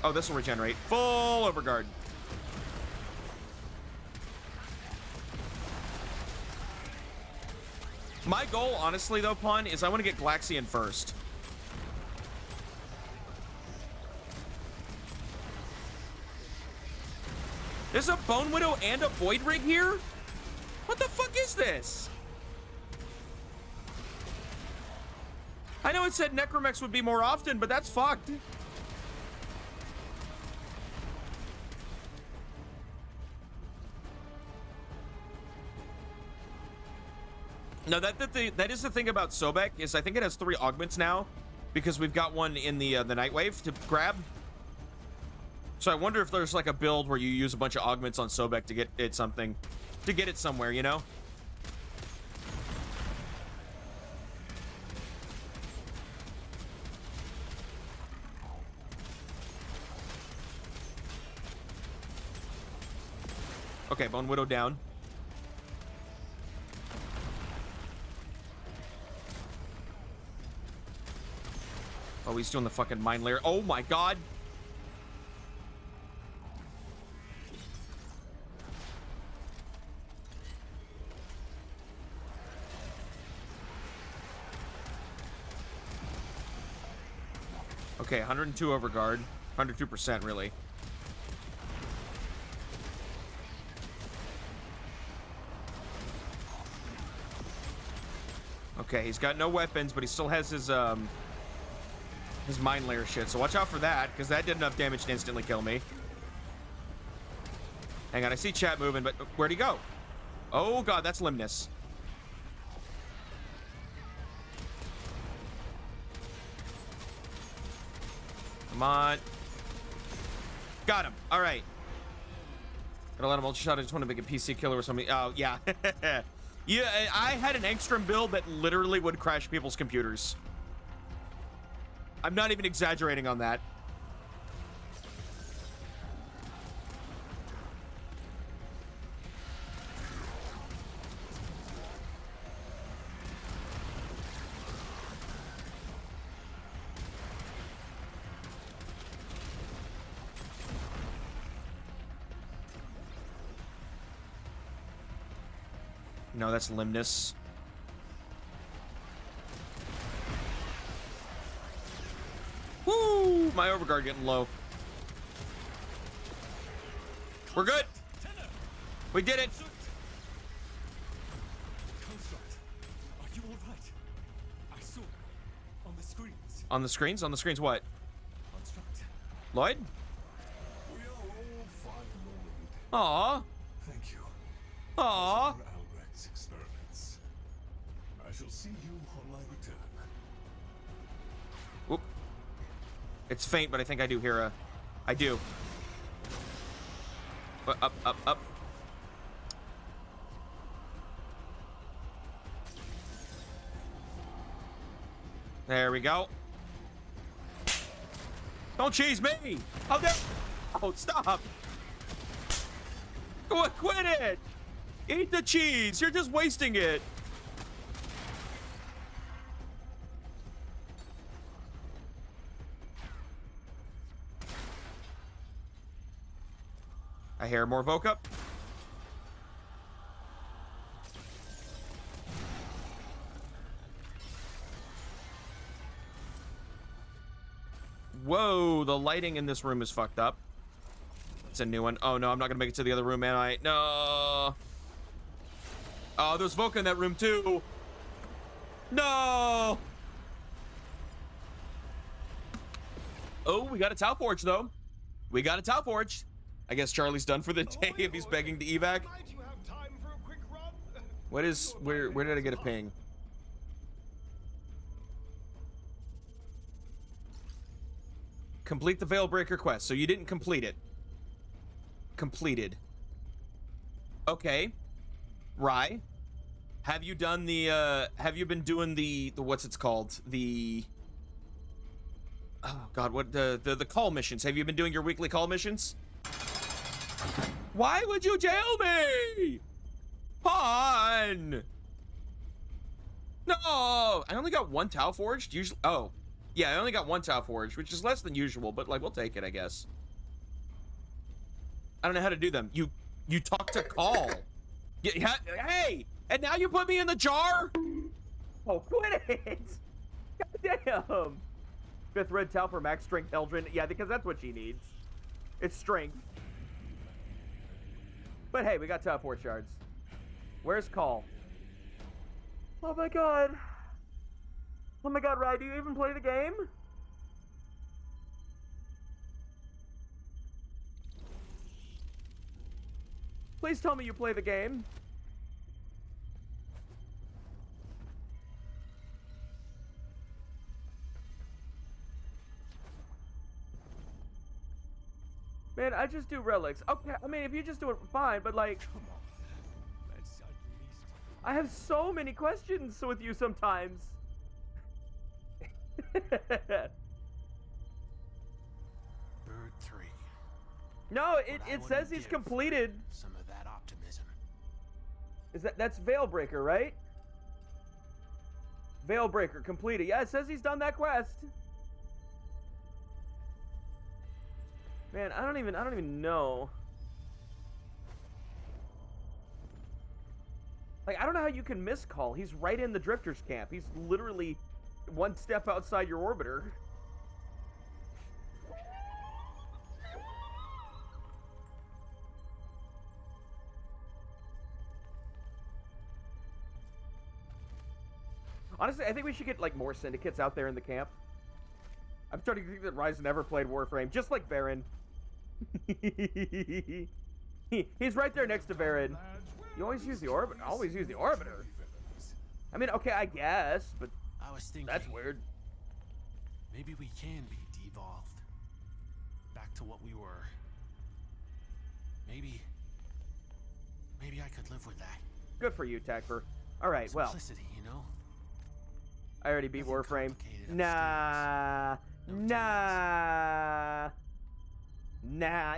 Oh, this will regenerate. Full overguard. My goal, honestly, though, Pun, is I want to get Glaxian first. There's a Bone Widow and a Void Rig here? What the fuck is this? I know it said Necromex would be more often, but that's fucked. No, that is the thing about Sobek, is I think it has 3 augments now, because we've got one in the Nightwave to grab. So I wonder if there's like a build where you use a bunch of augments on Sobek to get it something, to get it somewhere, you know? Okay, Bone Widow down. Oh, he's doing the fucking mine layer. Oh my god. Okay, 102 overguard. 102% really. Okay, he's got no weapons, but he still has his mine layer shit. So watch out for that, because that did enough damage to instantly kill me. Hang on, I see chat moving, but where'd he go? Oh god, that's Limnus. Come on. Got him. All right. Gotta let him ultra shot. I just want to make a PC killer or something. Oh, yeah. Yeah, I had an Angstrom build that literally would crash people's computers. I'm not even exaggerating on that. No, that's Limnus. Woo! My overguard getting low. We're good. We did it. Are you all right? I saw on the screens. On the screens? On the screens what? Construct. Lloyd? We are all fine, Lloyd. Aw. Thank you. Aw. For Albrecht's experiments. I shall see you on my return. Whoop. It's faint, but I think I do hear a... I do. Up, up, up. There we go. Don't cheese me! How dare... Oh, stop! Quit it! Eat the cheese! You're just wasting it! I hear more Voke up. Whoa, the lighting in this room is fucked up. It's a new one. Oh no, I'm not gonna make it to the other room, am I? No. Oh, there's Voke in that room too. No. Oh, we got a Tau Forge though. We got a Tau Forge. I guess Charlie's done for the day if he's begging to evac. What is, where did I get a ping? Complete the Veilbreaker quest. So you didn't complete it. Completed. Okay. Rye, have you done the, have you been doing the what's it's called? The, oh God, what, the call missions? Have you been doing your weekly call missions? Why would you jail me? Pawn! No! I only got one Tau Forged? Usually, oh. Yeah, I only got one Tau Forged, which is less than usual, but, like, we'll take it, I guess. I don't know how to do them. You talk to call. Yeah, hey! And now you put me in the jar? Oh, quit it! God damn! 5th red Tau for max strength Eldrin. Yeah, because that's what she needs. It's strength. But hey, we got Tau Forge shards. Where's Call? Oh my god. Oh my god, Rye, do you even play the game? Please tell me you play the game. Man, I just do relics. Okay, I mean, if you just do it, fine, but like... Come on. Let's at least... I have so many questions with you sometimes. Bird 3. No, it says he's completed. Some of that optimism. That's Veilbreaker, right? Veilbreaker completed. Yeah, it says he's done that quest. Man, I don't even know. Like, I don't know how you can miss Call. He's right in the Drifters camp. He's literally one step outside your orbiter. Honestly, I think we should get, like, more syndicates out there in the camp. I'm starting to think that Rise never played Warframe, just like Baron. He's right there next to Baron. You always use the orbiter. Always use the orbiter. I mean, okay, I guess, but I was thinking, that's weird. Maybe we can be devolved. Back to what we were. Maybe I could live with that. Good for you, Takfur. Alright, well. Simplicity, you know? I already beat Warframe. Nah,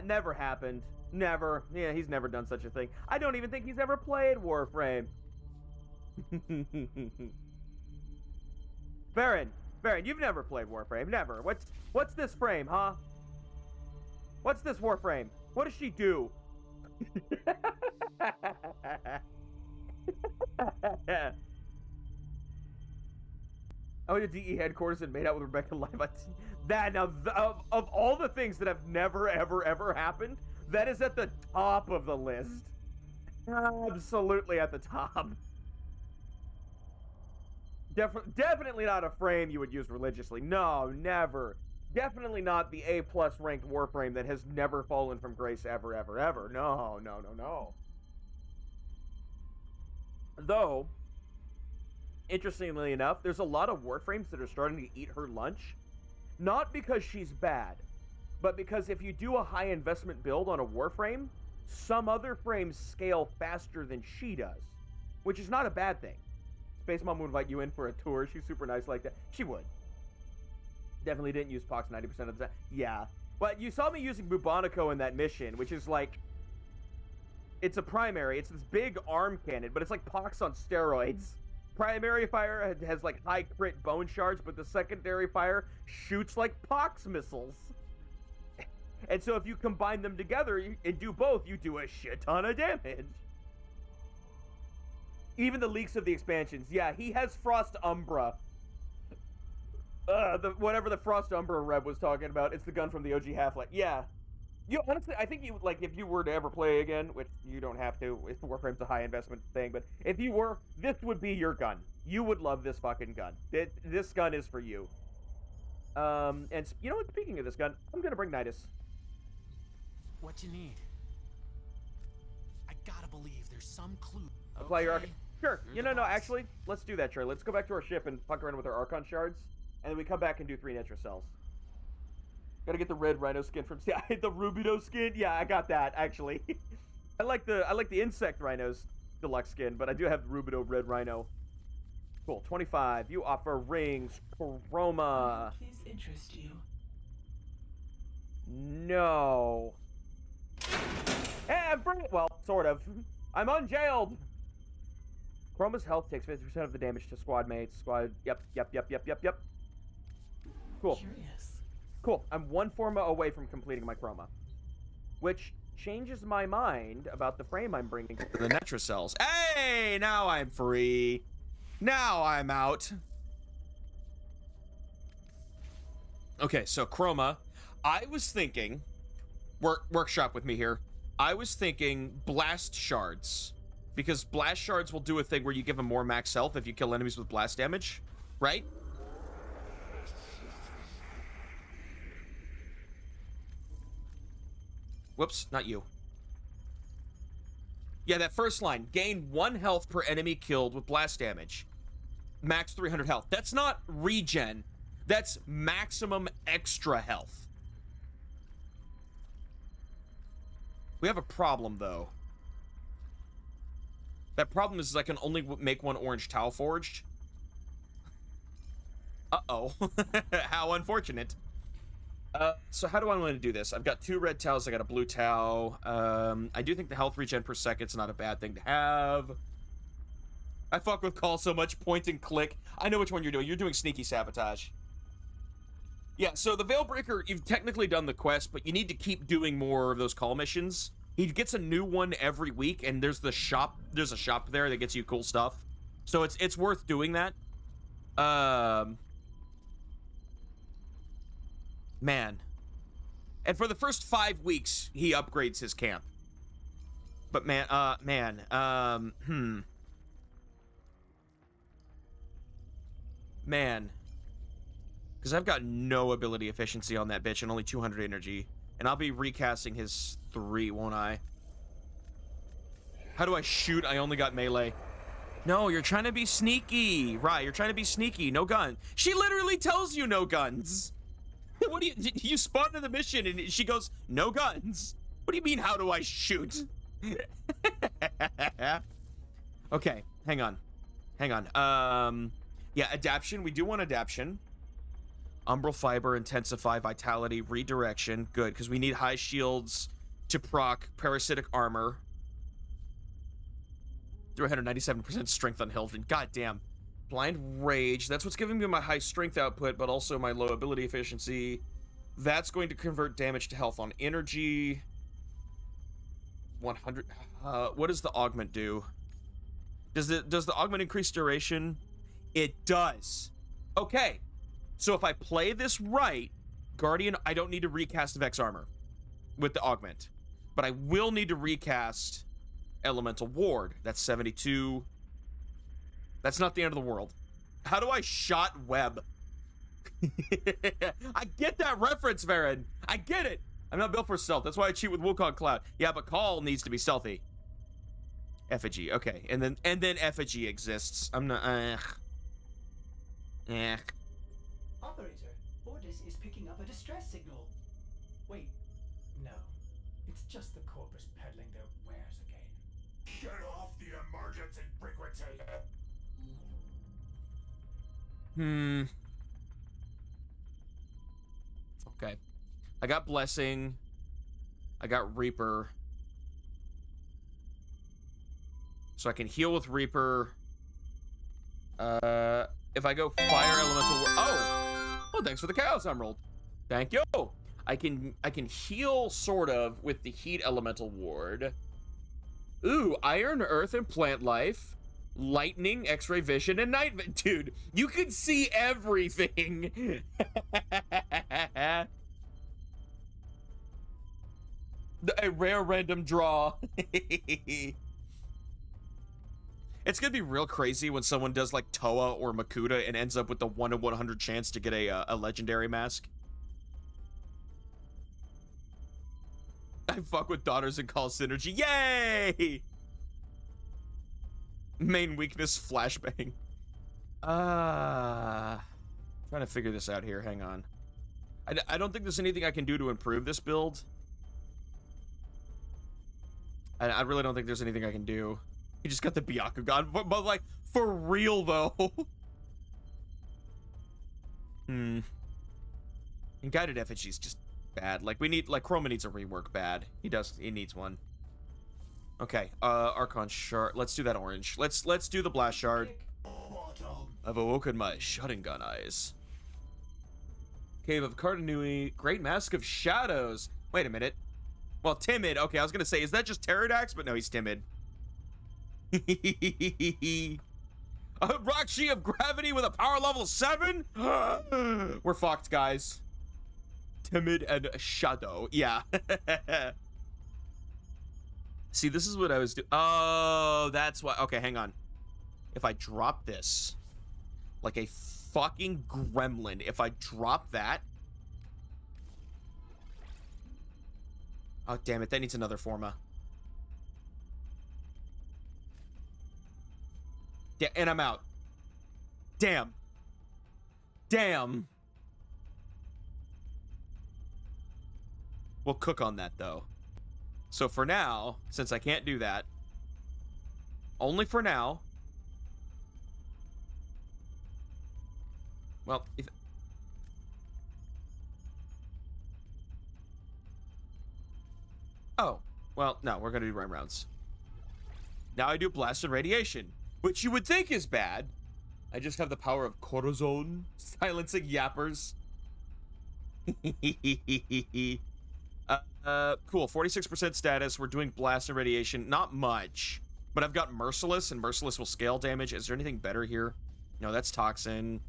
never happened. Never. Yeah, he's never done such a thing. I don't even think he's ever played Warframe. Baron, you've never played Warframe. Never. What's this frame, huh? What's this Warframe? What does she do? I went to DE headquarters and made out with Rebecca live. Of all the things that have never, ever happened, that is at the top of the list. Absolutely at the top. Definitely not a frame you would use religiously. No, never. Definitely not the A+ ranked Warframe that has never fallen from grace ever. No. Though, interestingly enough, there's a lot of Warframes that are starting to eat her lunch. Not because she's bad, but because if you do a high investment build on a Warframe, some other frames scale faster than she does. Which is not a bad thing. Space Mom would invite you in for a tour. She's super nice like that. She would. Definitely didn't use Pox 90% of the time. Yeah. But you saw me using Bubonico in that mission, which is like... It's a primary. It's this big arm cannon, but it's like Pox on steroids. Primary fire has like high crit bone shards, but the secondary fire shoots like Pox missiles. And so if you combine them together and do both, you do a shit ton of damage. Even the leaks of the expansions. Yeah, he has Frost Umbra. Whatever the Frost Umbra Reb was talking about, it's the gun from the OG Half-Life. Yeah. Honestly, I think if you were to ever play again, which you don't have to, if Warframe's a high investment thing, but if you were, this would be your gun. You would love this fucking gun. This gun is for you. And you know what, speaking of this gun, I'm gonna bring Nidus. What you need? I gotta believe there's some clue. Apply your Archon. Sure. No, actually, let's do that, Trey. Let's go back to our ship and fuck around with our Archon shards, and then we come back and do 3 Nitra cells. Gotta get the red rhino skin from... Yeah, the Rubido skin? Yeah, I got that, actually. I like the insect rhinos deluxe skin, but I do have the Rubido red rhino. Cool, 25. You offer rings, chroma. Please interest you. No. And bring it. Well, sort of. I'm unjailed. Chroma's health takes 50% of the damage to squad mates. Yep. Cool. Curious. Cool. I'm one forma away from completing my chroma, which changes my mind about the frame I'm bringing to the Netra cells. Hey, now I'm free. Now I'm out. Okay, so chroma. I was thinking, workshop with me here. I was thinking blast shards, because blast shards will do a thing where you give them more max health if you kill enemies with blast damage, right? Whoops, not you. Yeah, that first line, gain 1 health per enemy killed with blast damage. Max 300 health. That's not regen. That's maximum extra health. We have a problem, though. That problem is I can only make 1 orange towel forged. Uh-oh. How unfortunate. So how do I want to do this? I've got 2 red towels, I got a blue towel. I do think the health regen per second's not a bad thing to have. I fuck with call so much, point and click. I know which one you're doing. You're doing sneaky sabotage. Yeah, so the Veilbreaker, you've technically done the quest, but you need to keep doing more of those call missions. He gets a new one every week, and there's a shop there that gets you cool stuff. So it's worth doing that. Man. And for the first 5 weeks, he upgrades his camp. But man. Because I've got no ability efficiency on that bitch and only 200 energy. And I'll be recasting his 3, won't I? How do I shoot? I only got melee. No, you're trying to be sneaky. Right, you're trying to be sneaky. No gun. She literally tells you no guns. What do you spawn in the mission and she goes, no guns. What do you mean, how do I shoot? Okay, hang on. Yeah, adaption. We do want adaption. Umbral fiber, intensify, vitality, redirection. Good, because we need high shields to proc parasitic armor. 397% strength on Hilton. God damn. Blind rage. That's what's giving me my high strength output, but also my low ability efficiency. That's going to convert damage to health on energy. 100. What does the augment do? Does the augment increase duration? It does. Okay. So if I play this right, Guardian, I don't need to recast Vex armor with the augment, but I will need to recast Elemental Ward. That's 72. That's not the end of the world. How do I shot web? I get that reference, Varen. I get it. I'm not built for stealth. That's why I cheat with Wukong Cloud. Yeah, but Call needs to be stealthy. Effigy. Okay, and then Effigy exists. I'm not. Operator, Ordis is picking up a distress signal. Wait, no. It's just the Corpus peddling their wares again. Shut off the emergency frequency. Okay. I got Blessing. I got Reaper. So I can heal with Reaper. If I go Fire Elemental... Oh, thanks for the Chaos Emerald. Thank you. I can heal, sort of, with the Heat Elemental Ward. Ooh, Iron, Earth, and Plant Life. Lightning, X-ray vision, and night vision. Dude, you can see everything. A rare random draw. It's gonna be real crazy when someone does like Toa or Makuta and ends up with the 1 in 100 chance to get a legendary mask. I fuck with daughters and call synergy. Yay! Main weakness, flashbang. Trying to figure this out here. Hang on. I don't think there's anything I can do to improve this build. I really don't think there's anything I can do. He just got the Byakugan, but like, for real, though. And Guided Effigy is just bad. Like, we need, like, Chroma needs a rework bad. He needs one. Okay, Archon Shard. Let's do that orange. Let's do the Blast Shard. I've awoken my Sharingan eyes. Cave of Cardinui. Great Mask of Shadows. Wait a minute. Well, timid. Okay, I was gonna say, is that just Pterodax? But no, he's timid. Rakshi of Gravity with a power level 7? We're fucked, guys. Timid and Shadow. Yeah. See, this is what I was doing. Oh, that's why. Okay, hang on. If I drop this, like a fucking gremlin, if I drop that. Oh, damn it. That needs another Forma. And I'm out. Damn. Damn. We'll cook on that, though. So for now, since I can't do that, only for now. Well, if... Oh, well, no, we're gonna do rhyme rounds. Now I do Blast and Radiation, which you would think is bad. I just have the power of Corazon, silencing yappers. Cool, 46% status. We're doing Blast and Radiation. Not much, but I've got Merciless, and Merciless will scale damage. Is there anything better here? No, that's Toxin.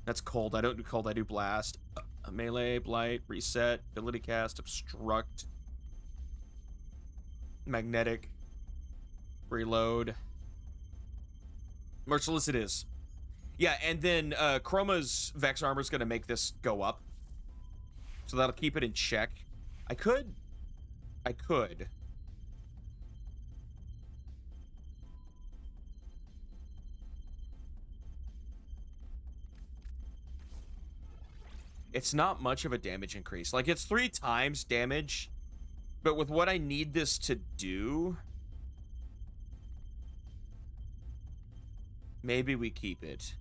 That's Cold. I don't do Cold, I do Blast. Melee, Blight, Reset, Ability Cast, Obstruct. Magnetic. Reload. Merciless it is. Yeah, and then Chroma's Vex Armor is going to make this go up. So that'll keep it in check. I could. It's not much of a damage increase. Like, it's 3 times damage. But with what I need this to do, maybe we keep it.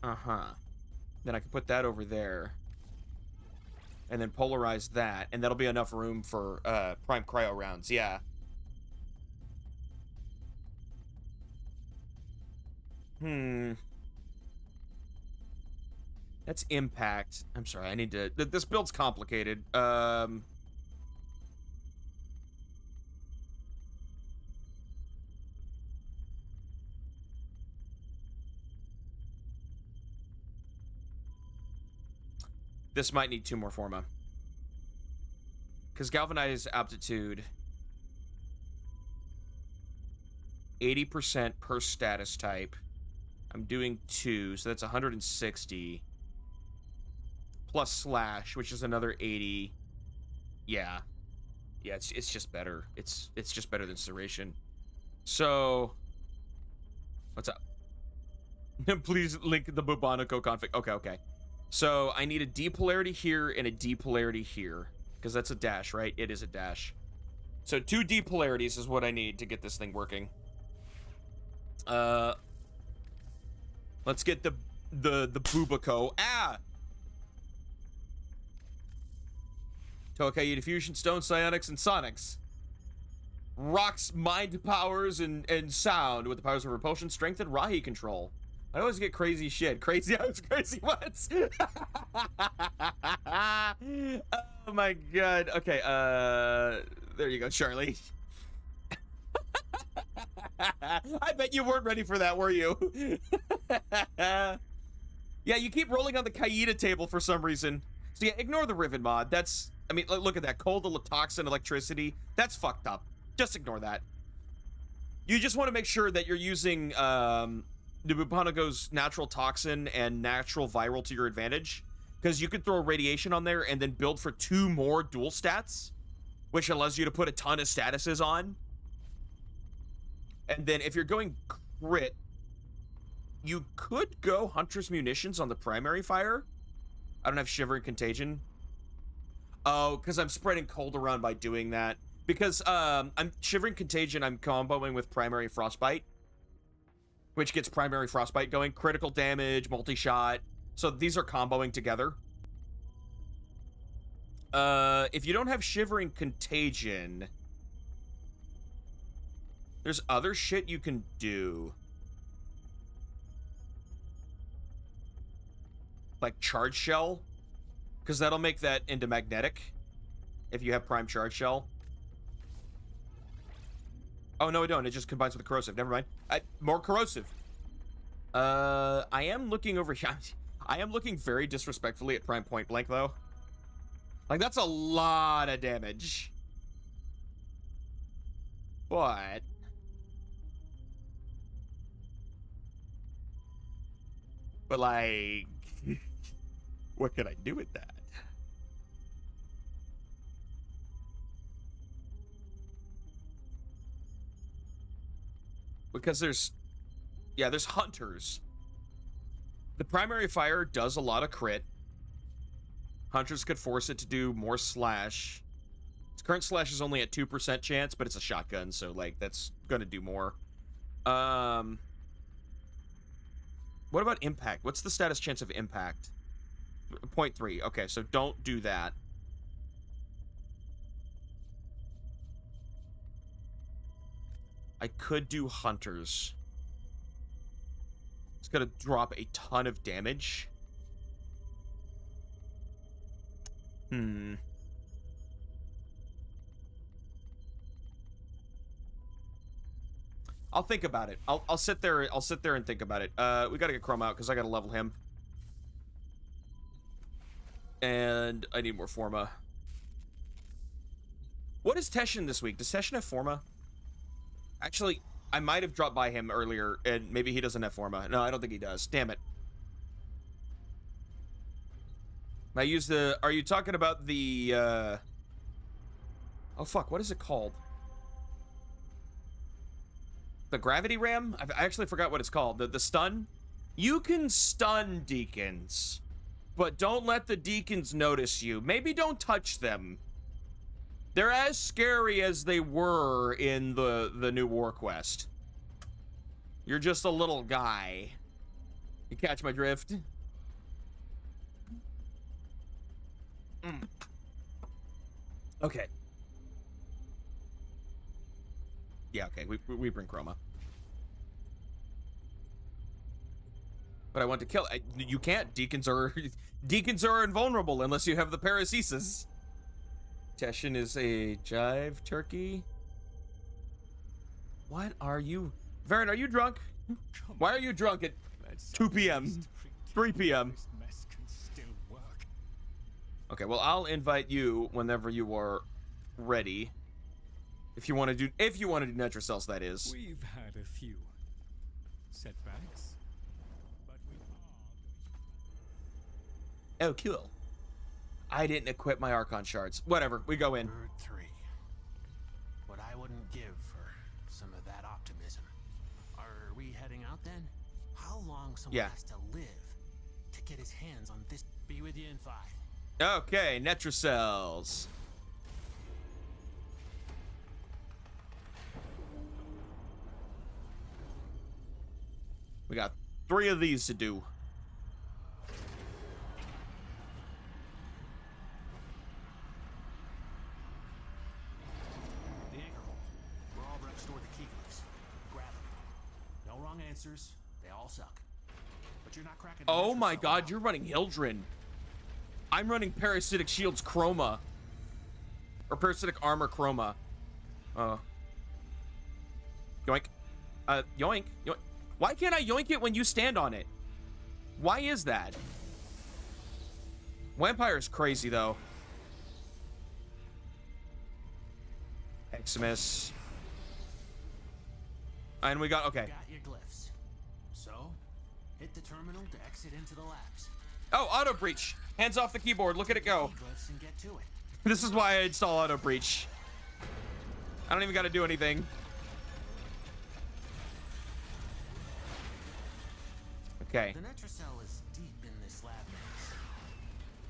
Then I can put that over there. And then polarize that. And that'll be enough room for Prime Cryo rounds. Yeah. That's Impact. I'm sorry, I need to... This build's complicated. This might need 2 more Forma. Because Galvanize Aptitude... 80% per status type. I'm doing 2, so that's 160. Plus Slash, which is another 80. Yeah. Yeah, it's just better. It's just better than Serration. So... What's up? Please link the Bubonico config. Okay. So, I need a D polarity here and a D polarity here. Because that's a dash, right? It is a dash. So, 2 D polarities is what I need to get this thing working. Let's get the Bubico. Tokai Diffusion, Stone, Psionics, and Sonics. Rocks, Mind Powers, and Sound with the powers of Repulsion, Strength, and Rahi Control. I always get crazy shit. Crazy ones. Oh my god. Okay, there you go, Charlie. I bet you weren't ready for that, were you? Yeah, you keep rolling on the Kaida table for some reason. So yeah, ignore the Riven mod. That's, I mean, look at that. Cold, Toxin, Electricity. That's fucked up. Just ignore that. You just want to make sure that you're using the Bubonico's natural Toxin and natural Viral to your advantage. Because you could throw Radiation on there and then build for 2 more dual stats, which allows you to put a ton of statuses on. And then if you're going crit, you could go Hunter's Munitions on the primary fire. I don't have Shivering Contagion. Oh, because I'm spreading cold around by doing that. Because I'm Shivering Contagion, I'm comboing with Primary Frostbite, which gets Primary Frostbite going. Critical damage, multi-shot. So these are comboing together. If you don't have Shivering Contagion, there's other shit you can do. Like Charge Shell, because that'll make that into magnetic if you have Prime Charge Shell. Oh, no, I don't. It just combines with corrosive. Never mind. More corrosive. I am looking over here. I am looking very disrespectfully at Prime Point Blank, though. Like, that's a lot of damage. But like, what can I do with that? Because there's hunters. The primary fire does a lot of crit. Hunters could force it to do more slash. Its current slash is only at 2% chance, but it's a shotgun, so like that's gonna do more. What about impact? What's the status chance of impact? 0.3. Okay, so don't do that. I could do hunters. It's gonna drop a ton of damage. I'll think about it. I'll sit there and think about it. We gotta get Chrome out because I gotta level him. And I need more Forma. What is Teshin this week? Does Teshin have Forma? Actually, I might have dropped by him earlier, and maybe he doesn't have Forma. No, I don't think he does. Damn it. I use the... Are you talking about the, Oh, fuck. What is it called? The gravity ram? I actually forgot what it's called. The stun? You can stun deacons, but don't let the deacons notice you. Maybe don't touch them. They're as scary as they were in the new War Quest. You're just a little guy. You catch my drift? Okay. Yeah, okay, we bring Chroma. But I want to kill... you can't. Deacons are invulnerable unless you have the paracesis. Teshin is a jive turkey. What are you... Varen, are you drunk? Why are you drunk at 2 p.m.? 3 p.m.? Okay, well, I'll invite you whenever you are ready. If you want to do Netra Cells, that is. We've had a few setbacks, but we are... Oh, cool. I didn't equip my Archon shards. Whatever, we go in. Bird 3. What I wouldn't give for some of that optimism. Are we heading out then? How long someone has to live to get his hands on this? Be with you in 5. Okay, Netra Cells. We got 3 of these to do. The anchor hole. We're all restored the key glyphs. Grab them. No wrong answers. They all suck. But you're not cracking. Oh my god, you're running Hildren. I'm running Parasitic Shields Chroma. Or Parasitic Armor Chroma. Yoink. Yoink. Yoink. Why can't I yoink it when you stand on it? Why is that? Vampire's crazy, though. Eximus. And we got... Okay. Got your glyphs. So, hit the terminal to exit into the labs. Oh, Auto Breach. Hands off the keyboard. Look at it go. And get to it. This is why I install Auto Breach. I don't even got to do anything. Okay. The Netracell is deep in this lab maze.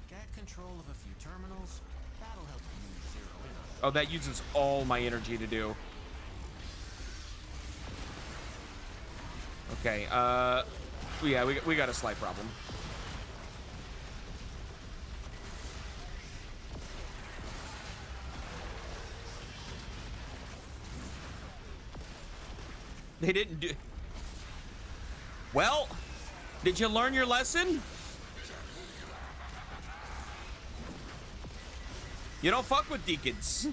Get control of a few terminals. That'll help you zero in on it. Oh, that uses all my energy to do. Okay, yeah, we got a slight problem. They didn't do... Well, did you learn your lesson? You don't fuck with deacons.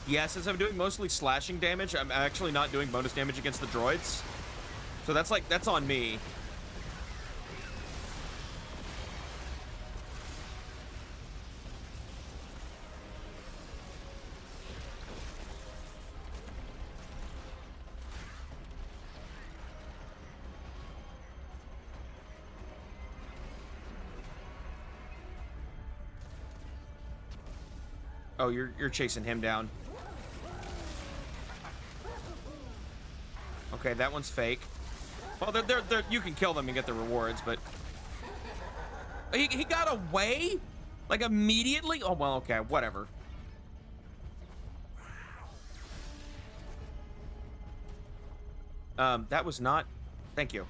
Yeah, since I'm doing mostly slashing damage, I'm actually not doing bonus damage against the droids. So that's on me. Oh, you're chasing him down. Okay, that one's fake. Well, they're you can kill them and get the rewards, but he got away, like immediately. Oh well, okay, whatever. That was not. Thank you.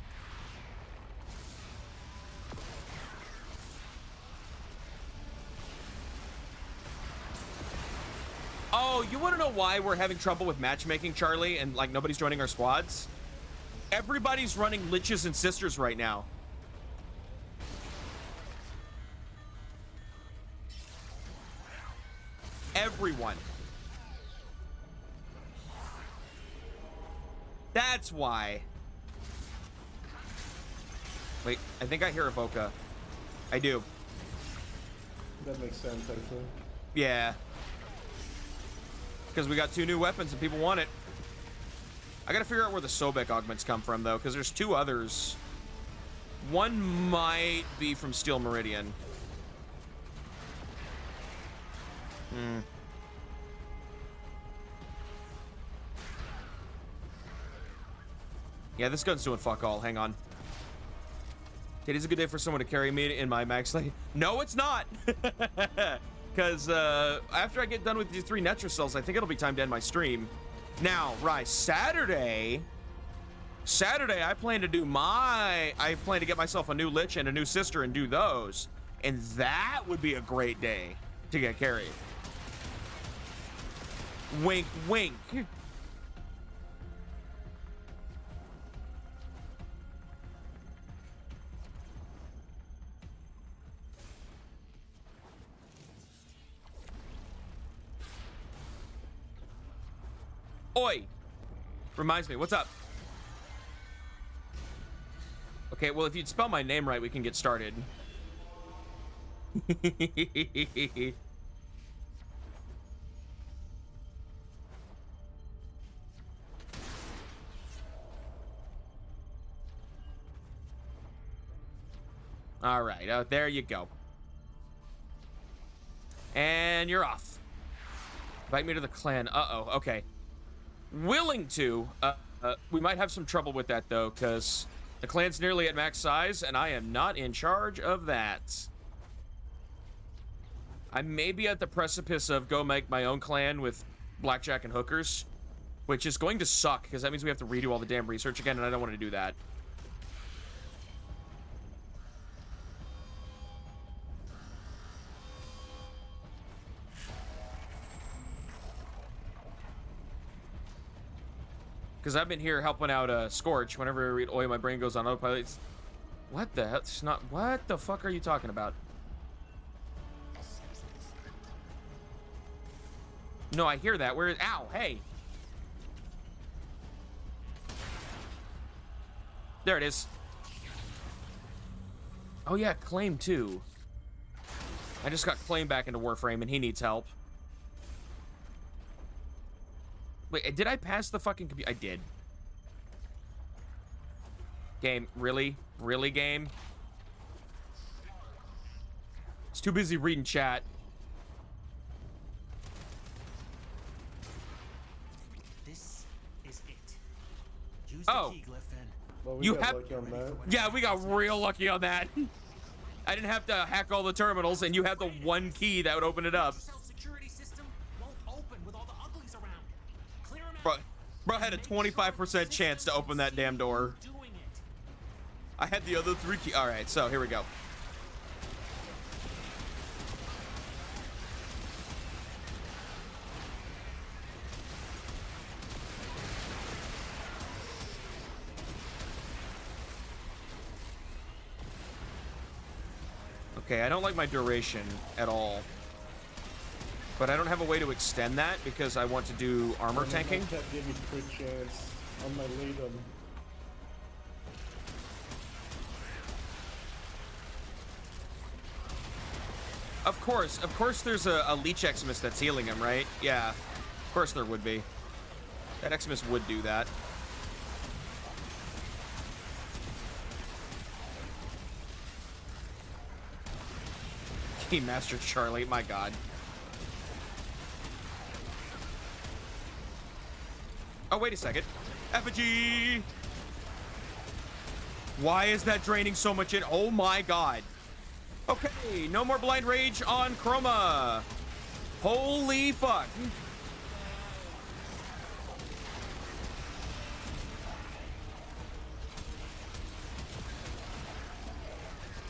Oh, you want to know why we're having trouble with matchmaking, Charlie, and like nobody's joining our squads? Everybody's running Glytches and Sisters right now. Everyone. That's why. Wait, I think I hear Evoca. I do. That makes sense, actually. Yeah. Because we got 2 new weapons and people want it. I gotta figure out where the Sobek augments come from, though, because there's 2 others. One might be from Steel Meridian. Yeah, this gun's doing fuck all. Hang on. Today's a good day for someone to carry me in my max lane. No, it's not! Because after I get done with these 3 Netracells, I think it'll be time to end my stream. Now, right, Saturday, I plan to get myself a new Lich and a new Sister and do those. And that would be a great day to get carried. Wink, wink. Oi! Reminds me, what's up? Okay, well, if you'd spell my name right, we can get started. All right, there you go. And you're off. Invite me to the clan. Uh-oh, okay. Willing to. We might have some trouble with that, though, because the clan's nearly at max size, and I am not in charge of that. I may be at the precipice of go make my own clan with blackjack and hookers, which is going to suck, because that means we have to redo all the damn research again, and I don't want to do that. Because I've been here helping out Scorch whenever I read Oi, my brain goes on autopilot. What the hell? It's not. What the fuck are you talking about? No, I hear that. Where is. Ow, hey. There it is. Oh, yeah, Claim too. I just got Claim back into Warframe and he needs help. Wait, did I pass the fucking computer? I did. Game, really? Really, game? It's too busy reading chat. This is it. Use Oh. the key glyph then. Well, we You got have... lucky on that. Yeah, we got real lucky on that. I didn't have to hack all the terminals, and you had the one key that would open it up. Security system won't open with all the uglies around. Clear 'em out. Bro had a 25% chance to open that damn door. I had the other 3 keys. All right, so here we go. Okay, I don't like my duration at all. But I don't have a way to extend that because I want to do armor tanking. That gave me a good chance on my lead-em. Of course there's a Leech Xmas that's healing him, right? Yeah, of course there would be. That Xmas would do that. Master Charlie, my god. Oh, wait a second. Effigy! Why is that draining so much in? Oh my god. Okay, no more blind rage on Chroma. Holy fuck.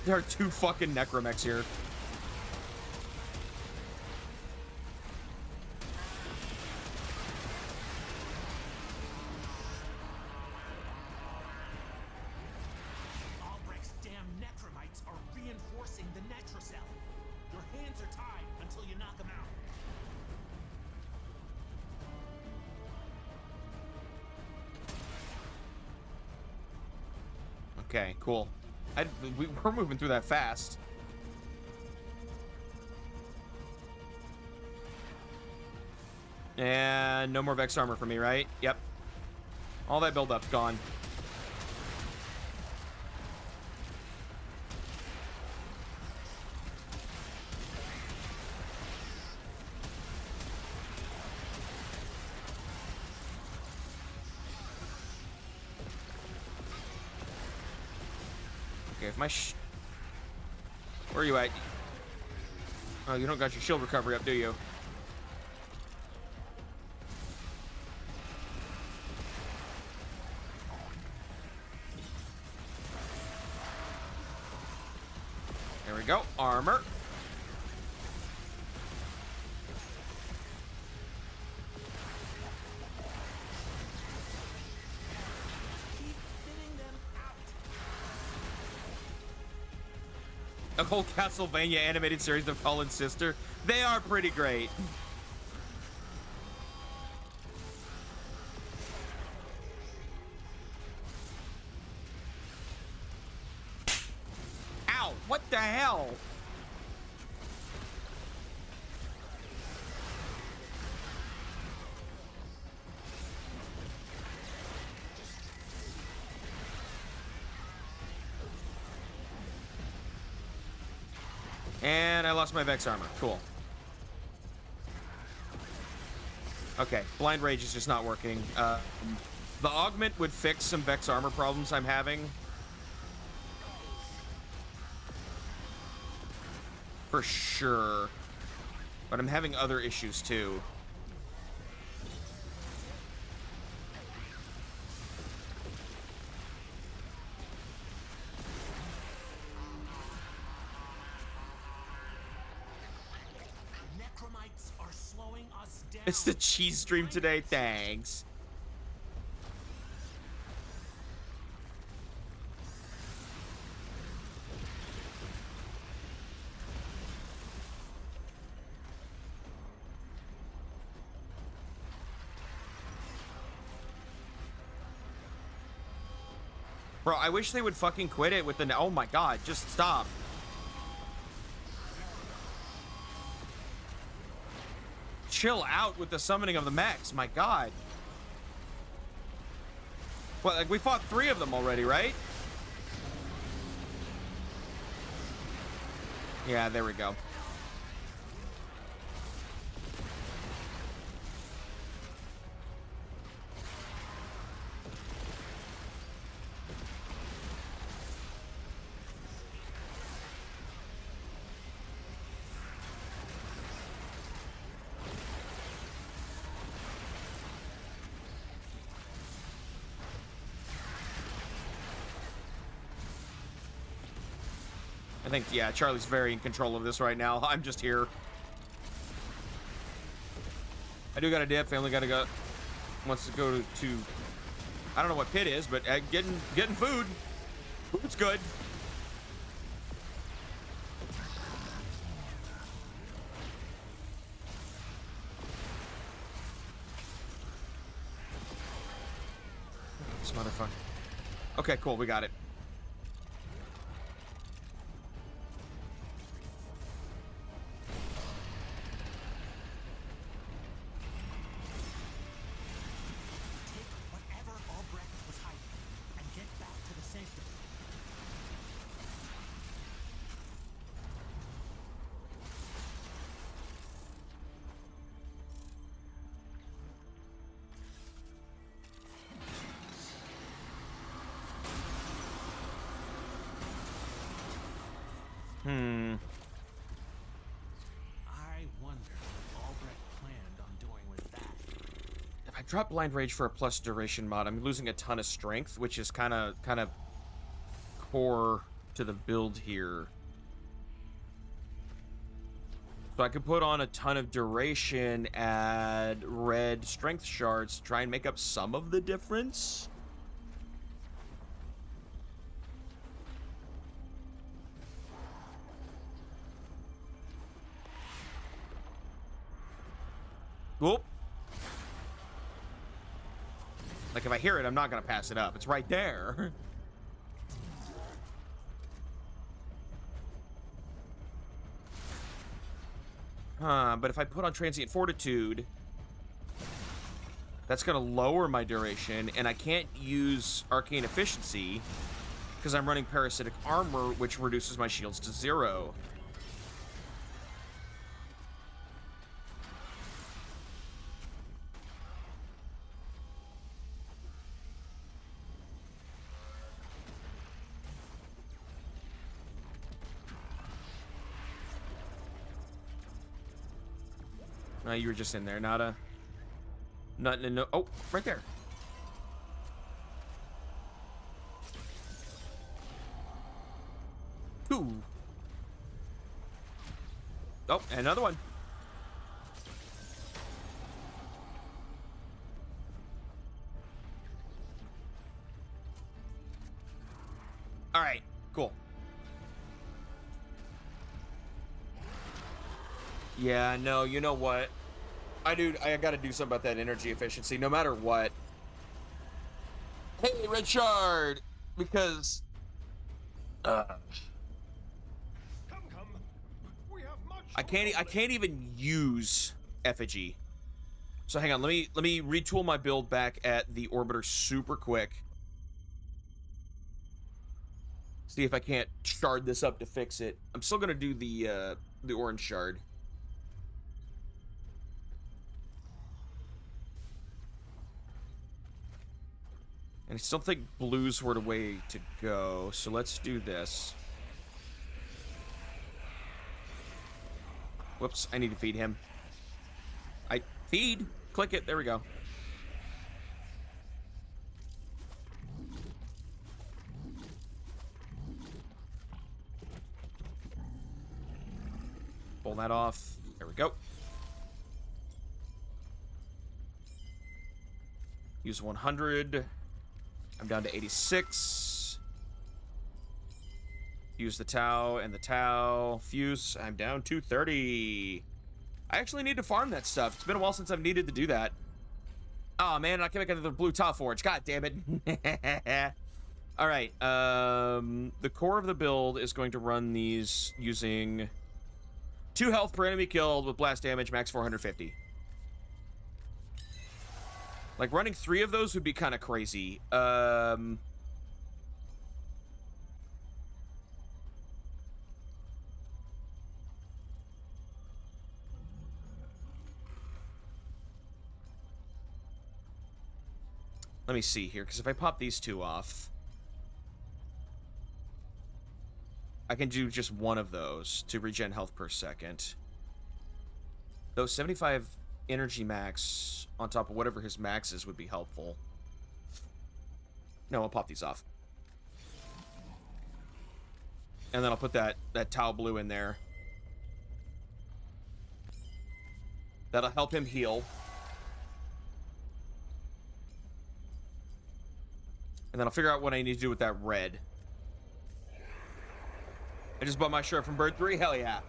There are 2 fucking Necromechs here. Okay, cool. We're moving through that fast. And no more Vex armor for me, right? Yep. All that build-up's gone. If my where are you at? Oh, you don't got your shield recovery up, do you? There we go. Armor. A whole Castlevania animated series of Colin's sister. They are pretty great. Ow! What the hell? And I lost my Vex armor. Cool. Okay, Blind Rage is just not working. The Augment would fix some Vex armor problems I'm having. For sure. But I'm having other issues too. It's the cheese stream today. Thanks. Bro, I wish they would fucking quit it with the... Oh my god, just stop. Chill out with the summoning of the mechs, my god. Well, like, we fought 3 of them already, right? Yeah, there we go. I think, yeah, Charlie's very in control of this right now. I'm just here. I do got a dip. Family gotta go. Wants to go to I don't know what pit is, but getting food. Food's good. This motherfucker. Okay, cool. We got it. I wonder what Albrecht planned on doing with that. If I drop Blind Rage for a plus duration mod, I'm losing a ton of strength, which is kind of core to the build here. So I could put on a ton of duration, add red strength shards, try and make up some of the difference. Whoop. Like, if I hear it, I'm not gonna pass it up. It's right there. But if I put on Transient Fortitude, that's gonna lower my duration, and I can't use Arcane Efficiency because I'm running Parasitic Armor, which reduces my shields to 0. You were just in there, Nada. Nothing. No. Oh, right there. Ooh. Oh, and another one. All right. Cool. Yeah. No. You know what? I gotta do something about that energy efficiency, no matter what. Hey, Red Shard! Because... I can't even use effigy. So hang on, let me retool my build back at the Orbiter super quick. See if I can't shard this up to fix it. I'm still gonna do the orange shard. And I still think blues were the way to go, so let's do this. Whoops, I need to feed him. Feed? Click it, there we go. Pull that off. There we go. Use 100. I'm down to 86. Use the Tau and the Tau. Fuse. I'm down to 30. I actually need to farm that stuff. It's been a while since I've needed to do that. Oh man, I can't make another blue Tau forge. God damn it. All right. The core of the build is going to run these using 2 health per enemy killed with blast damage, max 450. Like, running 3 of those would be kind of crazy. Let me see here, because if I pop these two off, I can do just one of those to regen health per second. Those 75 energy max on top of whatever his max is would be helpful. No, I'll pop these off. And then I'll put that Tau Blue in there. That'll help him heal. And then I'll figure out what I need to do with that red. I just bought my shirt from Bird 3? Hell yeah.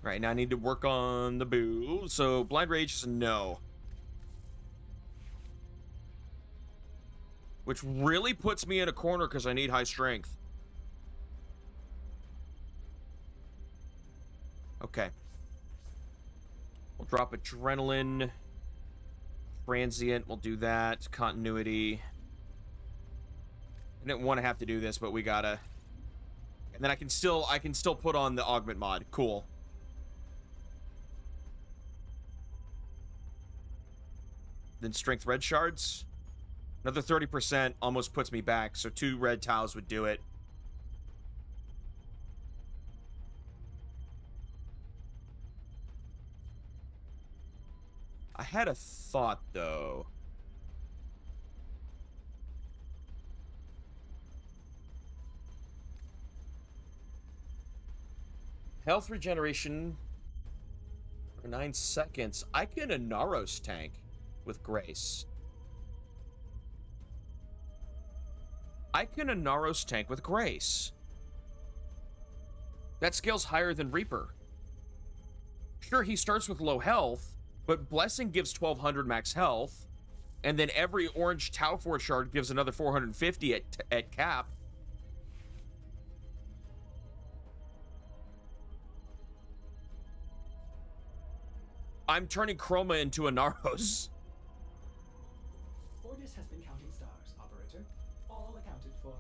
Right, now I need to work on the boo. So, Blind Rage is a no. Which really puts me in a corner because I need high strength. Okay. We'll drop Adrenaline. Transient, we'll do that. Continuity. I didn't want to have to do this, but we gotta. And then I can still put on the augment mod. Cool. Then strength red shards. Another 30% almost puts me back, so 2 red tiles would do it. I had a thought, though. Health regeneration for 9 seconds. I can Inaros tank with Grace. I can Inaros tank with Grace. That scale's higher than Reaper. Sure, he starts with low health, but Blessing gives 1200 max health, and then every orange Tau Force shard gives another 450 at cap. I'm turning Chroma into Inaros. Ordis has been counting stars, operator. All accounted for.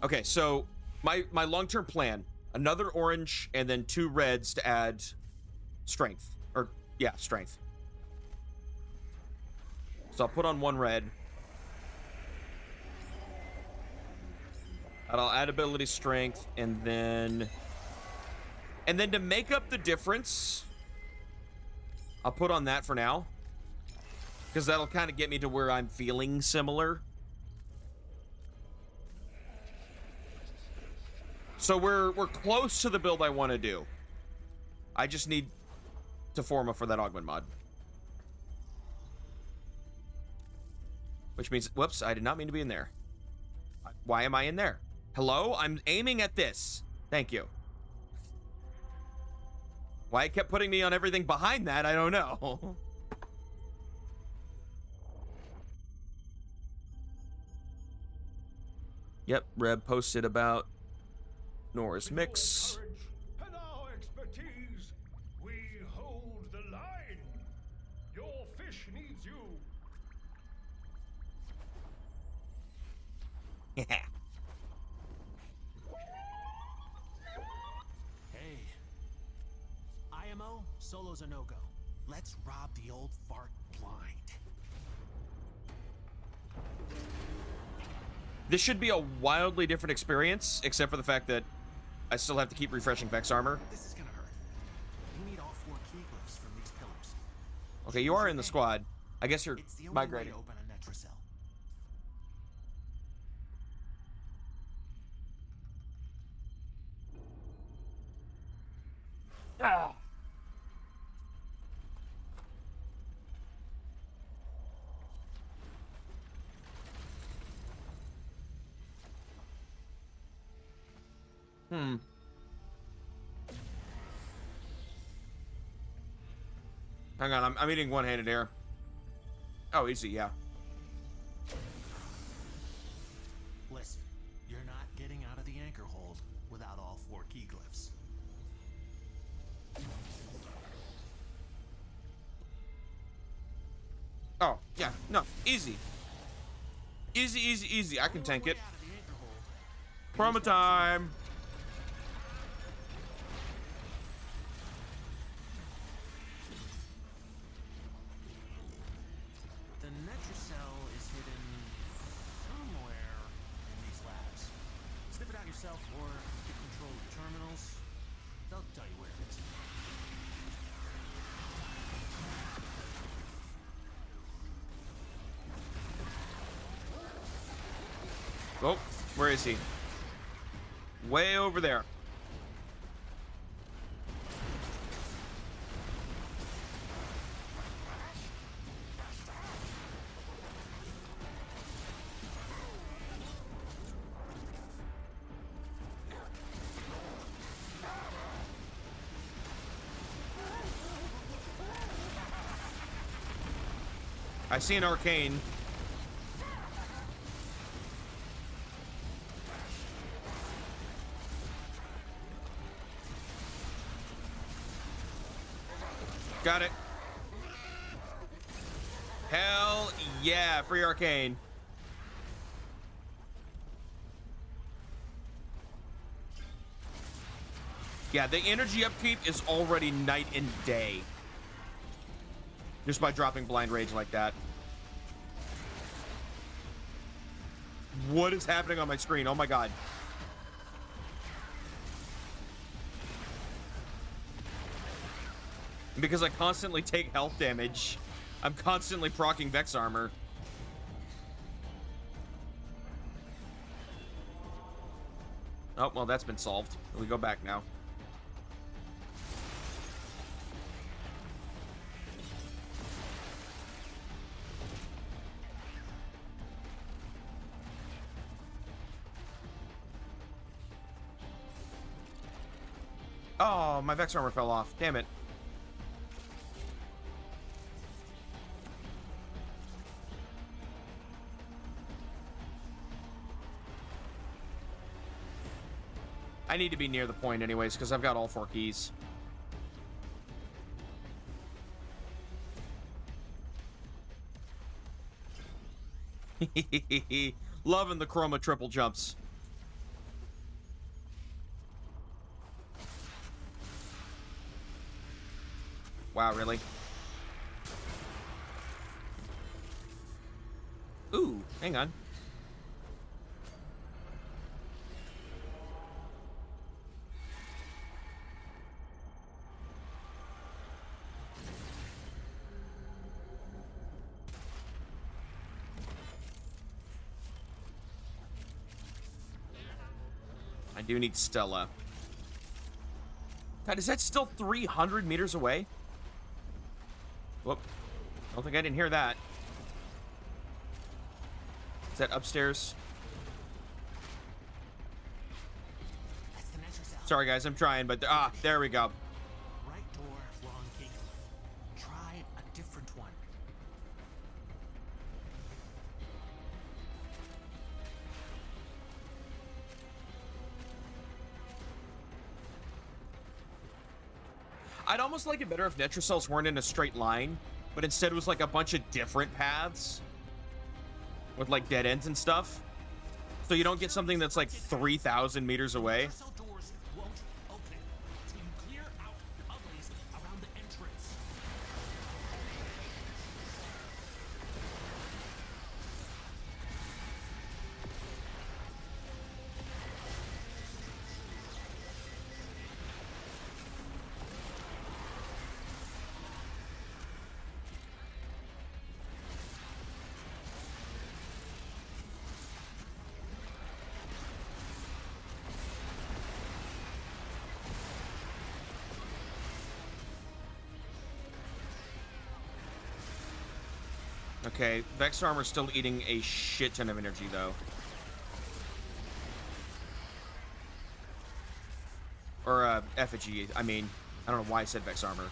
Okay, so my long-term plan, another orange and then 2 reds to add strength. Or, yeah, strength. So I'll put on 1 red. And I'll add ability strength, and then to make up the difference, I'll put on that for now. Because that'll kind of get me to where I'm feeling similar. So we're close to the build I want to do. I just need to forma for that augment mod. Which means, whoops, I did not mean to be in there. Why am I in there? Hello? I'm aiming at this. Thank you. Why it kept putting me on everything behind that, I don't know. Yep, Reb posted about Nora's mix. And our expertise, we hold the line. Your fish needs you. Yeah. Hey. IMO, solo's a no-go. Let's rob the old fart blind. This should be a wildly different experience, except for the fact that I still have to keep refreshing Vex armor. This is gonna hurt. We need all 4 key glyphs from these pillars. Okay, you are in the squad. I guess you're It's the only migrating. way to open a Netracell. Ah. Hang on, I'm eating one-handed here. Oh, easy, yeah. Listen, you're not getting out of the anchor hold without all 4 key glyphs. Oh, yeah, no, easy. Easy, easy, easy. I can tank it. Chroma time. yourself or get control of the terminals, they'll tell you where it is. Oh, where is he? Way over there. I see an arcane. Got it. Hell yeah, free arcane. Yeah, the energy upkeep is already night and day. Just by dropping blind rage like that. What is happening on my screen? Oh my god. Because I constantly take health damage, I'm constantly proccing Vex armor. Oh, well, that's been solved. We go back now. Oh, my Vex armor fell off. Damn it. I need to be near the point anyways, because I've got all 4 keys. Loving the chroma triple jumps. Wow, really? Ooh, hang on. I do need Stella. God, is that still 300 meters away? Whoop. Don't think I didn't hear that. Is that upstairs? Sorry, guys, I'm trying, but there we go. Right door, wrong key. Try a different one. I'd almost like it better if Netrocells weren't in a straight line, but instead it was like a bunch of different paths with like dead ends and stuff. So you don't get something that's like 3,000 meters away. Doors won't open until you clear out uglies around the entrance. Okay, Vex armor's still eating a shit ton of energy though. Or effigy, I mean, I don't know why I said Vex armor.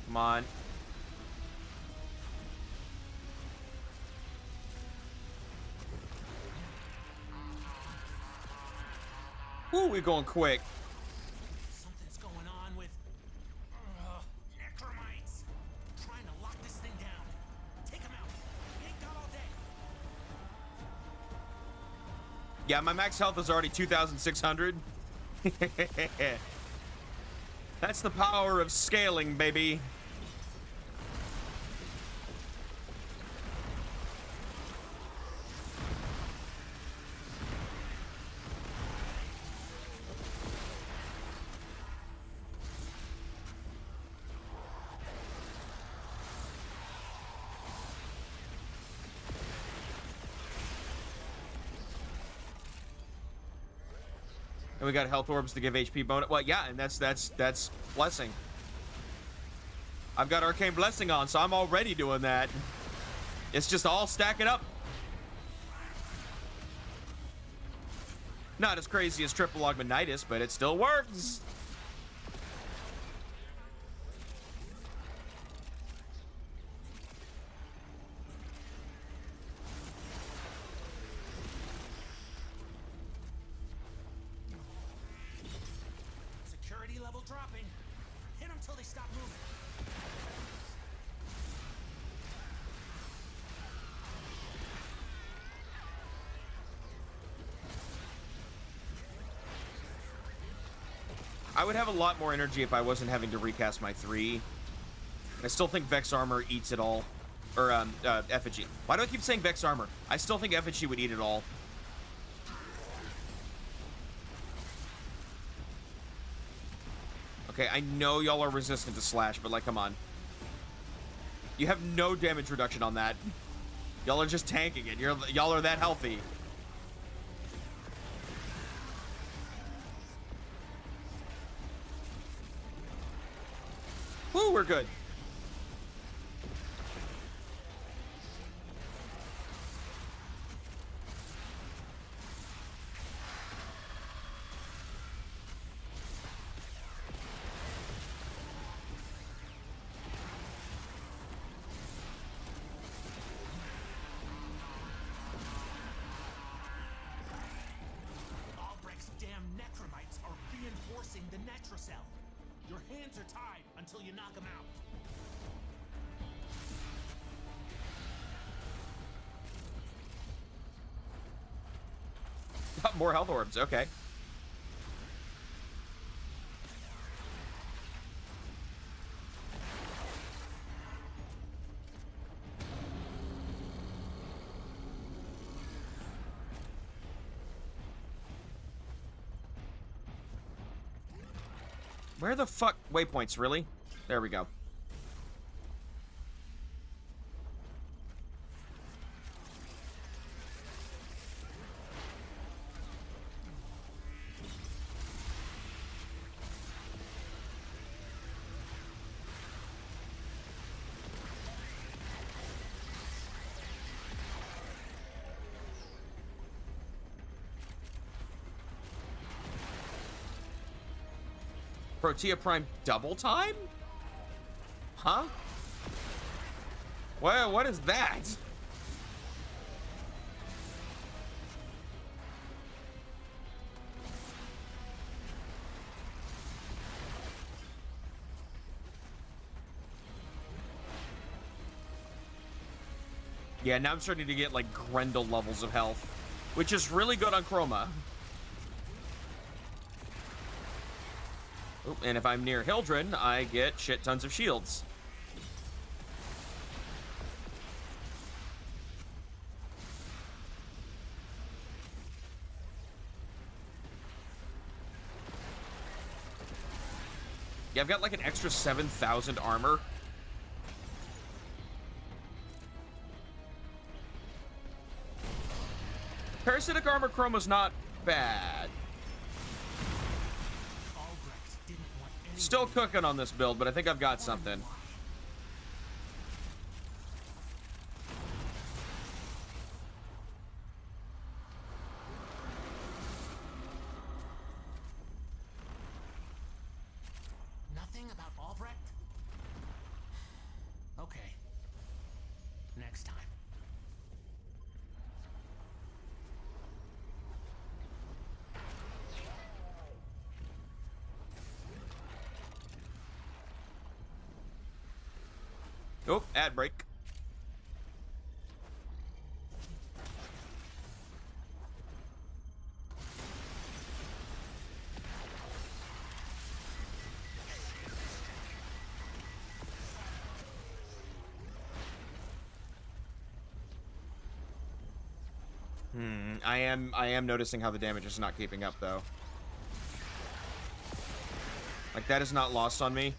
Come on. Ooh, we're going quick. Something's going on with necromites. Trying to lock this thing down. Take them out. We ain't got all day. Yeah, my max health is already 2,600. That's the power of scaling, baby. And we got health orbs to give HP bonus. Well, yeah, and that's blessing. I've got arcane blessing on, so I'm already doing that. It's just all stacking up. Not as crazy as triple augmentitis, but it still works. Security level dropping. Hit them till they stop moving. I would have a lot more energy if I wasn't having to recast my 3. I still think Vex Armor eats it all. Or, Effigy. Why do I keep saying Vex Armor? I still think Effigy would eat it all. Okay, I know y'all are resistant to slash, but, like, come on. You have no damage reduction on that. Y'all are just tanking it. Y'all are that healthy. Woo, we're good. Albrecht's damn necromites are reinforcing the Netrocell. Your hands are tied until you knock them out. More health orbs, okay. Where the fuck? Waypoints, really? There we go. Protea Prime double time? Huh? Well, what is that? Yeah, now I'm starting to get like Grendel levels of health, which is really good on Chroma. Oop, and if I'm near Hildren, I get shit tons of shields. Yeah, I've got like an extra 7,000 armor. Parasitic armor chroma's not bad. Still cooking on this build, but I think I've got something. Nothing about Albrecht? Okay. Next time. Oh, ad break. I am noticing how the damage is not keeping up, though. Like, that is not lost on me.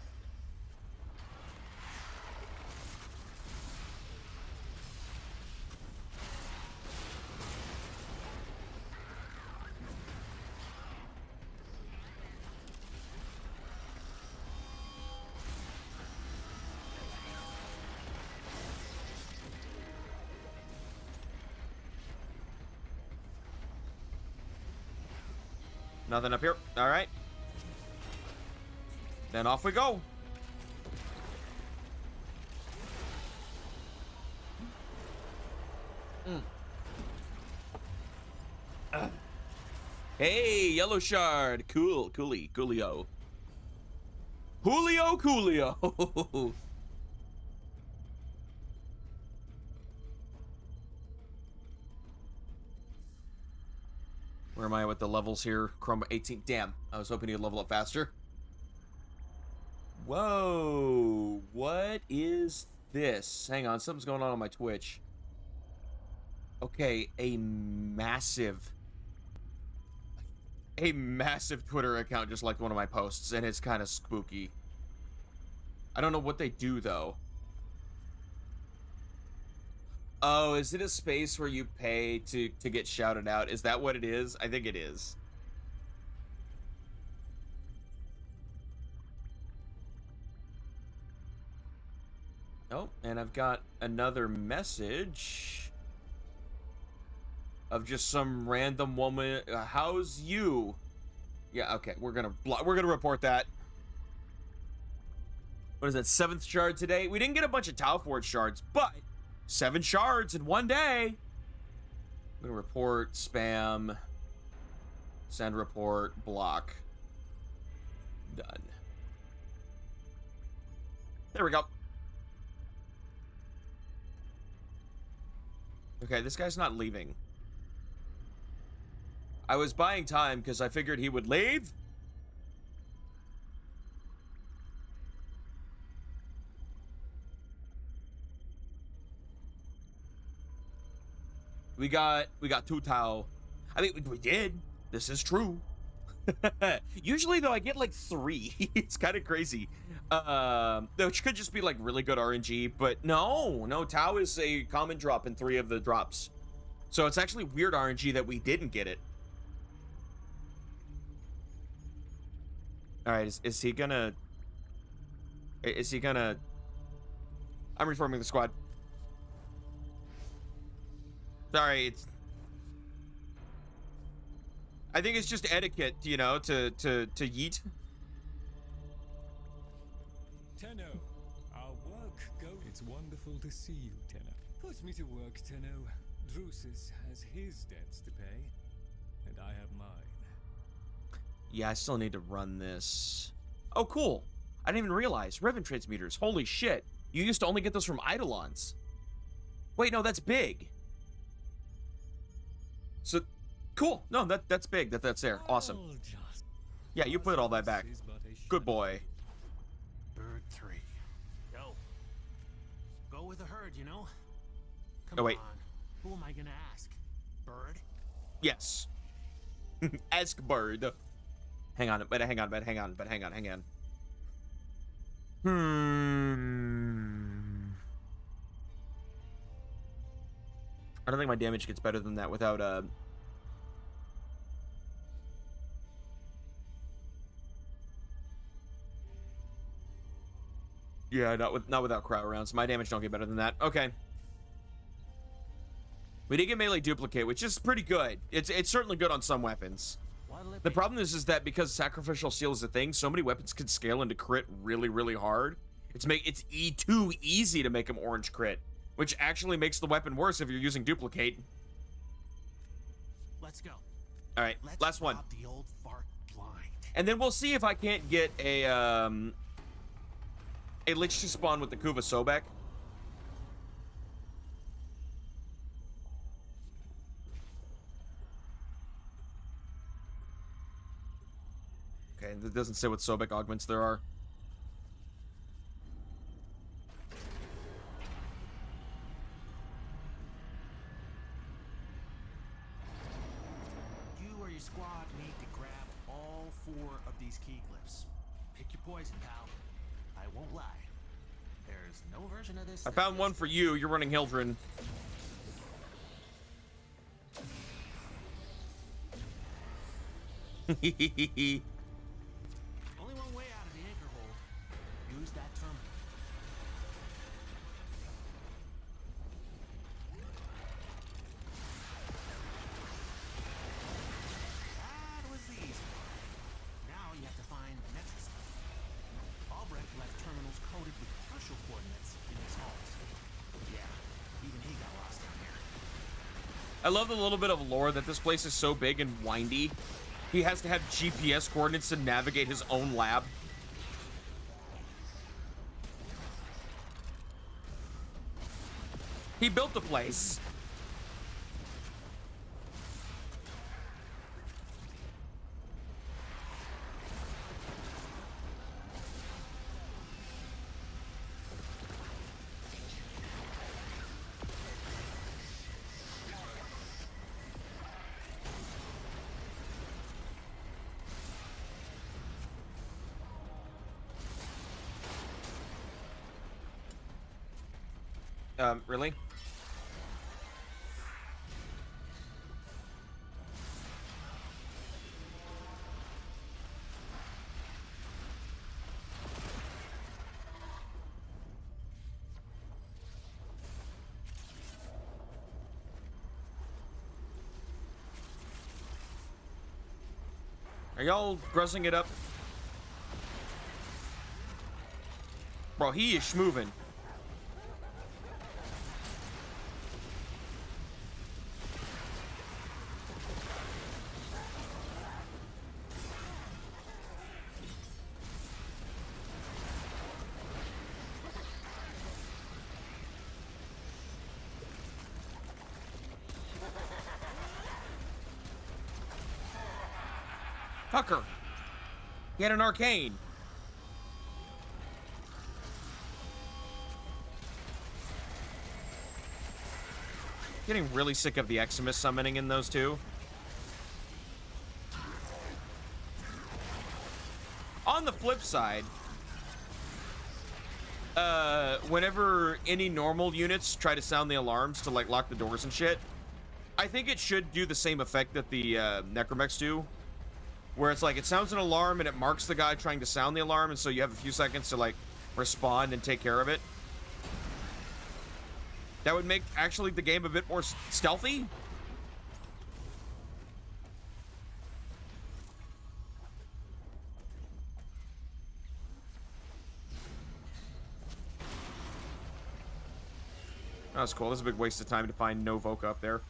Nothing up here. All right. Then off we go. Hey, yellow shard. Cool, coolio. Coolio. Where am I with the levels here? Chrome 18. Damn, I was hoping you'd level up faster. Whoa, what is this? Hang on, something's going on my Twitch. Okay, a massive Twitter account just liked one of my posts, and it's kind of spooky. I don't know what they do, though. Oh, is it a space where you pay to get shouted out? Is that what it is? I think it is. Oh, and I've got another message of just some random woman. How's you? Yeah, okay, we're gonna report that. What is that, 7th shard today? We didn't get a bunch of Tau Forge shards, but 7 shards in one day. I'm gonna report, spam, send report, block. Done. There we go. Okay, this guy's not leaving. I was buying time because I figured he would leave. We got 2 Tau. I mean, we did. This is true. Usually, though, I get like 3. It's kind of crazy. Which could just be like really good RNG, but no, Tau is a common drop in 3 of the drops. So it's actually weird RNG that we didn't get it. All right, is he gonna? I'm reforming the squad. Sorry, I think it's just etiquette, you know, to yeet. Tenno, our work go. It's wonderful to see you, Tenno. Put me to work, Tenno. Drusus has his debts to pay, and I have mine. Yeah, I still need to run this. Oh, cool. I didn't even realize. Riven transmitters. Holy shit. You used to only get those from Eidolons. Wait, no, that's big. So, cool. No, that's big. That's there. Awesome. Yeah, you put all that back. Good boy. Bird 3. Yo. Go with the herd, you know? Come oh, wait. on. Who am I gonna ask? Bird? Yes. Ask Bird. Hang on. I don't think my damage gets better than that without yeah, not without crowd rounds. My damage don't get better than that. Okay. We did get melee duplicate, which is pretty good. It's certainly good on some weapons. The problem is that because sacrificial seal is a thing, so many weapons can scale into crit really, really hard. It's too easy to make them orange crit, which actually makes the weapon worse if you're using duplicate. Let's go. All right, last one. The old fart blind. And then we'll see if I can't get a Lich to spawn with the Kuva Sobek. Okay, that doesn't say what Sobek augments there are. your squad need to grab all 4 of these key glyphs. Pick your poison, pal. I won't lie. There's no version of this. I found one for you. You're running Hildren. Only one way out of the anchor hold. Use that terminal. That was the easy part. Now you have to find the next stuff. Albrecht left terminals coded with crucial coordinates in these halls. Yeah, even he got lost in here. I love the little bit of lore that this place is so big and windy. He has to have GPS coordinates to navigate his own lab. He built the place. Really? Are y'all gruzzing it up? Bro, he is schmoving. Tucker. He had an arcane. Getting really sick of the Eximus summoning in those two. On the flip side, whenever any normal units try to sound the alarms to like lock the doors and shit, I think it should do the same effect that the Necromechs do. Where it's like, it sounds an alarm and it marks the guy trying to sound the alarm, and so you have a few seconds to, like, respond and take care of it. That would make, actually, the game a bit more stealthy. Oh, that's cool. This is a big waste of time to find no Voca up there.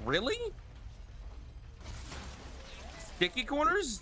Really? Sticky corners?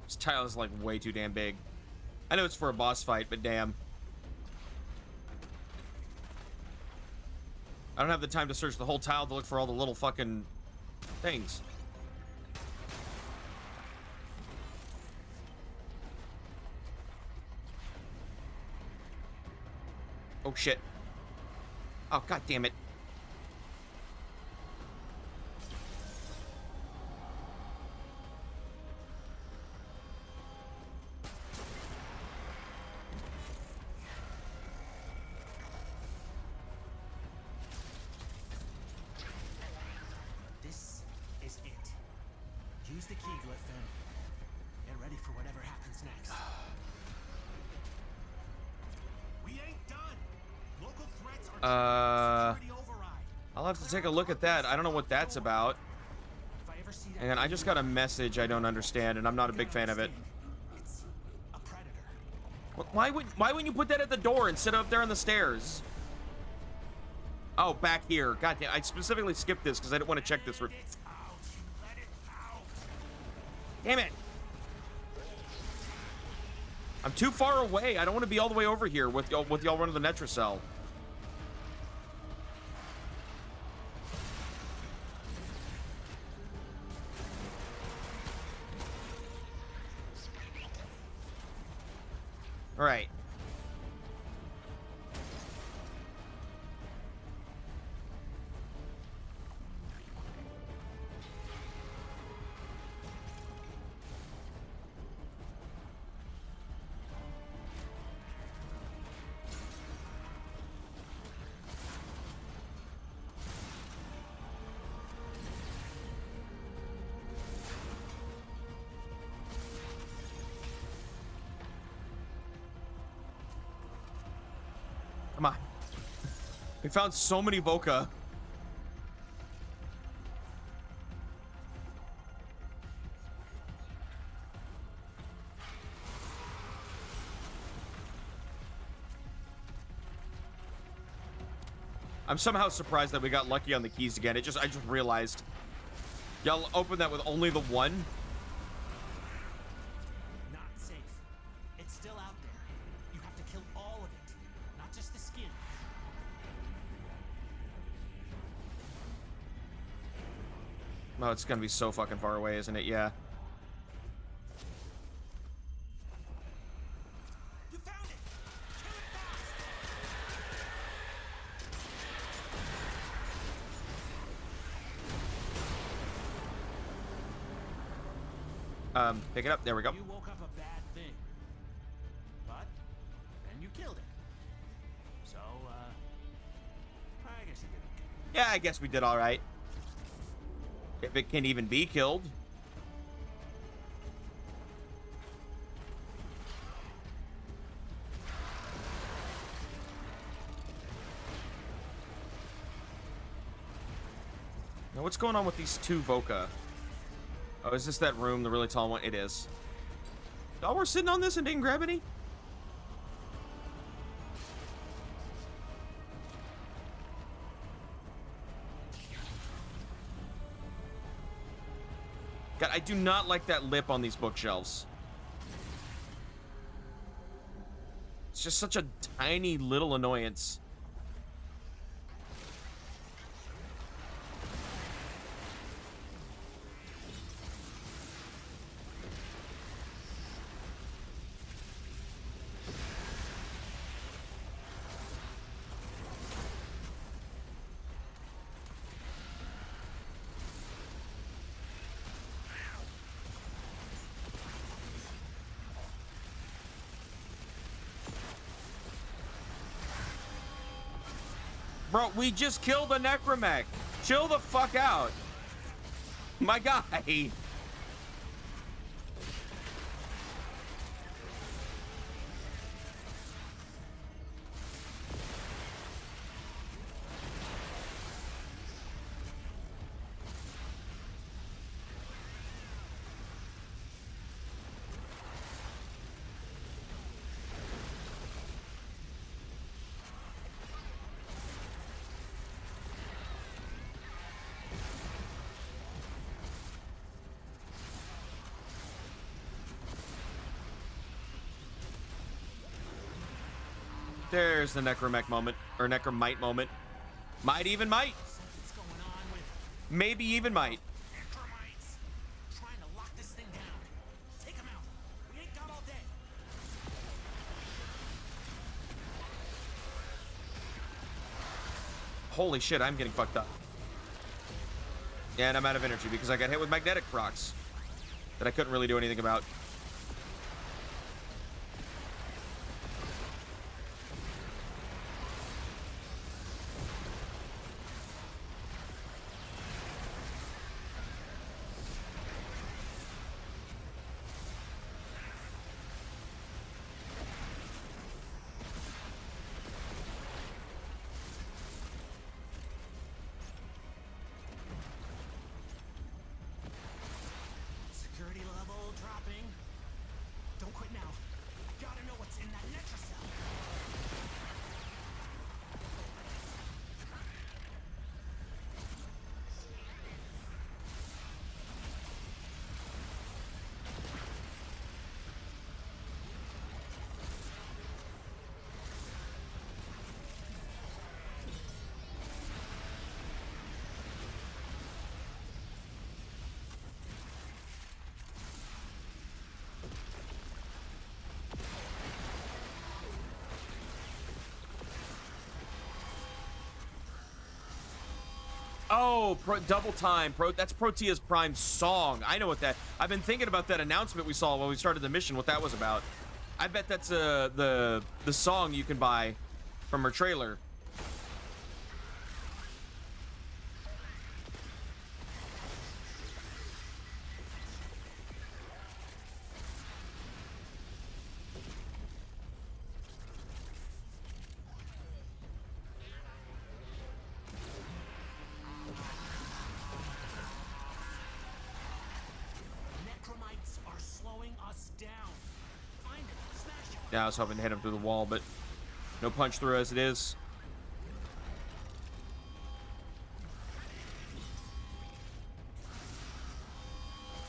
This tile is like way too damn big. I know it's for a boss fight, but damn. I don't have the time to search the whole tile to look for all the little fucking things. Oh shit. Oh god damn it. the key, Glytch. Get ready for whatever happens next. We ain't done. Local threats are security override. I'll have to take a look at that. I don't know what that's about. And I just got a message I don't understand, and I'm not a big fan of it. It's a predator. Why wouldn't you put that at the door instead of up there on the stairs? Oh, back here. God damn, I specifically skipped this because I didn't want to check this room. Damn it. I'm too far away. I don't want to be all the way over here with y'all running the Netracell. All right. Come on. We found so many Voca. I'm somehow surprised that we got lucky on the keys again. I just realized. Y'all opened that with only the one? Not safe. It's still out there. You have to kill all of it, not just the skin. Oh, it's gonna be so fucking far away, isn't it? Yeah. You found it. Kill it fast. Pick it up. There we go. You woke up a bad thing, but then you killed it. So, I guess you did okay. Yeah, I guess we did all right. If it can even be killed. Now, what's going on with these two Voca? Oh, is this that room, the really tall one? It is. Oh, we're sitting on this and didn't grab any? God, I do not like that lip on these bookshelves. It's just such a tiny little annoyance. Bro, we just killed a Necromech. Chill the fuck out. My guy. There's the Necromech moment, or Necromite moment. Might even might. What's going on with Maybe even might. Necromites? Trying to lock this thing down. Take them out. We ain't got all day. Holy shit, I'm getting fucked up. And I'm out of energy because I got hit with magnetic rocks that I couldn't really do anything about. Oh, double time. That's Protea's Prime song. I know what that. I've been thinking about that announcement we saw when we started the mission. What that was about. I bet that's the song you can buy from her trailer. Yeah, I was hoping to hit him through the wall, but no punch through as it is.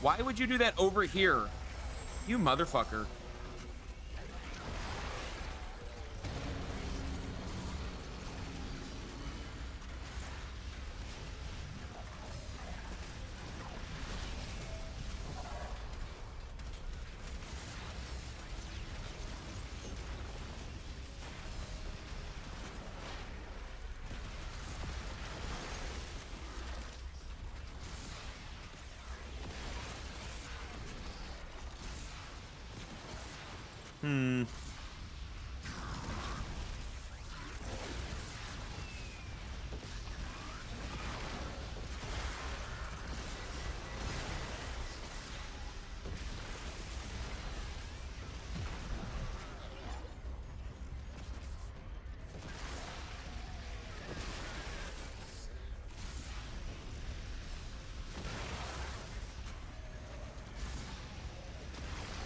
Why would you do that over here? You motherfucker.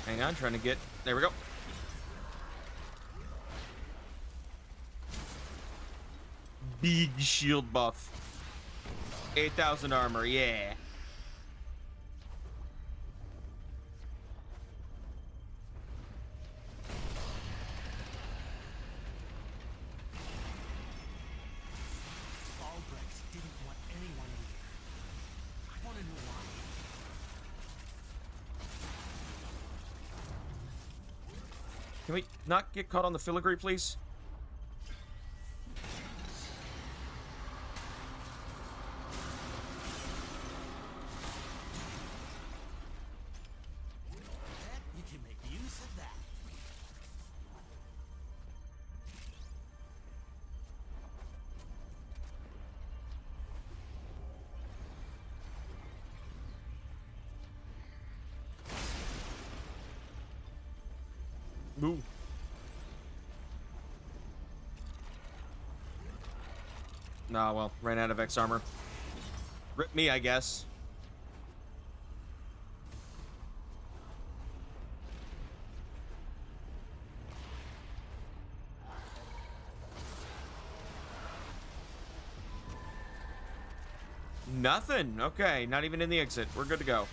Hang on, trying to get... There we go. Big shield buff. 8,000 armor, yeah. Can we not get caught on the filigree, please? You can make use of that. Boo. Nah, well, ran out of X armor. Rip me, I guess. Nothing. Okay, not even in the exit. We're good to go.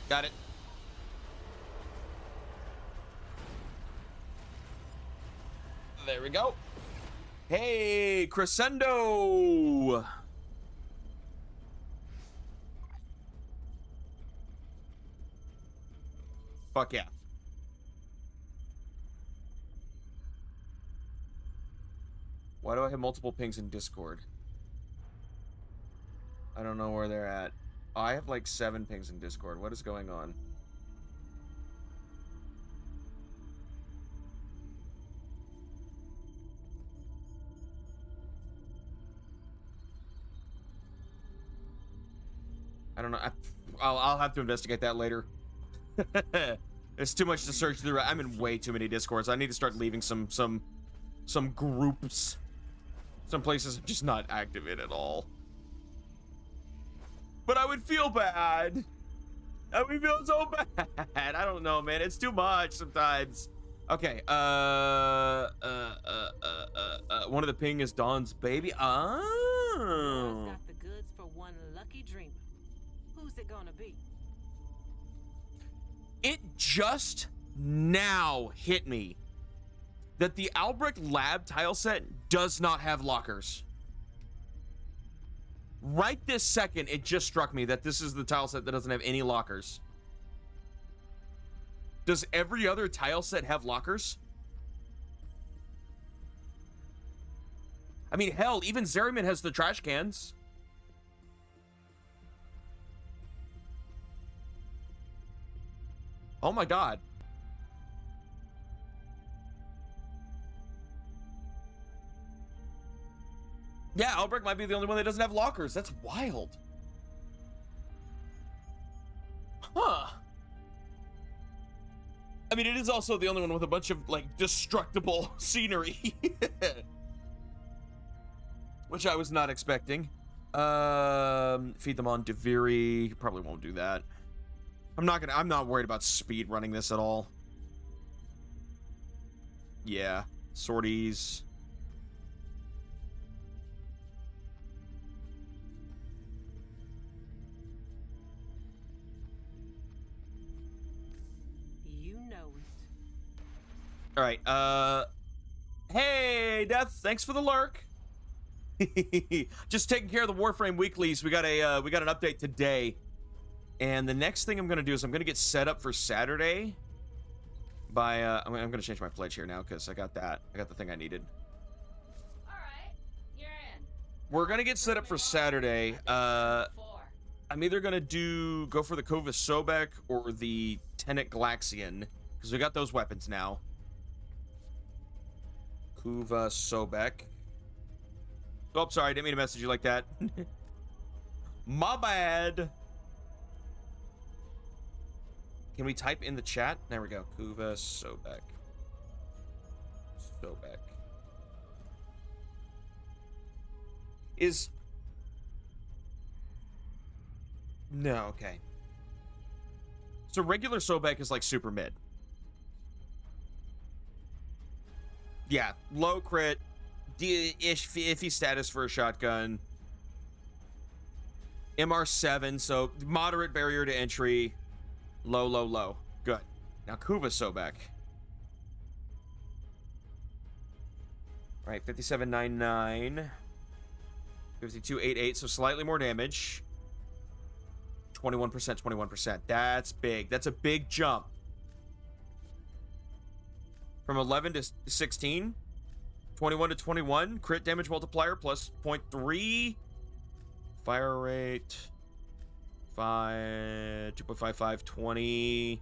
Got it. There we go. Hey, Crescendo. Fuck yeah. Why do I have multiple pings in Discord? I don't know where they're at. I have like 7 pings in Discord. What is going on? I don't know. I'll have to investigate that later. It's too much to search through. I'm in way too many Discords. I need to start leaving some groups. Some places I'm just not active in at all. But I would feel bad. I would feel so bad. I don't know, man. It's too much sometimes. Okay. One of the ping is Dawn's baby. Oh. Got the goods for one lucky dreamer. Who's it gonna be? It just now hit me that the Albrecht Lab tile set does not have lockers. Right this second, it just struck me that this is the tile set that doesn't have any lockers. Does every other tile set have lockers? I mean, hell, even Zeriman has the trash cans. Oh my god. Yeah, Albrecht might be the only one that doesn't have lockers. That's wild. Huh. I mean, it is also the only one with a bunch of, like, destructible scenery. Which I was not expecting. Feed them on Deviri. Probably won't do that. I'm not worried about speed running this at all. Yeah. Sorties. You know it. All right. Hey, Death. Thanks for the lurk. Just taking care of the Warframe weeklies. We got an update today. And the next thing I'm going to do is I'm going to get set up for Saturday by, I'm going to change my pledge here now because I got that. I got the thing I needed. All right, you're in. We're going to get set up for Saturday. I'm either going to go for the Kova Sobek or the Tenet Galaxian because we got those weapons now. Kova Sobek. Oh, sorry, I didn't mean to message you like that. My bad. Can we type in the chat? There we go. Kuva Sobek. Sobek. Is... No, okay. So regular Sobek is like super mid. Yeah, low crit, iffy status for a shotgun. MR7, so moderate barrier to entry. Low, low, low. Good. Now Kuva Sobek. All right, 57.99. 52.88, so slightly more damage. 21%, 21%. That's big. That's a big jump. From 11 to 16. 21 to 21. Crit damage multiplier plus 0.3. Fire rate. 2.55, 20.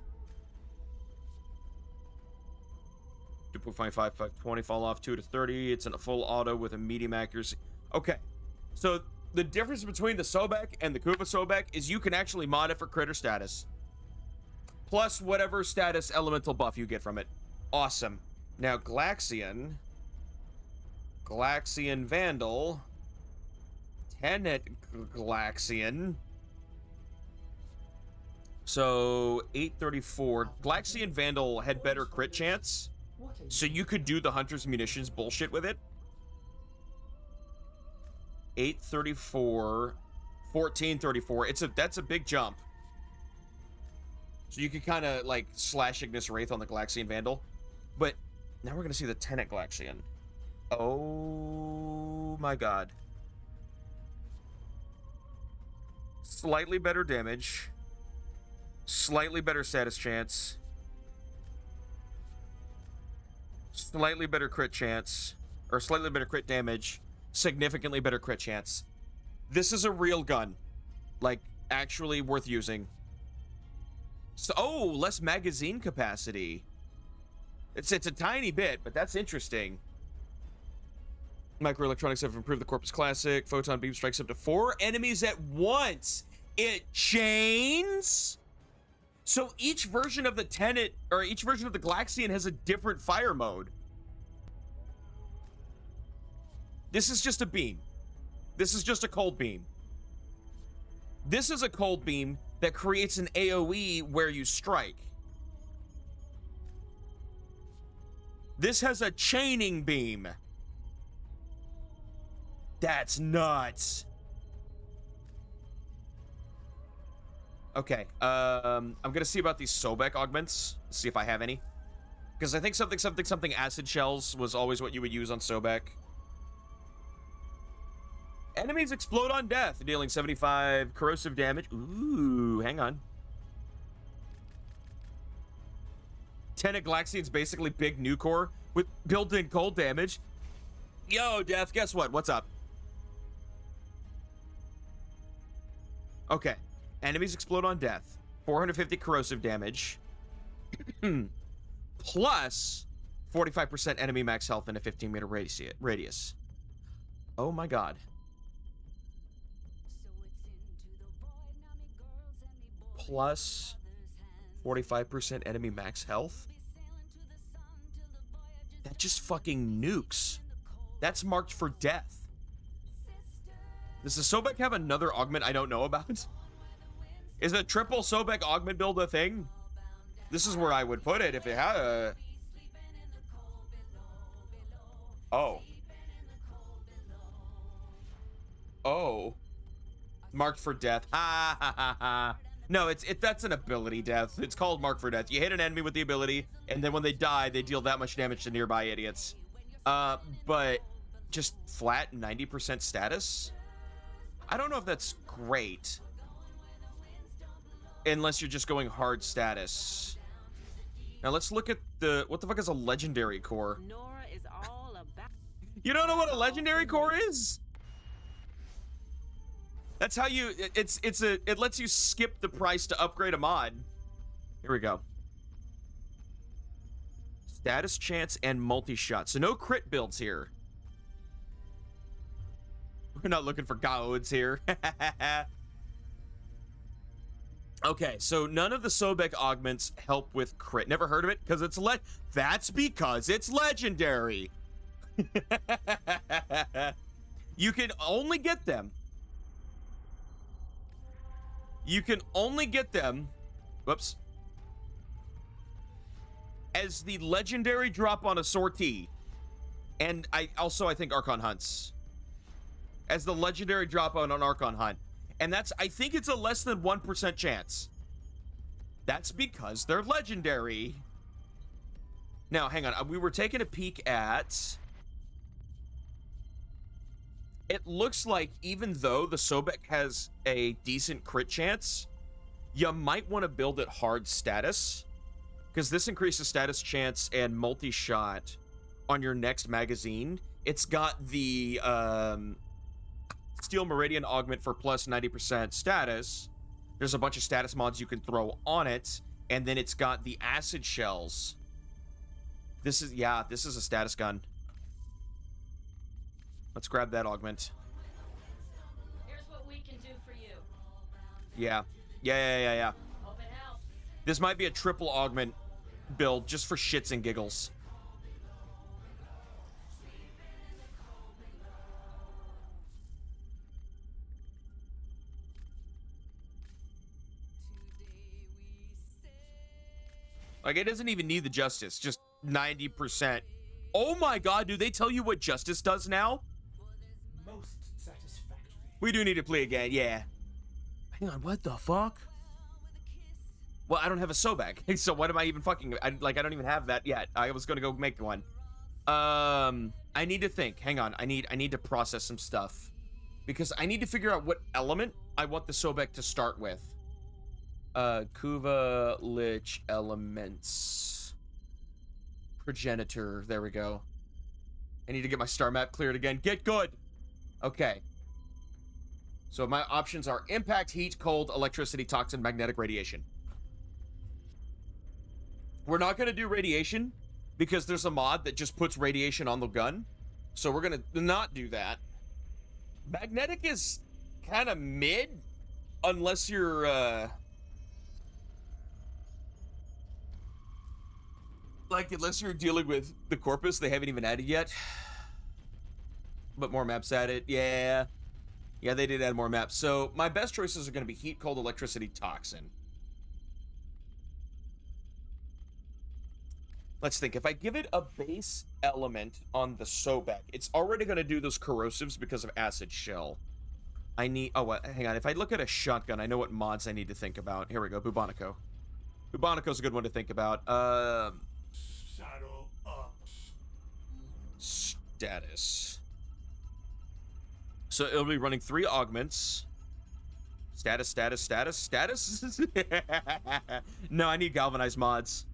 2.55, 20. Fall off 2 to 30. It's in a full auto with a medium accuracy. Okay. So the difference between the Sobek and the Kuva Sobek is you can actually mod it for critter status. Plus whatever status elemental buff you get from it. Awesome. Now Galaxian. Galaxian Vandal. Tenet Galaxian. So 834. Galaxian Vandal had better crit chance. So you could do the Hunter's Munitions bullshit with it. 834. 1434. That's a big jump. So you could kind of like slash Ignis Wraith on the Galaxian Vandal. But now we're gonna see the Tenet Galaxian. Oh my god. Slightly better damage. Slightly better status chance. Slightly better crit chance. Or slightly better crit damage. Significantly better crit chance. This is a real gun. Like, actually worth using. So, oh, less magazine capacity. It's a tiny bit, but that's interesting. Microelectronics have improved the Corpus Classic. Photon beam strikes up to 4 enemies at once. It chains? So each version of the Tenet, or each version of the Galaxian has a different fire mode. This is just a beam. This is just a cold beam. This is a cold beam that creates an AoE where you strike. This has a chaining beam. That's nuts. Okay, I'm gonna see about these Sobek augments, see if I have any. Because I think something acid shells was always what you would use on Sobek. Enemies explode on death, dealing 75 corrosive damage. Ooh, hang on. Tenet Glaxian's basically big Nucor with built-in cold damage. Yo, Death, guess what? What's up? Okay. Enemies explode on death. 450 corrosive damage. Plus 45% enemy max health in a 15-meter radius. Oh my god. Plus 45% enemy max health? That just fucking nukes. That's marked for death. Does the Sobek have another augment I don't know about? Is a triple Sobek augment build a thing? This is where I would put it if it had a... Oh. Oh. Marked for death. Ha ha ha ha. No, that's an ability death. It's called Mark for Death. You hit an enemy with the ability, and then when they die, they deal that much damage to nearby idiots. But just flat 90% status? I don't know if that's great. Unless you're just going hard status. Now let's look at the... What the fuck is a legendary core? You don't know what a legendary core is? That's how you... It lets you skip the price to upgrade a mod. Here we go. Status chance and multi-shot. So no crit builds here. We're not looking for gods here. Okay, so none of the Sobek augments help with crit. Never heard of it? Because it's that's because it's legendary. You can only get them. You can only get them. Whoops. As the legendary drop on a sortie. And I think Archon hunts. As the legendary drop on an Archon hunt. And that's, I think it's a less than 1% chance. That's because they're legendary. Now, hang on. We were taking a peek at... It looks like even though the Sobek has a decent crit chance, you might want to build it hard status. Because this increases status chance and multi-shot on your next magazine. It's got the... Steel Meridian augment for plus 90% status. There's a bunch of status mods you can throw on it, and then it's got the acid shells. This is a status gun. Let's grab that augment. Here's what we can do for you. Yeah. Hope it helps. This might be a triple augment build just for shits and giggles. Like, it doesn't even need the justice, just 90%. Oh my god, do they tell you what justice does now? Most satisfactory. We do need to play again, yeah. Hang on, what the fuck? Well, I don't have a Sobek, so what am I even fucking... I don't even have that yet. I was gonna go make one. I need to think. Hang on, I need to process some stuff. Because I need to figure out what element I want the Sobek to start with. Kuva, Lich, elements. Progenitor, there we go. I need to get my star map cleared again. Get good! Okay. So my options are impact, heat, cold, electricity, toxin, magnetic radiation. We're not gonna do radiation because there's a mod that just puts radiation on the gun. So we're gonna not do that. Magnetic is kind of mid unless you're, unless you're dealing with the corpus they haven't even added yet. But more maps added. Yeah, they did add more maps. So my best choices are going to be heat, cold, electricity, toxin. Let's think. If I give it a base element on the Sobek, it's already going to do those corrosives because of acid shell. I need... Oh, hang on. If I look at a shotgun, I know what mods I need to think about. Here we go. Bubonico. Bubonico's a good one to think about. Saddle up. Status. So it'll be running 3 augments. Status. No, I need galvanized mods.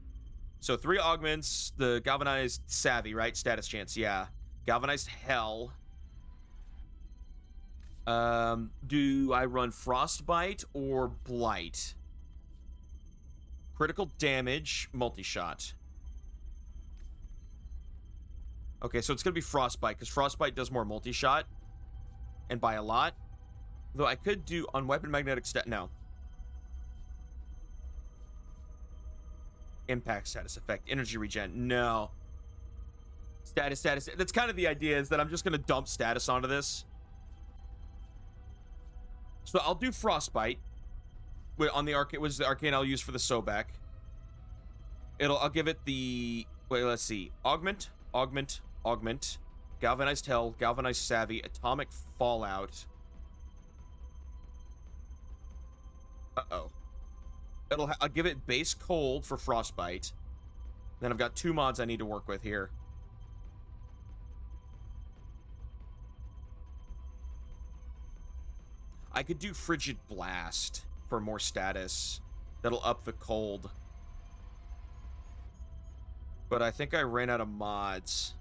So 3 augments, the galvanized savvy, right? Status chance, yeah. Galvanized hell. Do I run frostbite or blight? Critical damage, multi-shot. Okay, so it's gonna be frostbite, because frostbite does more multi-shot. And by a lot. Though I could do on weapon magnetic stat. No. Impact status effect. Energy regen. No. Status. That's kind of the idea, is that I'm just going to dump status onto this. So I'll do frostbite. Wait, on the arcane, was the arcane I'll use for the Sobek. I'll give it the... Wait, let's see. Augment. Galvanized hell. Galvanized savvy. Atomic fallout. Uh-oh. I'll give it base cold for frostbite. Then I've got 2 mods I need to work with here. I could do frigid blast for more status. That'll up the cold. But I think I ran out of mods.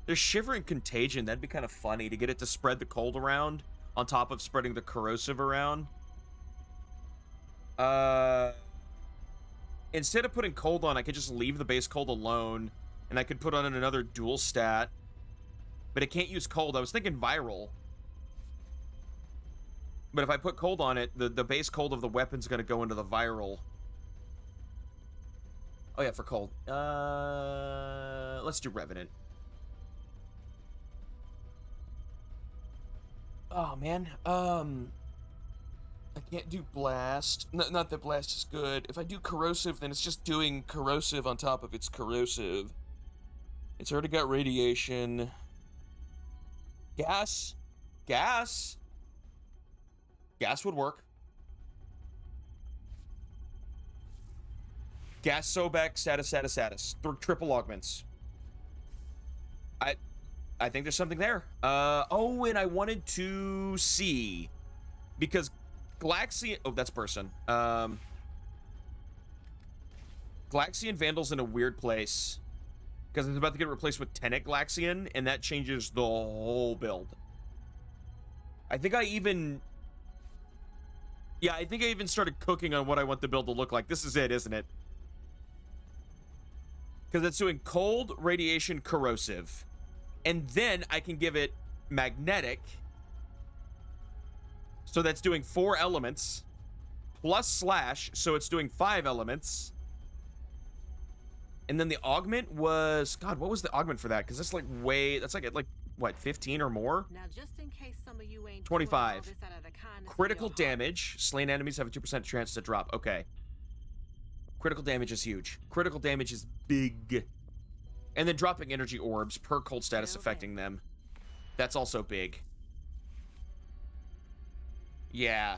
There's Shivering Contagion. That'd be kind of funny to get it to spread the cold around on top of spreading the corrosive around. Instead of putting cold on, I could just leave the base cold alone, and I could put on another dual stat. But it can't use cold. I was thinking viral. But if I put cold on it, the base cold of the weapon's going to go into the viral. Oh yeah, for cold. Let's do Revenant. Oh, man. I can't do Blast. Not that Blast is good. If I do Corrosive, then it's just doing Corrosive on top of its Corrosive. It's already got Radiation. Gas? Gas? Gas would work. Gas, Sobek, status. Triple augments. I think there's something there. Oh, and I wanted to see, because Galaxian... Oh, that's person. Galaxian Vandal's in a weird place, because it's about to get replaced with Tenet Galaxian, and that changes the whole build. I think I even started cooking on what I want the build to look like. This is it, isn't it? Because it's doing cold, radiation, corrosive. And then I can give it magnetic. So that's doing 4 elements. Plus slash, so it's doing 5 elements. And then the augment was... God, what was the augment for that? Because that's like way... That's like, what, 15 or more? Now, just in case some of you ain't 25. Critical damage. Slain enemies have a 2% chance to drop. Okay. Critical damage is huge. Critical damage is big. And then dropping energy orbs per cold status affecting them. That's also big. Yeah.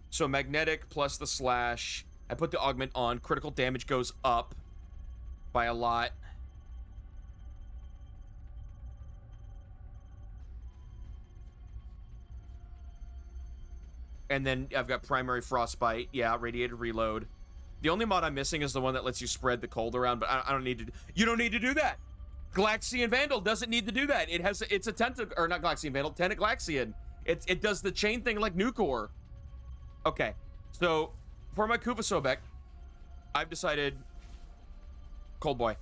So magnetic plus the slash. I put the augment on. Critical damage goes up by a lot. And then I've got primary frostbite. Yeah, radiated reload. The only mod I'm missing is the one that lets you spread the cold around, but I don't need to... You don't need to do that! Galaxian Vandal doesn't need to do that. It's a tentacle... Or not Galaxian Vandal, Tenet Galaxian. It does the chain thing like Nucor. Okay, so for my Kuva Sobek, I've decided... Cold Boy.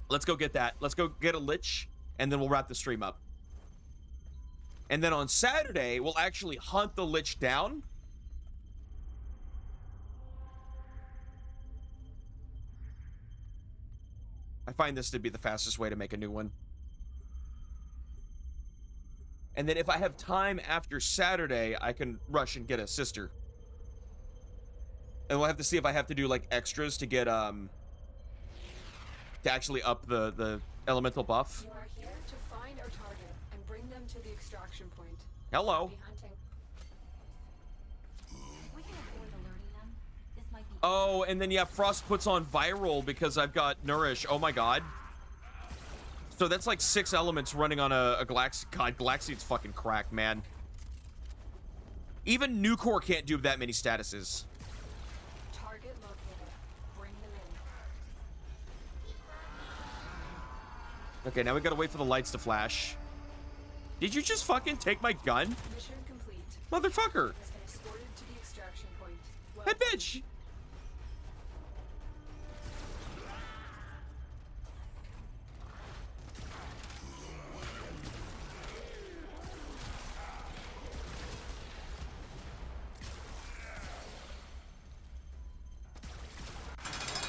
Let's go get that. Let's go get a Lich, and then we'll wrap the stream up. And then on Saturday, we'll actually hunt the Lich down. I find this to be the fastest way to make a new one. And then if I have time after Saturday, I can rush and get a sister. And we'll have to see if I have to do like extras to get to actually up the elemental buff. You are here to find our target and bring them to the extraction point. Hello. Happy hunting. We can avoid alerting them. This might be. Oh, and then yeah, Frost puts on viral because I've got Nourish. Oh my god. So that's like 6 elements running on a Galaxy. God, Galaxy's fucking cracked, man. Even Nucor can't do that many statuses. Target located. Bring them in. Okay, now we gotta wait for the lights to flash. Did you just fucking take my gun? Mission complete. Motherfucker. Has been escorted to the extraction point. Well, That bitch.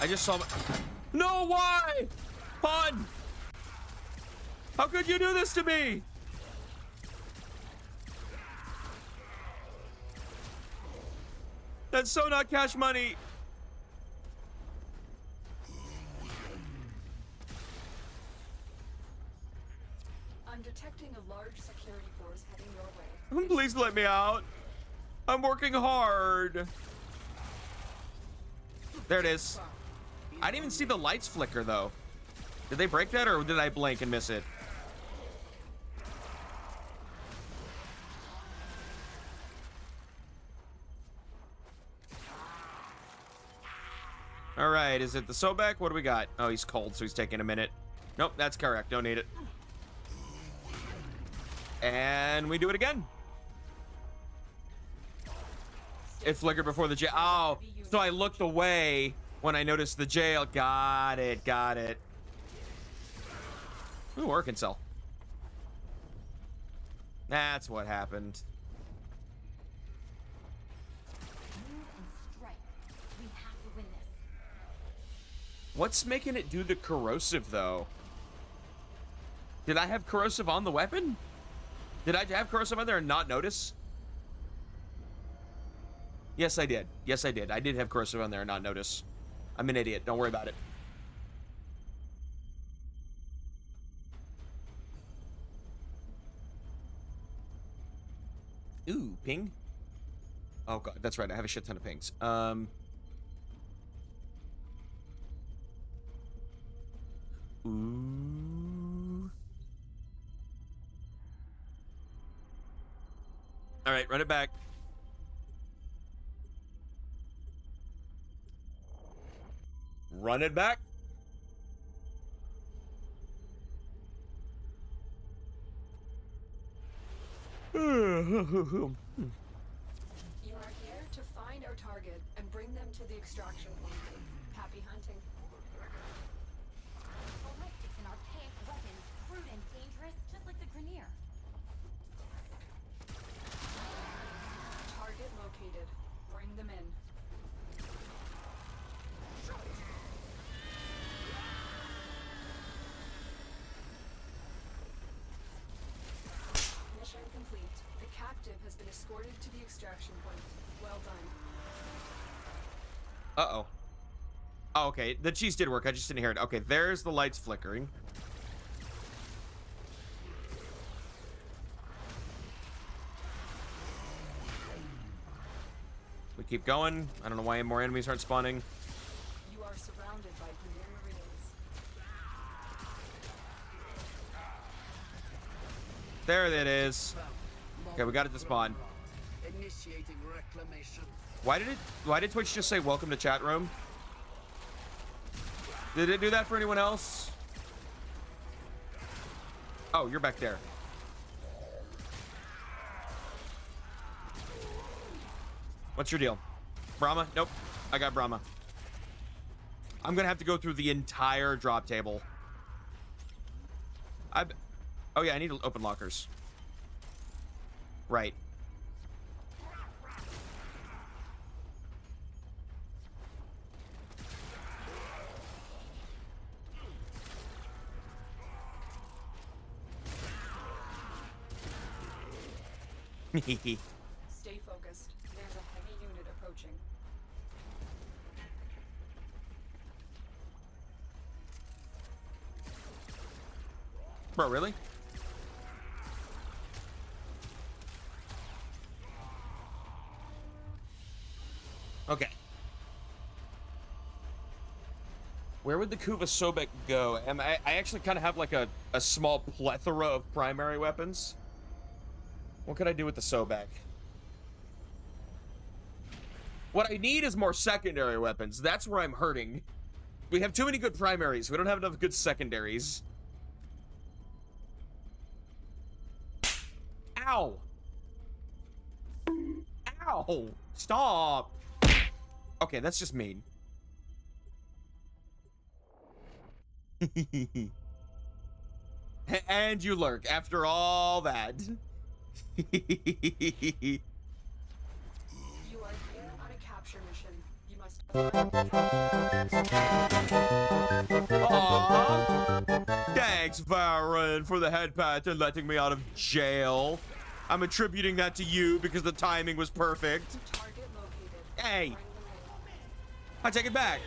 I just saw my... No, why? Pun! How could you do this to me? That's so not cash money. I'm detecting a large security force heading your way. Please let me out. I'm working hard. There it is. I didn't even see the lights flicker, though. Did they break that, or did I blink and miss it? All right, is it the Sobek? What do we got? Oh, he's cold, so he's taking a minute. Nope, that's correct. Don't need it. And we do it again. It flickered before the jail. Oh, so I looked away when I noticed the jail. Got it, got it. Ooh, Arkansas. That's what happened. What's making it do the corrosive, though? Did I have corrosive on the weapon? Did I have corrosive on there and not notice? Yes, I did. Yes, I did. I did have corrosive on there and not notice. I'm an idiot. Don't worry about it. Ooh, ping. Oh, God. That's right. I have a shit ton of pings. Ooh. All right, run it back. Run it back. You are here to find our target and bring them to the extraction point. Happy hunting. Ballistics an archaic weapon, crude and dangerous, just like the Grenier. Target located. Bring them in. Mission complete. The captive has been escorted to the extraction point. Well done. Uh-oh. Oh, okay. The cheese did work. I just didn't hear it. Okay, there's the lights flickering. We keep going. I don't know why more enemies aren't spawning. You are surrounded by Grenier Marines. There it is. Okay, we got it to spawn. Initiating reclamation. Why did Twitch just say welcome to chat room? Did it do that for anyone else? Oh, you're back there. What's your deal? Brahma? Nope. I got Brahma. I'm gonna have to go through the entire drop table. Oh yeah, I need to open lockers. Right. Stay focused. There's a heavy unit approaching. Bro, really? Okay. Where would the Kuva Sobek go? I actually kind of have like a small plethora of primary weapons. What could I do with the Sobek? What I need is more secondary weapons. That's where I'm hurting. We have too many good primaries. We don't have enough good secondaries. Ow! Ow! Stop! Okay, that's just mean. And you lurk after all that. You are here on a capture mission. You must Aww. Thanks, Varen, for the head pat and letting me out of jail. I'm attributing that to you because the timing was perfect. Target located. Hey! I take it back.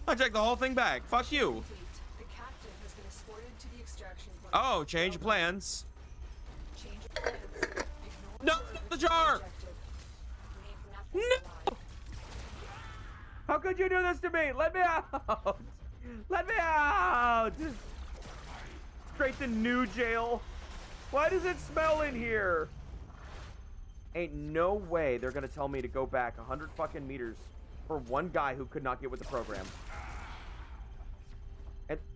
I take the whole thing back. Fuck you. The captain has been escorted to the extraction point. Oh, change of plans. Change of plans. No, not the jar! No! How could you do this to me? Let me out! Let me out! Straight to new jail. Why does it smell in here? Ain't no way they're gonna tell me to go back 100 fucking meters for one guy who could not get with the program.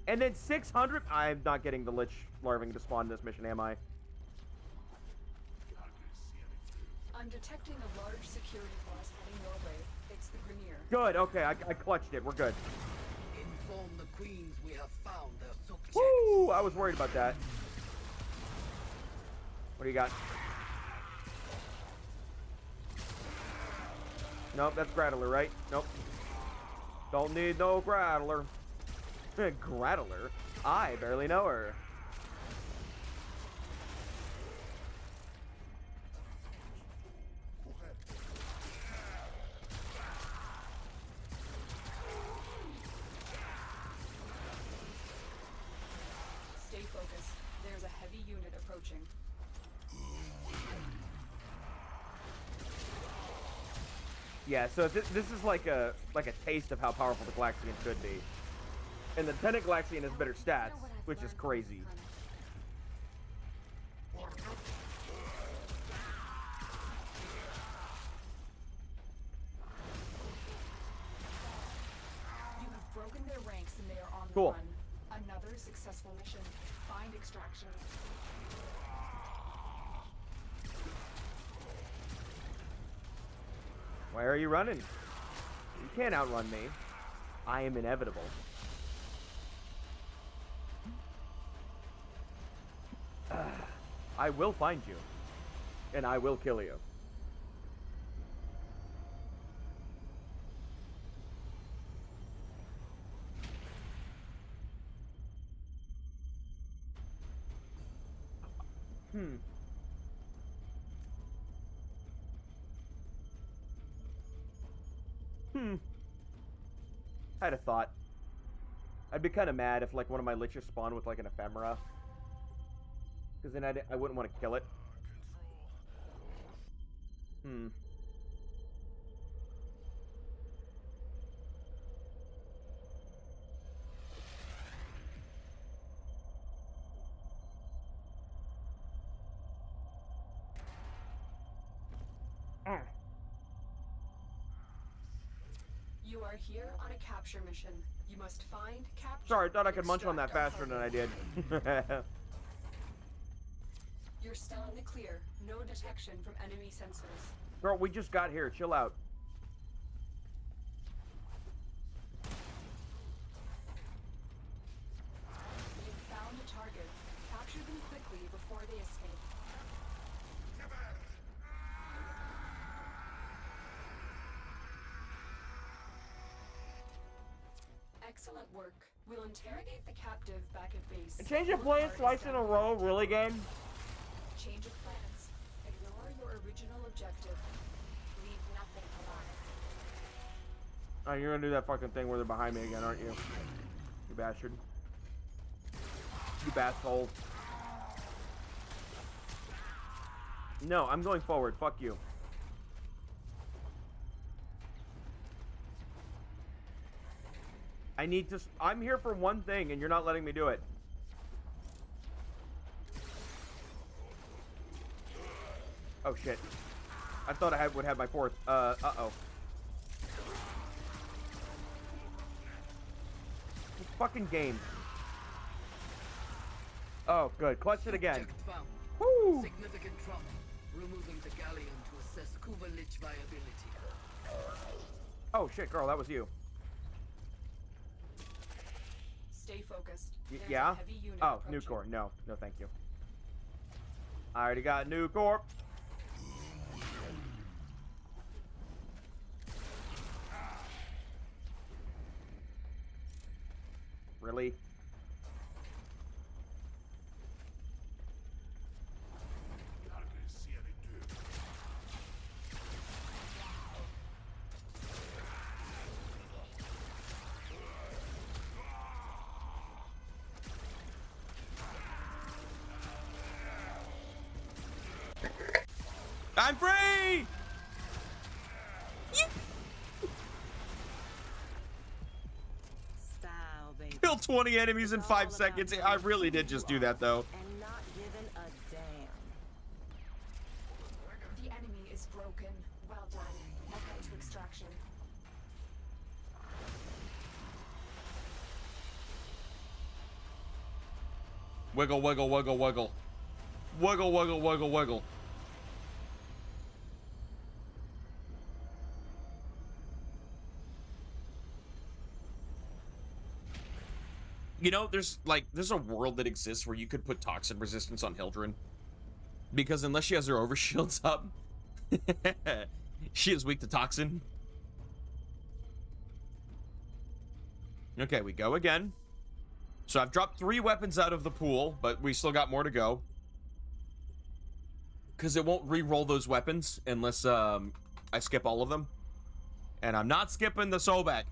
And then 600? I'm not getting the Lich larving to spawn in this mission, am I? I'm detecting a large security force heading your way. It's the Grenier. Good, okay, I clutched it. We're good. Inform the queens we have found their subjects. Woo! I was worried about that. What do you got? Nope, that's Grattler, right? Nope. Don't need no Grattler. Grattler? I barely know her. Stay focused. There's a heavy unit approaching. Yeah, so this is like a taste of how powerful the Galaxian could be. And the Tenant Galaxian has better stats, which is crazy. You have broken their ranks and they are on the Cool. run. Another successful mission. Find extraction. Why are you running? You can't outrun me. I am inevitable. I will find you. And I will kill you. I had a thought. I'd be kind of mad if like one of my liches spawned with like an ephemera. Because then I wouldn't want to kill it. You are here on a capture mission. You must find, capture. Sorry, I thought I could munch on that faster than I did. You're still in the clear. No detection from enemy sensors. Girl, we just got here. Chill out. You've found a target. Capture them quickly before they escape. Excellent work. We'll interrogate the captive back at base. And change of plans twice in a row? Really, game? Change of plans. Ignore your original objective. Leave nothing alive. Oh, you're gonna do that fucking thing where they're behind me again, aren't you? bastard. You basshole. No, I'm going forward. Fuck you. I need to... I'm here for one thing, and you're not letting me do it. Oh, shit. I thought I would have my fourth. Uh-oh. This fucking game. Oh, good. Clutch it again. Woo! Significant trauma. Removing the galleon to assess Glytch viability. Oh, shit, girl. That was you. Stay focused. Yeah? Oh, new core. No. No, thank you. I already got new core. Really? I'm free! Style, baby. Kill 20 enemies in 5 seconds. I really did just do that, though. And not giving a damn. The enemy is broken. Well done. Now get to extraction. Wiggle, wiggle, wiggle, wiggle. Wiggle, wiggle, wiggle, wiggle. You know, there's a world that exists where you could put toxin resistance on Hildren. Because unless she has her overshields up, she is weak to toxin. Okay, we go again. So I've dropped 3 weapons out of the pool, but we still got more to go. Because it won't re-roll those weapons unless I skip all of them. And I'm not skipping the Sobek.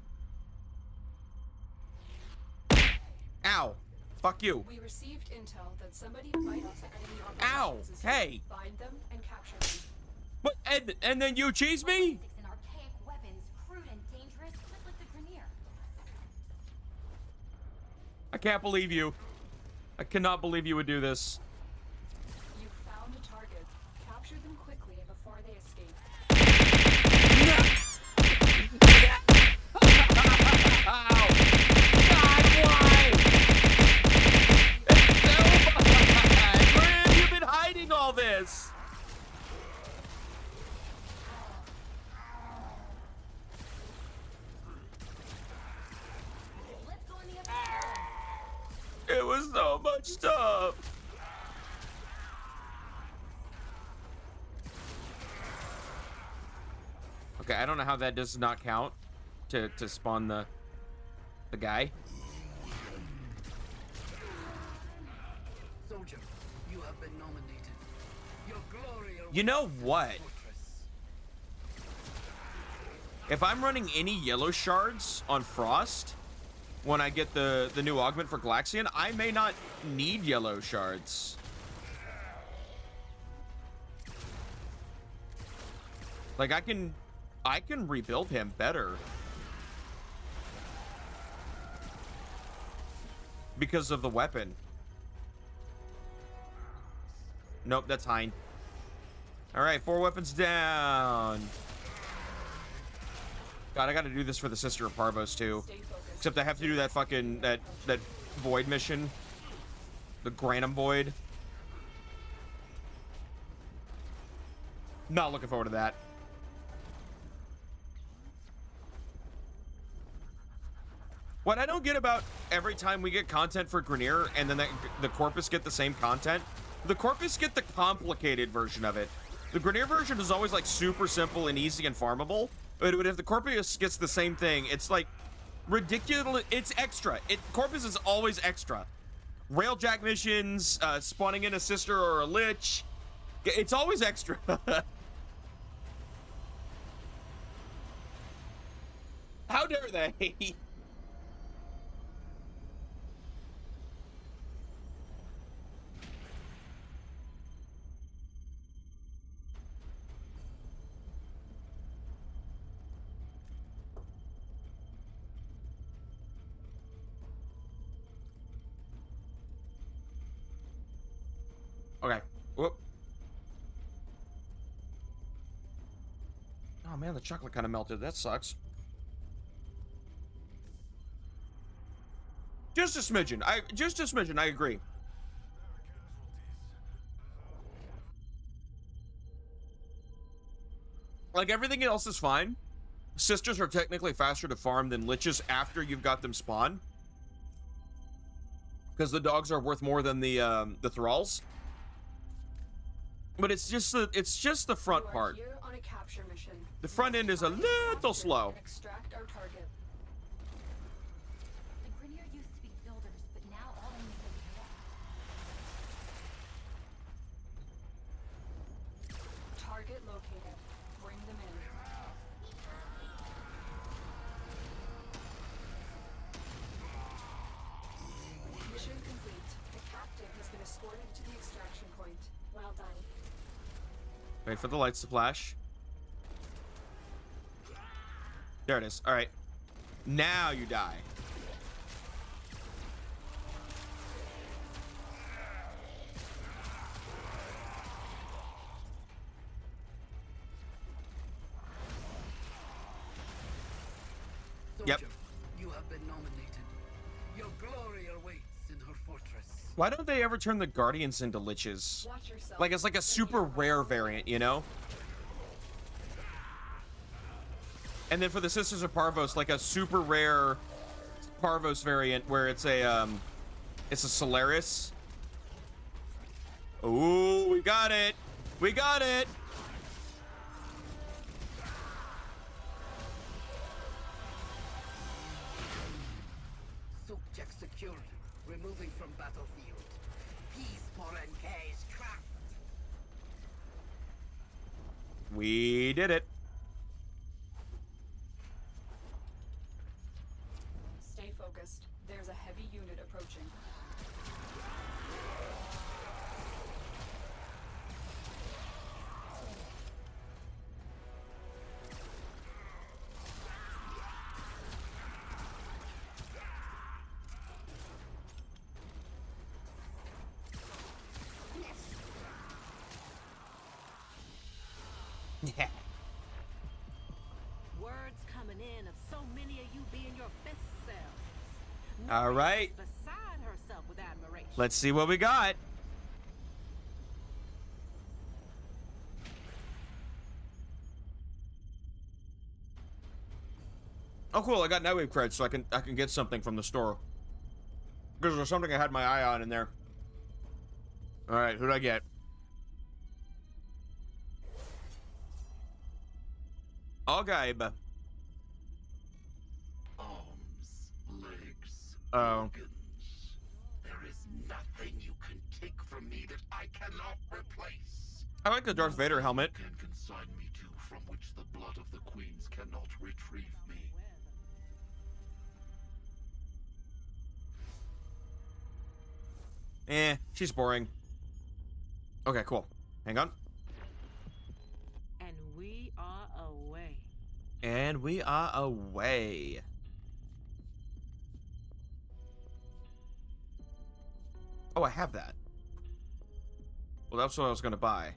Ow. Fuck you. We received intel that somebody might have enemy Ow. operations. Hey. Find them and capture them. What? And then you cheese me? And archaic weapons, crude and dangerous, just like the Grenier. I can't believe you. I cannot believe you would do this. You found a target. Capture them quickly before they escape. Ow. God, why? It's so bad. Where have you been hiding all this? It was so much stuff. Okay, I don't know how that does not count to spawn the guy. Soldier, you have been nominated. Your glory You know what? If I'm running any yellow shards on Frost, when I get the new augment for Glaxian, I may not need yellow shards. Like I can rebuild him better. Because of the weapon. Nope, that's Hein. Alright, 4 weapons down. God, I gotta do this for the Sister of Parvos too. Except I have to do that fucking that void mission. The Granum Void. Not looking forward to that. What I don't get about every time we get content for Grenier and then the Corpus get the same content, the Corpus get the complicated version of it. The Grenier version is always like super simple and easy and farmable, but if the Corpus gets the same thing, it's like ridiculous. It's extra. Corpus is always extra. Railjack missions, spawning in a sister or a lich. It's always extra. How dare they? Okay. Whoop. Oh man, the chocolate kind of melted. That sucks. Just a smidgen. Just a smidgen. I agree. Like, everything else is fine. Sisters are technically faster to farm than liches after you've got them spawn, because the dogs are worth more than the thralls. But it's just the front part. Here on a capture mission. The front end is a little slow. Extract our target. The Grineer used to be builders, but now all they need is war. Target located. Bring them in. Mission complete. The captive has been escorted to the extraction point. Well done. Wait for the lights to flash. There it is. All right. Now you die. Yep. Soldier, you have been nominated. Your glory awaits in her fortress. Why don't they ever turn the guardians into liches? Watch yourself. Like, it's like a super rare variant, you know? And then for the Sisters of Parvos, like a super rare Parvos variant where it's a Solaris. Ooh, we got it. We got it. Subject secured. Removing from battlefield. Peace Morenkei's craft. We did it. Stay focused. There's a heavy unit approaching. Yeah. Words coming in of so many of you being your best selves. All right. Beside herself with admiration. Let's see what we got. Oh, cool! I got Nightwave credits, so I can get something from the store. Because there's something I had my eye on in there. All right, who'd I get? Okay, but Arms, legs, oh. organs. There is nothing you can take from me that I cannot replace. I like the Darth Vader helmet. Can consign me to from which the blood of the queens cannot retrieve me. She's boring. Okay, cool. Hang on. And we are away. And we are away. Oh, I have that. Well, that's what I was gonna buy.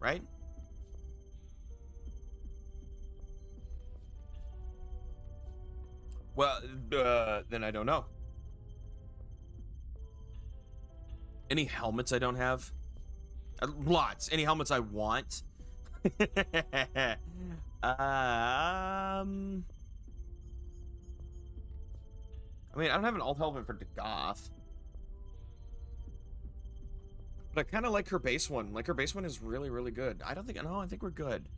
Right? Well, then I don't know. Any helmets I don't have? Lots. Any helmets I want? I mean, I don't have an alt helmet for Dagoth. But I kind of like her base one. Like, her base one is really, really good. I don't think... No, I think we're good.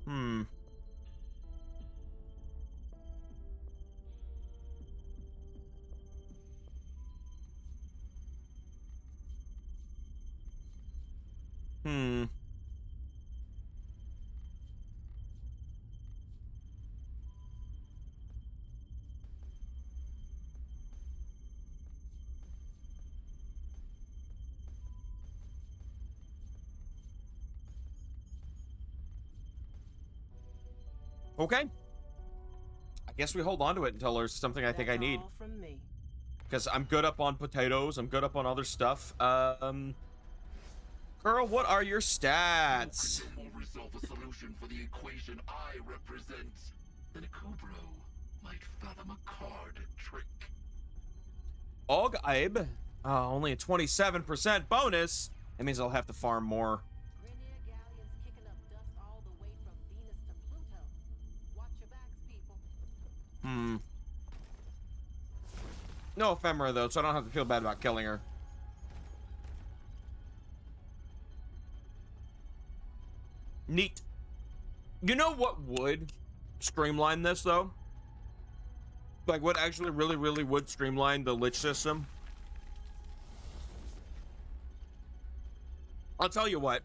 Hmm. Okay. I guess we hold on to it until there's something I think I need. All from me. Because I'm good up on potatoes. I'm good up on other stuff. Girl, what are your stats? Will resolve a solution for the equation I represent. Then a Kubro might fathom a card trick. Aib. Only a 27% bonus. That means I'll have to farm more. No ephemera, though, so I don't have to feel bad about killing her. Neat. You know what would streamline this, though? Like, what actually really would streamline the Lich system? I'll tell you what.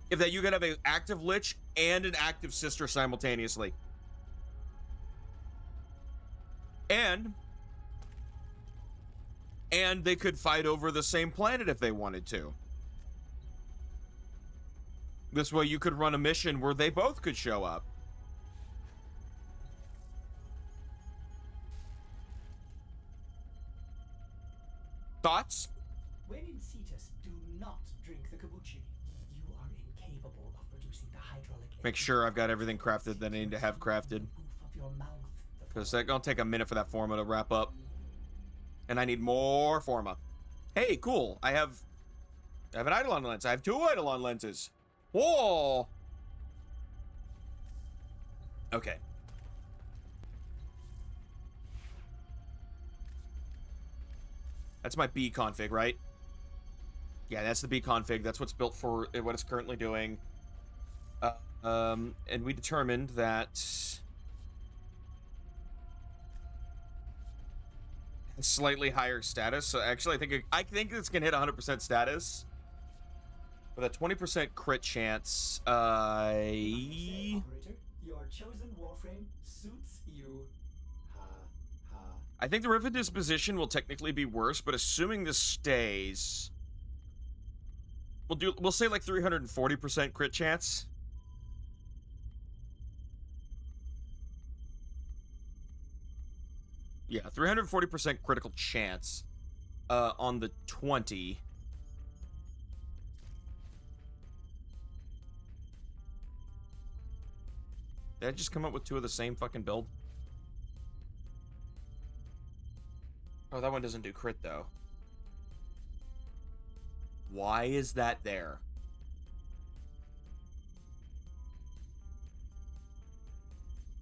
If that you could have an active Lich and an active sister simultaneously. And they could fight over the same planet if they wanted to. This way you could run a mission where they both could show up. Thoughts? When in Cetus, do not drink the kombucha. You are incapable of producing the hydraulic. Make sure I've got everything crafted that I need to have crafted. Because that's gonna take a minute for that forma to wrap up. And I need more forma. Hey, cool. I have an Eidolon lens. I have 2 Eidolon lenses. Whoa! Okay. That's my B config, right? Yeah, that's the B config. That's what's built for what it's currently doing. And we determined that slightly higher status. So actually, I think it's gonna hit 100% status with a 20% crit chance. Operator, your chosen Warframe suits you. I think the Rift of Disposition will technically be worse, but assuming this stays, we'll say like 340% crit chance. Yeah, 340% critical chance on the 20. Did I just come up with 2 of the same fucking build? Oh, that one doesn't do crit, though. Why is that there?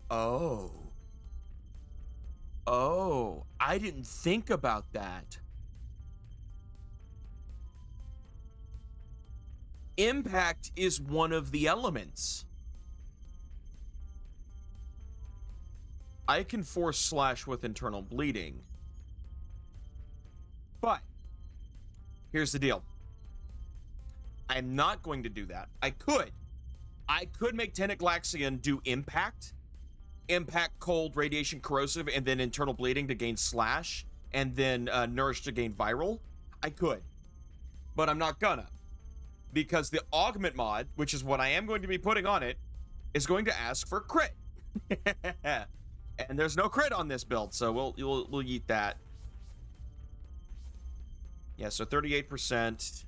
Oh. Oh, I didn't think about that. Impact is one of the elements. I can force slash with internal bleeding. But here's the deal. I'm not going to do that. I could make Teneglaxian do impact, cold, radiation, corrosive, and then internal bleeding to gain slash, and then nourish to gain viral. I could, but I'm not gonna, because the augment mod, which is what I am going to be putting on it, is going to ask for crit, and there's no crit on this build, so we'll yeet that. Yeah, so 38%.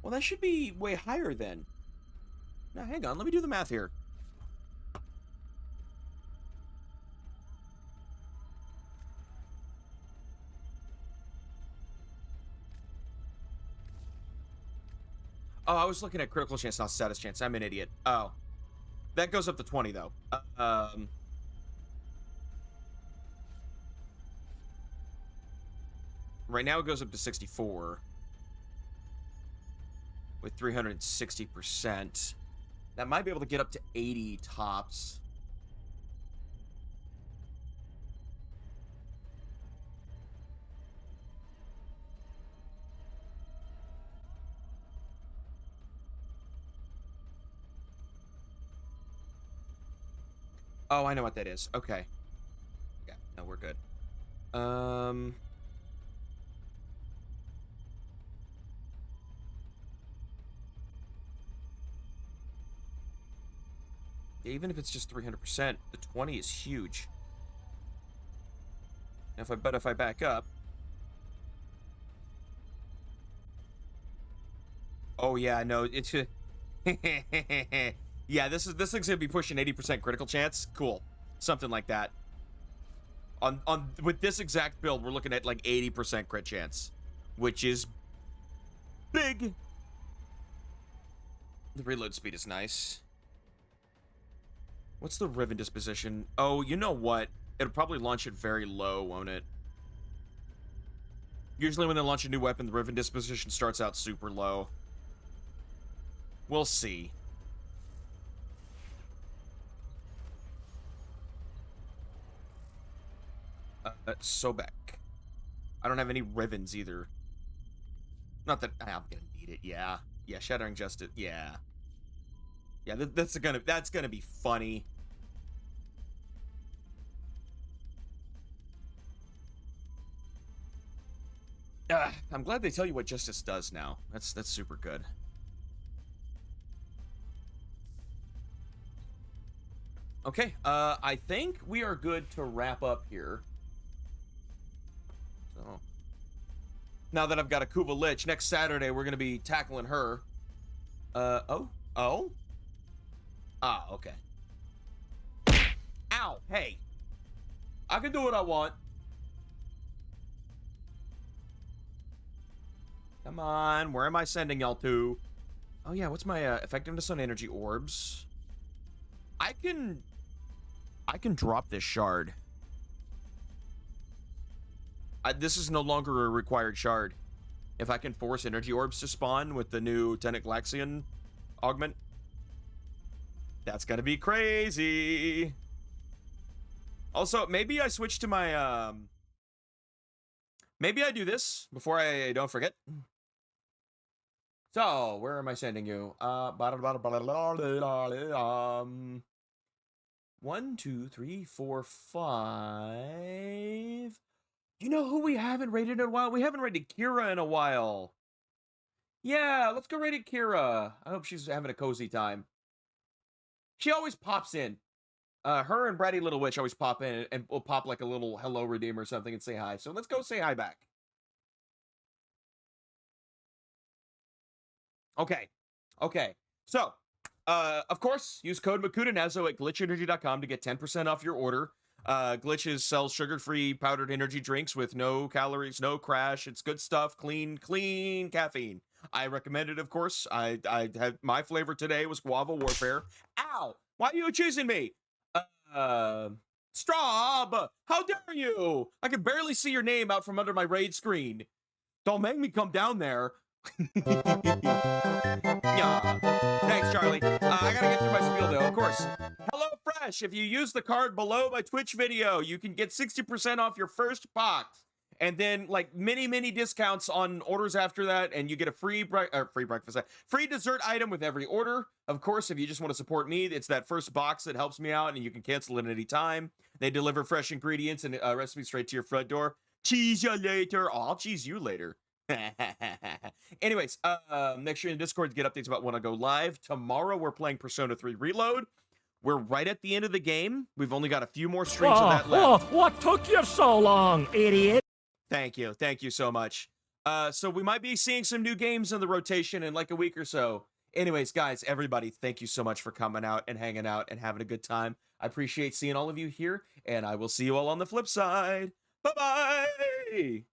Well, that should be way higher then. Now, hang on, let me do the math here. Oh, I was looking at critical chance, not status chance. I'm an idiot. Oh. That goes up to 20, though. Right now it goes up to 64. With 360%. That might be able to get up to 80 tops. Oh, I know what that is. Okay. Yeah, no, we're good. Even if it's just 300%, the 20 is huge. But if I back up, oh yeah, no, it's yeah, this thing's gonna be pushing 80% critical chance. Cool, something like that. On with this exact build, we're looking at like 80% crit chance, which is big. The reload speed is nice. What's the Riven disposition? Oh, you know what? It'll probably launch it very low, won't it? Usually when they launch a new weapon, the Riven disposition starts out super low. We'll see. Sobek. I don't have any Rivens either. Not that I'm gonna need it. Yeah, yeah. Shattering Justice. Yeah, yeah. That's gonna be funny. I'm glad they tell you what Justice does now. That's super good. Okay, I think we are good to wrap up here. So, now that I've got a Glytch, next Saturday we're gonna be tackling her. Oh? Ah, okay. Ow, hey. I can do what I want. Come on, where am I sending y'all to? Oh yeah, what's my effectiveness on energy orbs? I can drop this shard. This is no longer a required shard. If I can force energy orbs to spawn with the new Tenet Galaxian augment, that's gonna be crazy. Also, maybe I switch to my maybe I do this before I don't forget. So, where am I sending you? 1, 2, 3, 4, 5. You know who we haven't raided in a while? We haven't raided Kira in a while. Yeah, let's go raid Kira. I hope she's having a cozy time. She always pops in. Her and Bratty Little Witch always pop in and will pop like a little hello redeem or something and say hi. So let's go say hi back. Okay. So, of course, use code MAKUDANAZO at glitchenergy.com to get 10% off your order. Glytch sells sugar-free powdered energy drinks with no calories, no crash. It's good stuff, clean caffeine. I recommend it, of course. I had my flavor today was guava warfare. Ow! Why are you choosing me? Straub! How dare you? I can barely see your name out from under my raid screen. Don't make me come down there. Yeah. Thanks, Charlie. I gotta get through my spiel, though, of course. HelloFresh. If you use the card below my Twitch video, you can get 60% off your first box. And then, like, many discounts on orders after that, and you get a free dessert item with every order. Of course, if you just want to support me, it's that first box that helps me out, and you can cancel it at any time. They deliver fresh ingredients and recipes straight to your front door. Cheese you later. Oh, I'll cheese you later. Anyways, make sure in Discord to get updates about when I go live. Tomorrow we're playing Persona 3 Reload. We're right at the end of the game. We've only got a few more streams of that left. What took you so long, idiot? Thank you so much. So we might be seeing some new games in the rotation in like a week or so. Anyways, guys, everybody, thank you so much for coming out and hanging out and having a good time. I appreciate seeing all of you here, and I will see you all on the flip side. Bye-bye!